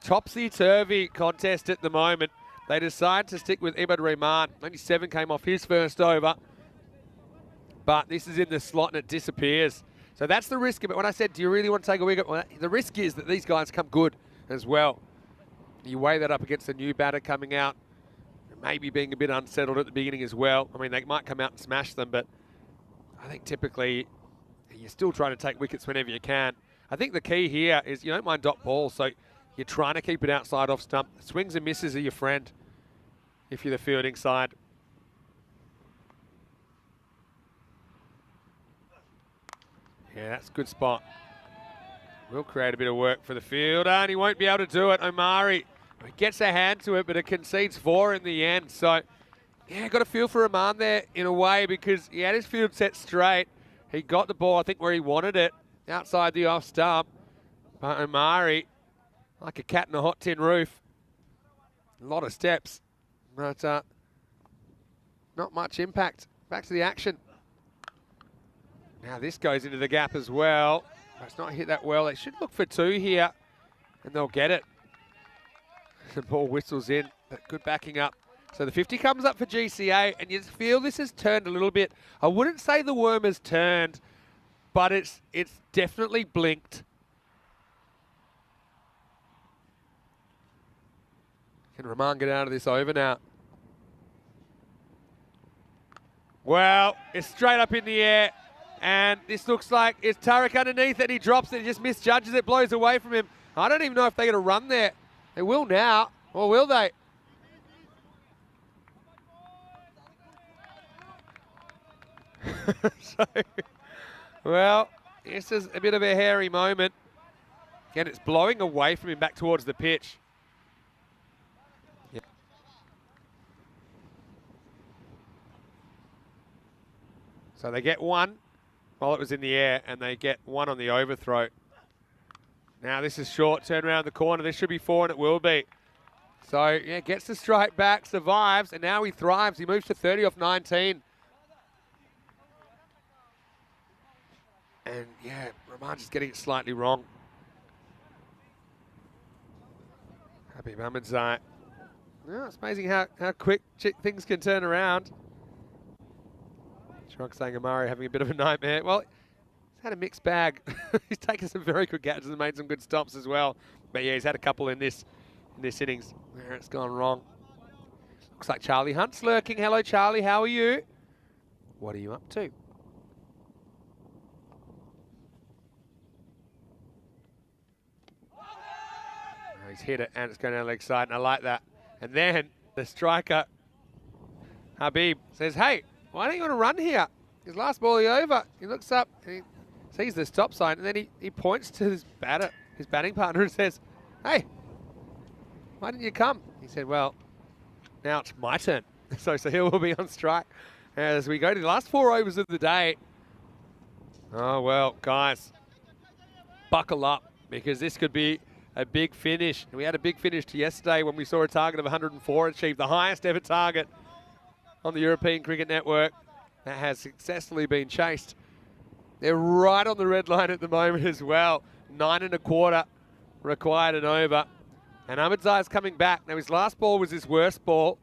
S1: Topsy-turvy contest at the moment. They decide to stick with Ibad Rahman. Only 7 came off his first over. But this is in the slot and it disappears. So that's the risk of it. When I said, do you really want to take a wicket? Well, the risk is that these guys come good as well. You weigh that up against a new batter coming out. Maybe being a bit unsettled at the beginning as well. I mean, they might come out and smash them, but I think typically you're still trying to take wickets whenever you can. I think the key here is you don't mind dot balls, so you're trying to keep it outside off stump. Swings and misses are your friend if you're the fielding side. Yeah, that's a good spot. Will create a bit of work for the fielder, and he won't be able to do it. Omari gets a hand to it, but it concedes 4 in the end. So, yeah, got a feel for Rahman there in a way because he had his field set straight. He got the ball, I think, where he wanted it, outside the off stump. But Omari, like a cat in a hot tin roof, a lot of steps, but not much impact. Back to the action. Now this goes into the gap as well. It's not hit that well. They should look for 2 here, and they'll get it. The ball whistles in, but good backing up. So the 50 comes up for GCA, and you feel this has turned a little bit. I wouldn't say the worm has turned, but it's definitely blinked. Can Rahman get out of this over now? Well, it's straight up in the air, and this looks like it's Tariq underneath it. He drops it, he just misjudges it, blows away from him. I don't even know if they're going to run there. They will now, or will they? So, well, This is a bit of a hairy moment. Again, it's blowing away from him back towards the pitch. Yep. So they get one while it was in the air, and they get one on the overthrow. Now this is short, turn around the corner. This should be 4, and it will be. So, yeah, gets the strike back, survives, and now he thrives. He moves to 30 off 19. And, yeah, Raman's just getting it slightly wrong. Happy Ahmedzai. Oh, it's amazing how quick things can turn around. Shrunk saying Amari having a bit of a nightmare. Well, he's had a mixed bag. He's taken some very good catches and made some good stops as well. But, yeah, he's had a couple in this innings where it's gone wrong. Looks like Charlie Hunt's lurking. Hello, Charlie. How are you? What are you up to? Oh, he's hit it, and it's going down the leg side, and I like that. And then the striker, Habib, says, hey, why don't you want to run here? His last ball over. He looks up, and he sees the stop sign, and then he points to his batting partner and says, hey, why didn't you come? He said, well, now it's my turn. So Sahil will be on strike as we go to the last 4 overs of the day. Oh, well, guys, buckle up because this could be a big finish. We had a big finish to yesterday when we saw a target of 104 achieved, the highest ever target on the European Cricket Network. That has successfully been chased. They're right on the red line at the moment as well. 9 1/4 required and over. And Ahmedzai is coming back. Now, his last ball was his worst ball.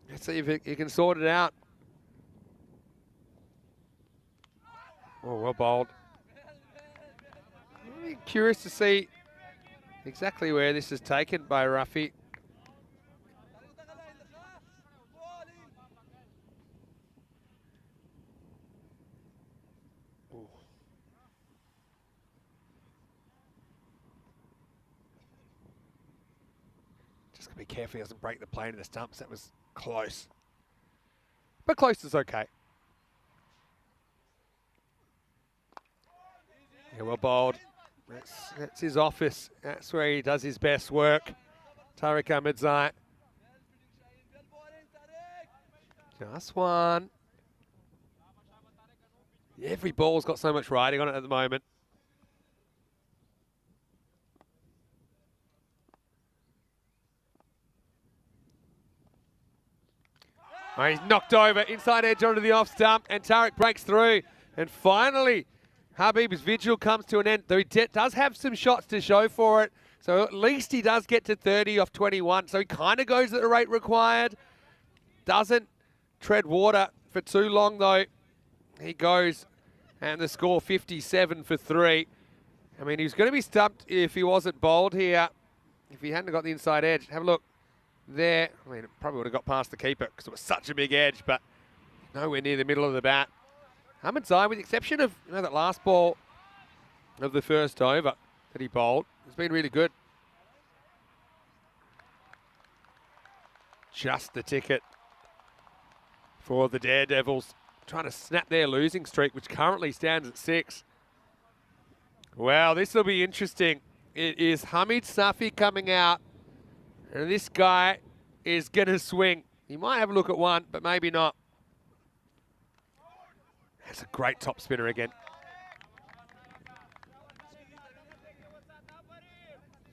S1: Let's see if he can sort it out. Oh, well bowled. I'm curious to see exactly where this is taken by Rafi. Be careful he doesn't break the plane of the stumps. That was close. But close is okay. Yeah, well bowled. That's his office. That's where he does his best work. Tariq Ahmedzai. Just one. Every ball's got so much riding on it at the moment. Oh, he's knocked over, inside edge onto the off stump, and Tariq breaks through. And finally, Habib's vigil comes to an end, though he does have some shots to show for it. So at least he does get to 30 off 21. So he kind of goes at the rate required. Doesn't tread water for too long, though. He goes, and the score 57 for 3. I mean, he was going to be stumped if he wasn't bowled here, if he hadn't got the inside edge. Have a look. There, I mean, it probably would have got past the keeper because it was such a big edge, but nowhere near the middle of the bat. Ahmedzai, with the exception of that last ball of the first over that he bowled, has been really good. Just the ticket for the Daredevils, trying to snap their losing streak, which currently stands at 6. Well, this will be interesting. It is Hamid Safi coming out. And this guy is going to swing. He might have a look at one, but maybe not. That's a great top spinner again.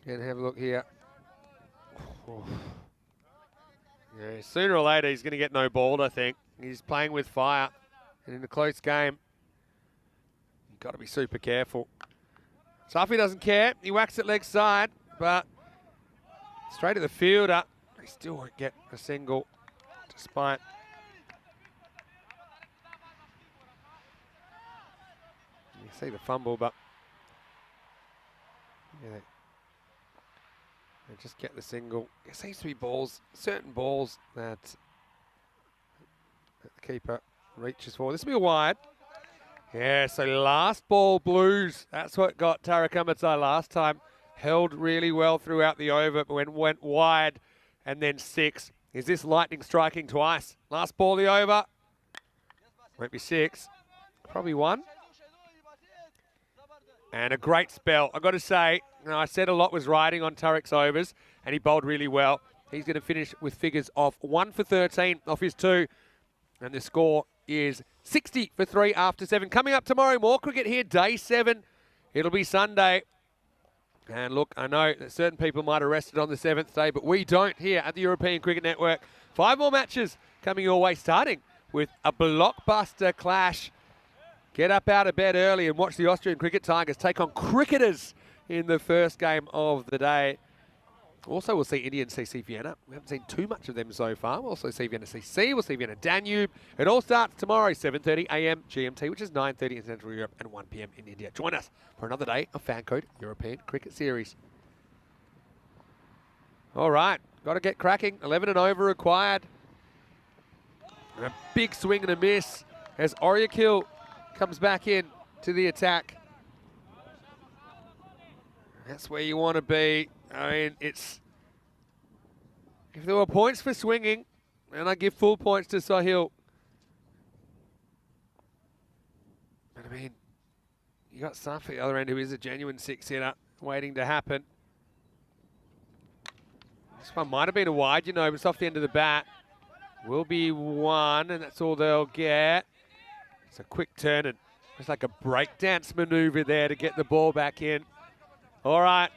S1: Going to have a look here. Oh. Yeah, sooner or later, he's going to get no balled, I think. He's playing with fire. And in a close game, you've got to be super careful. Safi doesn't care. He whacks it leg side, but straight at the fielder. He still won't get a single, despite. You see the fumble, but yeah, they just get the single. There seems to be balls, certain balls that the keeper reaches for. This will be a wide. Yeah, so last ball Blues. That's what got Tariq Ahmedzai last time. Held really well throughout the over, but went wide and then 6. Is this lightning striking twice? Last ball the over. Won't be 6. Probably 1. And a great spell. I've got to say, I said a lot was riding on Tarek's overs, and he bowled really well. He's going to finish with figures of 1 for 13 off his 2. And the score is 60 for 3 after 7. Coming up tomorrow, more cricket here, day 7. It'll be Sunday. And look, I know that certain people might have rested on the 7th day, but we don't here at the European Cricket Network. 5 more matches coming your way, starting with a blockbuster clash. Get up out of bed early and watch the Austrian Cricket Tigers take on cricketers in the first game of the day. Also, we'll see India and CC Vienna. We haven't seen too much of them so far. We'll also see Vienna CC. We'll see Vienna Danube. It all starts tomorrow, 7:30 a.m. GMT, which is 9:30 in Central Europe and 1 p.m. in India. Join us for another day of FanCode European Cricket Series. All right, got to get cracking. 11 and over required. And a big swing and a miss as Oriakil comes back in to the attack. That's where you want to be. I mean, it's... If there were points for swinging, then I give full points to Sahil. But I mean, you got Safi at the other end, who is a genuine 6-hitter, waiting to happen. This one might have been a wide, but it's off the end of the bat. Will be 1, and that's all they'll get. It's a quick turn, and it's like a breakdance maneuver there to get the ball back in. All right.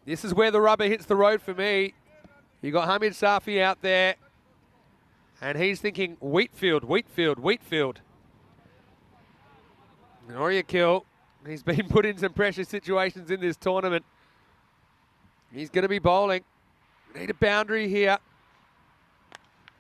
S1: This is where the rubber hits the road for me. You got Hamid Safi out there, and he's thinking Wheatfield, Wheatfield, Wheatfield. And Oriakil, he's been put in some pressure situations in this tournament. He's going to be bowling. Need a boundary here.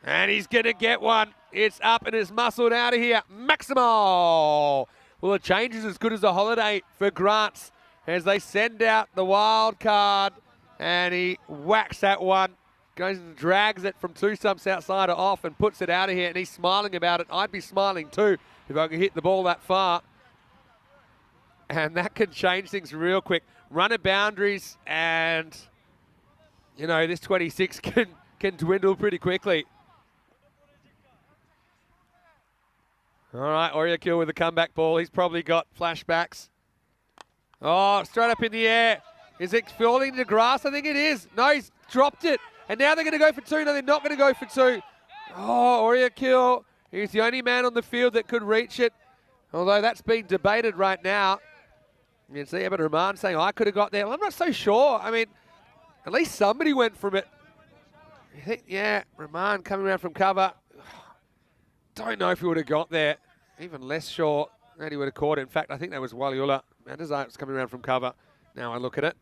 S1: And he's going to get one. It's up and it's muscled out of here. Maximal. Well, the change is as good as a holiday for Grants as they send out the wild card. And he whacks that one. Goes and drags it from 2 stumps outside or off and puts it out of here. And he's smiling about it. I'd be smiling too if I could hit the ball that far. And that can change things real quick. Runner boundaries and, this 26 can dwindle pretty quickly. All right, Oriakil with a comeback ball. He's probably got flashbacks. Oh, straight up in the air. Is it falling to the grass? I think it is. No, he's dropped it. And now they're going to go for 2. No, they're not going to go for 2. Oh, Oriakil. He's the only man on the field that could reach it. Although that's being debated right now. You can see Abid Rahman saying, I could have got there. Well, I'm not so sure. I mean, at least somebody went from it. I think, yeah, Rahman coming around from cover. Don't know if he would have got there. Even less sure that he would have caught it. In fact, I think that was Waliullah. Mandazar's coming around from cover. Now I look at it.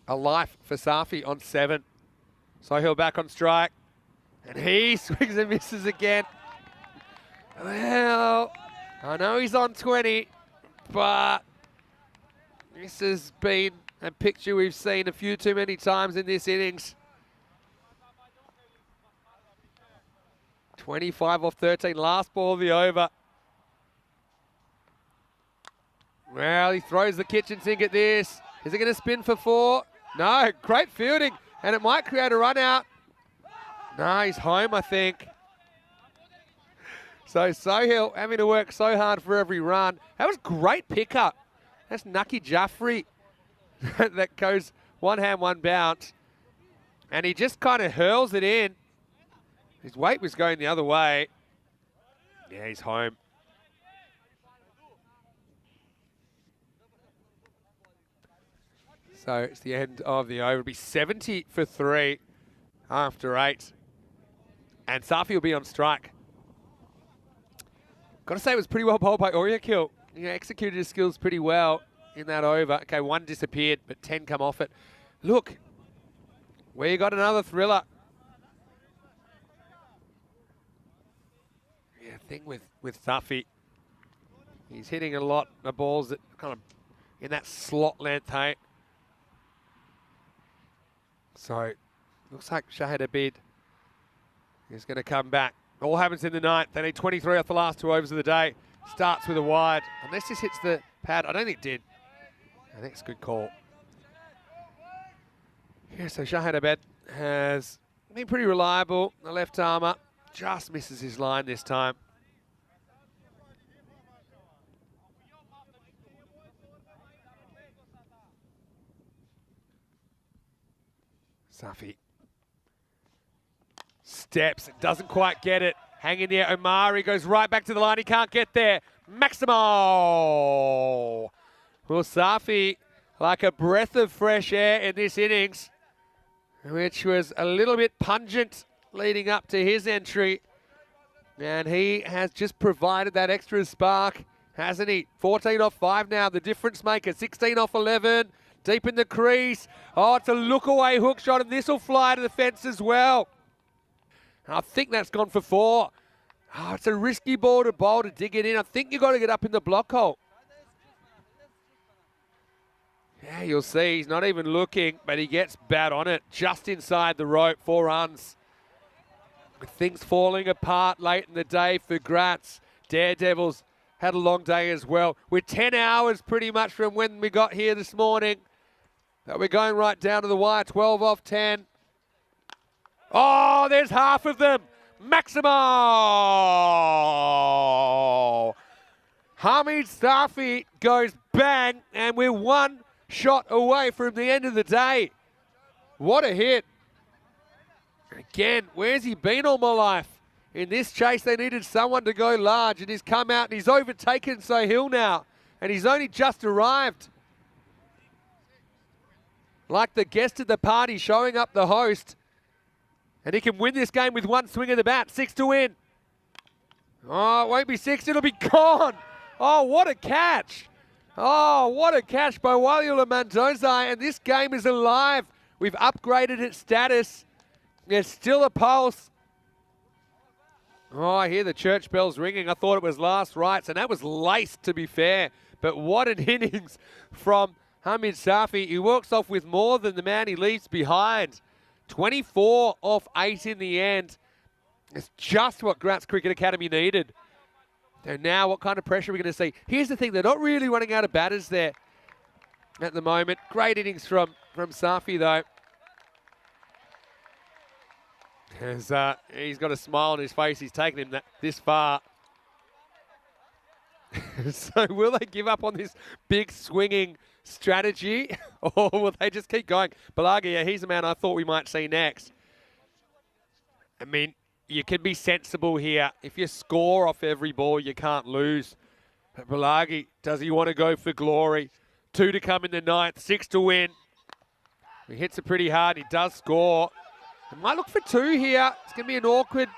S1: A life for Safi on 7. Sohail back on strike. And he swings and misses again. Well, I know he's on 20, but this has been a picture we've seen a few too many times in this innings. 25 off 13, last ball of the over. Well, he throws the kitchen sink at this. Is it going to spin for 4? No, great fielding, and it might create a run out. No, he's home, I think. So Sohail having to work so hard for every run. That was great pickup. That's Nucky Jaffrey that goes one hand, one bounce. And he just kind of hurls it in. His weight was going the other way. Yeah, he's home. So it's the end of the over. It'll be 70 for 3 after 8. And Safi will be on strike. Got to say it was pretty well bowled by Oriakil. He executed his skills pretty well in that over. Okay, 1 disappeared, but 10 come off it. Look, where you got another thriller. Yeah, thing with Safi. He's hitting a lot of balls that kind of in that slot length, hey. So, looks like Shahid Abid is going to come back. All happens in the 9th. They need 23 off the last 2 overs of the day. Starts with a wide. Unless this hits the pad. I don't think it did. I think it's a good call. Yeah, so Shahid Abid has been pretty reliable. The left armour just misses his line this time. Safi steps, doesn't quite get it. Hanging there, Omari goes right back to the line. He can't get there. Maximo! Well, Safi, like a breath of fresh air in this innings, which was a little bit pungent leading up to his entry. And he has just provided that extra spark, hasn't he? 14 off 5 now, the difference maker. 16 off 11, deep in the crease. Oh, it's a look-away hook shot, and this will fly to the fence as well. And I think that's gone for 4. Oh, it's a risky ball to bowl to dig it in. I think you've got to get up in the block hole. Yeah, you'll see he's not even looking, but he gets bat on it just inside the rope. 4 runs. With things falling apart late in the day for Gratz. Daredevils had a long day as well. We're 10 hours pretty much from when we got here this morning. But we're going right down to the wire. 12 off 10. Oh, there's half of them. Maximo! Hamid Safi goes bang, and we're 1 shot away from the end of the day. What a hit. Again, where's he been all my life? In this chase, they needed someone to go large, and he's come out and he's overtaken Sohail now, and he's only just arrived. Like the guest at the party showing up the host. And he can win this game with 1 swing of the bat. 6 to win. Oh, it won't be 6. It'll be gone. Oh, what a catch. Oh, what a catch by Waliola Mandozai. And this game is alive. We've upgraded its status. There's still a pulse. Oh, I hear the church bells ringing. I thought it was last rites, and that was laced, to be fair. But what an innings from Hamid Safi. He walks off with more than the man he leaves behind. 24 off 8 in the end. It's just what Gratz Cricket Academy needed. And now what kind of pressure are we going to see? Here's the thing, they're not really running out of batters there at the moment. Great innings from Safi, though. As, he's got a smile on his face. He's taken him this far. So will they give up on this big swinging strategy, or will they just keep going? Balaga, yeah, he's the man I thought we might see next. I mean, you can be sensible here. If you score off every ball, you can't lose. But Balagi, does he want to go for glory? 2 to come in the 9th, 6 to win. He hits it pretty hard. He does score. He might look for 2 here. It's going to be an awkward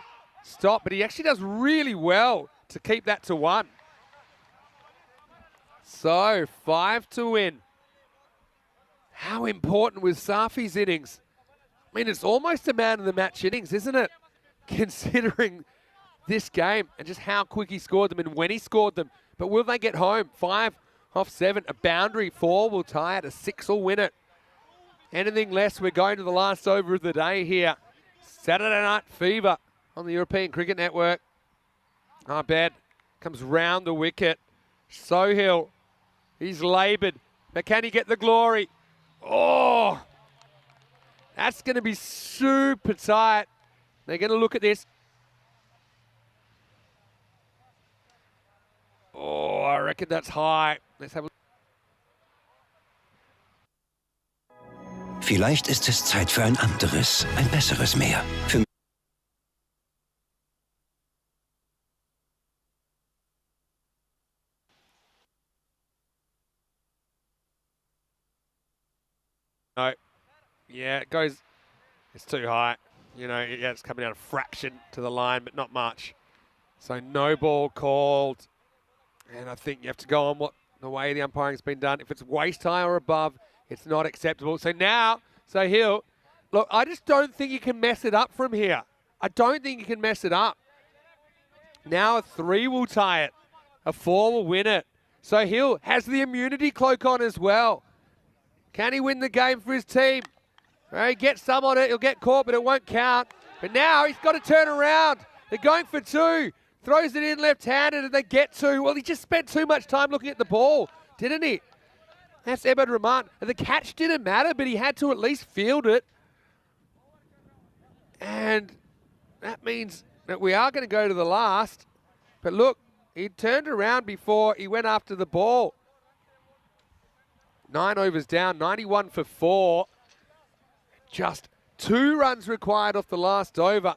S1: stop, but he actually does really well to keep that to 1. So, 5 to win. How important was Safi's innings? I mean, it's almost a man of the match innings, isn't it? Considering this game and just how quick he scored them and when he scored them. But will they get home? 5 off 7. A boundary 4 will tie it. A 6 will win it. Anything less, we're going to the last over of the day here. Saturday Night Fever on the European Cricket Network. Abed comes round the wicket. Sohail, he's laboured, but can he get the glory? Oh, that's going to be super tight. They're going to look at this. Oh, I reckon that's high. Let's have a
S5: Vielleicht ist es Zeit für ein anderes, ein besseres Meer. Für
S1: No. Yeah, it goes. It's too high. You know, yeah, it's coming out a fraction to the line, but not much. So no ball called. And I think you have to go on the way the umpiring's been done. If it's waist high or above, it's not acceptable. So now, Sohail, look, I just don't think you can mess it up from here. I don't think you can mess it up. Now a 3 will tie it. A 4 will win it. Sohail has the immunity cloak on as well. Can he win the game for his team? He gets some on it. He'll get caught, but it won't count. But now he's got to turn around. They're going for 2. Throws it in left-handed, and they get 2. Well, he just spent too much time looking at the ball, didn't he? That's Ebed Rahman. And the catch didn't matter, but he had to at least field it. And that means that we are going to go to the last. But look, he turned around before he went after the ball. 9 overs down, 91 for 4. Just 2 runs required off the last over.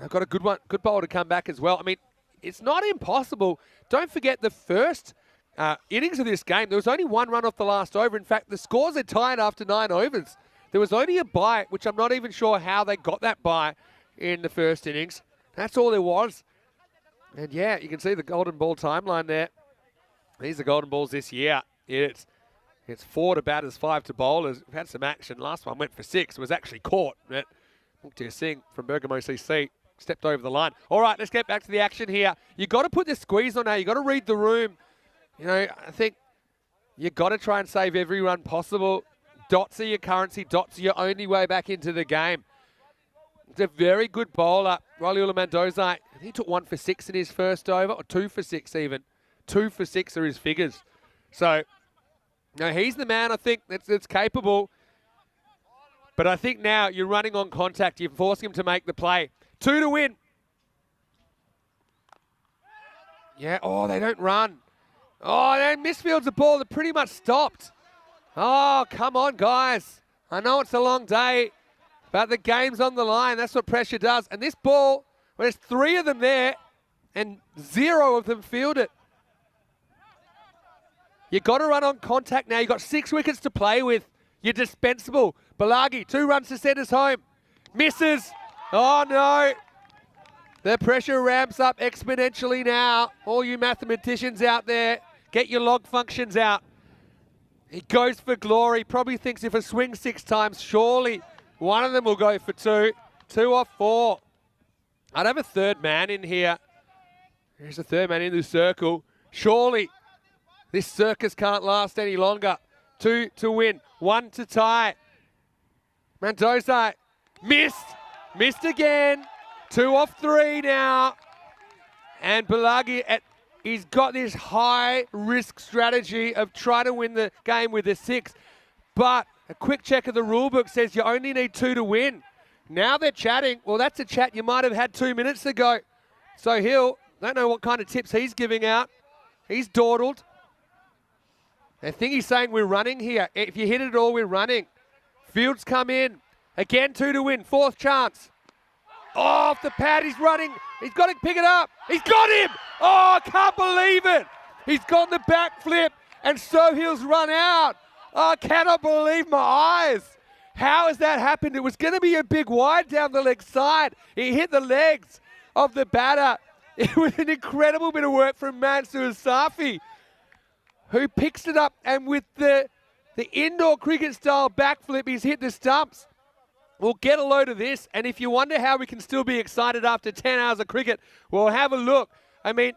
S1: They've got a good bowler to come back as well. I mean, it's not impossible. Don't forget the first innings of this game, there was only 1 run off the last over. In fact, the scores are tied after 9 overs. There was only a bye, which I'm not even sure how they got that bye in the first innings. That's all there was. And yeah, you can see the golden ball timeline there. These are golden balls this year. It's 4 to batters, 5 to bowlers. We've had some action. Last one went for 6. It was actually caught. Muktir Singh from Bergamo CC stepped over the line. All right, let's get back to the action here. You've got to put the squeeze on now. You've got to read the room. You know, I think you've got to try and save every run possible. Dots are your currency. Dots are your only way back into the game. It's a very good bowler. Waliula Mandozai, he took 1 for 6 in his first over, or 2 for 6 even. 2 for 6 are his figures. So, no, he's the man, I think, that's capable. But I think now you're running on contact. You're forcing him to make the play. 2 to win. Yeah, oh, they don't run. Oh, they misfields the ball. They're pretty much stopped. Oh, come on, guys. I know it's a long day, but the game's on the line. That's what pressure does. And this ball, well, there's 3 of them there, and 0 of them field it. You've got to run on contact now. You've got 6 wickets to play with. You're dispensable. Balagi, 2 runs to send us home. Misses. Oh, no. The pressure ramps up exponentially now. All you mathematicians out there, get your log functions out. He goes for glory. Probably thinks if I swing 6 times, surely one of them will go for 2. 2 off 4. I'd have a third man in here. There's a third man in the circle. Surely this circus can't last any longer. 2 to win. 1 to tie. Mendoza missed. Missed again. 2 off 3 now. And Balagi, he's got this high-risk strategy of trying to win the game with a 6. But a quick check of the rule book says you only need 2 to win. Now they're chatting. Well, that's a chat you might have had 2 minutes ago. So Hill, don't know what kind of tips he's giving out. He's dawdled. I think he's saying we're running here. If you hit it at all, we're running. Fields come in. Again, 2 to win. 4th chance. Oh, off the pad, he's running. He's got to pick it up. He's got him. Oh, I can't believe it. He's got the backflip, and Sohail's run out. Oh, I cannot believe my eyes. How has that happened? It was going to be a big wide down the leg side. He hit the legs of the batter. It was an incredible bit of work from Mansoor Safi, who picks it up, and with the indoor cricket style backflip, he's hit the stumps. We'll get a load of this, and if you wonder how we can still be excited after 10 hours of cricket, well, have a look. I mean,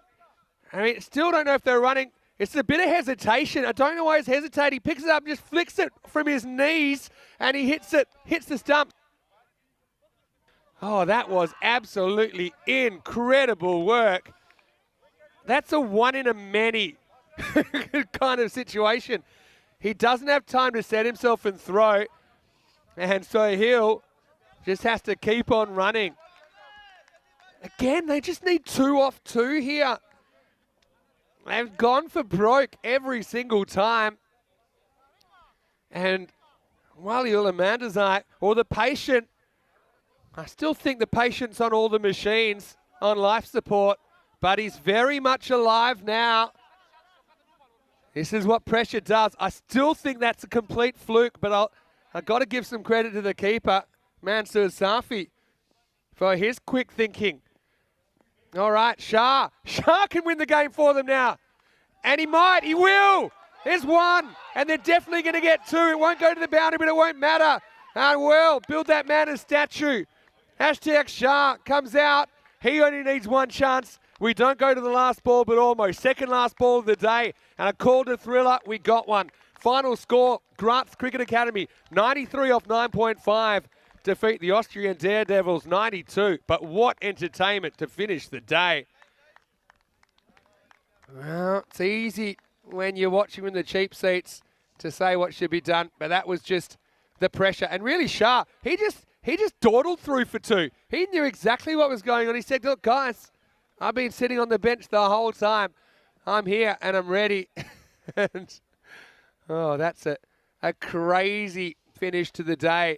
S1: still don't know if they're running. It's a bit of hesitation. I don't know why he's hesitating. He picks it up, just flicks it from his knees, and he hits the stump. Oh, that was absolutely incredible work. That's a 1 in a many kind of situation. He doesn't have time to set himself and throw. And so Hill just has to keep on running. Again, they just need 2 off 2 here. They've gone for broke every single time. And Waliula Mandazai, or the patient, I still think the patient's on all the machines on life support, but he's very much alive now. This is what pressure does. I still think that's a complete fluke, but I've got to give some credit to the keeper, Mansoor Safi, for his quick thinking. All right, Shah. Shah can win the game for them now. And he might. He will. There's 1. And they're definitely going to get 2. It won't go to the boundary, but it won't matter. And well, build that man a statue. Hashtag Shah comes out. He only needs 1 chance. We don't go to the last ball, but almost. Second last ball of the day. And I called a thriller. We got one. Final score, Grants Cricket Academy, 93 off 9.5, defeat the Austrian Daredevils, 92. But what entertainment to finish the day. Well, it's easy when you're watching in the cheap seats to say what should be done, but that was just the pressure. And really, Shah, he just dawdled through for 2. He knew exactly what was going on. He said, look, guys, I've been sitting on the bench the whole time. I'm here and I'm ready. And oh, that's a crazy finish to the day.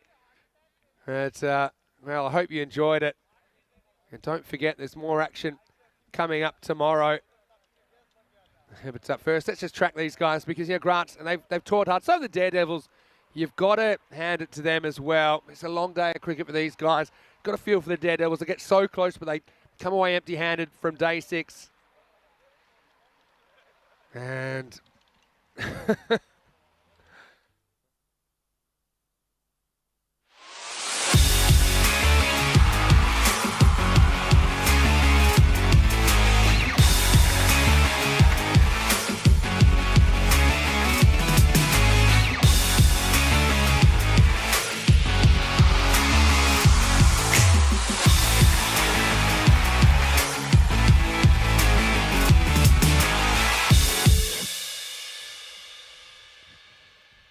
S1: Well, I hope you enjoyed it. And don't forget, there's more action coming up tomorrow. But first, let's just track these guys because, Grant, and they've taught hard. So the Daredevils, you've got to hand it to them as well. It's a long day of cricket for these guys. Got to feel for the Daredevils. They get so close, but they come away empty-handed from day 6. And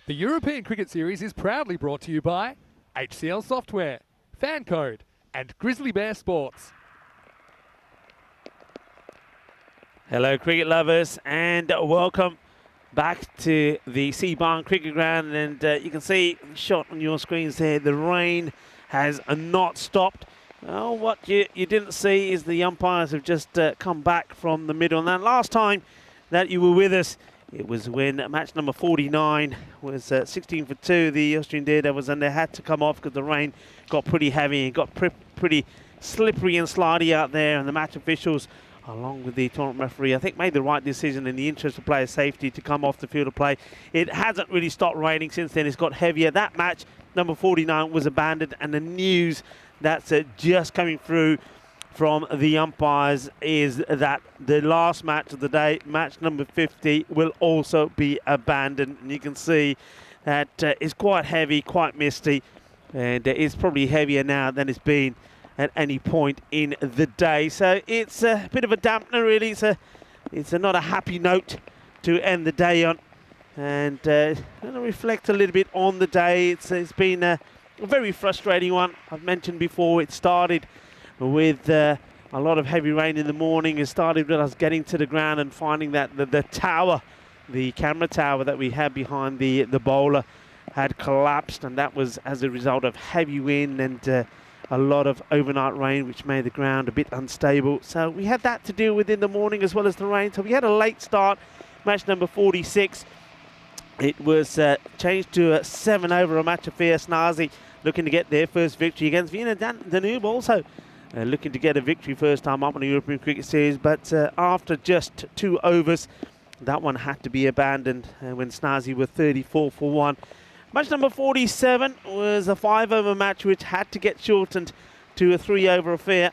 S4: The European Cricket Series is proudly brought to you by HCL Software, FanCode, and Grizzly Bear Sports.
S2: Hello, cricket lovers, and welcome back to the Seabarn Cricket Ground. And you can see the shot on your screens there. The rain has not stopped. Well, what you didn't see is the umpires have just come back from the middle. And that last time that you were with us, it was when match number 49 was 16 for 2, the Austrian Daredevils, and they had to come off because the rain got pretty heavy and got pretty slippery and slidey out there. And the match officials, along with the tournament referee, I think made the right decision in the interest of player safety to come off the field of play. It hasn't really stopped raining since then. It's got heavier. That match, number 49, was abandoned, and the news that's just coming through from the umpires is that the last match of the day, match number 50, will also be abandoned. And you can see that it's quite heavy, quite misty, and it's probably heavier now than it's been at any point in the day. So it's a bit of a dampener, really. It's not a happy note to end the day on. And I'm going to reflect a little bit on the day. It's been a very frustrating one. I've mentioned before, it started with a lot of heavy rain in the morning. It started with us getting to the ground and finding that the tower, the camera tower that we had behind the bowler, had collapsed, and that was as a result of heavy wind and a lot of overnight rain, which made the ground a bit unstable. So we had that to deal with in the morning as well as the rain. So we had a late start. Match number 46. It was changed to a 7 over a match affair. Snazi looking to get their first victory against Vienna Danube, also looking to get a victory first time up in the European Cricket Series, but after just 2 overs, that one had to be abandoned when Snazi were 34 for 1. Match number 47 was a 5 over match which had to get shortened to a 3 over affair,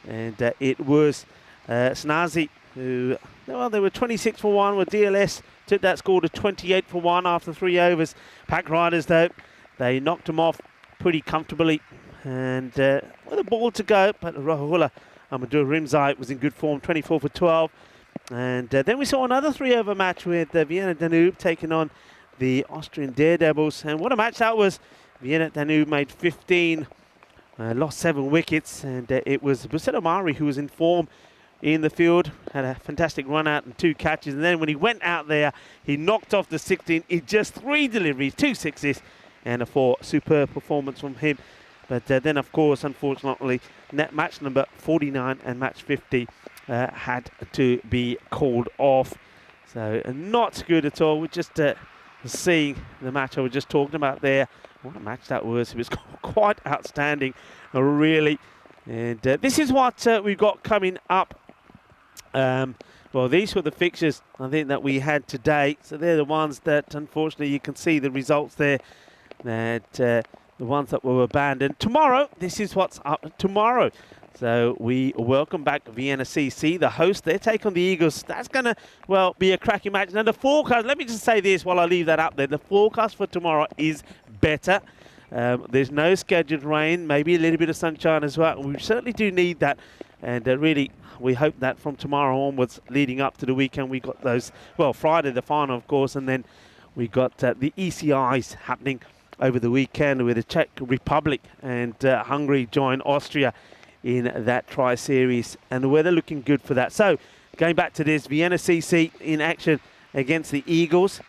S2: and it was Snazi who, well, they were 26 for 1, with DLS took that score to 28 for 1 after 3 overs. Pack Riders, though, they knocked them off pretty comfortably, and with a ball to go, but Rahula Amadur Rimzai was in good form, 24 for 12. And then we saw another 3 over match with Vienna Danube taking on the Austrian Daredevils, and what a match that was. Vienna Danube made 15, lost 7 wickets, and it was Buset Omari who was in form in the field, had a fantastic run out and 2 catches, and then when he went out there, he knocked off the 16 in just 3 deliveries, 2 sixes and a 4. Superb performance from him. But then, of course, unfortunately, match number 49 and match 50 had to be called off. So not good at all. We're just seeing the match I was just talking about there. What a match that was. It was quite outstanding, really. And this is what we've got coming up. Well, these were the fixtures, I think, that we had today. So they're the ones that, unfortunately, you can see the results there. That the ones that were abandoned. Tomorrow, this is what's up tomorrow. So we welcome back Vienna CC, the host. They take on the Eagles. That's going to, well, be a cracking match. Now, the forecast, let me just say this while I leave that up there. The forecast for tomorrow is better. There's no scheduled rain, maybe a little bit of sunshine as well. We certainly do need that. And really, we hope that from tomorrow onwards, leading up to the weekend, we got those, well, Friday, the final, of course, and then we got the ECIs happening over the weekend with the Czech Republic and Hungary join Austria in that tri-series, and the weather looking good for that. So, going back to this, Vienna CC in action against the Eagles.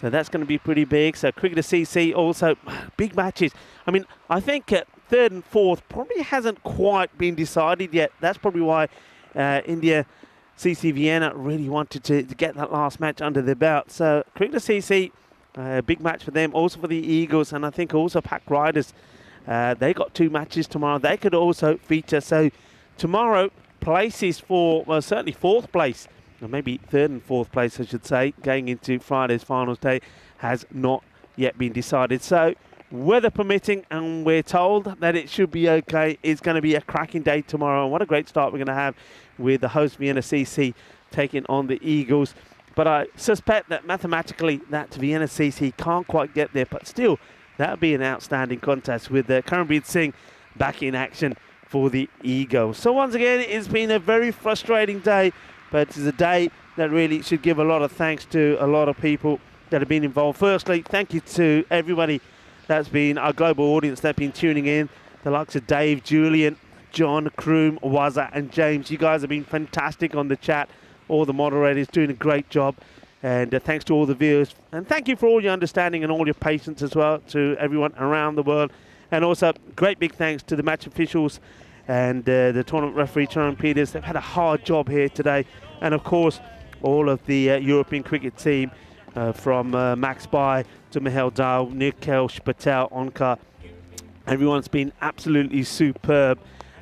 S3: So that's going to be pretty big. So Cricketer CC also, big matches. I mean, I think third and fourth probably hasn't quite been decided yet. That's probably why India CC Vienna really wanted to get that last match under their belt. So Cricketer CC, big match for them. Also for the Eagles, and I think also Pack Riders. They got 2 matches tomorrow. They could also feature. So tomorrow, places for, well, certainly 4th place, or maybe 3rd and 4th place, I should say, going into Friday's finals day, has not yet been decided. So, weather permitting, and we're told that it should be okay. It's going to be a cracking day tomorrow, and what a great start we're going to have with the host Vienna CC taking on the Eagles. But I suspect that mathematically that Vienna CC can't quite get there, but still, that would be an outstanding contest with Karanbir Singh back in action for the Eagles. So once again, it's been a very frustrating day, but it's a day that really should give a lot of thanks to a lot of people that have been involved. Firstly, thank you to everybody that's been our global audience that's been tuning in. The likes of Dave, Julian, John, Kroom, Waza, and James. You guys have been fantastic on the chat. All the moderators doing a great job. And thanks to all the viewers. And thank you for all your understanding and all your patience as well to everyone around the world. And also, great big thanks to the match officials and the tournament referee, Charan Peters. They've had a hard job here today. And of course, all of the European cricket team from Max Bai to Mahel Dal, Nikesh Patel, Onkar. Everyone's been absolutely superb.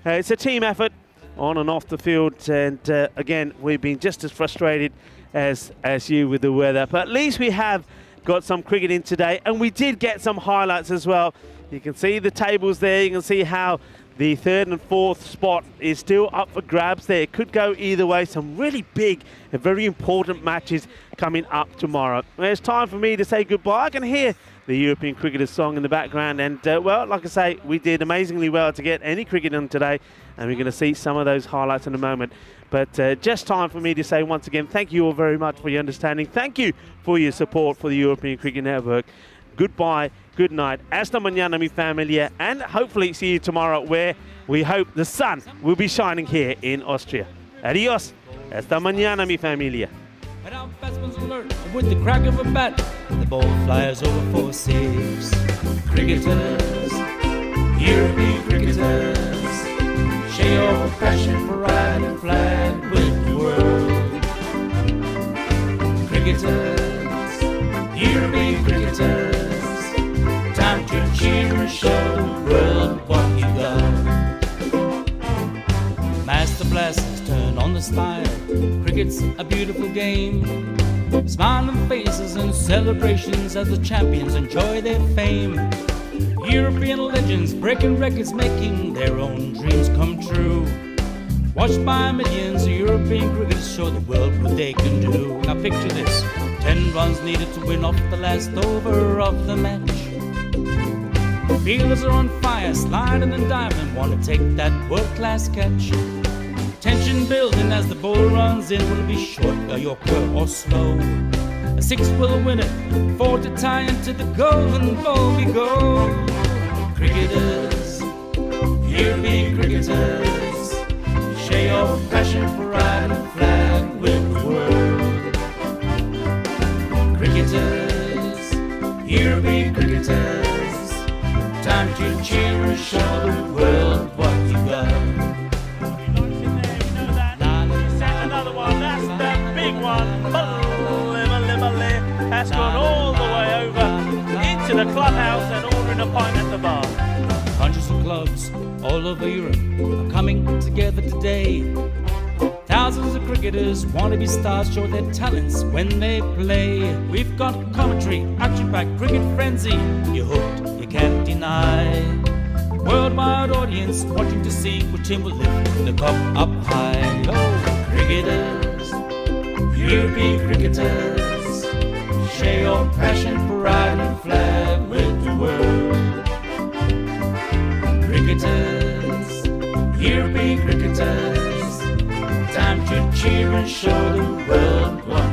S3: It's a team effort on and off the field. And again, we've been just as frustrated as you with the weather. But at least we have got some cricket in today. And we did get some highlights as well. You can see the tables there. You can see how the 3rd and 4th spot is still up for grabs there. It could go either way. Some really big and very important matches coming up tomorrow. Well, it's time for me to say goodbye. I can hear the European cricketers song in the background. And, well, like I say, we did amazingly well to get any cricket in today. And we're going to see some of those highlights in a moment. But just time for me to say once again, thank you all very much for your understanding. Thank you for your support for the European Cricket Network. Goodbye, good night, hasta mañana mi familia, and hopefully see you tomorrow where we hope the sun will be shining here in Austria. Adios, hasta mañana mi familia.
S6: And our batsman's alert with the crack of a bat. The ball flies over for 6. Cricketers, European cricketers, share your passion for riding flag with the world. Cricketers, European cricketers, time to cheer and show the world what you got. Master blasters turn on the style. Cricket's a beautiful game. Smiling faces and celebrations as the champions enjoy their fame. European legends breaking records, making their own dreams come true. Watched by millions, European cricketers show the world what they can do. Now picture this, 10 runs needed to win off the last over of the match. Fielders are on fire, sliding and diving, want to take that world-class catch. Tension building as the ball runs in. Will it be short, a yorker or slow? A 6 will win it, 4 to tie into the golden ball we go. Cricketers, European cricketers, share your passion for riding flag with the world. Cricketers, European cricketers, time to cheer and show the world what you got.
S2: Has gone all the way over into the clubhouse and ordering a pint at the bar.
S6: Hundreds of clubs all over Europe are coming together today. Thousands of cricketers want to be stars, show their talents when they play. We've got commentary, action-packed cricket frenzy. You're hooked, you can't deny. Worldwide audience watching to see which team will lift the cup up high. Oh, cricketers, European cricketers, share your passion for riding flag with the world. Cricketers, European cricketers, time to cheer and show the world what